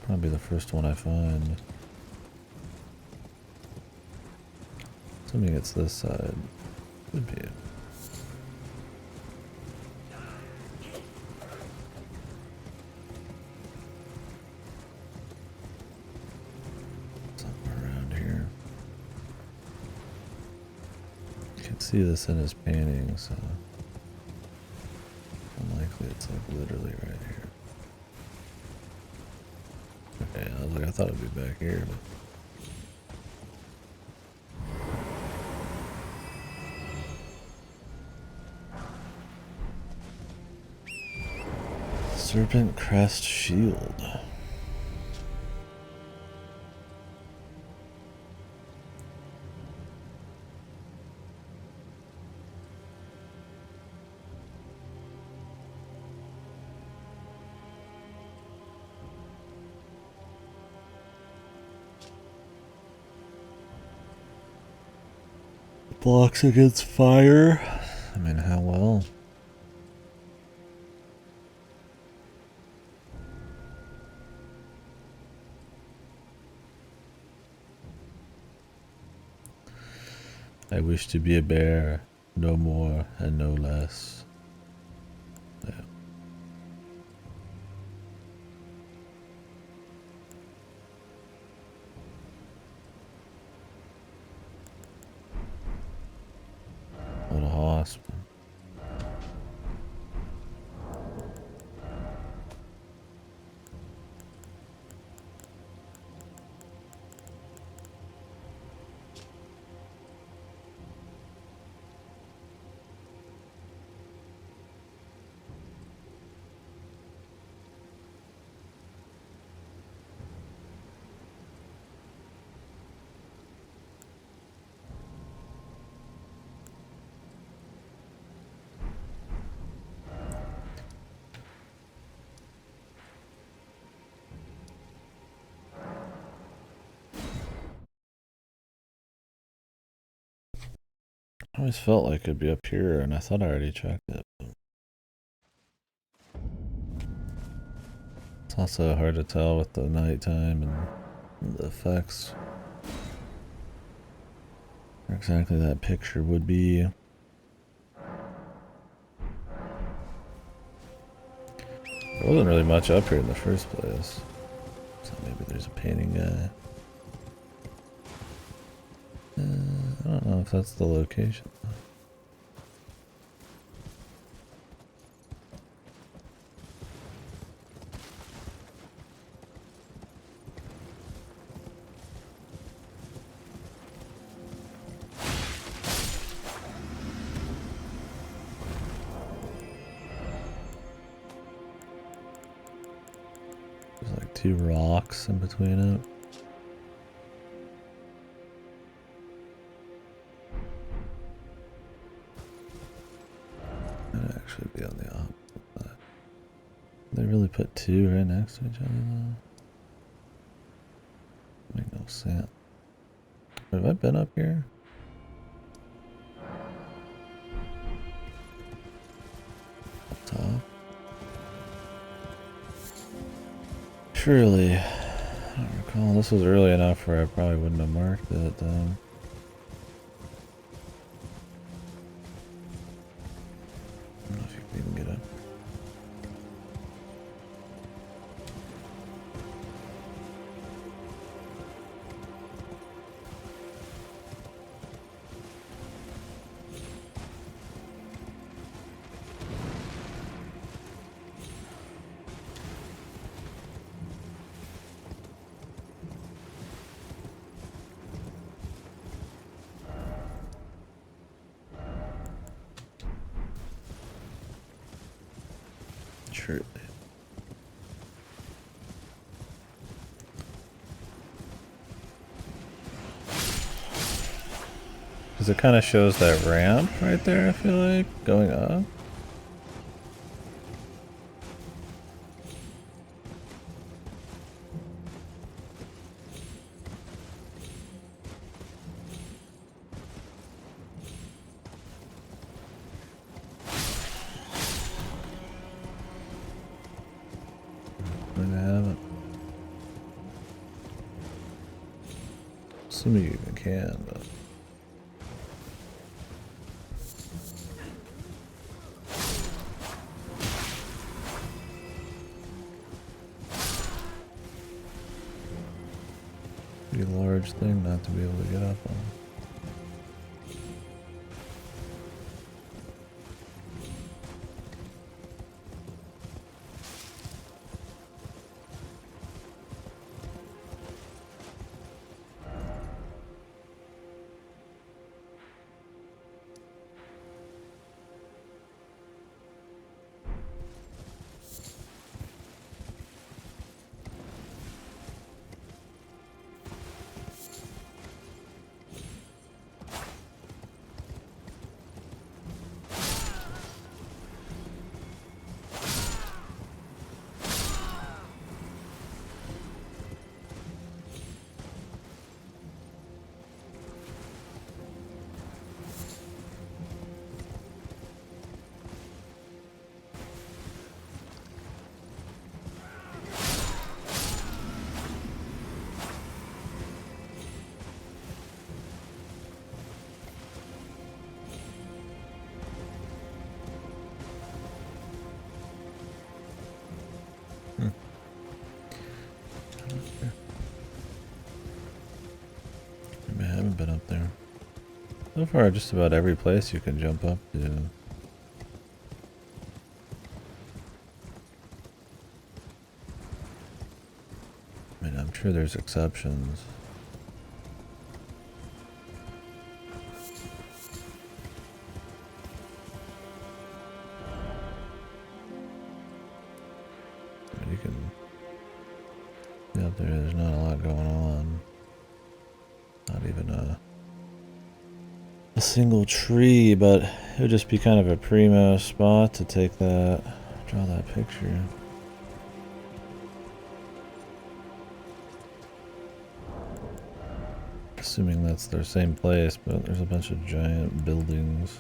S1: Probably the first one I find. Assuming it's this side. Would be. See this in his painting, so unlikely it's like literally right here. Okay, I was like, I thought it'd be back here, but Serpent Crest Shield. Blocks against fire. I mean, how well? I wish to be a bear, no more and no less. Yeah. Little hospital. I always felt like it'd be up here, and I thought I already checked it. It's also hard to tell with the nighttime and the effects. Where exactly that picture would be. There wasn't really much up here in the first place. So maybe there's a painting guy. I don't know if that's the location. There's like two rocks in between it. Might actually be on the opposite side. They really put two right next to each other though? Make no sense. Have I been up here? Up top? Surely. I don't recall. This was early enough where I probably wouldn't have marked it. I don't know if you can even get up. Surely. Because it kind of shows that ramp right there, I feel like, going up. Maybe I haven't. Assuming you even can, but. Pretty large thing not to be able to get up on. jumping up there. So far, just about every place you can jump up to. I mean, I'm sure there's exceptions. But you can see out there's not a lot going on. Not even a single tree, but it would just be kind of a primo spot to take that, draw that picture. Assuming that's their same place, but there's a bunch of giant buildings.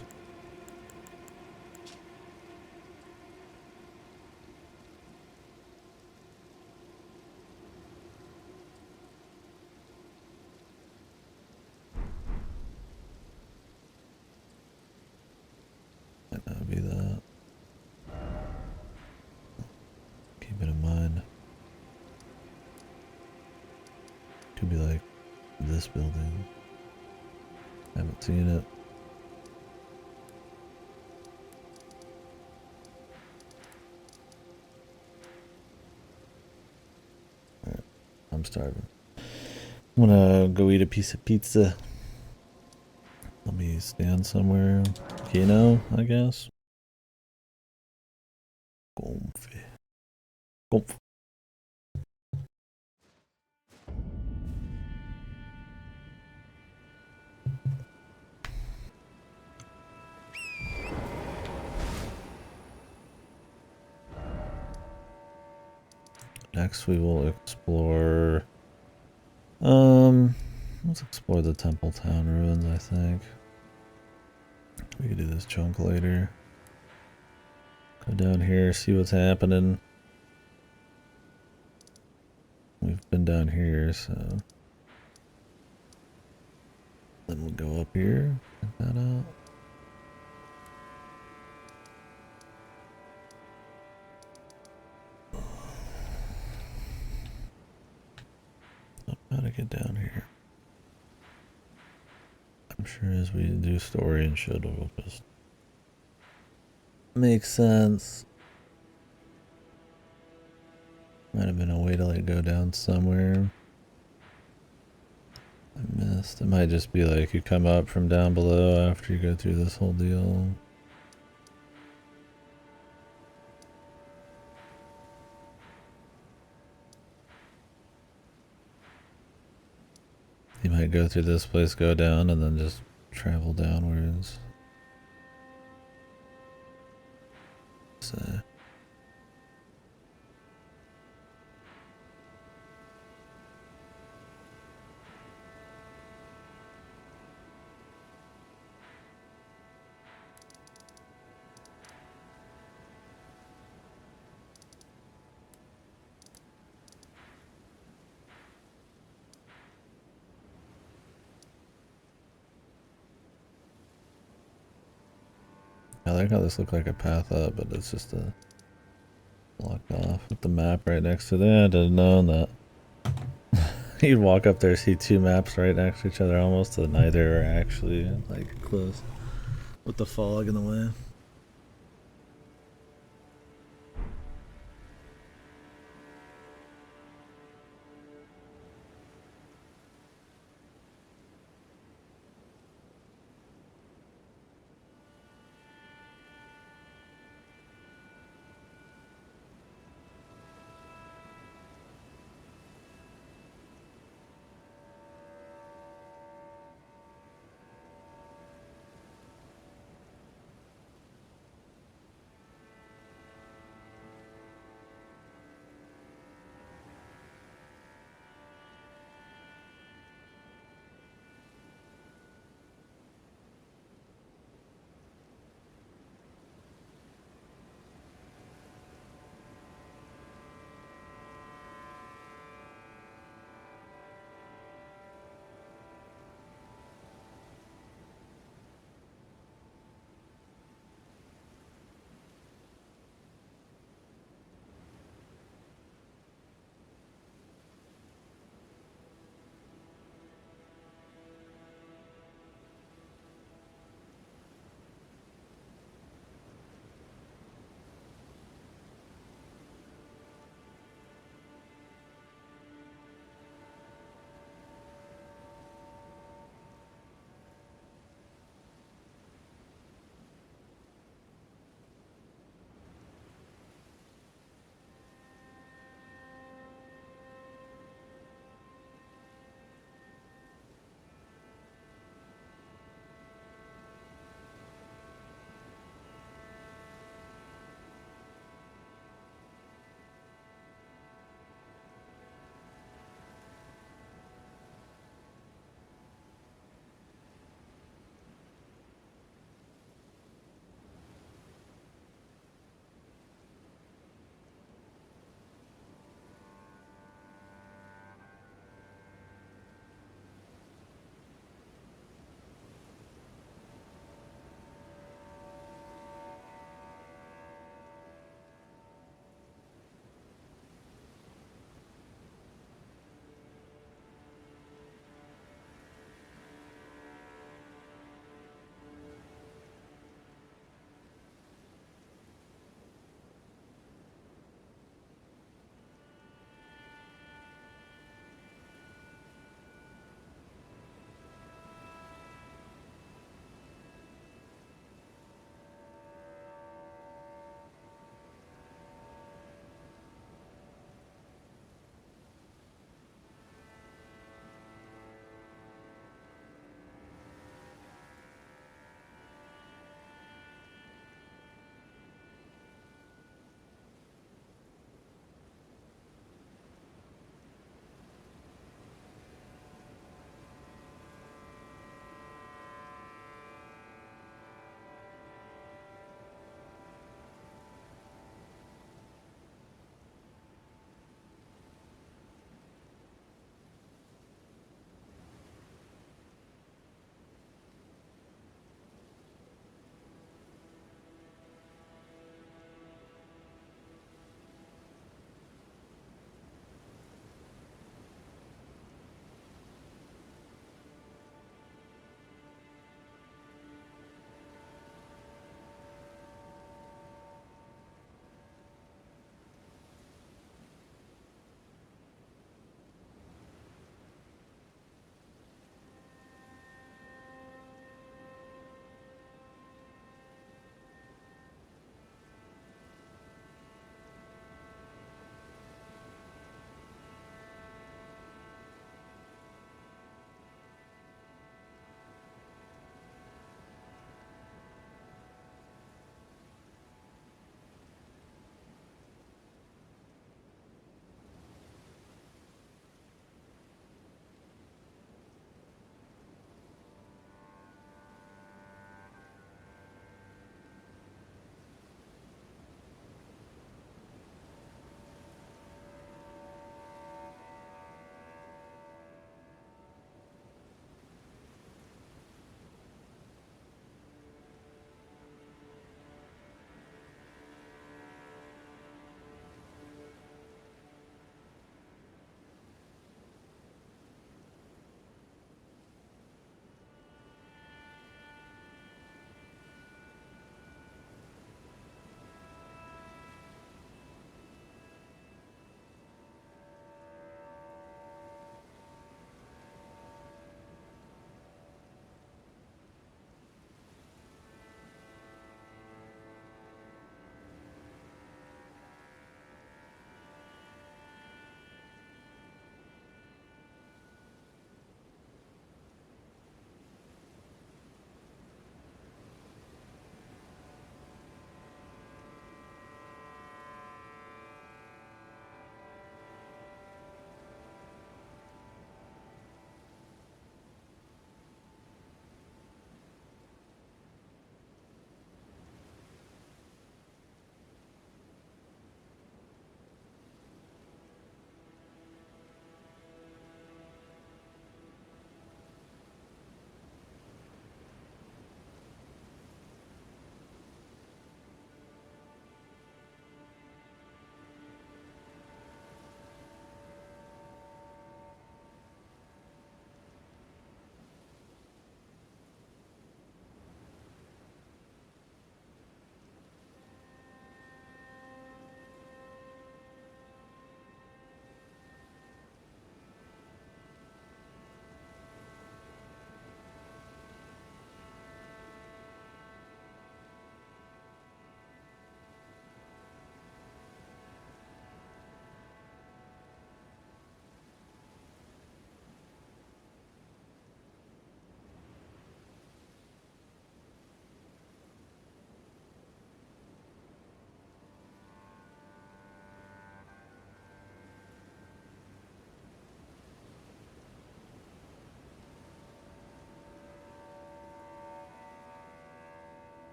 S1: Might not be that. Keep it in mind. Could be like this building. Haven't seen it. Alright, I'm starving. I'm gonna go eat a piece of pizza. Let me stand somewhere. Kino, I guess. Comfy. Comfy. Next we will explore let's explore the Temple Town ruins, I think. We could do this chunk later. Go down here, see what's happening. We've been down here, so then we'll go up here, check that out. How to get down here. I'm sure as we do story and shit, it'll just make sense. Might have been a way to like go down somewhere. I missed. It might just be like you come up from down below after you go through this whole deal. You might go through this place, go down, and then just travel downwards. So. I like how this looked like a path up, but it's just a blocked off with the map right next to that. I didn't know that. You'd walk up there, see two maps right next to each other almost, so neither are actually like close with the fog in the way.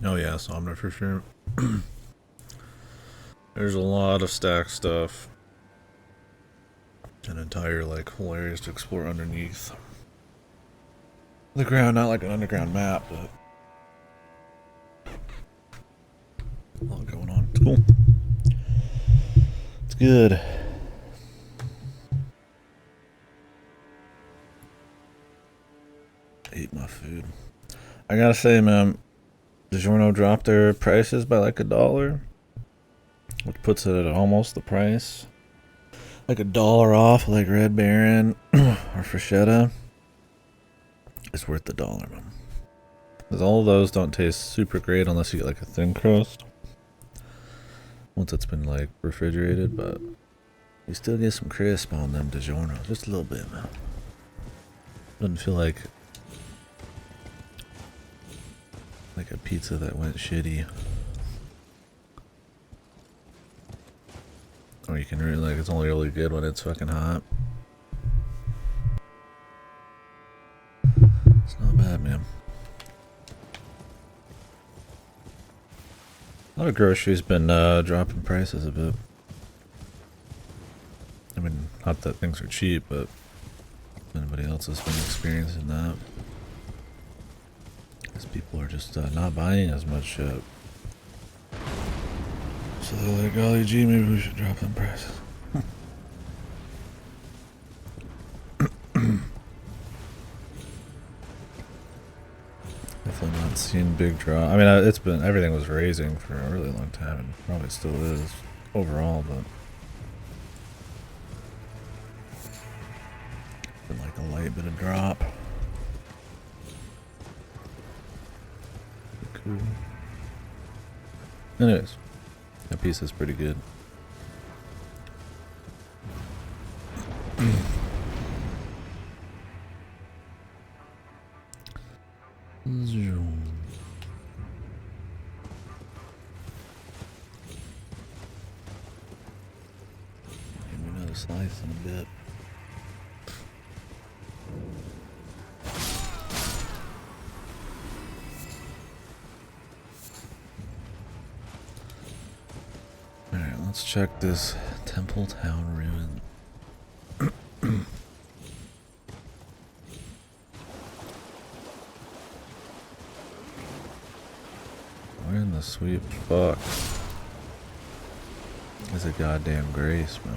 S1: Oh yeah, Somner for sure. There's a lot of stack stuff. An entire like whole areas to explore underneath the ground, not like an underground map, but a lot going on. It's cool. It's good. Ate my food. I gotta say, man, DiGiorno dropped their prices by like $1, which puts it at almost the price. Like $1 off, like Red Baron or Freshetta. It's worth the $1, man. Because all of those don't taste super great unless you get like a thin crust. Once it's been like refrigerated, but you still get some crisp on them DiGiorno. Just a little bit, man. Doesn't feel like a pizza that went shitty. Or you can really like it's only really good when it's fucking hot. It's not bad, man. A lot of groceries been dropping prices a bit. I mean, not that things are cheap, but anybody else has been experiencing that. Because people are just not buying as much shit. So they're like, golly gee, maybe we should drop them prices. Definitely not seen big drop. I mean, it's been, everything was raising for a really long time and probably still is overall, but been like a light bit of drop. Cool. Anyways, that piece is pretty good. Give me another slice in a bit. Alright, let's check this Temple Town ruin. Where in the sweet fuck is a goddamn grace, man?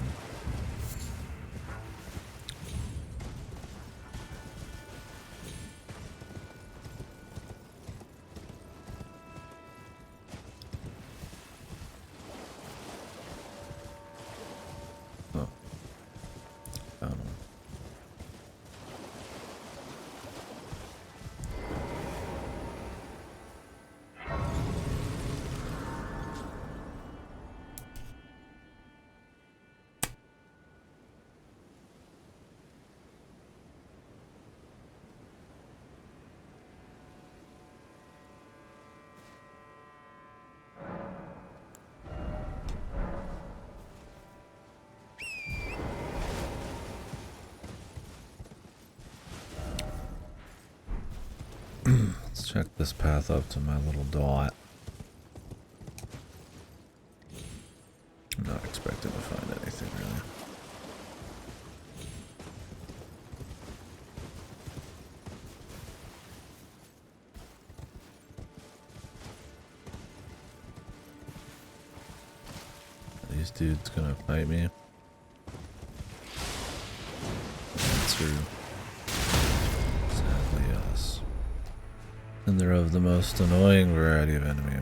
S1: Oh, found one. Let's check this path up to my little dot. I'm not expecting to find anything really. Are these dudes gonna fight me? Answer. Sadly, yes. And they're of the most annoying variety of enemy.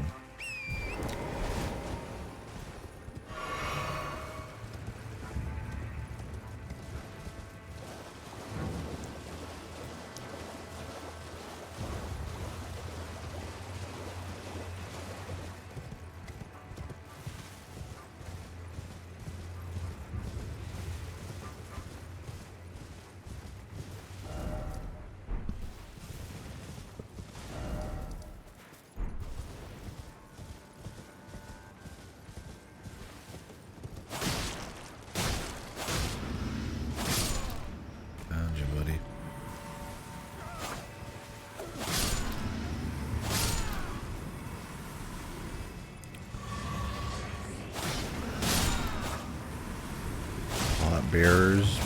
S1: bearers.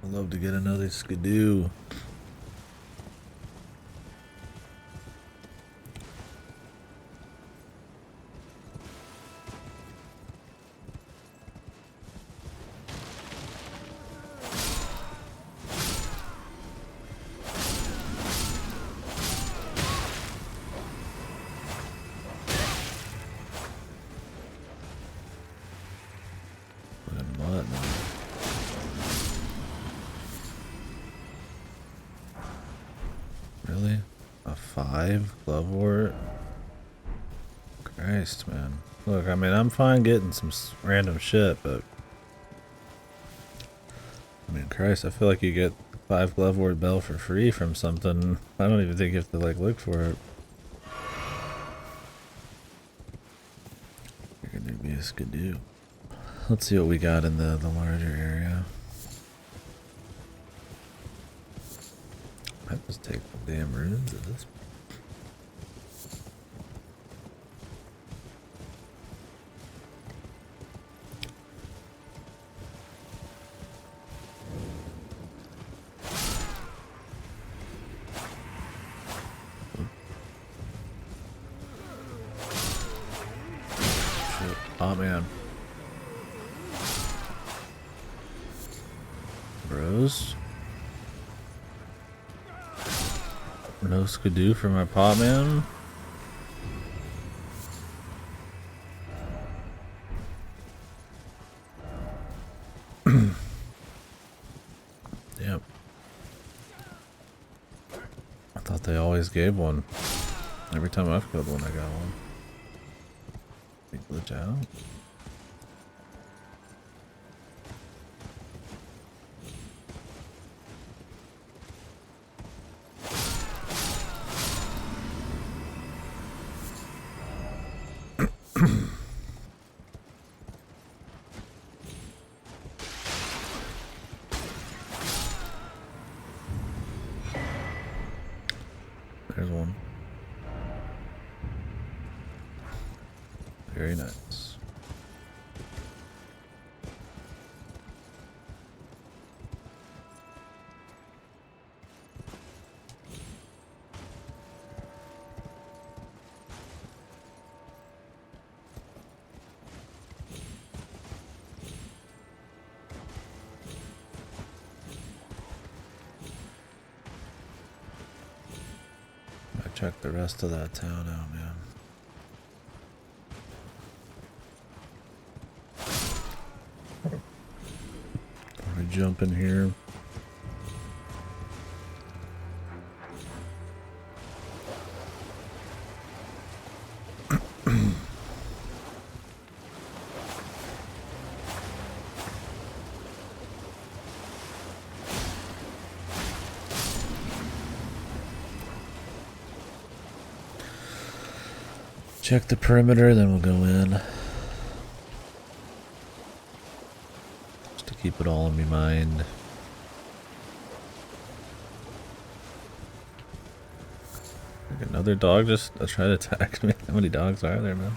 S1: I'd love to get another skidoo. Really? A 5 Glovewort? Christ, man. Look, I mean, I'm fine getting some random shit, but I mean, Christ, I feel like you get 5 Glovewort Bell for free from something. I don't even think you have to, like, look for it. You're gonna be a skidoo. Let's see what we got in the larger area. I just take the damn runes at this point. Oh man. Bros. No skidoo for my pot man. Yep. I thought they always gave one. Every time I've killed one, I got one. They glitch out. There's one. Very nice. Check the rest of that town out, man. Before we jump in here. Check the perimeter, then we'll go in. Just to keep it all in my mind. Like another dog just tried to attack me. How many dogs are there, man?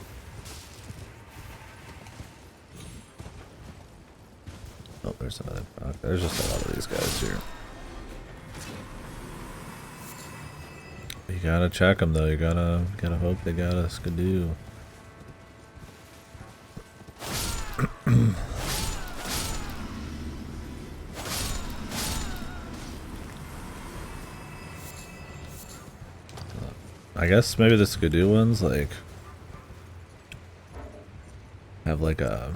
S1: Oh, there's another dog. There's just a lot of these guys here. You gotta check them though. You gotta hope they got a skidoo. I guess maybe the skidoo ones like have like a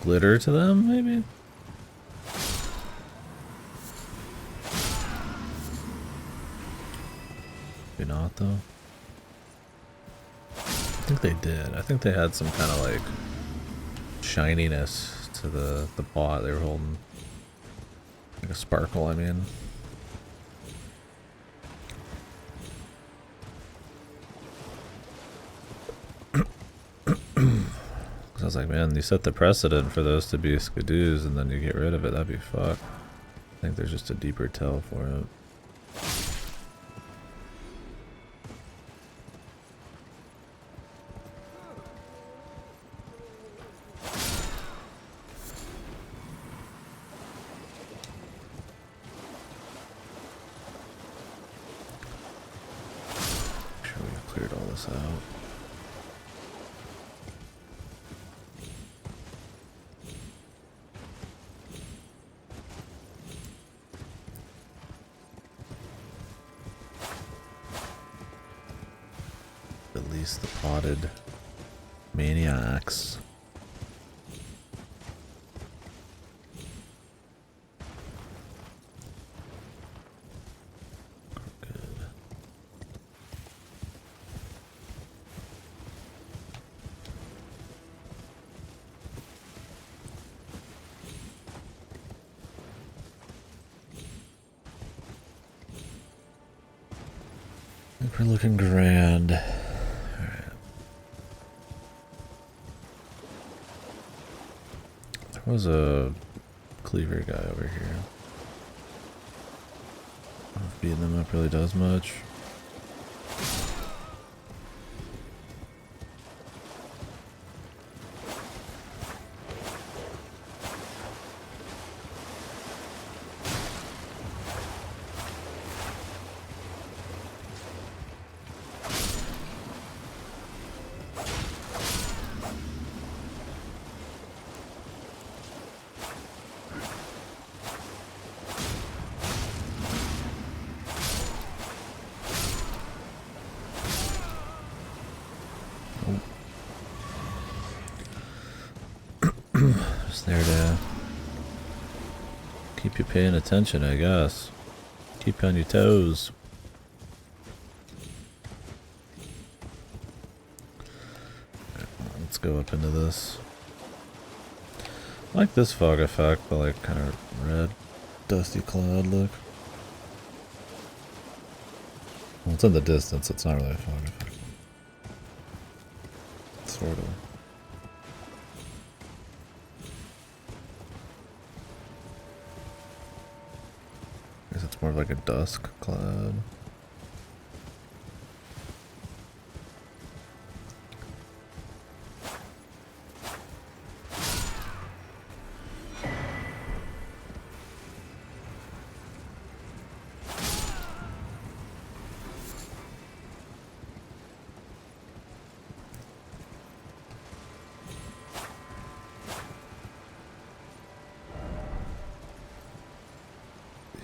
S1: glitter to them, maybe. Maybe not though. I think they did. I think they had some kind of like shininess to the pot they were holding. Like a sparkle, I mean. Cause I was like, man, you set the precedent for those to be skidoos and then you get rid of it, that'd be fucked. I think there's just a deeper tell for it. this out. Release the potted maniacs. I think we're looking grand. Alright. There was a cleaver guy over here. I don't know if beating them up really does much. Just there to keep you paying attention, I guess. Keep you on your toes. Right, let's go up into this. I like this fog effect, but like kind of red, dusty cloud look. Well, it's in the distance, it's not really a fog effect. Sort of. I guess it's more like a dusk cloud.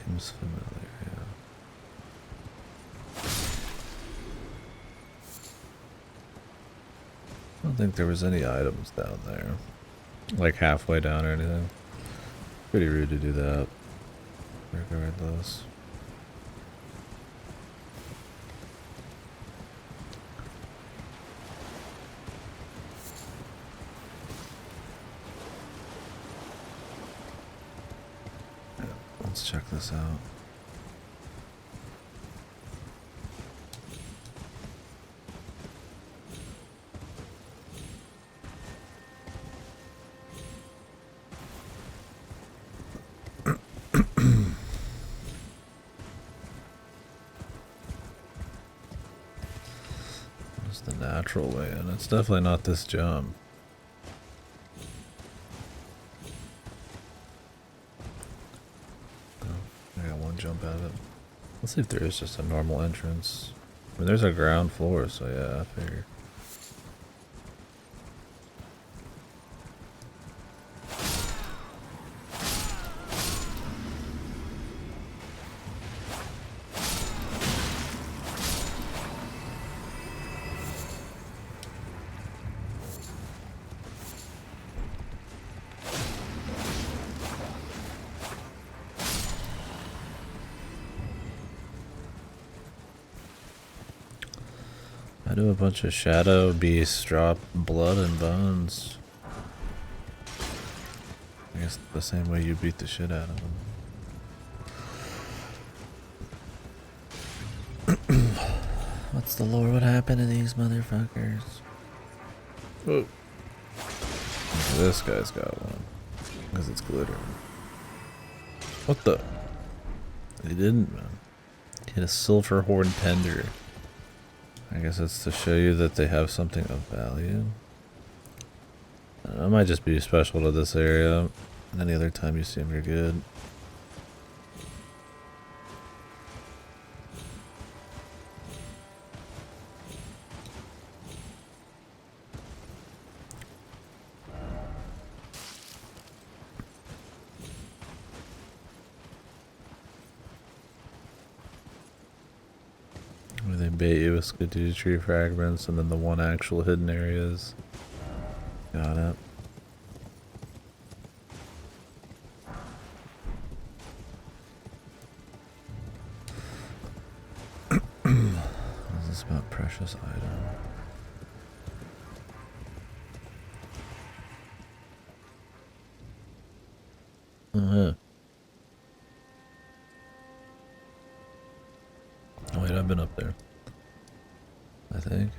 S1: Seems familiar, yeah. I don't think there was any items down there. Like halfway down or anything. Pretty rude to do that. Regardless. Let's check this out. It's the natural way, and it's definitely not this jump. I got one jump at it. Let's see if there is just a normal entrance. I mean, there's a ground floor, so yeah, I figure. I do a bunch of shadow beasts drop blood and bones. I guess the same way you beat the shit out of them. What's the lore? What happened to these motherfuckers? Oh. This guy's got one. Because it's glitter. What the? He didn't, man. He had a silver horn tender. I guess it's to show you that they have something of value. It might just be special to this area. Any other time you see them, you're good. bait you with skidoo tree fragments, and then the one actual hidden areas. Got it. What is this about precious item? Oh wait, I've been up there. I think.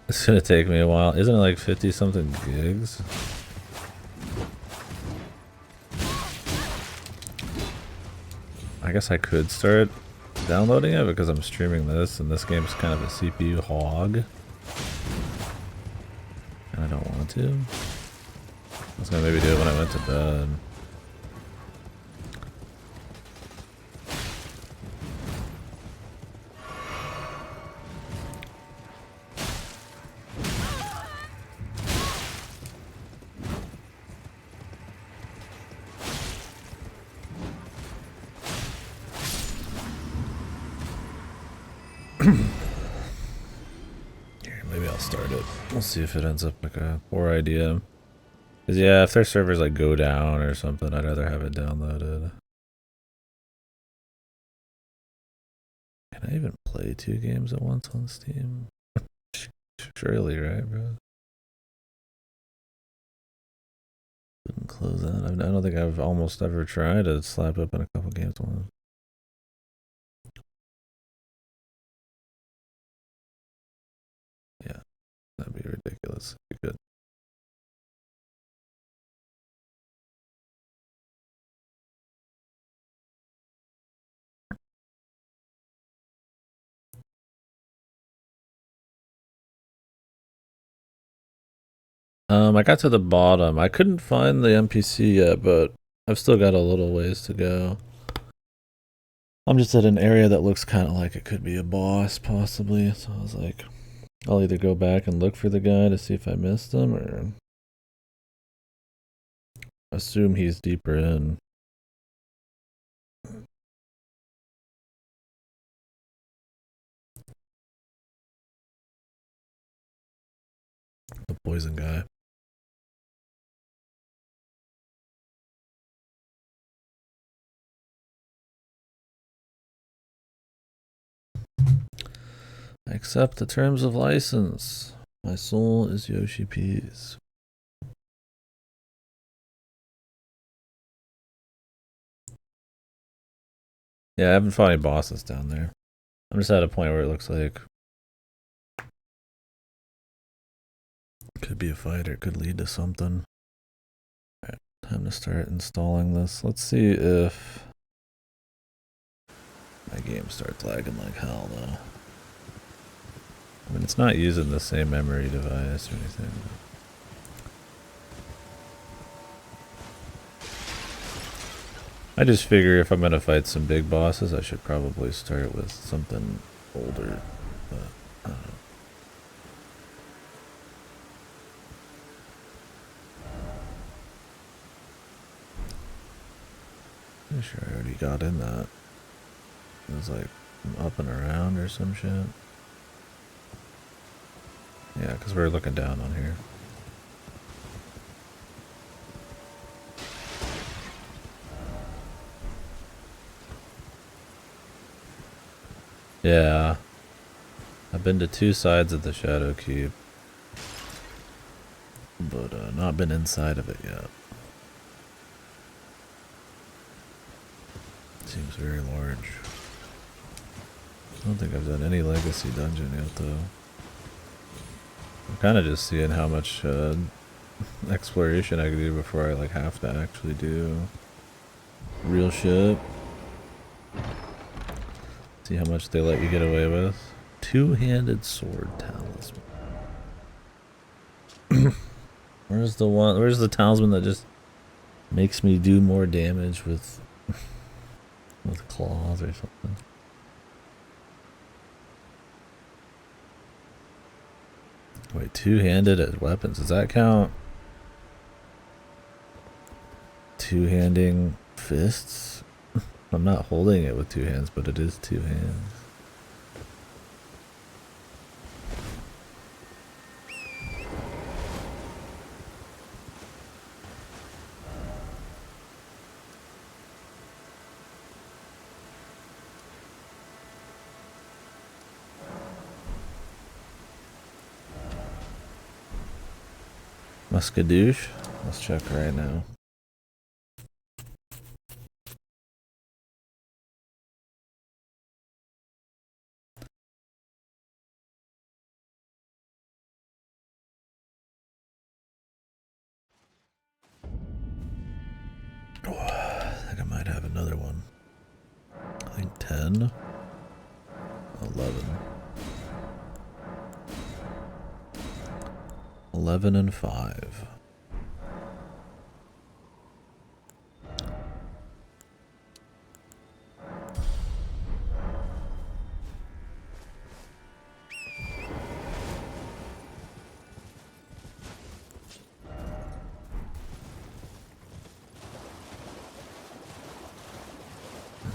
S1: It's gonna take me a while. Isn't it like 50 something gigs? I guess I could start downloading it because I'm streaming this, and this game's kind of a CPU hog. And I don't want to. I was gonna maybe do it when I went to bed. Here, maybe I'll start it. We'll see if it ends up like a poor idea. Cause yeah, if their servers like go down or something, I'd rather have it downloaded. Can I even play 2 games at once on Steam? Surely, right, bro? Couldn't close that. I don't think I've almost ever tried to slap up in a couple games at once. Yeah, that'd be ridiculous. It'd be good. I got to the bottom. I couldn't find the NPC yet, but I've still got a little ways to go. I'm just at an area that looks kind of like it could be a boss, possibly. So I was like, I'll either go back and look for the guy to see if I missed him, or assume he's deeper in. The poison guy. I accept the terms of license. My soul is Yoshi P's. Yeah, I haven't fought any bosses down there. I'm just at a point where it looks like could be a fight or it could lead to something. Alright, time to start installing this. Let's see if my game starts lagging like hell though. I mean, it's not using the same memory device or anything. I just figure if I'm gonna fight some big bosses, I should probably start with something older. But I don't know. Pretty sure I already got in that. It was like up and around or some shit. Yeah, because we're looking down on here. Yeah. I've been to 2 sides of the Shadow Keep. But not been inside of it yet. Seems very large. I don't think I've done any legacy dungeon yet though. I'm kind of just seeing how much exploration I can do before I like have to actually do real shit. See how much they let you get away with. 2-handed sword talisman. Where's the talisman that just makes me do more damage with claws or something? Wait, 2-handed as weapons, does that count? 2-handing fists. I'm not holding it with 2 hands, but it is 2 hands. Muscadoosh? Let's check right now. Oh, I think I might have another one. I think 10, 11. 11 and 5.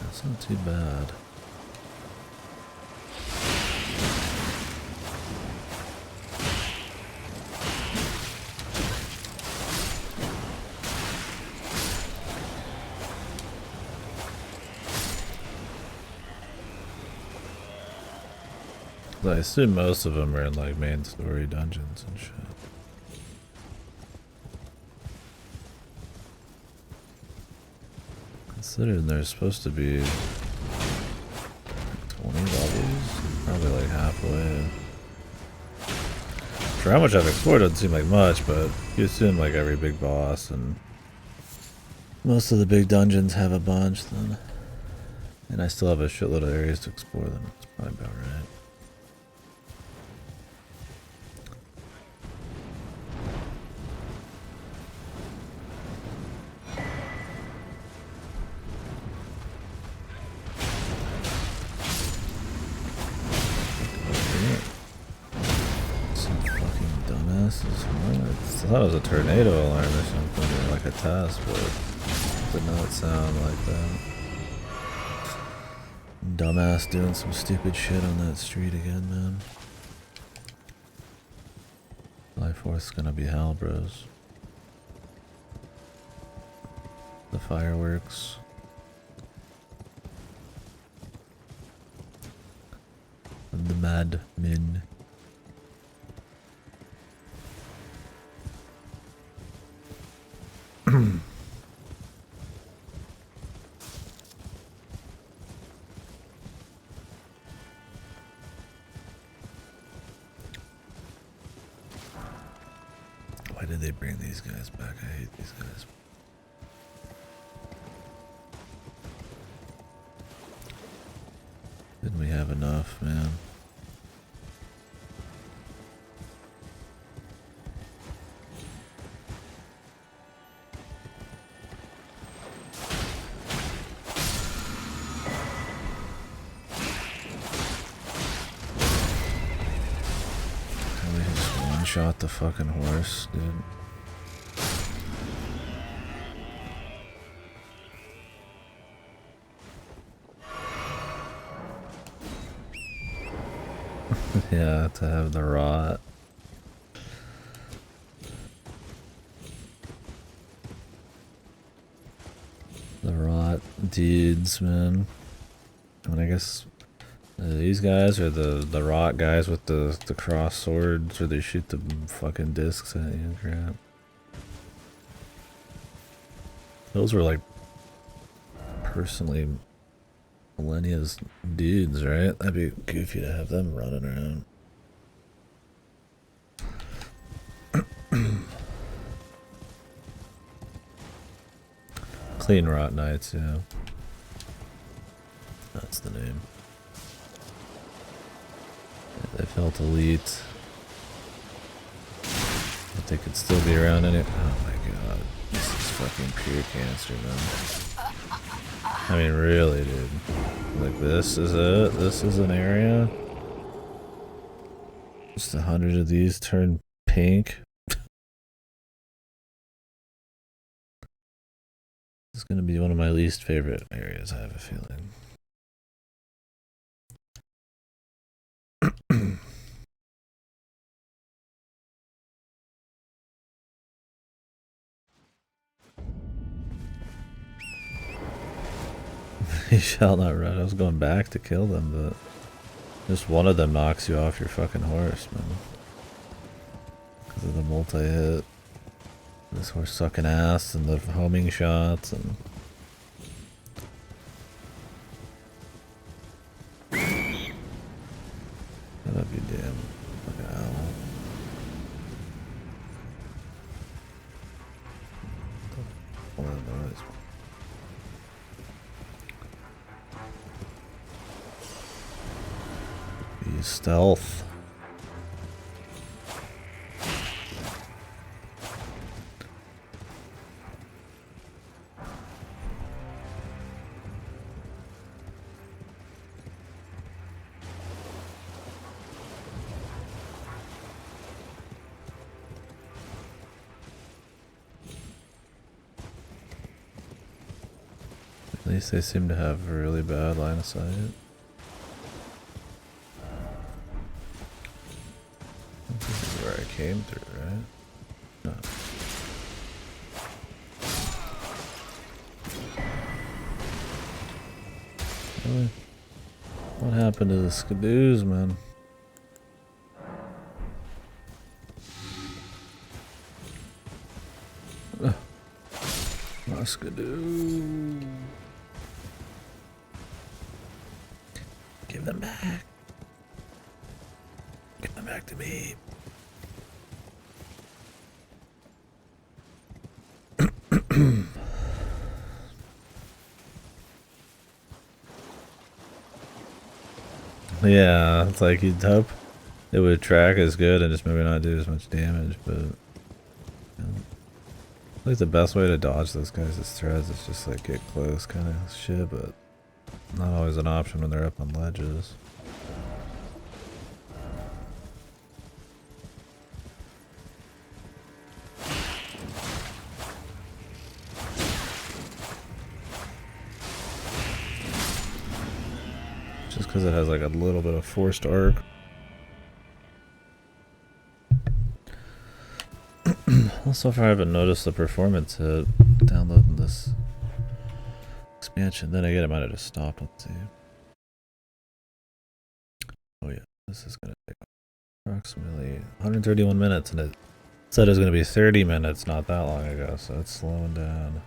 S1: That's not too bad. I assume most of them are in like main story dungeons and shit. Considering there's supposed to be like 20 levels, probably like halfway. For how much I've explored, it doesn't seem like much, but you assume like every big boss and most of the big dungeons have a bunch then. And I still have a shitload of areas to explore them. That's probably about right. I thought it was a tornado alarm or something, or like a test, but it did not sound like that. Dumbass doing some stupid shit on that street again, man. July 4th's gonna be hell, bros. The fireworks. And the mad men. Why did they bring these guys back? I hate these guys. Didn't we have enough, man? Shot the fucking horse, dude. Yeah, to have the rot. The rot dudes, man. I mean, I guess these guys are the rot guys with the cross swords, where they shoot the fucking discs at you and crap. Those were like personally Millennia's dudes, right? That'd be goofy to have them running around. Clean Rot Knights, yeah. That's the name. They felt elite. But they could still be around any— oh my god. This is fucking pure cancer, man. I mean, really, dude. Like, this is it? This is an area? Just 100 of these turn pink? is going to be one of my least favorite areas, I have a feeling. You shall not run. I was going back to kill them, but just one of them knocks you off your fucking horse, man. Because of the multi-hit. This horse sucking ass and the homing shots and... Shut up, you damn fucking owl. What the noise? Use stealth. At least they seem to have a really bad line of sight. This is where I came through, right? No. Really? What happened to the skidoos, man? My skidoo. Give them back. Give them back to me. Yeah, it's like you'd hope it would track as good and just maybe not do as much damage, but you know, I think the best way to dodge those guys' threads is just like get close kind of shit, but not always an option when they're up on ledges. Just because it has like a little bit of forced arc. Well, so far I haven't noticed the performance hit downloading this expansion. Then again, I might have just stopped. Let's see. Oh yeah, this is gonna take approximately 131 minutes, and it said it was gonna be 30 minutes not that long ago, so it's slowing down.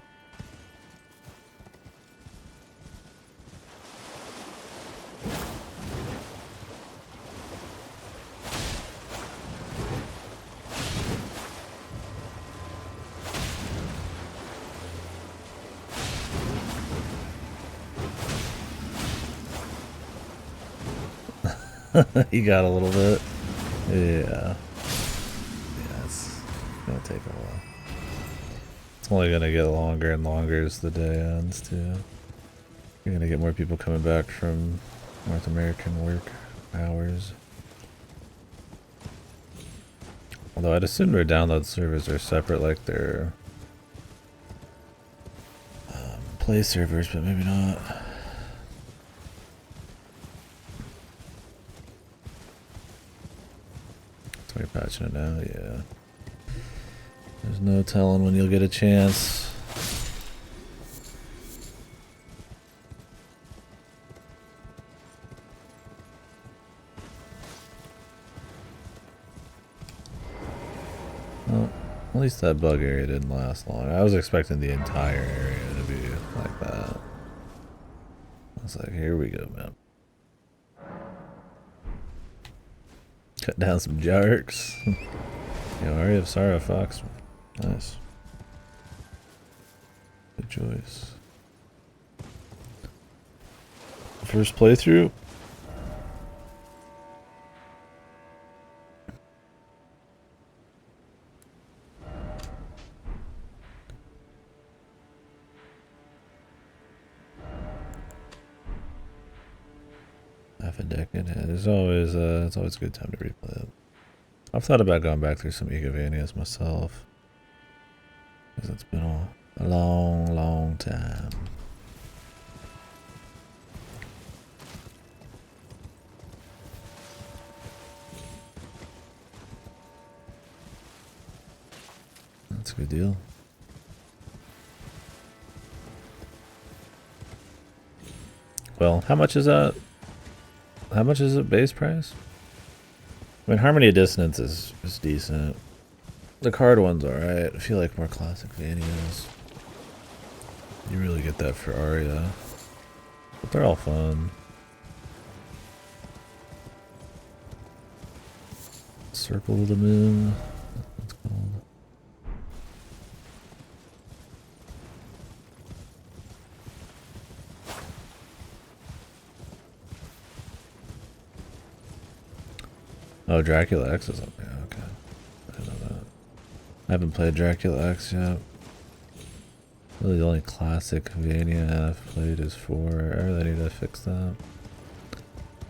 S1: You got a little bit. Yeah. Yeah, it's gonna take a while. It's only gonna get longer and longer as the day ends, too. You're gonna get more people coming back from North American work hours. Although I'd assume their download servers are separate, like their play servers, but maybe not. So you're patching it now, yeah. There's no telling when you'll get a chance. Well, at least that bug area didn't last long. I was expecting the entire area to be like that. I was like, here we go, man. Cut down some jarks. Yo, Ari of Sarah Fox. Nice. Good choice. First playthrough. Half a decade. Yeah, there's always it's always a good time to replay it. I've thought about going back through some Egavanias myself, because it's been A long, long time. That's a good deal. Well, how much is that? How much is it base price? I mean, Harmony of Dissonance is decent. The card one's alright. I feel like more classic Vanias. You really get that for Aria. But they're all fun. Circle of the Moon. That's called. Oh, Dracula X is up there. Okay. I didn't know that. I haven't played Dracula X yet. Really, the only classic Vania I've played is 4. I really need to fix that.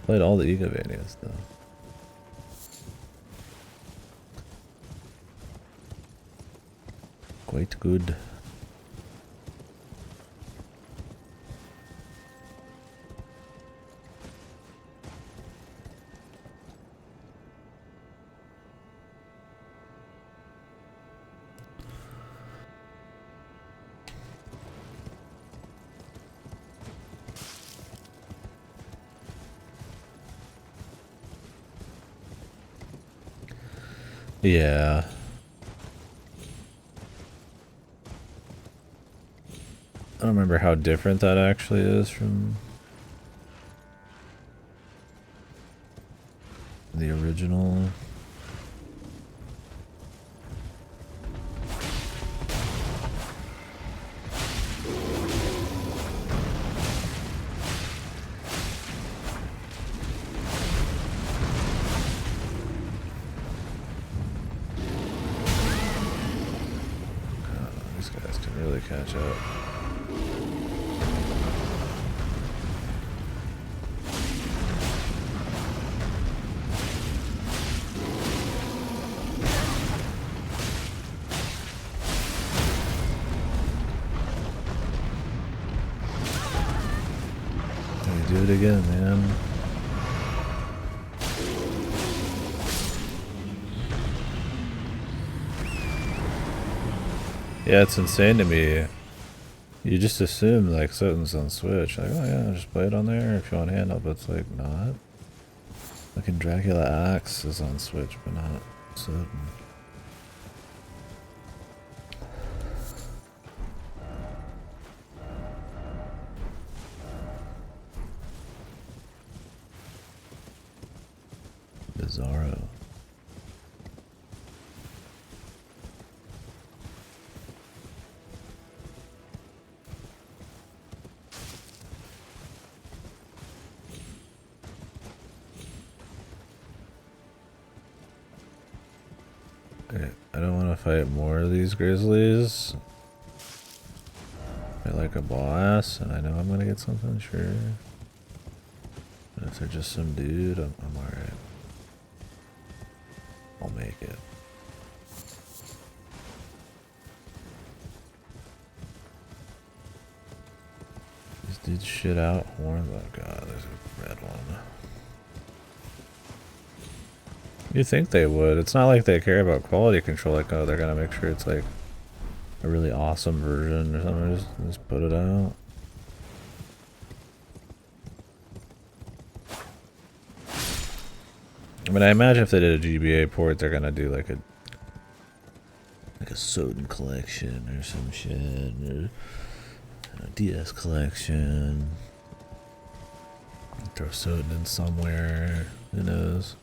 S1: Played all the Ego Vanias though. Quite good. Yeah. I don't remember how different that actually is from the original. These guys can really catch up. Do it again, man. Yeah, it's insane to me. You just assume like something's on Switch. Like, oh yeah, just play it on there if you want handheld, but it's like not. Fucking Dracula Axe is on Switch, but not Sudden. Bizarro. Okay, I don't want to fight more of these grizzlies. I like a boss, and I know I'm gonna get something, sure. But if they're just some dude, I'm alright. I'll make it. These dudes shit out horns. Oh god, there's a red one. You'd think they would. It's not like they care about quality control, like, oh, they're gonna make sure it's like a really awesome version or something. Just put it out. I mean, I imagine if they did a GBA port, they're gonna do like a Soden collection or some shit, or a DS collection. Throw Soden in somewhere. Who knows?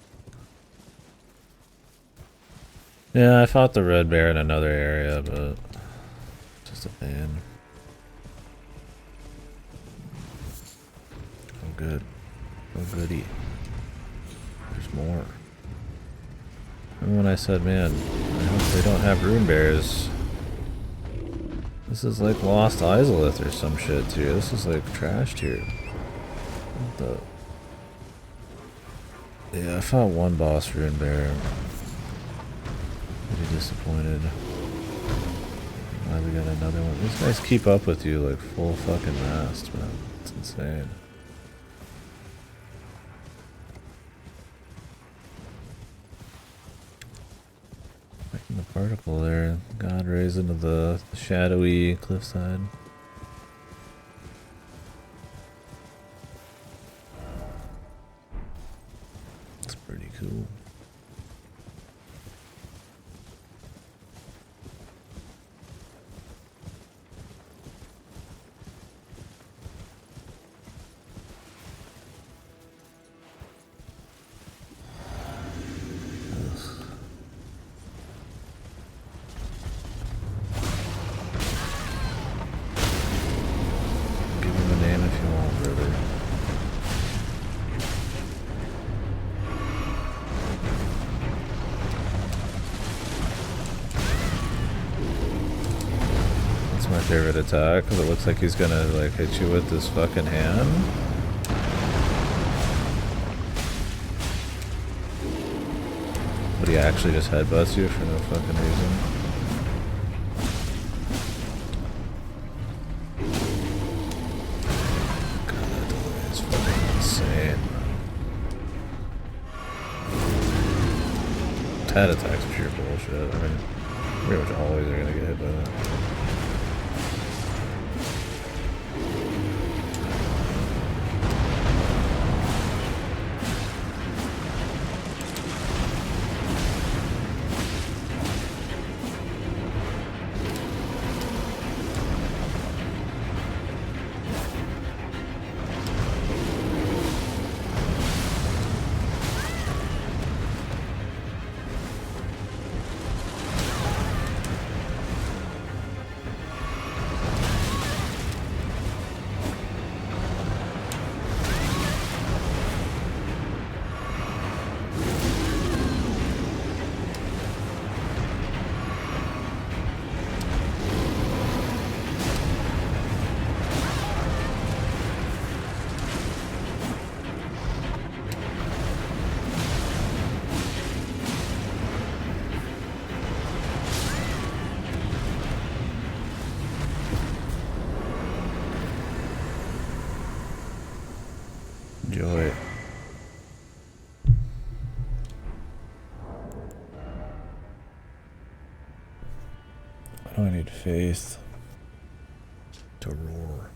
S1: Yeah, I fought the red bear in another area, but just a pain. Oh good. Oh goody. There's more. Remember when I said, man, I hope they don't have rune bears. This is like Lost Izalith or some shit too. This is like trashed here. What the... Yeah, I fought one boss rune bear. Pretty disappointed. Glad we got another one. These guys keep up with you like full fucking mast, man. It's insane. Making the particle there. God rays into the shadowy cliffside. It's pretty cool. Give him a name if you want, brother. That's my favorite attack, because it looks like he's gonna like hit you with this fucking hand. But he actually just headbutts you for no fucking reason. God, that delay is fucking insane. That attack's pure bullshit. I mean, pretty much always are gonna get hit by that. Enjoy. Why do I need faith to roar?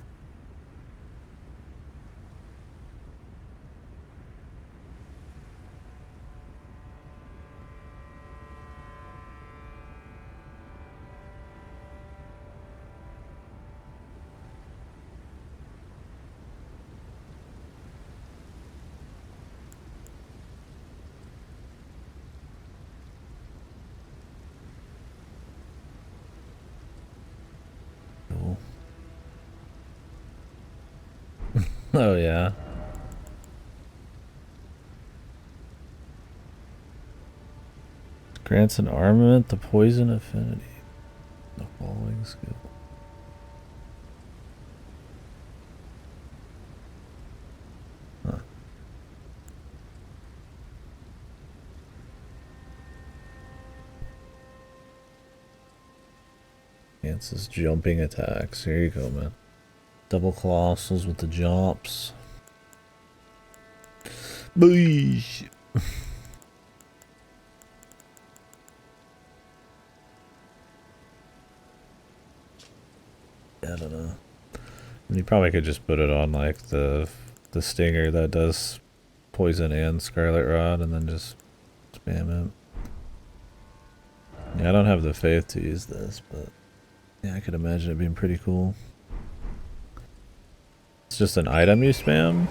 S1: Cool. Oh yeah. Grants an armament, the poison affinity. The following skill. Huh. Enhances jumping attacks. Here you go, man. Double colossals with the jumps. Boosh. I don't know. And you probably could just put it on like the stinger that does poison and scarlet rot, and then just spam it. Yeah, I don't have the faith to use this, but yeah, I could imagine it being pretty cool. It's just an item you spam.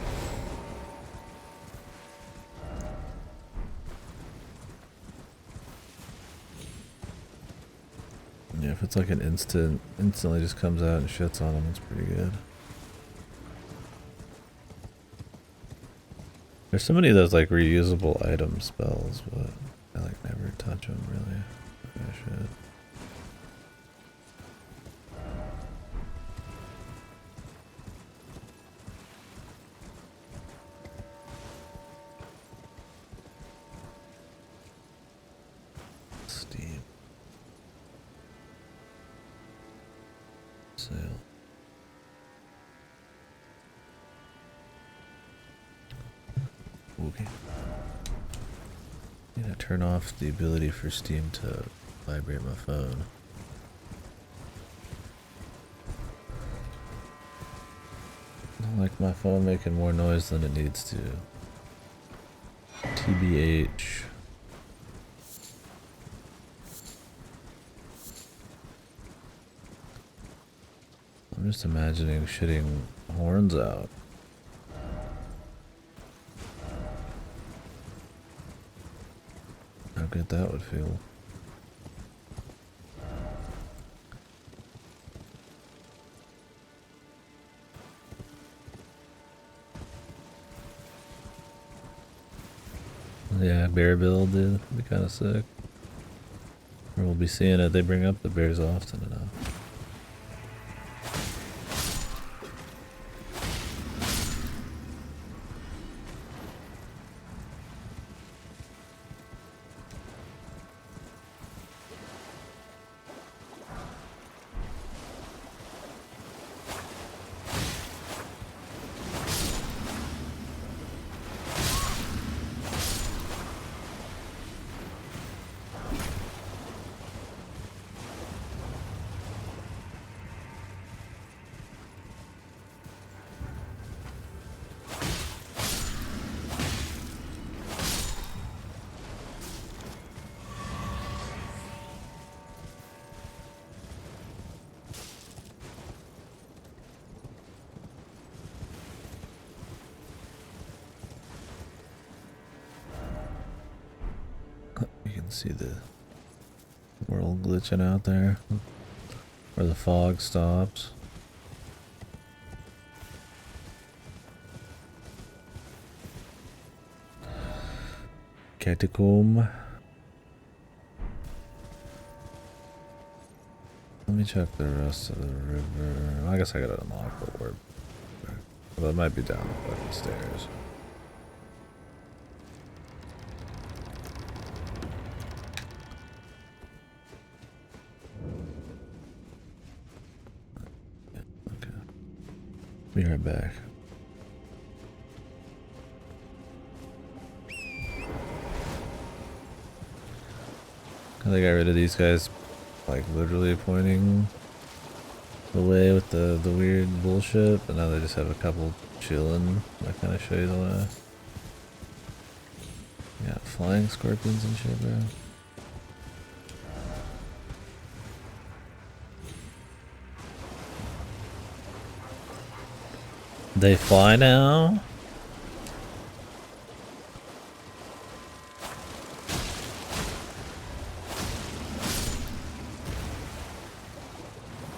S1: Yeah, if it's like an instantly just comes out and shits on them, it's pretty good. There's so many of those like reusable item spells, but I like never touch them really. I should. Steam. Sale. Okay. I'm gonna turn off the ability for Steam to vibrate my phone. I don't like my phone making more noise than it needs to. TBH. I'm just imagining shitting horns out. How good that would feel. Yeah, bear build, dude. That'd be kind of sick. Or we'll be seeing it. They bring up the bears often enough. You can see the world glitching out there. Where the fog stops. Catacomb. Let me check the rest of the river. I guess I gotta unlock the orb. Well, it might be down the fucking stairs. Okay. Be right back. They got rid of these guys, like literally pointing the way with the weird bullshit, but now they just have a couple chilling that kind of show you the way. Yeah, flying scorpions and shit, bro. They fly now?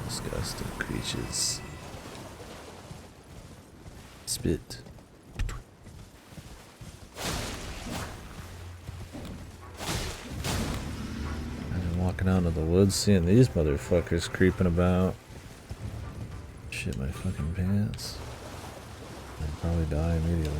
S1: Disgusting creatures. Spit. I'm walking out into the woods seeing these motherfuckers creeping about. Shit my fucking pants. I'd probably die immediately.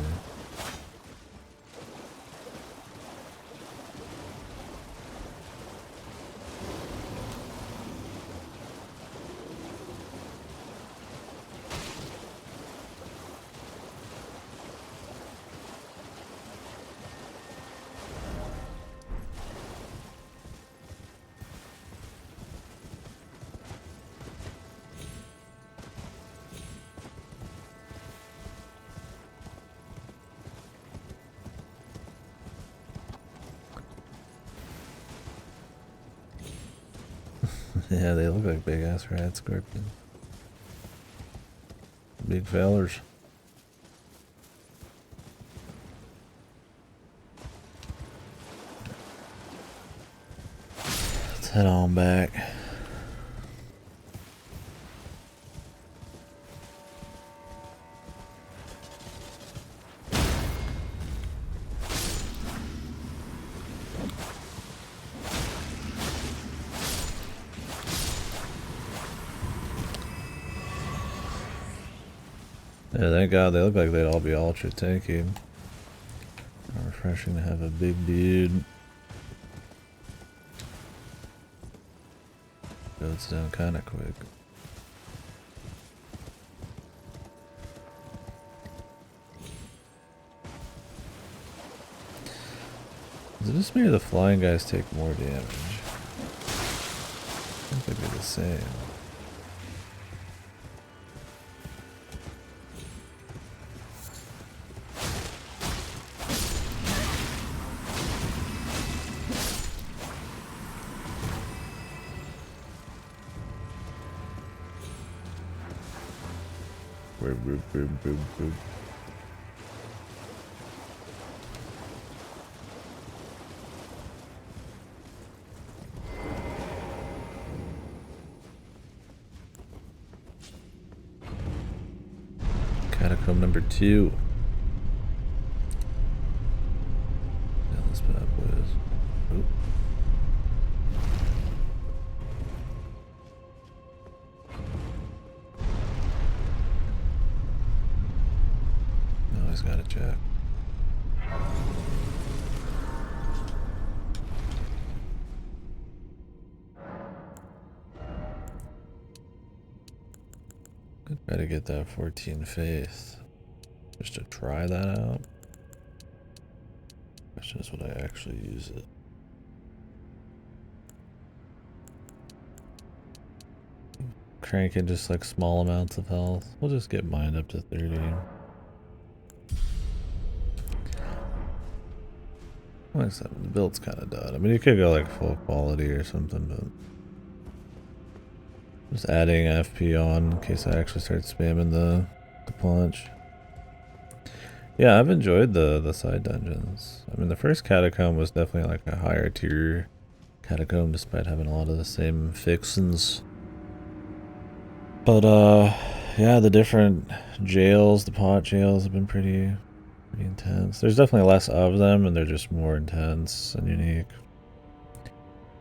S1: Yeah, they look like big ass rat scorpions. Big fellers. Let's head on back. Yeah, thank God they look like they'd all be ultra tanky. Refreshing to have a big dude. Goes down kinda quick. Is it just me or the flying guys take more damage? I think they'd be the same. Boop, boop, boop, boop. Catacomb number 2. Yeah, this bad boy is. Oop. No, he's got a jack. Could try to get that 14 faith. Just to try that out. Question is, would I actually use it? Cranking just like small amounts of health. We'll just get mine up to 30. Like I said, the build's kind of done. I mean, you could go like full quality or something, but just adding FP on in case I actually start spamming the punch. Yeah, I've enjoyed the side dungeons. I mean, the first catacomb was definitely like a higher tier catacomb, despite having a lot of the same fixins. But yeah, the different jails, the pot jails, have been pretty intense. There's definitely less of them, and they're just more intense and unique.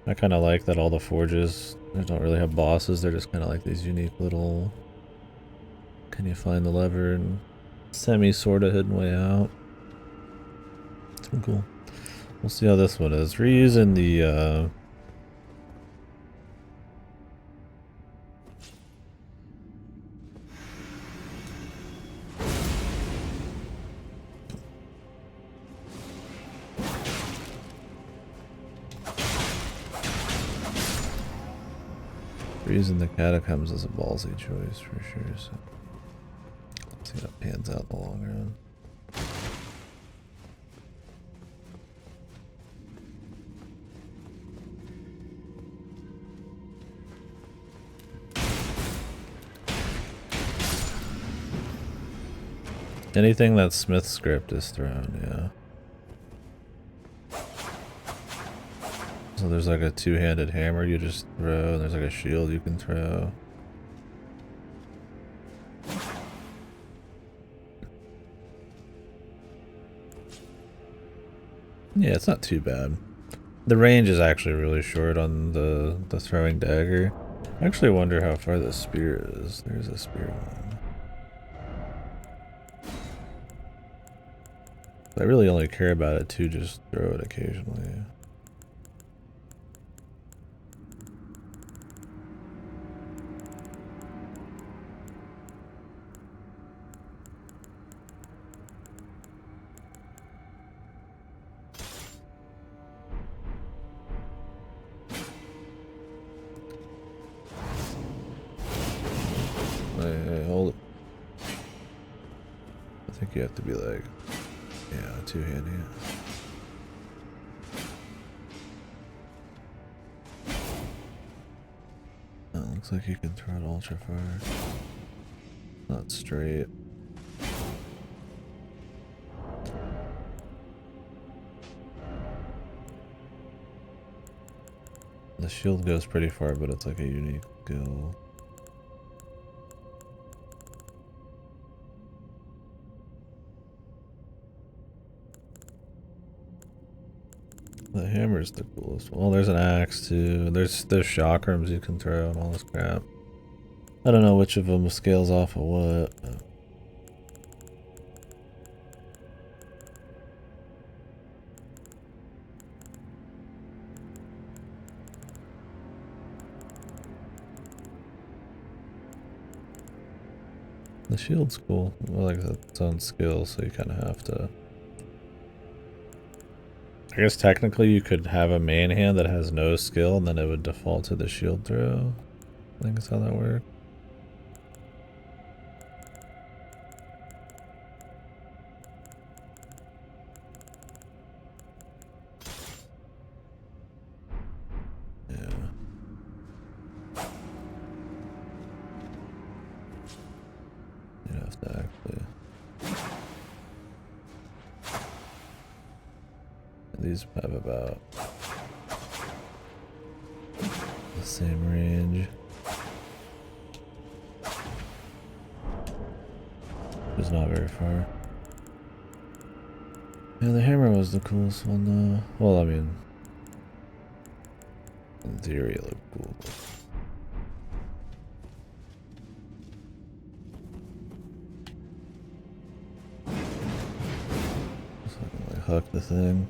S1: I kind of like that all the forges, they don't really have bosses. They're just kind of like these unique little, can you find the lever and semi sort of hidden way out. It's been cool. We'll see how this one is. Reusing the using the catacombs as a ballsy choice for sure, so let's see how it pans out in the long run. Anything that Smith script is thrown, yeah. So there's like a two-handed hammer you just throw, and there's like a shield you can throw. Yeah, it's not too bad. The range is actually really short on the throwing dagger. I actually wonder how far the spear is. There's a spear one. I really only care about it to just throw it occasionally. Hey, hold it. I think you have to be like, yeah, two-handed. Looks like you can throw it ultra far. Not straight. The shield goes pretty far, but it's like a unique skill. The hammer's the coolest. Well, there's an axe too. There's chakrams you can throw and all this crap. I don't know which of them scales off of what. But the shield's cool. Well, like its own skill, so you kind of have to I guess technically you could have a main hand that has no skill and then it would default to the shield throw. I think that's how that works. Yeah. You'd have to actually... These have about the same range. It's not very far. Yeah, the hammer was the coolest one though. Well, I mean, in theory it looked cool. Just like huck the thing.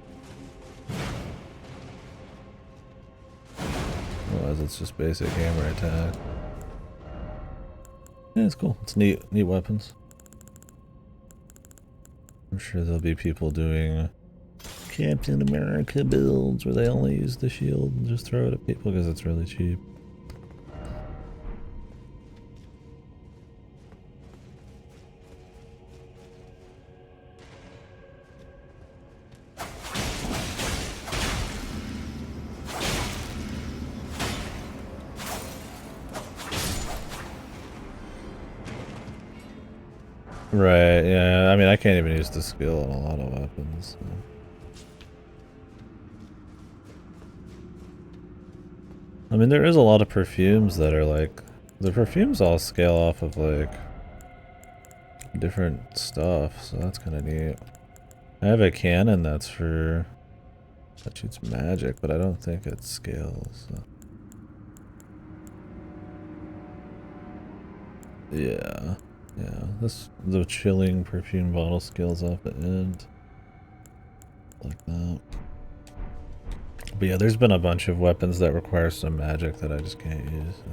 S1: Otherwise it's just basic hammer attack. Yeah, it's cool. It's neat weapons. I'm sure there'll be people doing Captain America builds where they only use the shield and just throw it at people because it's really cheap. Right, yeah, I mean I can't even use the skill on a lot of weapons. So. I mean there is a lot of perfumes that are like, the perfumes all scale off of like different stuff, so that's kind of neat. I have a cannon that shoots magic, but I don't think it scales. So. Yeah. Yeah, the chilling perfume bottle scales off the end. Like that. But yeah, there's been a bunch of weapons that require some magic that I just can't use. So.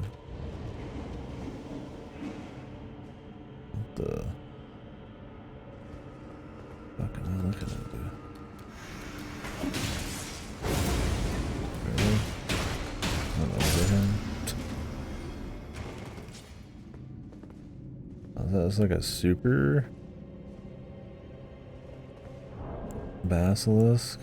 S1: What the fuck am I looking at, dude? Really? I'm over him. That's like a super basilisk.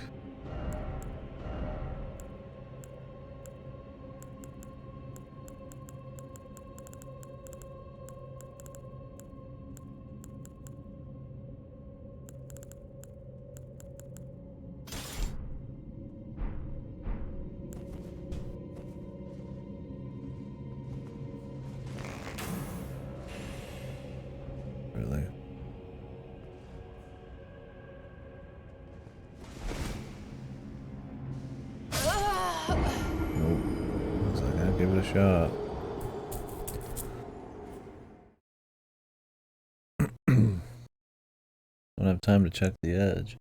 S1: Really? Nope. Looks like I'd give it a shot. Don't have time to check the edge.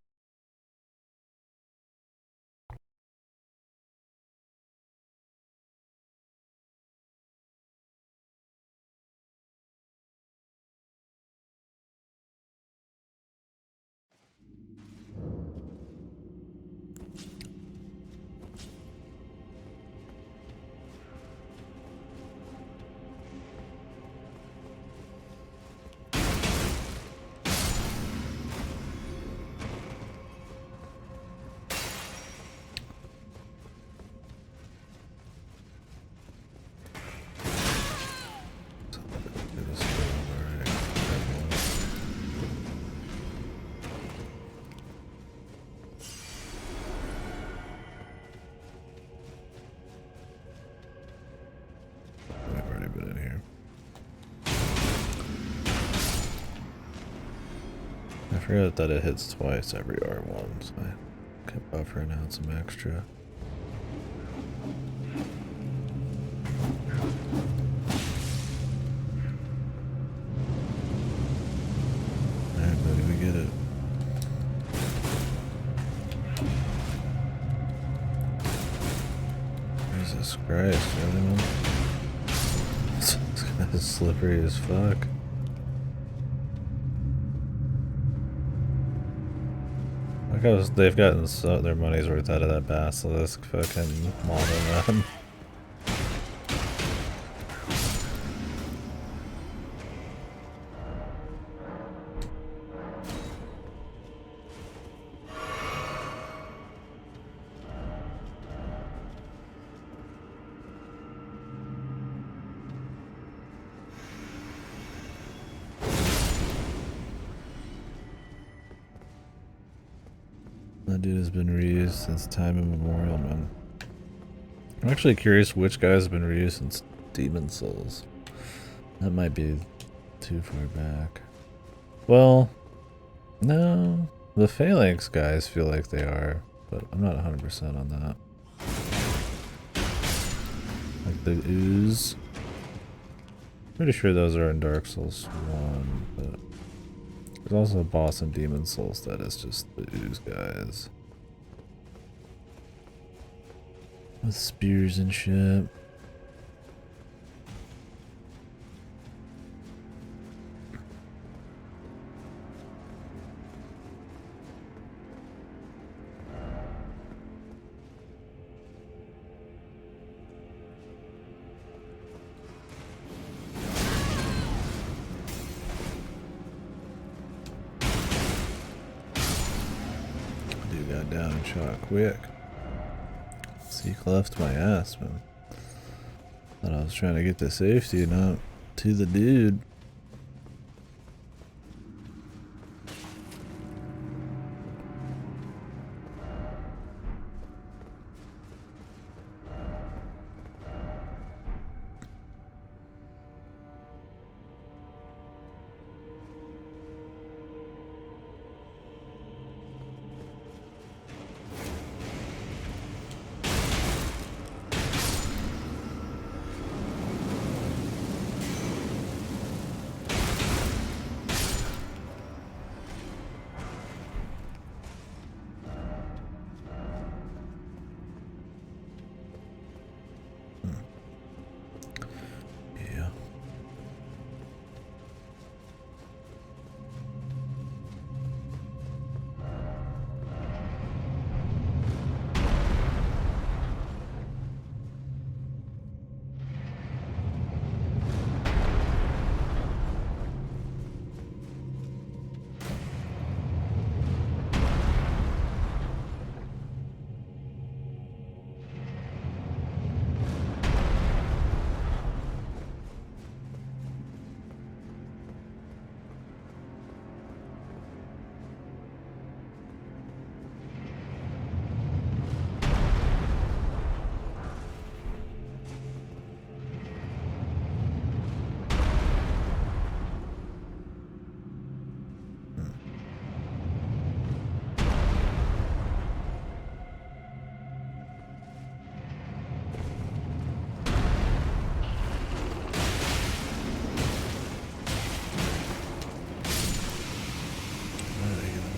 S1: I forgot that it hits twice every R1, so I kept buffering out some extra. Alright, buddy, we get it. Jesus Christ, really, man? This guy's slippery as fuck. Because they've gotten their money's worth out of that basilisk fucking model man. That dude has been reused since time immemorial, man. I'm actually curious which guy's been reused since Demon Souls. That might be too far back. Well, no. The Phalanx guys feel like they are, but I'm not 100% on that. Like the Ooze. Pretty sure those are in Dark Souls 1, but there's also a boss in Demon Souls that is just the Ooze guys. With spears and shit. Dude got down and shot quick. He cleft my ass, man. Thought I was trying to get to safety, not to the dude. Yeah.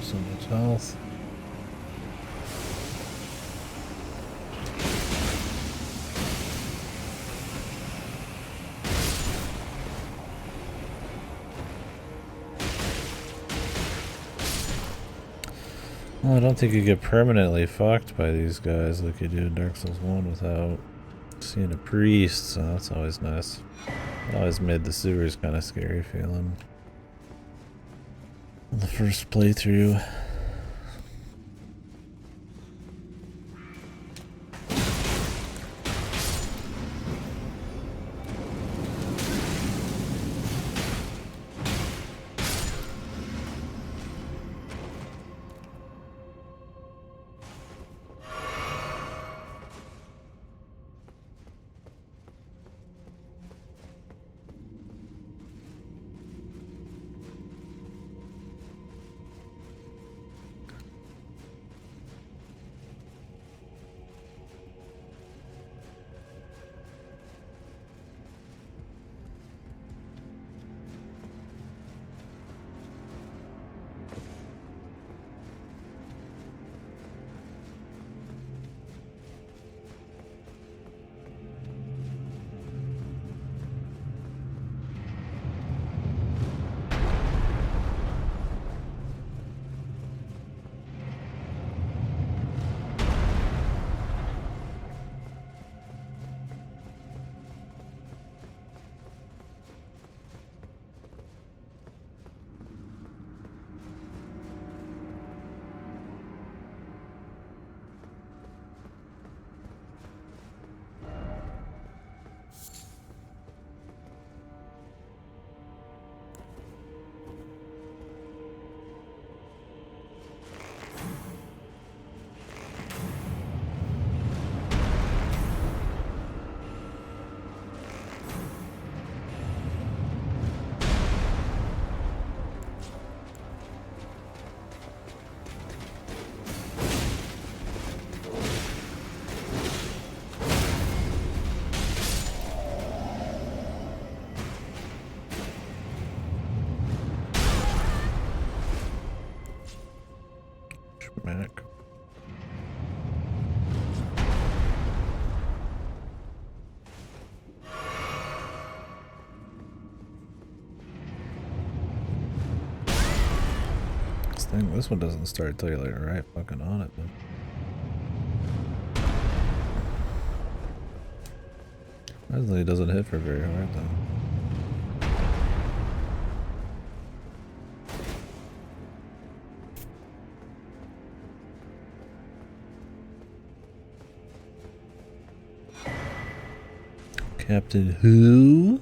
S1: So much health. Well, I don't think you get permanently fucked by these guys like you do in Dark Souls 1 without seeing a priest, so that's always nice. It always made the sewers kind of scary feeling. The first playthrough. back. This one doesn't start until you're like right fucking on it, though. Surprisingly, it doesn't hit for very hard, though. Captain Who?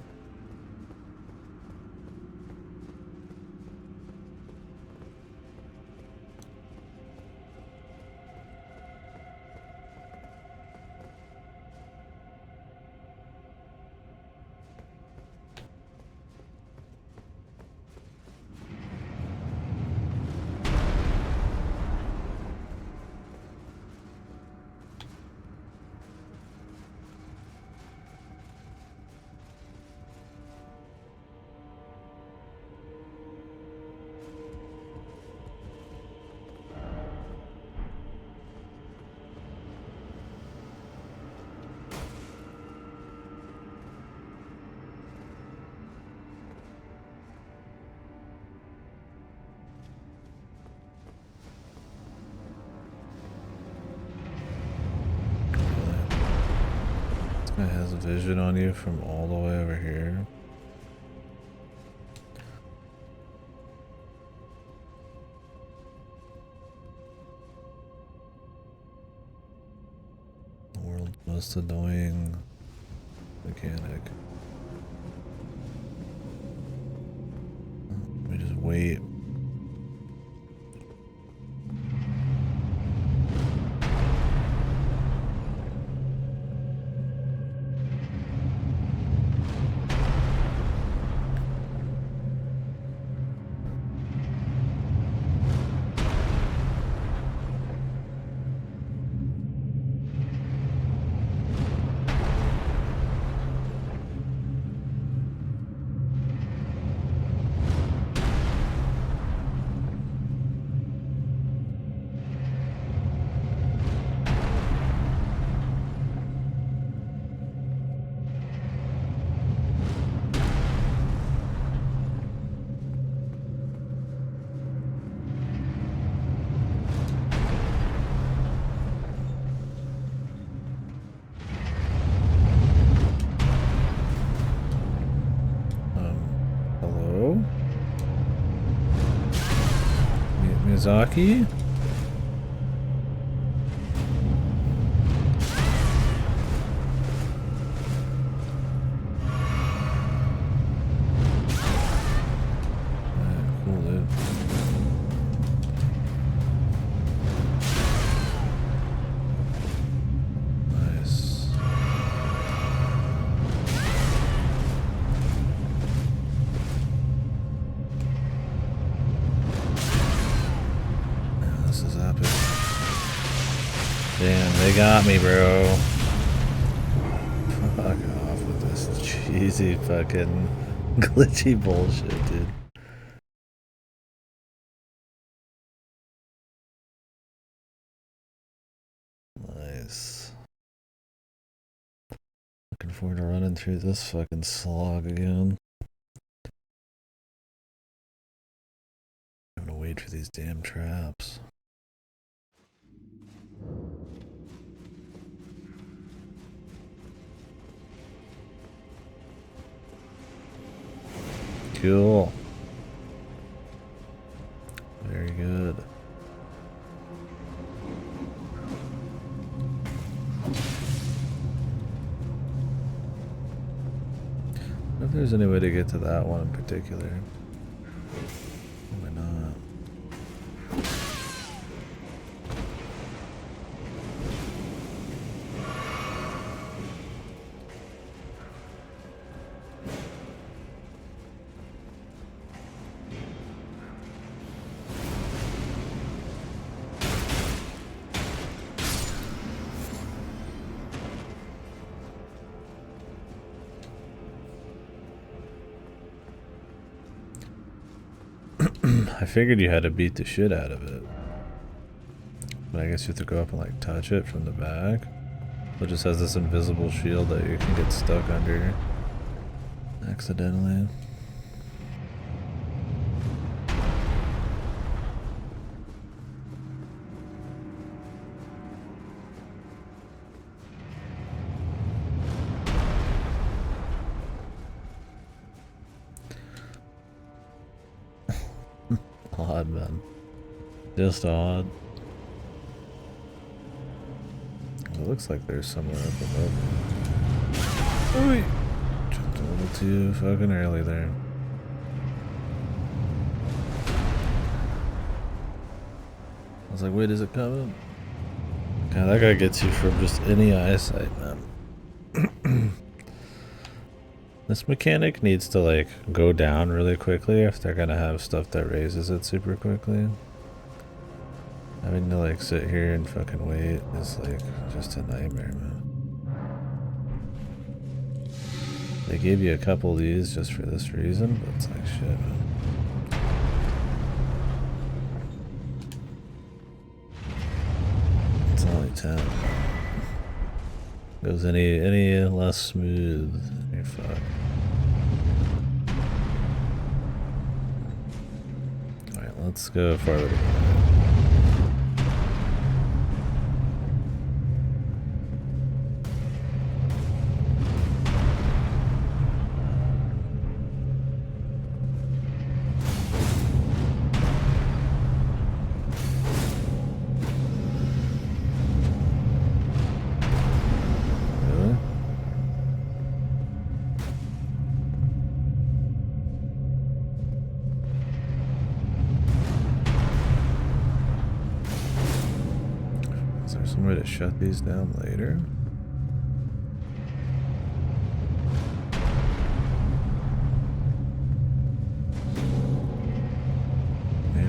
S1: It has a vision on you from all the way over here. The world's most annoying mechanic. Let me just wait. Hello? Miyazaki? Cool, dude. Nice. Man, this is epic. Damn, they got me, bro. Fuck off with this cheesy fucking glitchy bullshit, dude. Nice. Looking forward to running through this fucking slog again. I'm gonna wait for these damn traps. Cool. Very good. I wonder if there's any way to get to that one in particular. Why not? I figured you had to beat the shit out of it. But I guess you have to go up and like touch it from the back. It just has this invisible shield that you can get stuck under accidentally. Odd, man. Just odd. It looks like there's somewhere up above me. Ooh, jumped a little too fucking early there. I was like, wait, is it coming? God, that guy gets you from just any eyesight, man. This mechanic needs to like go down really quickly if they're gonna have stuff that raises it super quickly. Having to like sit here and fucking wait is like just a nightmare, man. They gave you a couple of these just for this reason, but it's like shit, man. It's only 10. Goes any less smooth, you're fucked. Alright, let's go farther to the right. Somewhere to shut these down later. Maybe.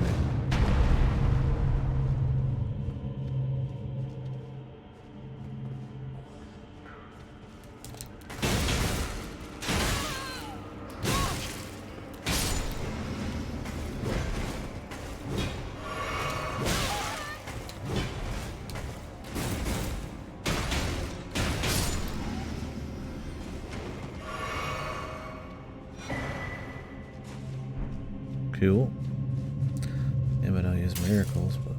S1: Cool. Yeah, but I don't use miracles, but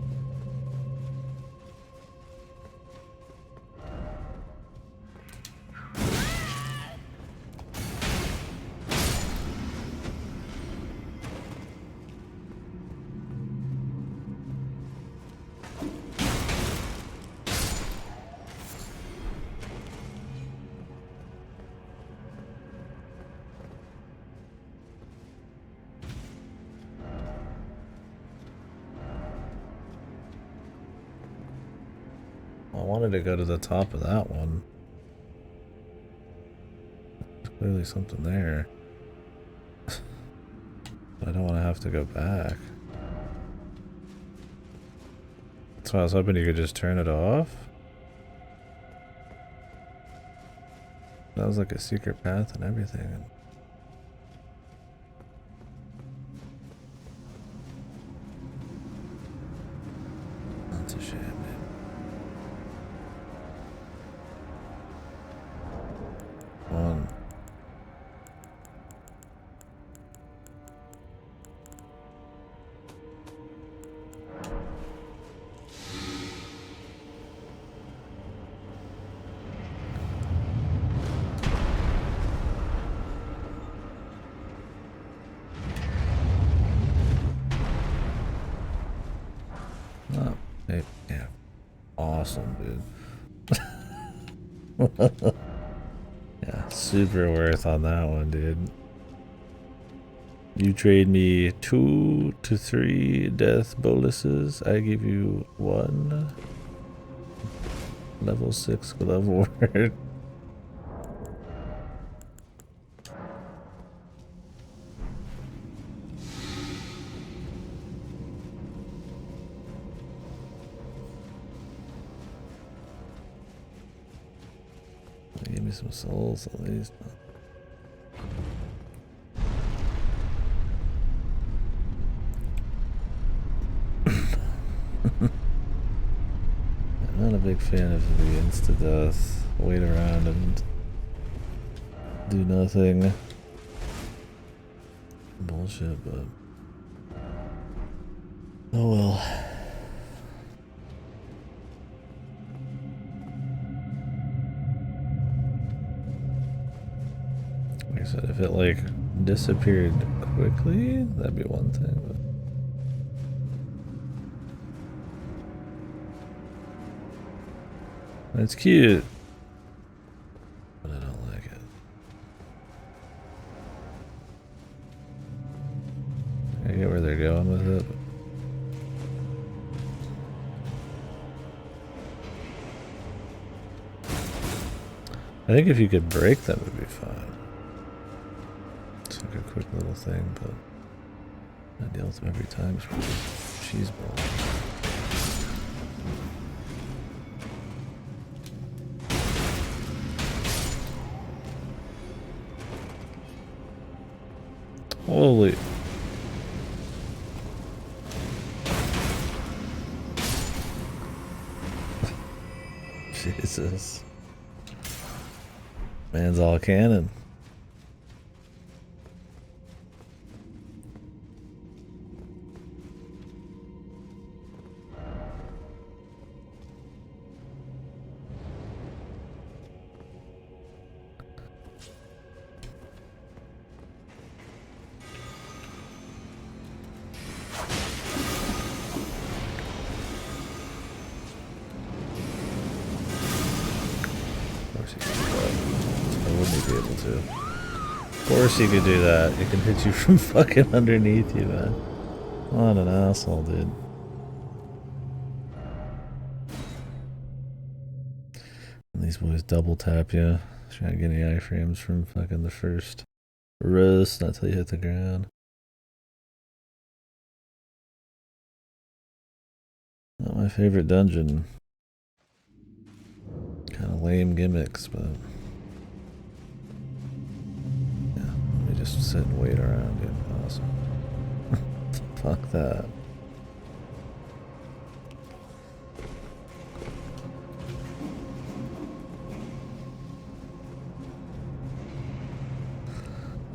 S1: I wanted to go to the top of that one. There's clearly something there. But I don't want to have to go back. That's why I was hoping you could just turn it off. That was like a secret path and everything. That's a shame, man. One. Oh, hey, yeah. Awesome, dude. Yeah, super worth on that one, dude. You trade me 2 to 3 death boluses. I give you 1 level 6 glove ward. Give me some souls at least. a big fan of the insta-death, wait around and do nothing bullshit, but oh well. Like I said, if it like disappeared quickly, that'd be one thing, but it's cute, but I don't like it. I get where they're going with it. I think if you could break them, it'd be fine. It's like a quick little thing, but I deal with them every time. It's really cheese ball. Holy. Jesus. Man's all cannon. Of course he could do that. It can hit you from fucking underneath you, man. What an asshole, dude. And these boys double tap you. Trying to get any iframes from fucking the first roast, not till you hit the ground. Not my favorite dungeon. Kind of lame gimmicks, but yeah, let me just sit and wait around, dude. Awesome. Fuck that.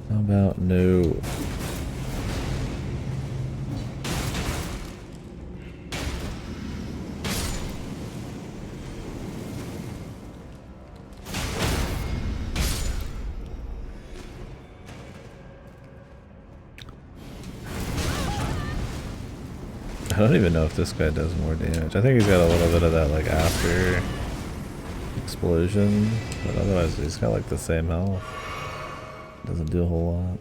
S1: How about no? I don't even know if this guy does more damage. I think he's got a little bit of that like after explosion, but otherwise he's got like the same health. Doesn't do a whole lot.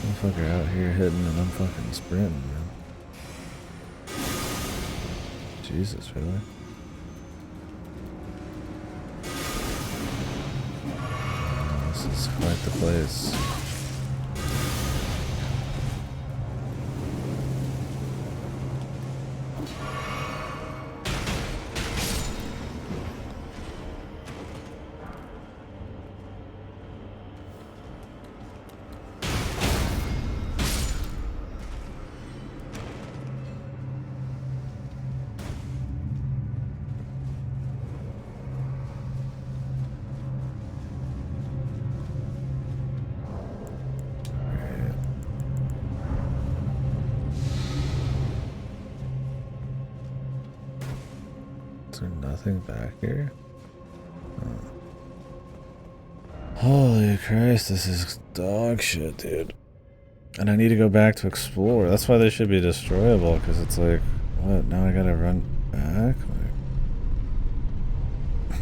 S1: Motherfucker out here hitting and I'm fucking sprinting, man. Jesus, really? Oh, this is quite the place. Nothing back here? Oh. Holy Christ, this is dog shit, dude. And I need to go back to explore. That's why they should be destroyable, because it's like, what? Now I gotta run back? Like,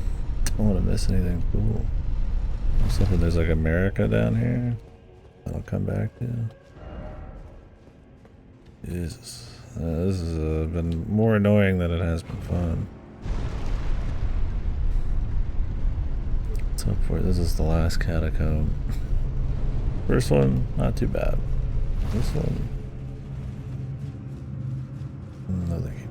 S1: don't want to miss anything cool. I'm hoping there's like America down here that I'll come back to. Jesus. This has been more annoying than it has been fun. Let's hope for it. This is the last catacomb. First one, not too bad. This one, no thank you.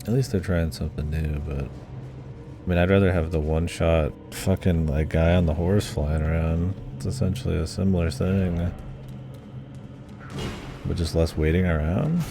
S1: At least they're trying something new, but I mean, I'd rather have the one-shot fucking like guy on the horse flying around. It's essentially a similar thing, but just less waiting around.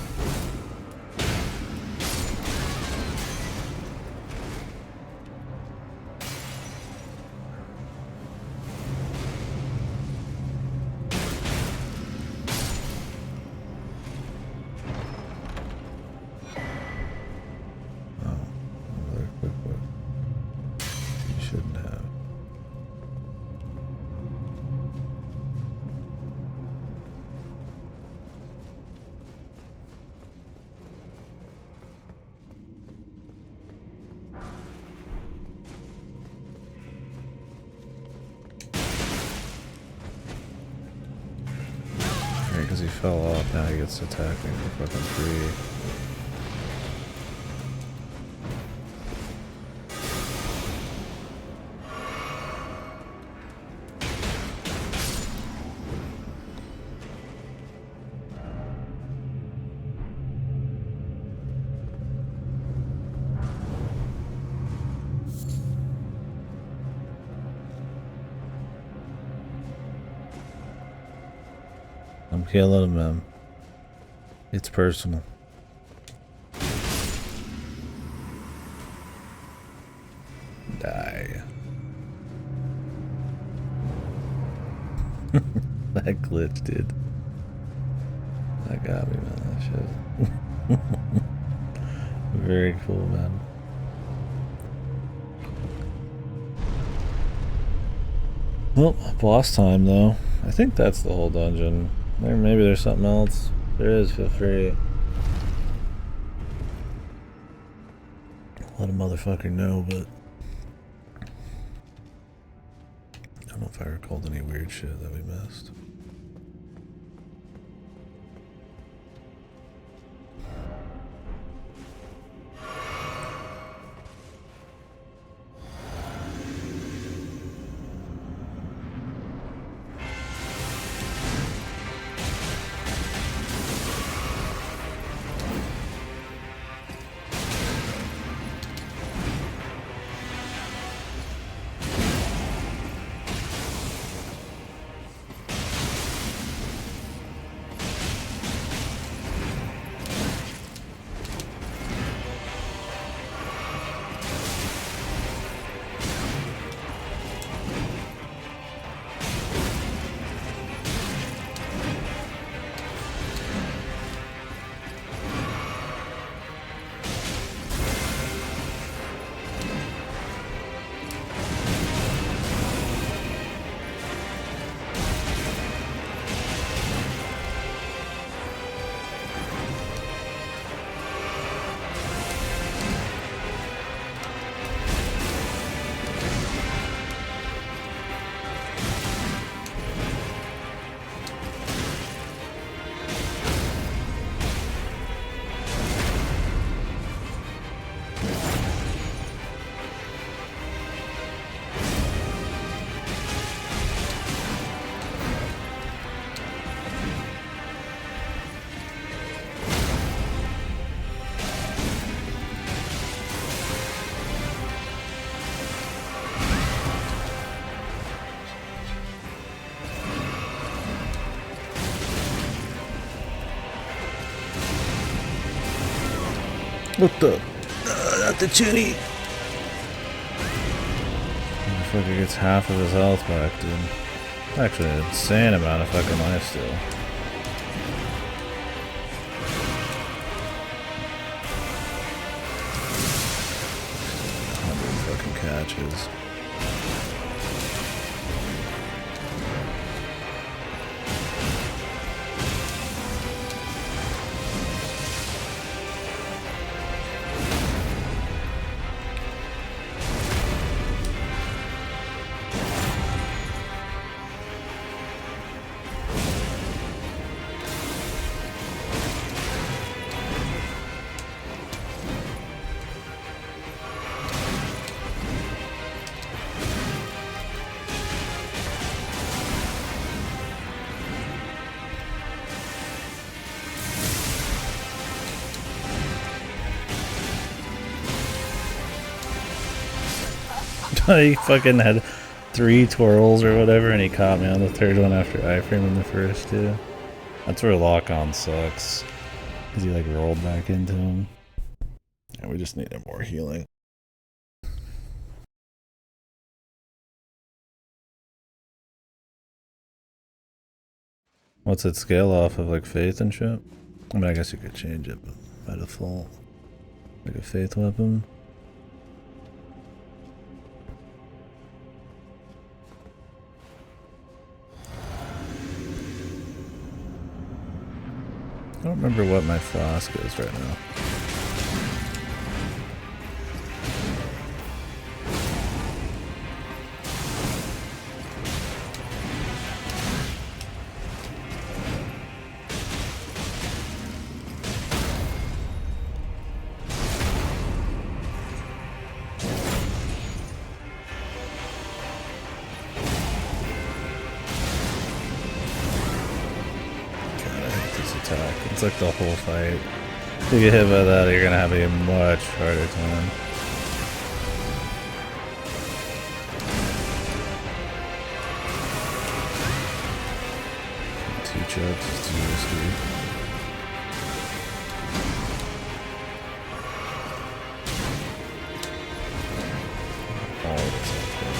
S1: Because he fell off, now he gets attacked me for fucking free. I'm killing him, man. It's personal. Die. That glitch, dude. That got me, man. That shit. Very cool, man. Well, boss time, though. I think that's the whole dungeon. Maybe there's something else. If there is, feel free. Let a motherfucker know, but I don't know if I recalled any weird shit that we missed. What the? Not the chinny. Motherfucker gets half of his health back, dude. Actually, an insane amount of fucking life still. 100 fucking catches. He fucking had 3 twirls or whatever, and he caught me on the 3rd one after iframing the first 2. That's where lock-on sucks. Because he like rolled back into him. And we just needed more healing. What's it scale off of, like faith and shit? I mean, I guess you could change it, but by default, like a faith weapon. I don't remember what my flask is right now. It's like the whole fight. If you get hit by that, you're gonna have a much harder time. Two chucks is too risky. All of it's okay.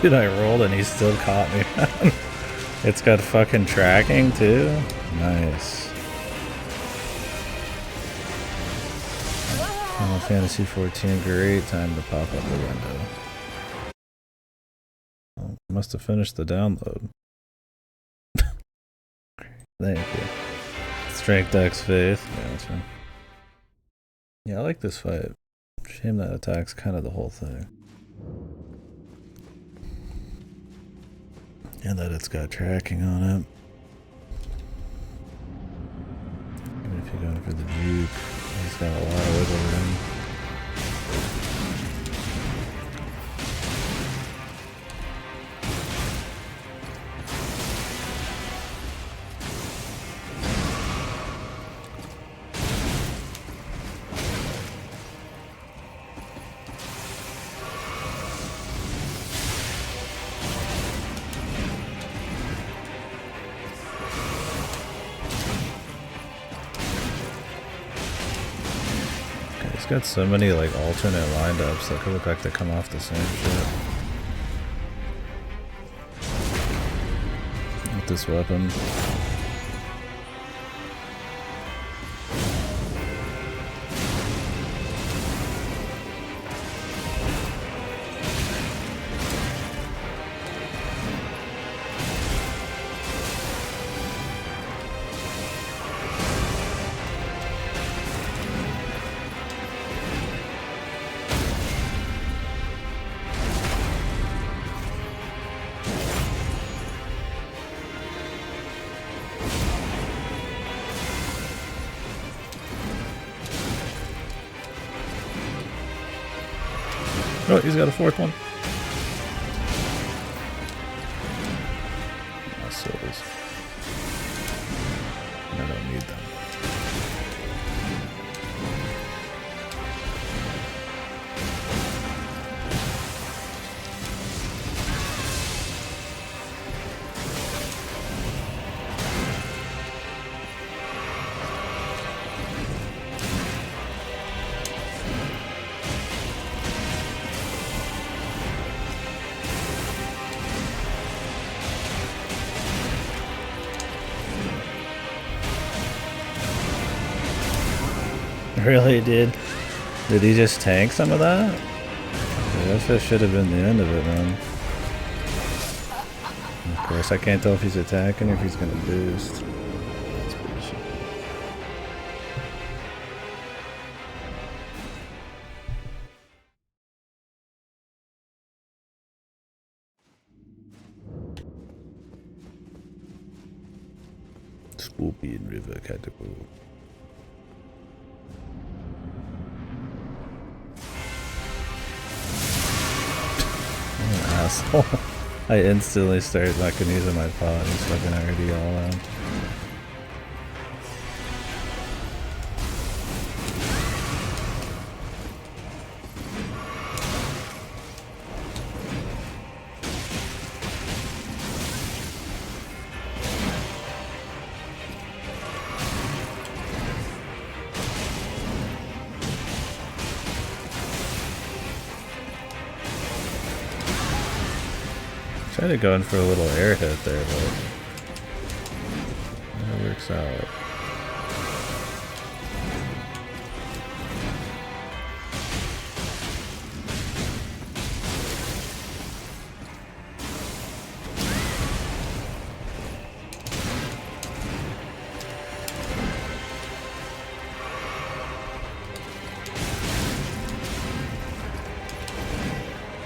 S1: Dude, I rolled and he still caught me. It's got fucking tracking too. Nice. Final Fantasy 14, great time to pop up the window. Oh, must have finished the download. Thank you. Strength Dex Faith. Gotcha. Yeah, I like this fight. Shame that attack's kind of the whole thing. And that it's got tracking on it. Even if you're going for the juke, it's got a lot of wiggle room. It's got so many like alternate lineups that could look like they come off the same shit. With this weapon. Oh, he's got a 4th one. My souls. I don't need them. Really did. Did he just tank some of that? I guess that should have been the end of it, man. Of course, I can't tell if he's attacking or if he's gonna boost. That's bullshit. Scorpion River Catapult. I'm an asshole. I instantly start fucking using my paw and he's fucking already all out. Tried to go in for a little air hit there, but it works out.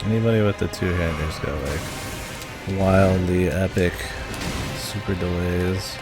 S1: Anybody with the two-handers got like wildly epic super delays.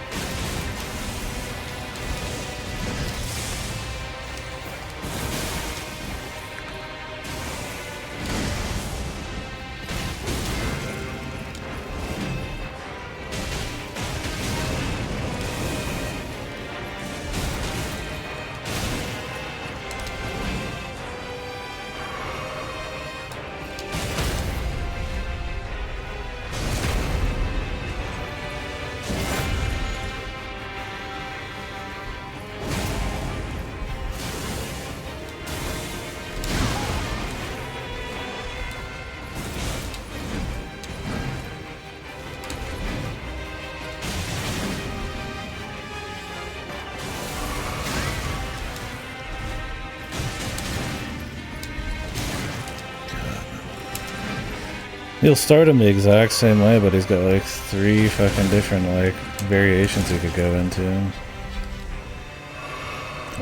S1: He'll start him the exact same way, but he's got like 3 fucking different like variations he could go into.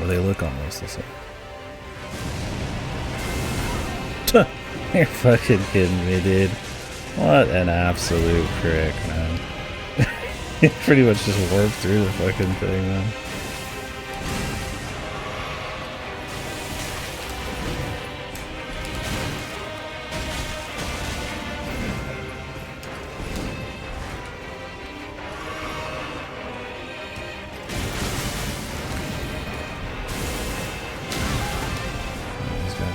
S1: Or they look almost the same. You're fucking kidding me, dude. What an absolute prick, man. He pretty much just warped through the fucking thing, man.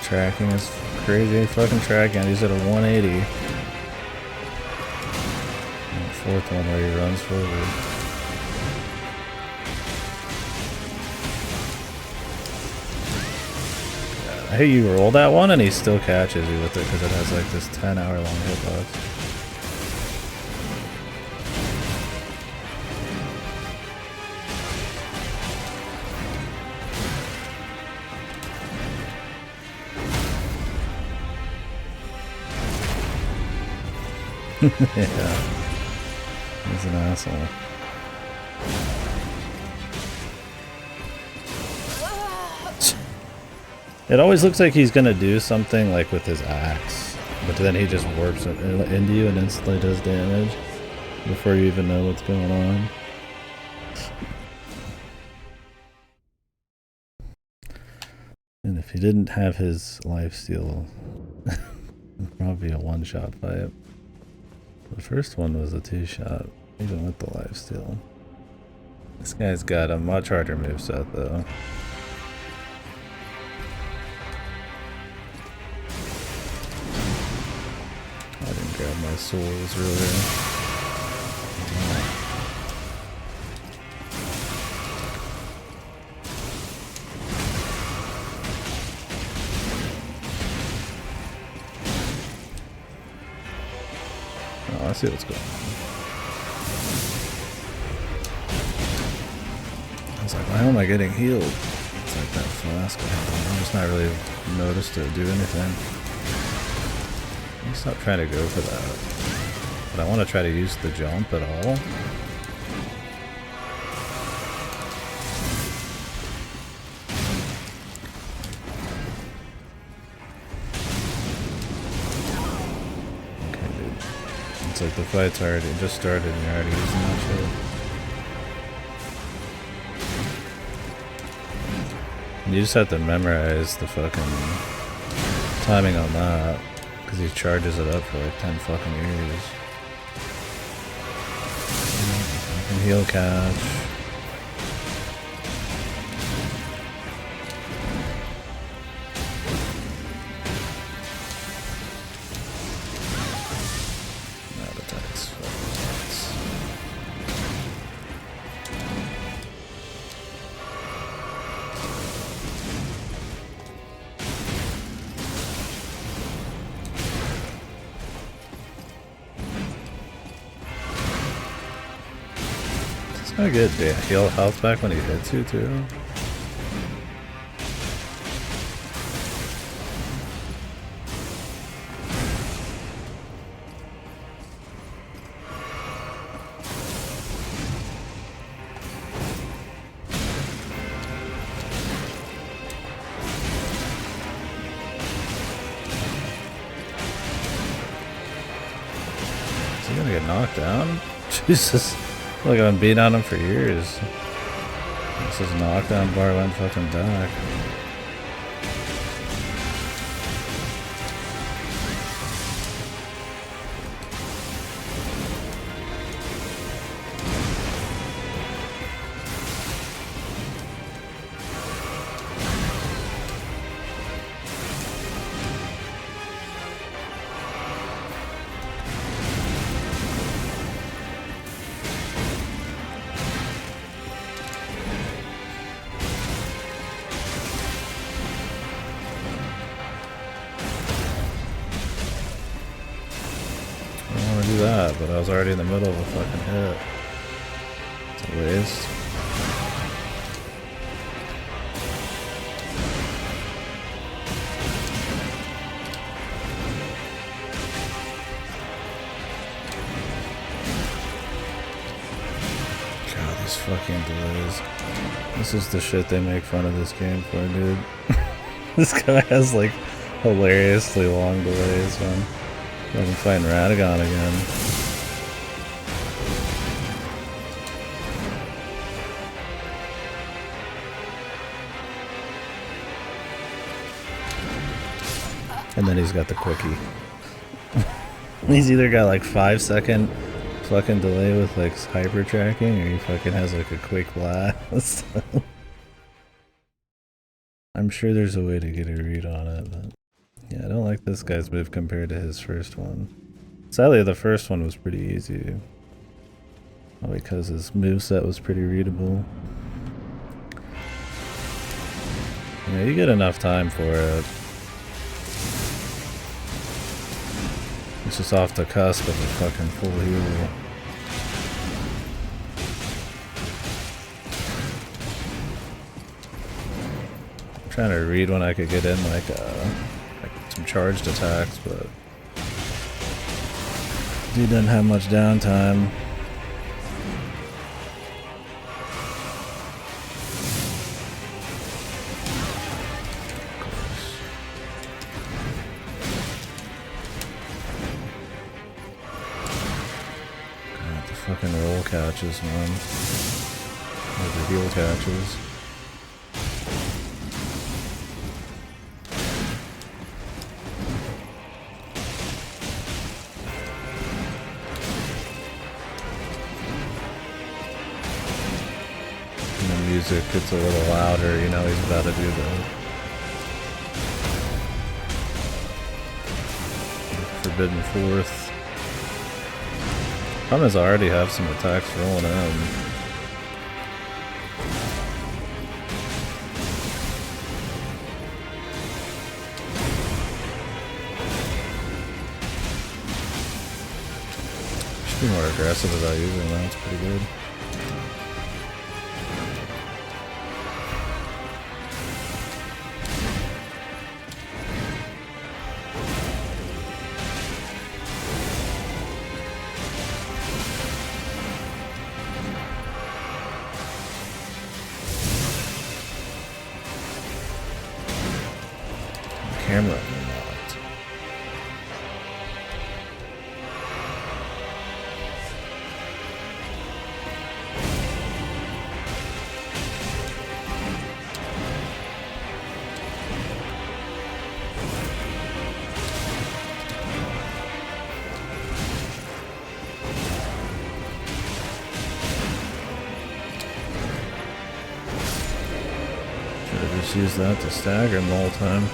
S1: Tracking is crazy fucking tracking. He's at a 180. And the 4th one where he runs forward. I hate you roll that one and he still catches you with it because it has like this 10-hour long hitbox. Yeah, he's an asshole. It always looks like he's gonna do something like with his axe, but then he just warps it into you and instantly does damage before you even know what's going on. And if he didn't have his lifesteal, it'd probably be a one-shot fight. The first one was a 2-shot, even with the lifesteal. This guy's got a much harder moveset though. I didn't grab my souls earlier. Oh, I see what's going on. I was like, why am I getting healed? It's like that flask I have. I'm just not really noticed it do anything. You stop trying to go for that. but I want to try to use the jump at all. Okay, dude. It's like the fight's already just started and you're already using that shit. And you just have to memorize the fucking timing on that, because he charges it up for like 10 fucking years. And he'll catch. Not attacks. It's not good. Yeah, heal health back when he hits you too. Is he gonna get knocked down? Jesus. Like I've been beating on him for years. This is knockdown bar went fucking back. That, but I was already in the middle of a fucking hit. It's a waste. God, these fucking delays. This is the shit they make fun of this game for, dude. This guy has like hilariously long delays, man. I'm fighting Radagon again. And then he's got the quickie. He's either got like 5-second fucking delay with like hyper tracking, or he fucking has like a quick blast. I'm sure there's a way to get a read on it, but yeah, I don't like this guy's move compared to his first one. Sadly, the first one was pretty easy. Because his moveset was pretty readable. Yeah, you get enough time for it. It's just off the cusp of a fucking full heal. I'm trying to read when I could get in like some charged attacks, but he doesn't have much downtime. God, the fucking roll catches, man. Or the heal catches. Music gets a little louder, you know he's about to do the Forbidden Fourth. Problem is I already have some attacks rolling in. Should be more aggressive about using that, it's pretty good. camera unlocked. Just use that to stagger him the whole time.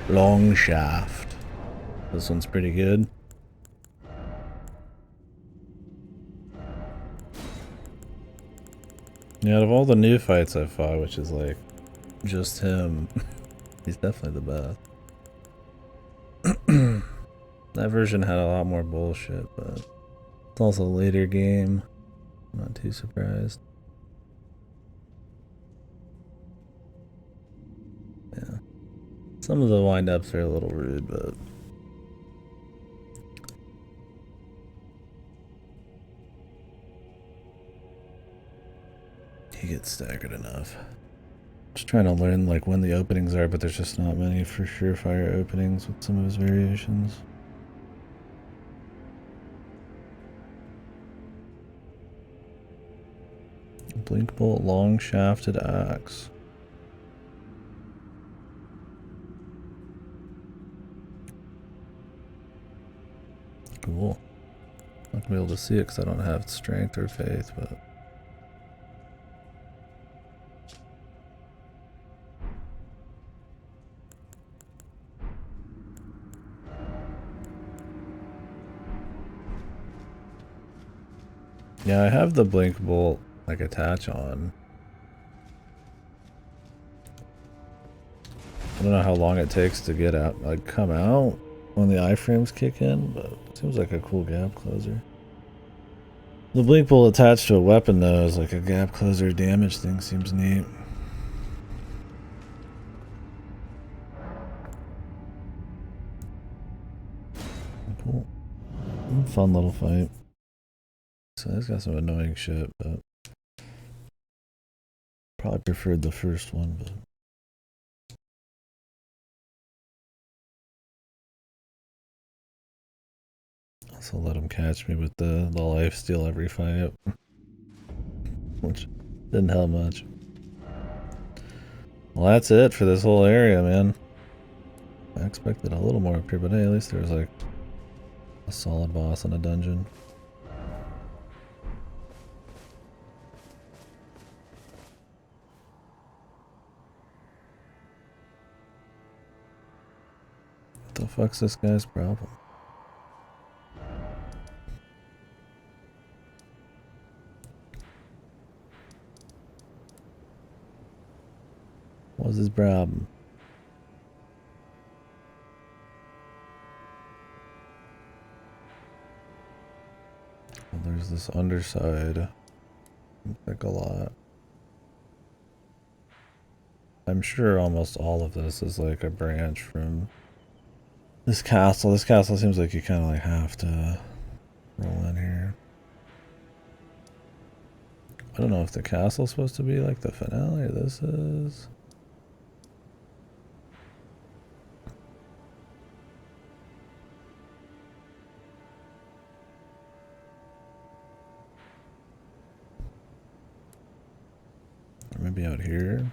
S1: Long shaft. This one's pretty good. Yeah, out of all the new fights I fought, which is like just him, he's definitely the best. That version had a lot more bullshit, but it's also a later game. I'm not too surprised. Yeah. Some of the wind-ups are a little rude, but he gets staggered enough. Just trying to learn like when the openings are, but there's just not many for surefire openings with some of his variations. Blink bolt, long shafted axe. Cool. Not gonna be able to see it because I don't have strength or faith, but yeah, I have the blink bolt like attach on. I don't know how long it takes to get out, like come out when the iframes kick in, but it seems like a cool gap closer. The blink bolt attached to a weapon though is like a gap closer damage thing, seems neat. Cool. Fun little fight. So it's got some annoying shit, but probably preferred the first one, but also let him catch me with the life steal every fight, which didn't help much. Well, that's it for this whole area, man. I expected a little more up here, but hey, at least there was like a solid boss in a dungeon. What the fuck's this guy's problem? What's his problem? Well, there's this underside. Like a lot. I'm sure almost all of this is like a branch from this castle. This castle seems like you kind of like have to roll in here. I don't know if the castle's supposed to be like the finale or this is. Or maybe out here.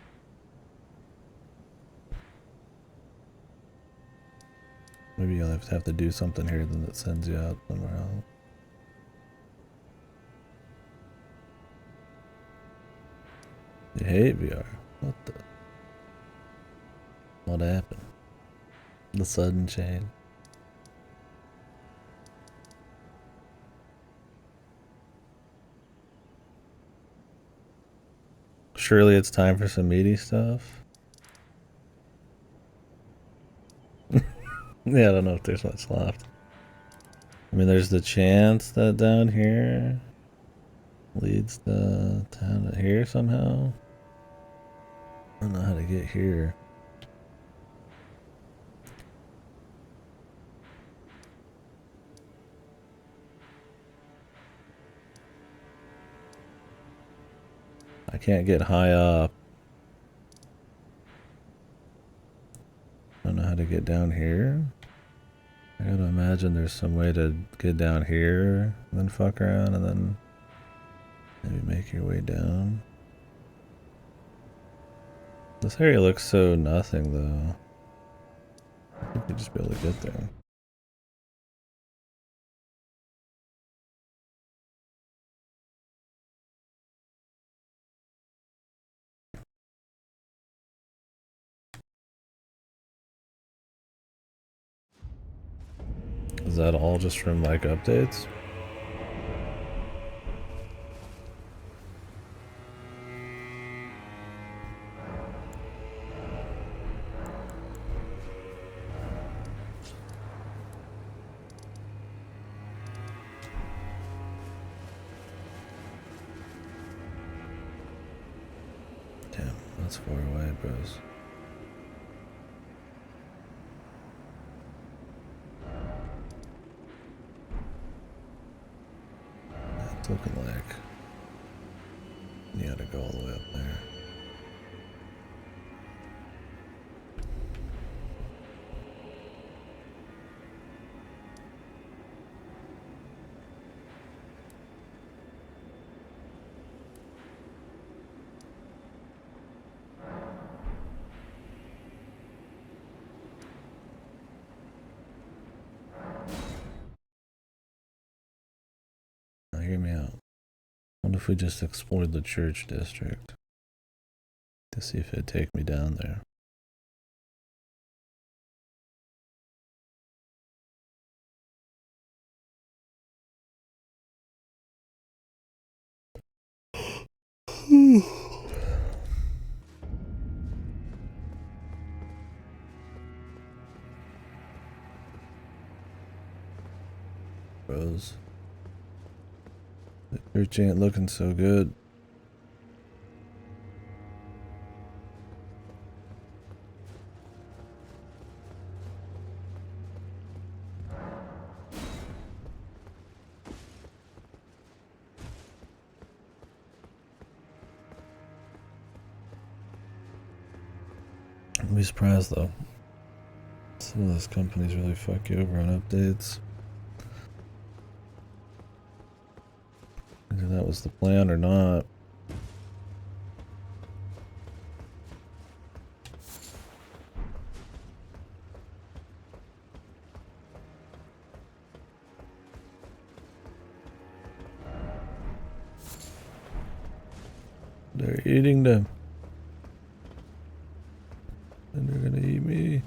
S1: Maybe you'll have to do something here, then it sends you out somewhere else. You hate VR. What the? What happened? The sudden change. Surely it's time for some meaty stuff. Yeah, I don't know if there's much left. I mean, there's the chance that down here leads the town to here somehow. I don't know how to get here. I can't get high up. how to get down here? I gotta imagine there's some way to get down here, and then fuck around, and then maybe make your way down. This area looks so nothing, though. I think you'd just be able to get there. Is that all just from, like, updates? Damn, that's far away, bros. It's looking like you gotta go all the way up there. Now hear me out. What if we just explored the church district to see if it'd take me down there? Bros. The church ain't looking so good. I'd be surprised though. Some of those companies really fuck you over on updates. Either that was the plan or not. They're eating them. And they're gonna eat me.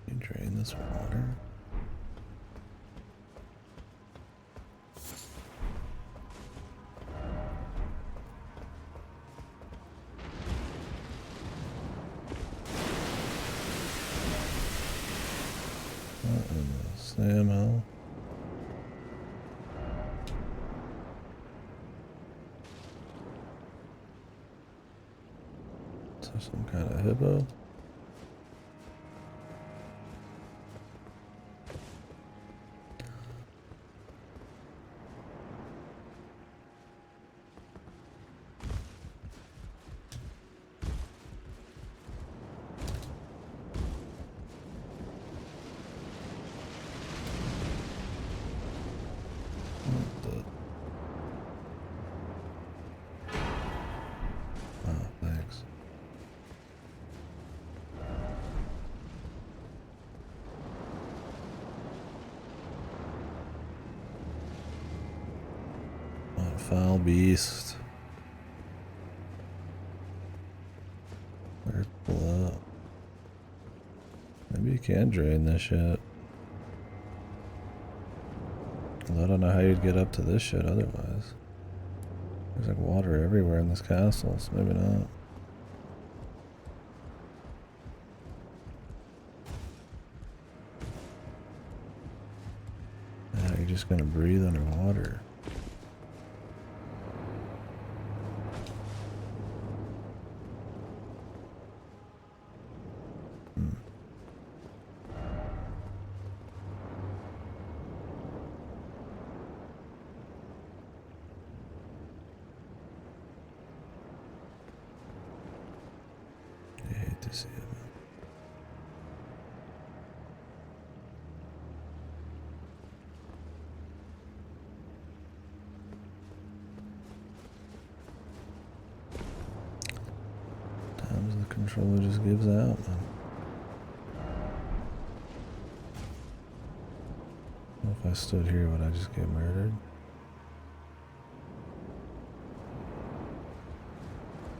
S1: You drain this water. What in the Sam hell? Is there some kind of hippo? What the? Oh, thanks. Oh, foul beast. Earth below. Maybe you can drain this shit. 'Cause I don't know how you'd get up to this shit otherwise. There's like water everywhere in this castle, so maybe not. Yeah, you're just gonna breathe underwater. Hmm. me see it. Times the controller just gives out, man. If I stood here, would I just get murdered?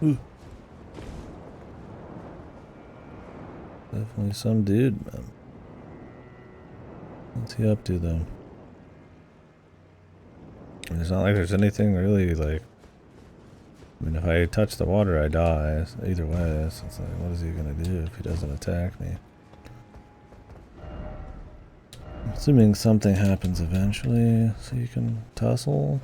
S1: Ooh. Definitely some dude, man. What's he up to, though? And it's not like there's anything really, like... I mean, if I touch the water, I die. Either way, so it's like, what is he gonna do if he doesn't attack me? I'm assuming something happens eventually, so you can tussle.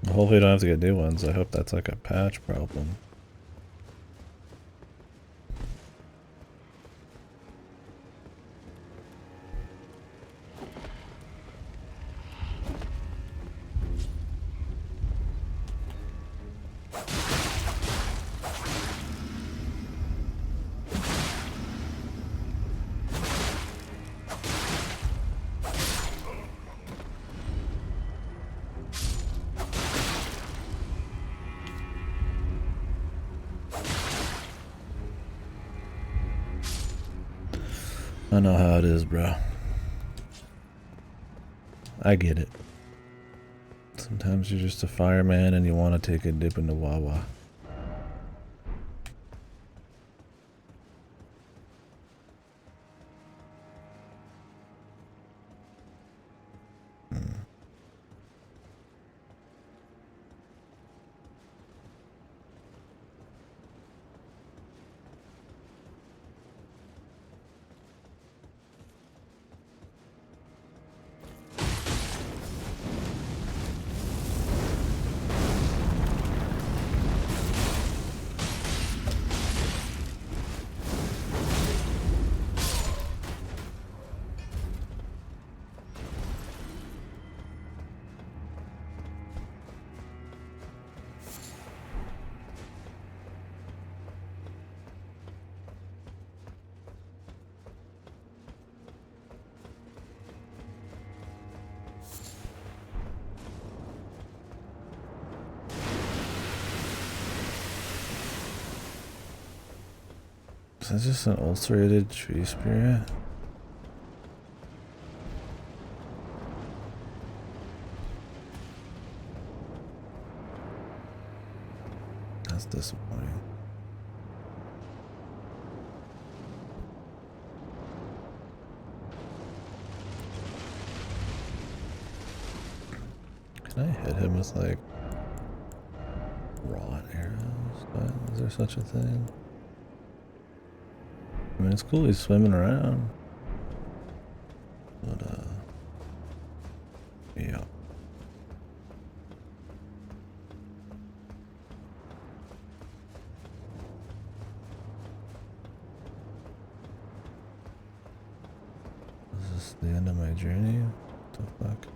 S1: Hopefully I don't have to get new ones. I hope that's like a patch problem. I know how it is, bro. I get it. Sometimes you're just a fireman and you want to take a dip in the Wawa. Is that just an ulcerated tree spirit? That's disappointing. Can I hit him with like rot arrows? Is there such a thing? I mean, it's cool he's swimming around. But, yeah. Is this the end of my journey? What the fuck?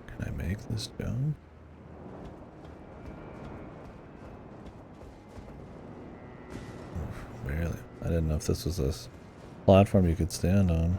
S1: Can I make this jump? Barely. I didn't know if this was a platform you could stand on.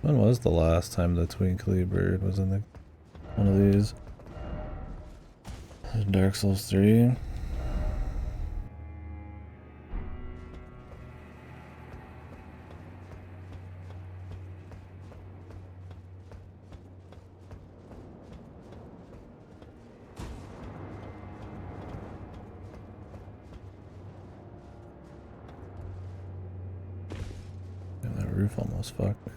S1: When was the last time the twinkly bird was in the one of these? Dark Souls 3. And that roof almost fucked me.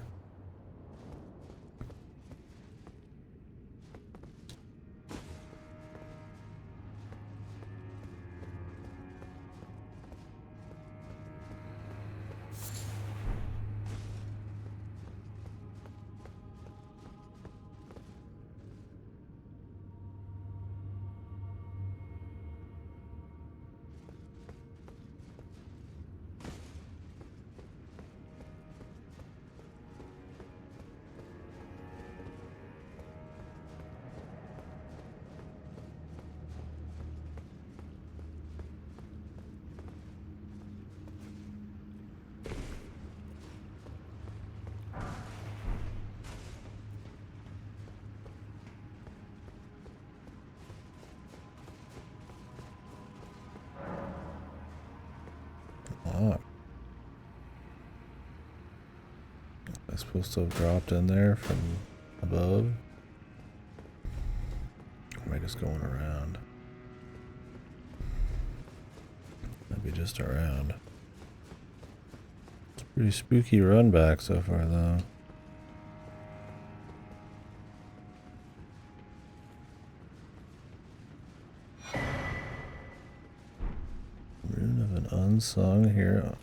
S1: Oh. Am I supposed to have dropped in there from above? Or am I just going around? Maybe just around. It's a pretty spooky run back so far though. Rune of an unsung hero.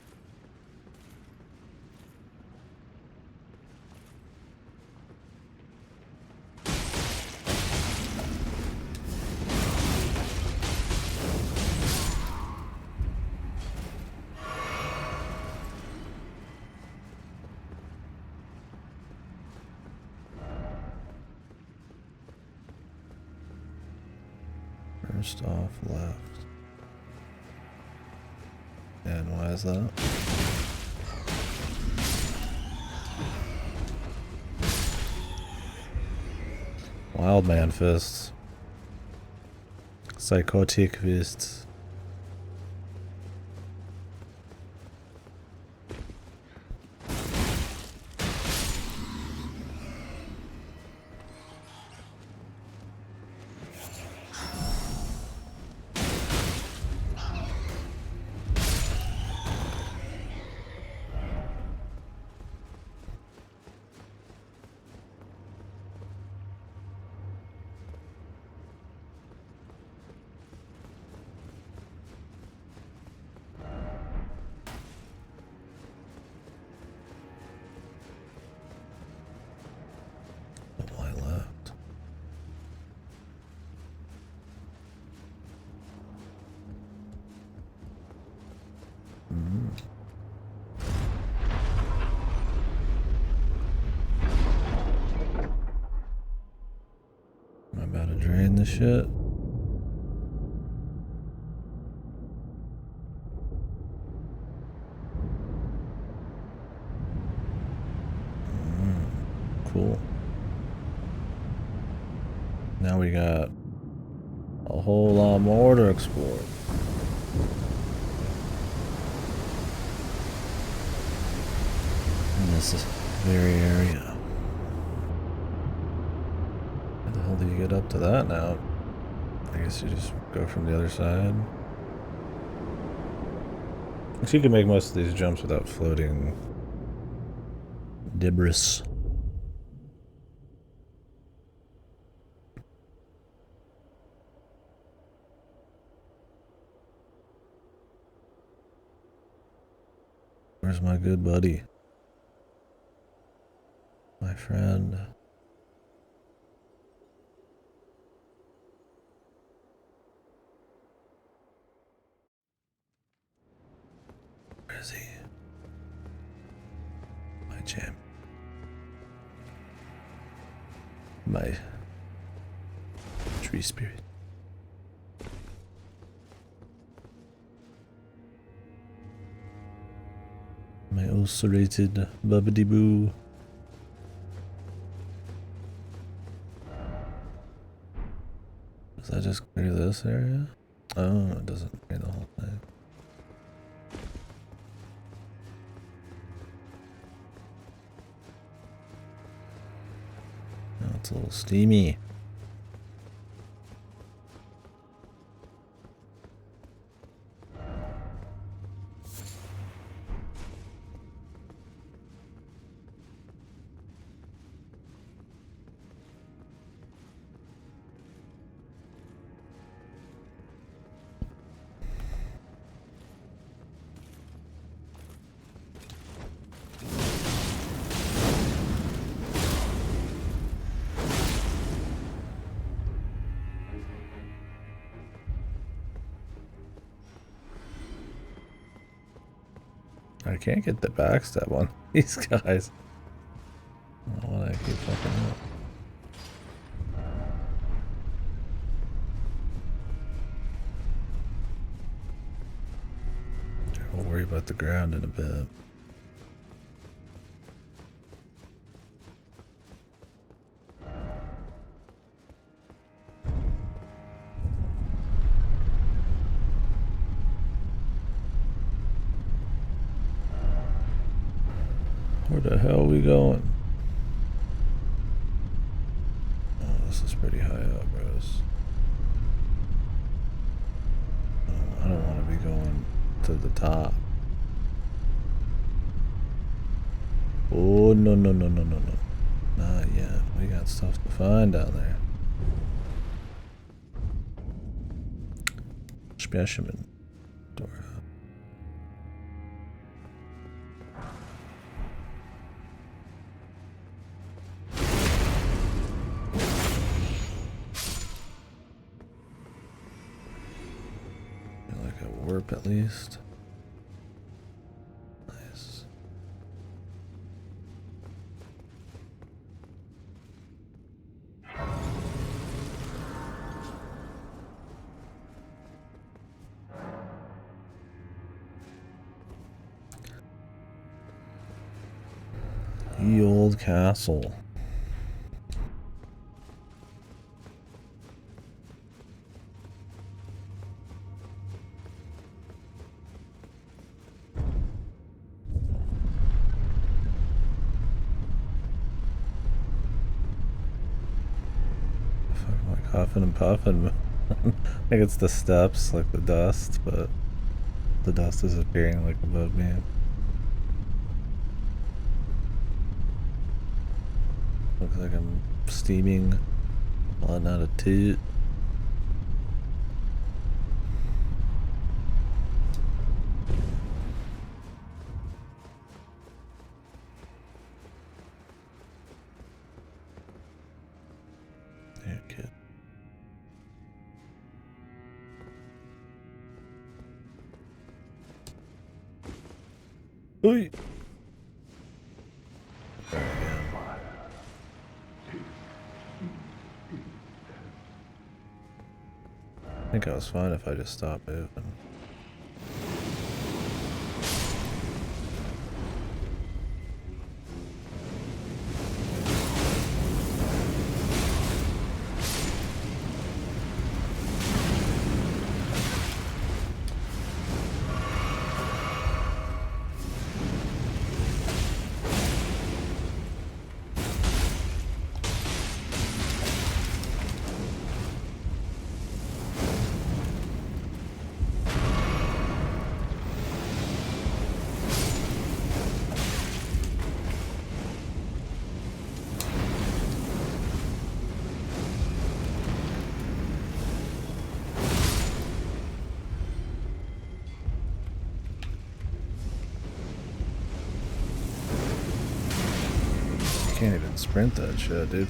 S1: First off left. And why is that? Wild man fists. Psychotic fists. Why left? Am I about to drain this shit? Cool. Now we got a whole lot more to explore. In this very area. How the hell do you get up to that now? I guess you just go from the other side. So you can make most of these jumps without floating debris. Where's my good buddy? My friend. Where is he? My champ. My tree spirit. My ulcerated bubbity boo. Does that just clear this area? Oh, it doesn't clear the whole thing. Oh, it's a little steamy. I can't get the backstab on these guys. I don't want to keep fucking up. We'll worry about the ground in a bit. Where the hell are we going? Oh, this is pretty high up, bros. Oh, I don't want to be going to the top. Oh, no, no, no, no, no, no. Not yet. We got stuff to find down there. Specimen. Dora. Like a warp at least. Nice. Ye old castle. Fuck, am I coughing and puffing? I think it's the steps, like the dust, but the dust is appearing like above me. Looks like I'm steaming, letting out a toot. Yeah, kid. Oi! There again. I think I was fine if I just stopped moving. can't even sprint that shit, dude.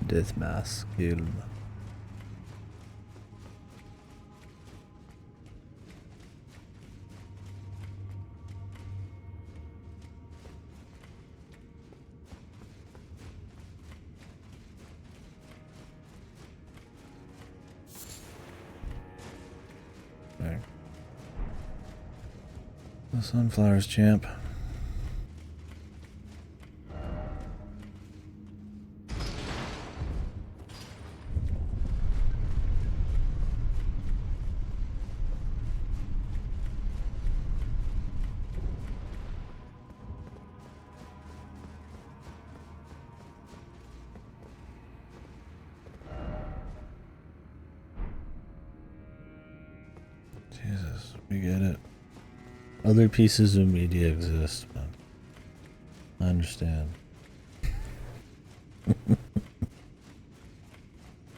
S1: Death mask kill. There. The sunflowers, champ. Jesus, we get it. Other pieces of media exist, man. I understand.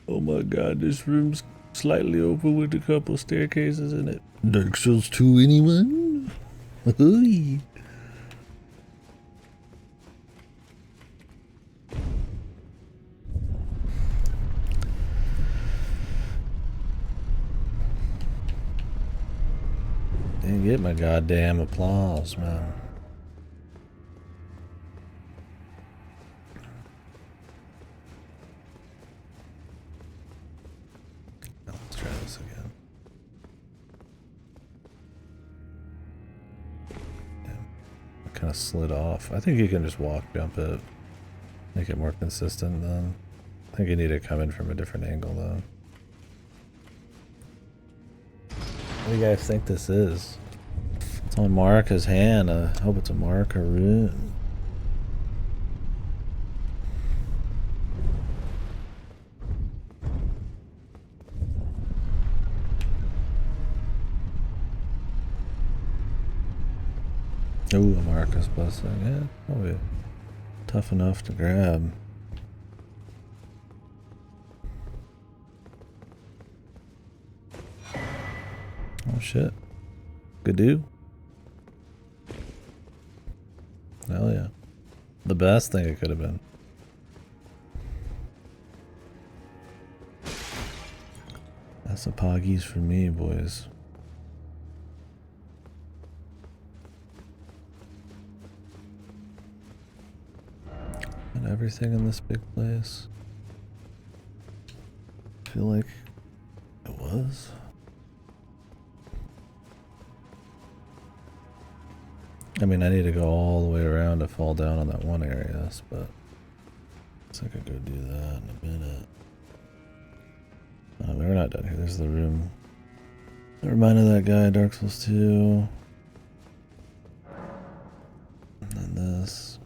S1: Oh my god, this room's slightly open with a couple staircases in it. Dark Souls 2 anyone? Hooey. Didn't get my goddamn applause, man. Let's try this again. Damn. I kind of slid off. I think you can just walk jump it. Make it more consistent then. I think you need to come in from a different angle though. What do you guys think this is? It's on Marika's hand. I hope it's a Marika rune. Ooh, a Marika's blessing. Yeah, probably tough enough to grab. Oh shit. Good do. Hell yeah. The best thing it could have been. That's the poggies for me, boys. And everything in this big place. I feel like it was. I mean, I need to go all the way around to fall down on that one area, but I could go do that in a minute. Oh, we're not done here. There's the room. That reminded that guy, Dark Souls 2. And then this.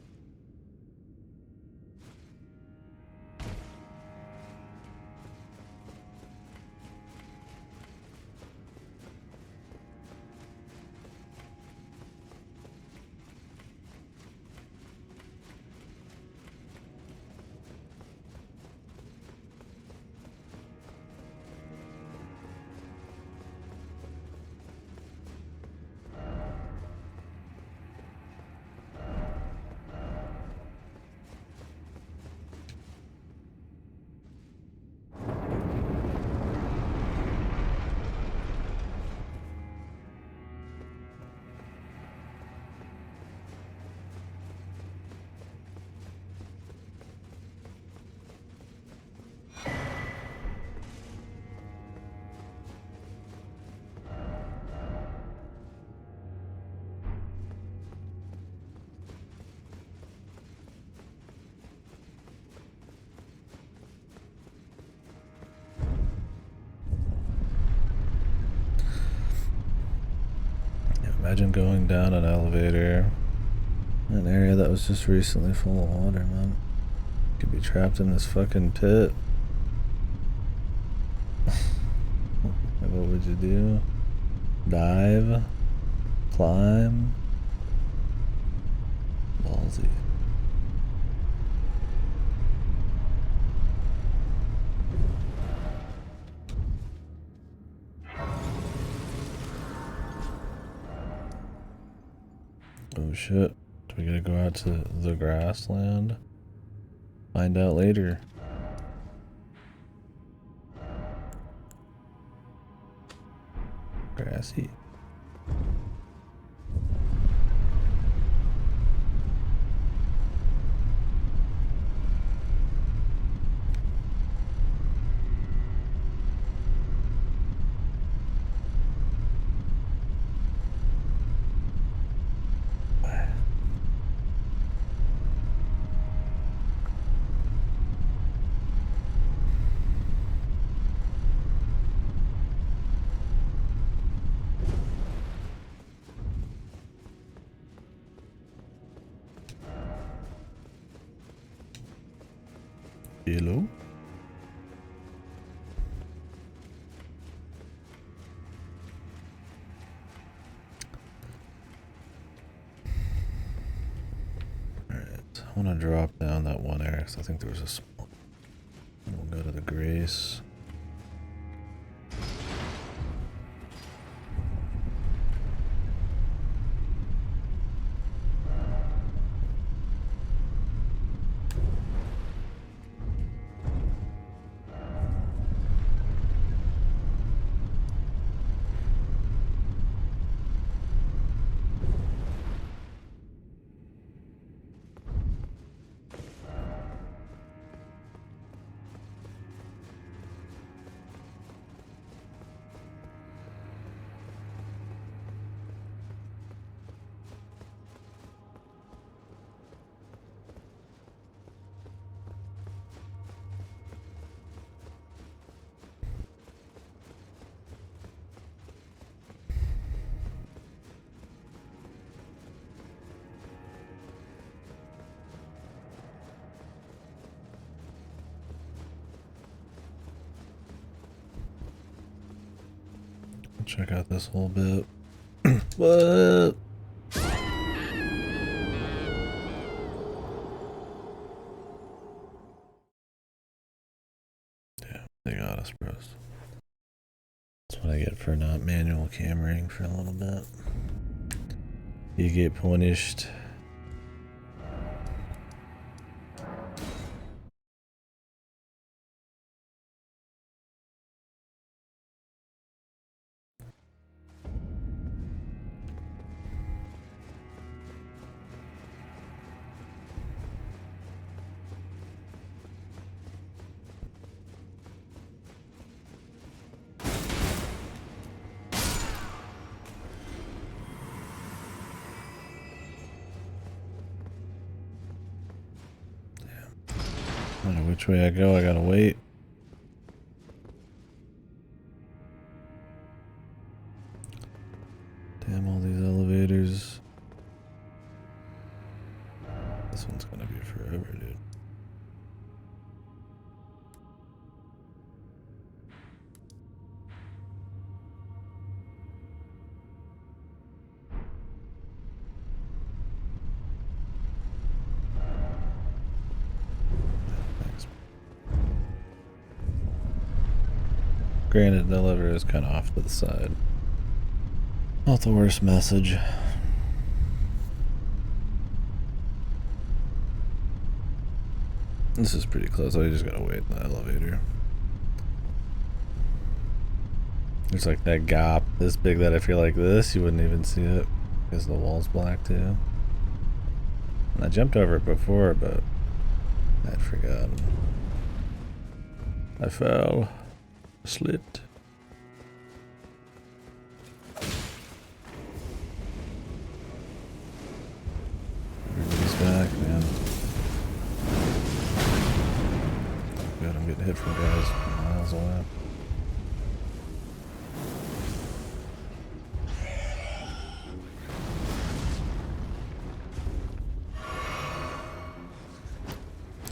S1: Imagine going down an elevator in an area that was just recently full of water, man. You could be trapped in this fucking pit. Like, what would you do? Dive? Climb? Ballsy. Oh shit. Do we gotta go out to the grassland? Find out later. Grassy. Hello? Alright, I want to drop down that one area because I think there was a small. And we'll go to the Grace. Check out this whole bit. What? Yeah, they got us, bros. That's what I get for not manual cameraing for a little bit. You get punished. I don't know which way I go, I gotta wait. Damn, all these elevators. This one's gonna be forever, dude. Thanks. Granted, the elevator is kind of off to the side. Not the worst message. This is pretty close. I just gotta wait in the elevator. There's like that gap this big that I feel like this, you wouldn't even see it because the wall's black too. And I jumped over it before, but I'd forgotten. I fell. Slipped. Everybody's back, man. Good, I'm getting hit from guys miles away.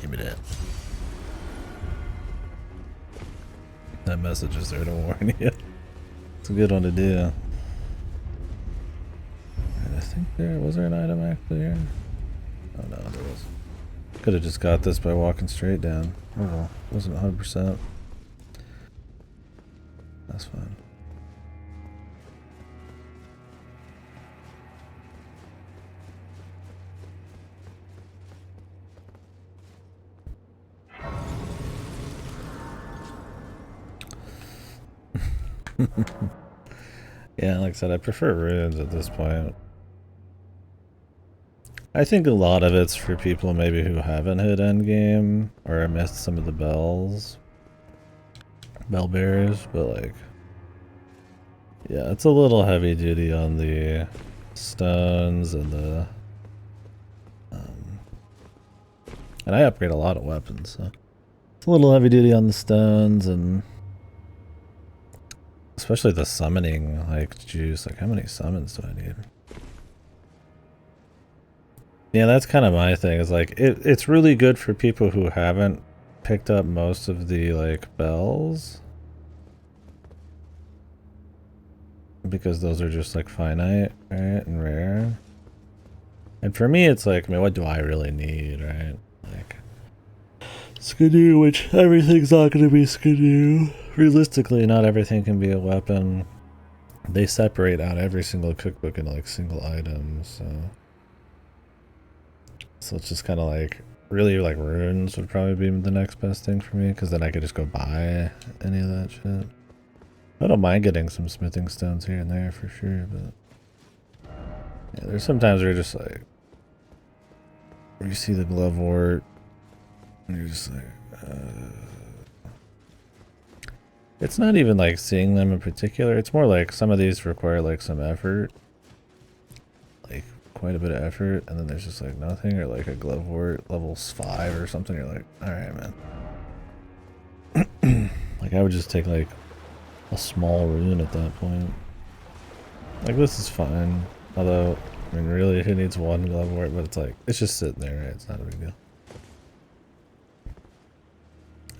S1: Give me that. That message is there to warn you. It's a good one to do. And I think was there an item actually here? Oh no, there was. Could have just got this by walking straight down. Oh well, wasn't 100%. That's fine. . Yeah, like I said, I prefer runes at this point. I think a lot of it's for people maybe who haven't hit endgame or missed some of the bell bearers, but like, yeah, it's a little heavy duty on the stones and the, and I upgrade a lot of weapons, so it's a little heavy duty on the stones and especially the summoning like juice. Like, how many summons do I need? Yeah, that's kind of my thing. Is like it's really good for people who haven't picked up most of the like bells, because those are just like finite, right, and rare. And for me, it's like, I mean, what do I really need, right? Like Skidoo, which everything's not going to be Skidoo. Realistically, not everything can be a weapon. They separate out every single cookbook into like single items, so it's just kind of like, really like runes would probably be the next best thing for me, because then I could just go buy any of that shit. I don't mind getting some smithing stones here and there for sure, but yeah, there's sometimes where you're just like, where you see the glovewort and you're just like, it's not even like seeing them in particular, it's more like some of these require like some effort, like quite a bit of effort, and then there's just like nothing, or like a glovewort level 5 or something, you're like, alright man. Like I would just take like a small rune at that point. Like this is fine, although I mean really who needs one glovewort, but it's like, it's just sitting there, right? It's not a big deal.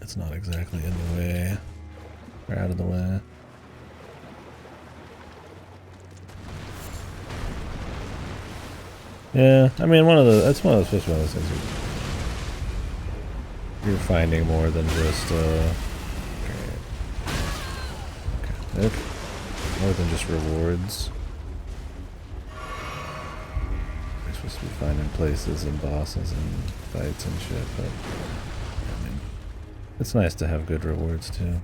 S1: It's not exactly in the way or out of the way. Yeah, I mean that's one of those things you're finding more than just okay. More than just rewards. You're supposed to be finding places and bosses and fights and shit, but I mean, it's nice to have good rewards too.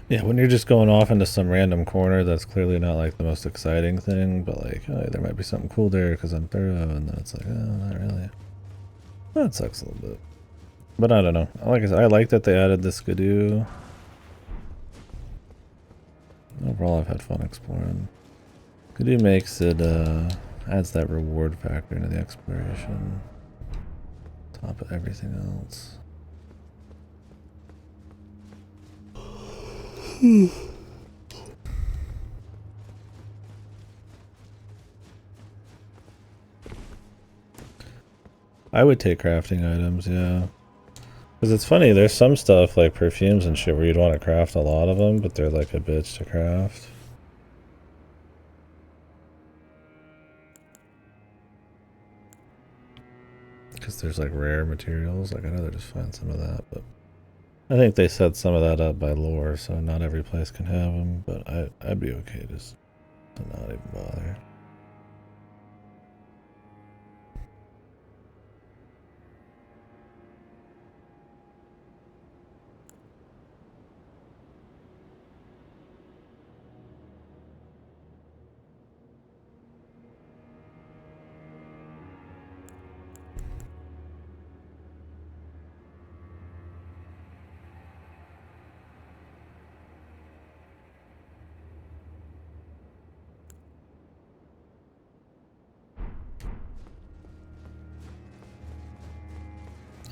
S1: Yeah, when you're just going off into some random corner that's clearly not like the most exciting thing, but like, oh, there might be something cool there because I'm thorough, and then it's like, oh, not really. That sucks a little bit. But I don't know. Like I said, I like that they added this Skidoo. Overall, I've had fun exploring. Skidoo makes it, adds that reward factor into the exploration. Top of everything else. I would take crafting items, yeah. Because it's funny, there's some stuff like perfumes and shit where you'd want to craft a lot of them, but they're like a bitch to craft. Because there's like rare materials, like I'd rather just find some of that, but I think they set some of that up by lore, so not every place can have them, but I'd be okay just to not even bother.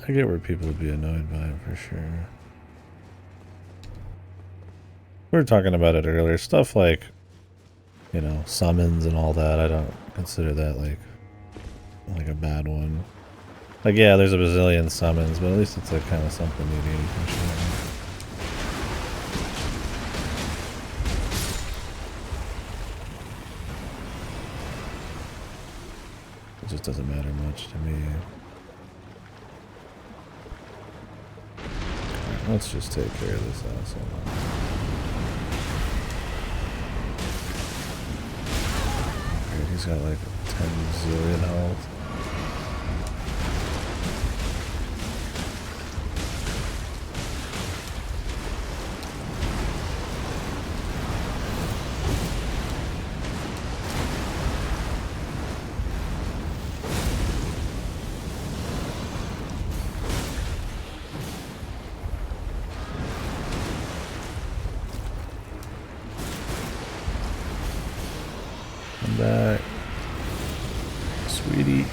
S1: I get where people would be annoyed by it for sure. We were talking about it earlier. Stuff like, you know, summons and all that, I don't consider that like a bad one. Like, yeah, there's a bazillion summons, but at least it's like kind of something unique and shit. It just doesn't matter much to me. Alright, let's just take care of this asshole. Okay, he's got like 10 zillion health. Come back. Sweetie.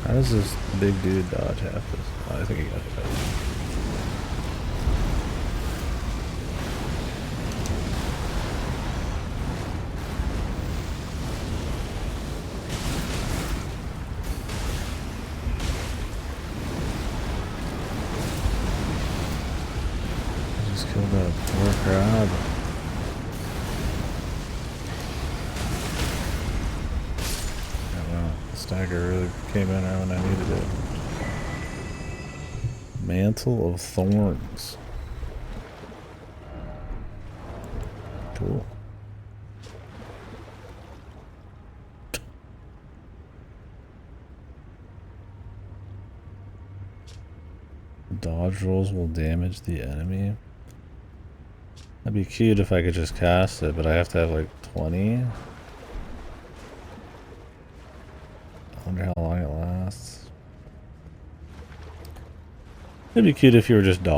S1: How does this big dude dodge half this? Oh, I think he got it. I just killed that poor crab. Stagger really came in right when I needed it. Mantle of Thorns. Cool. Dodge rolls will damage the enemy. That'd be cute if I could just cast it, but I have to have like 20. I wonder how long it lasts. It'd be cute if you were just dodging.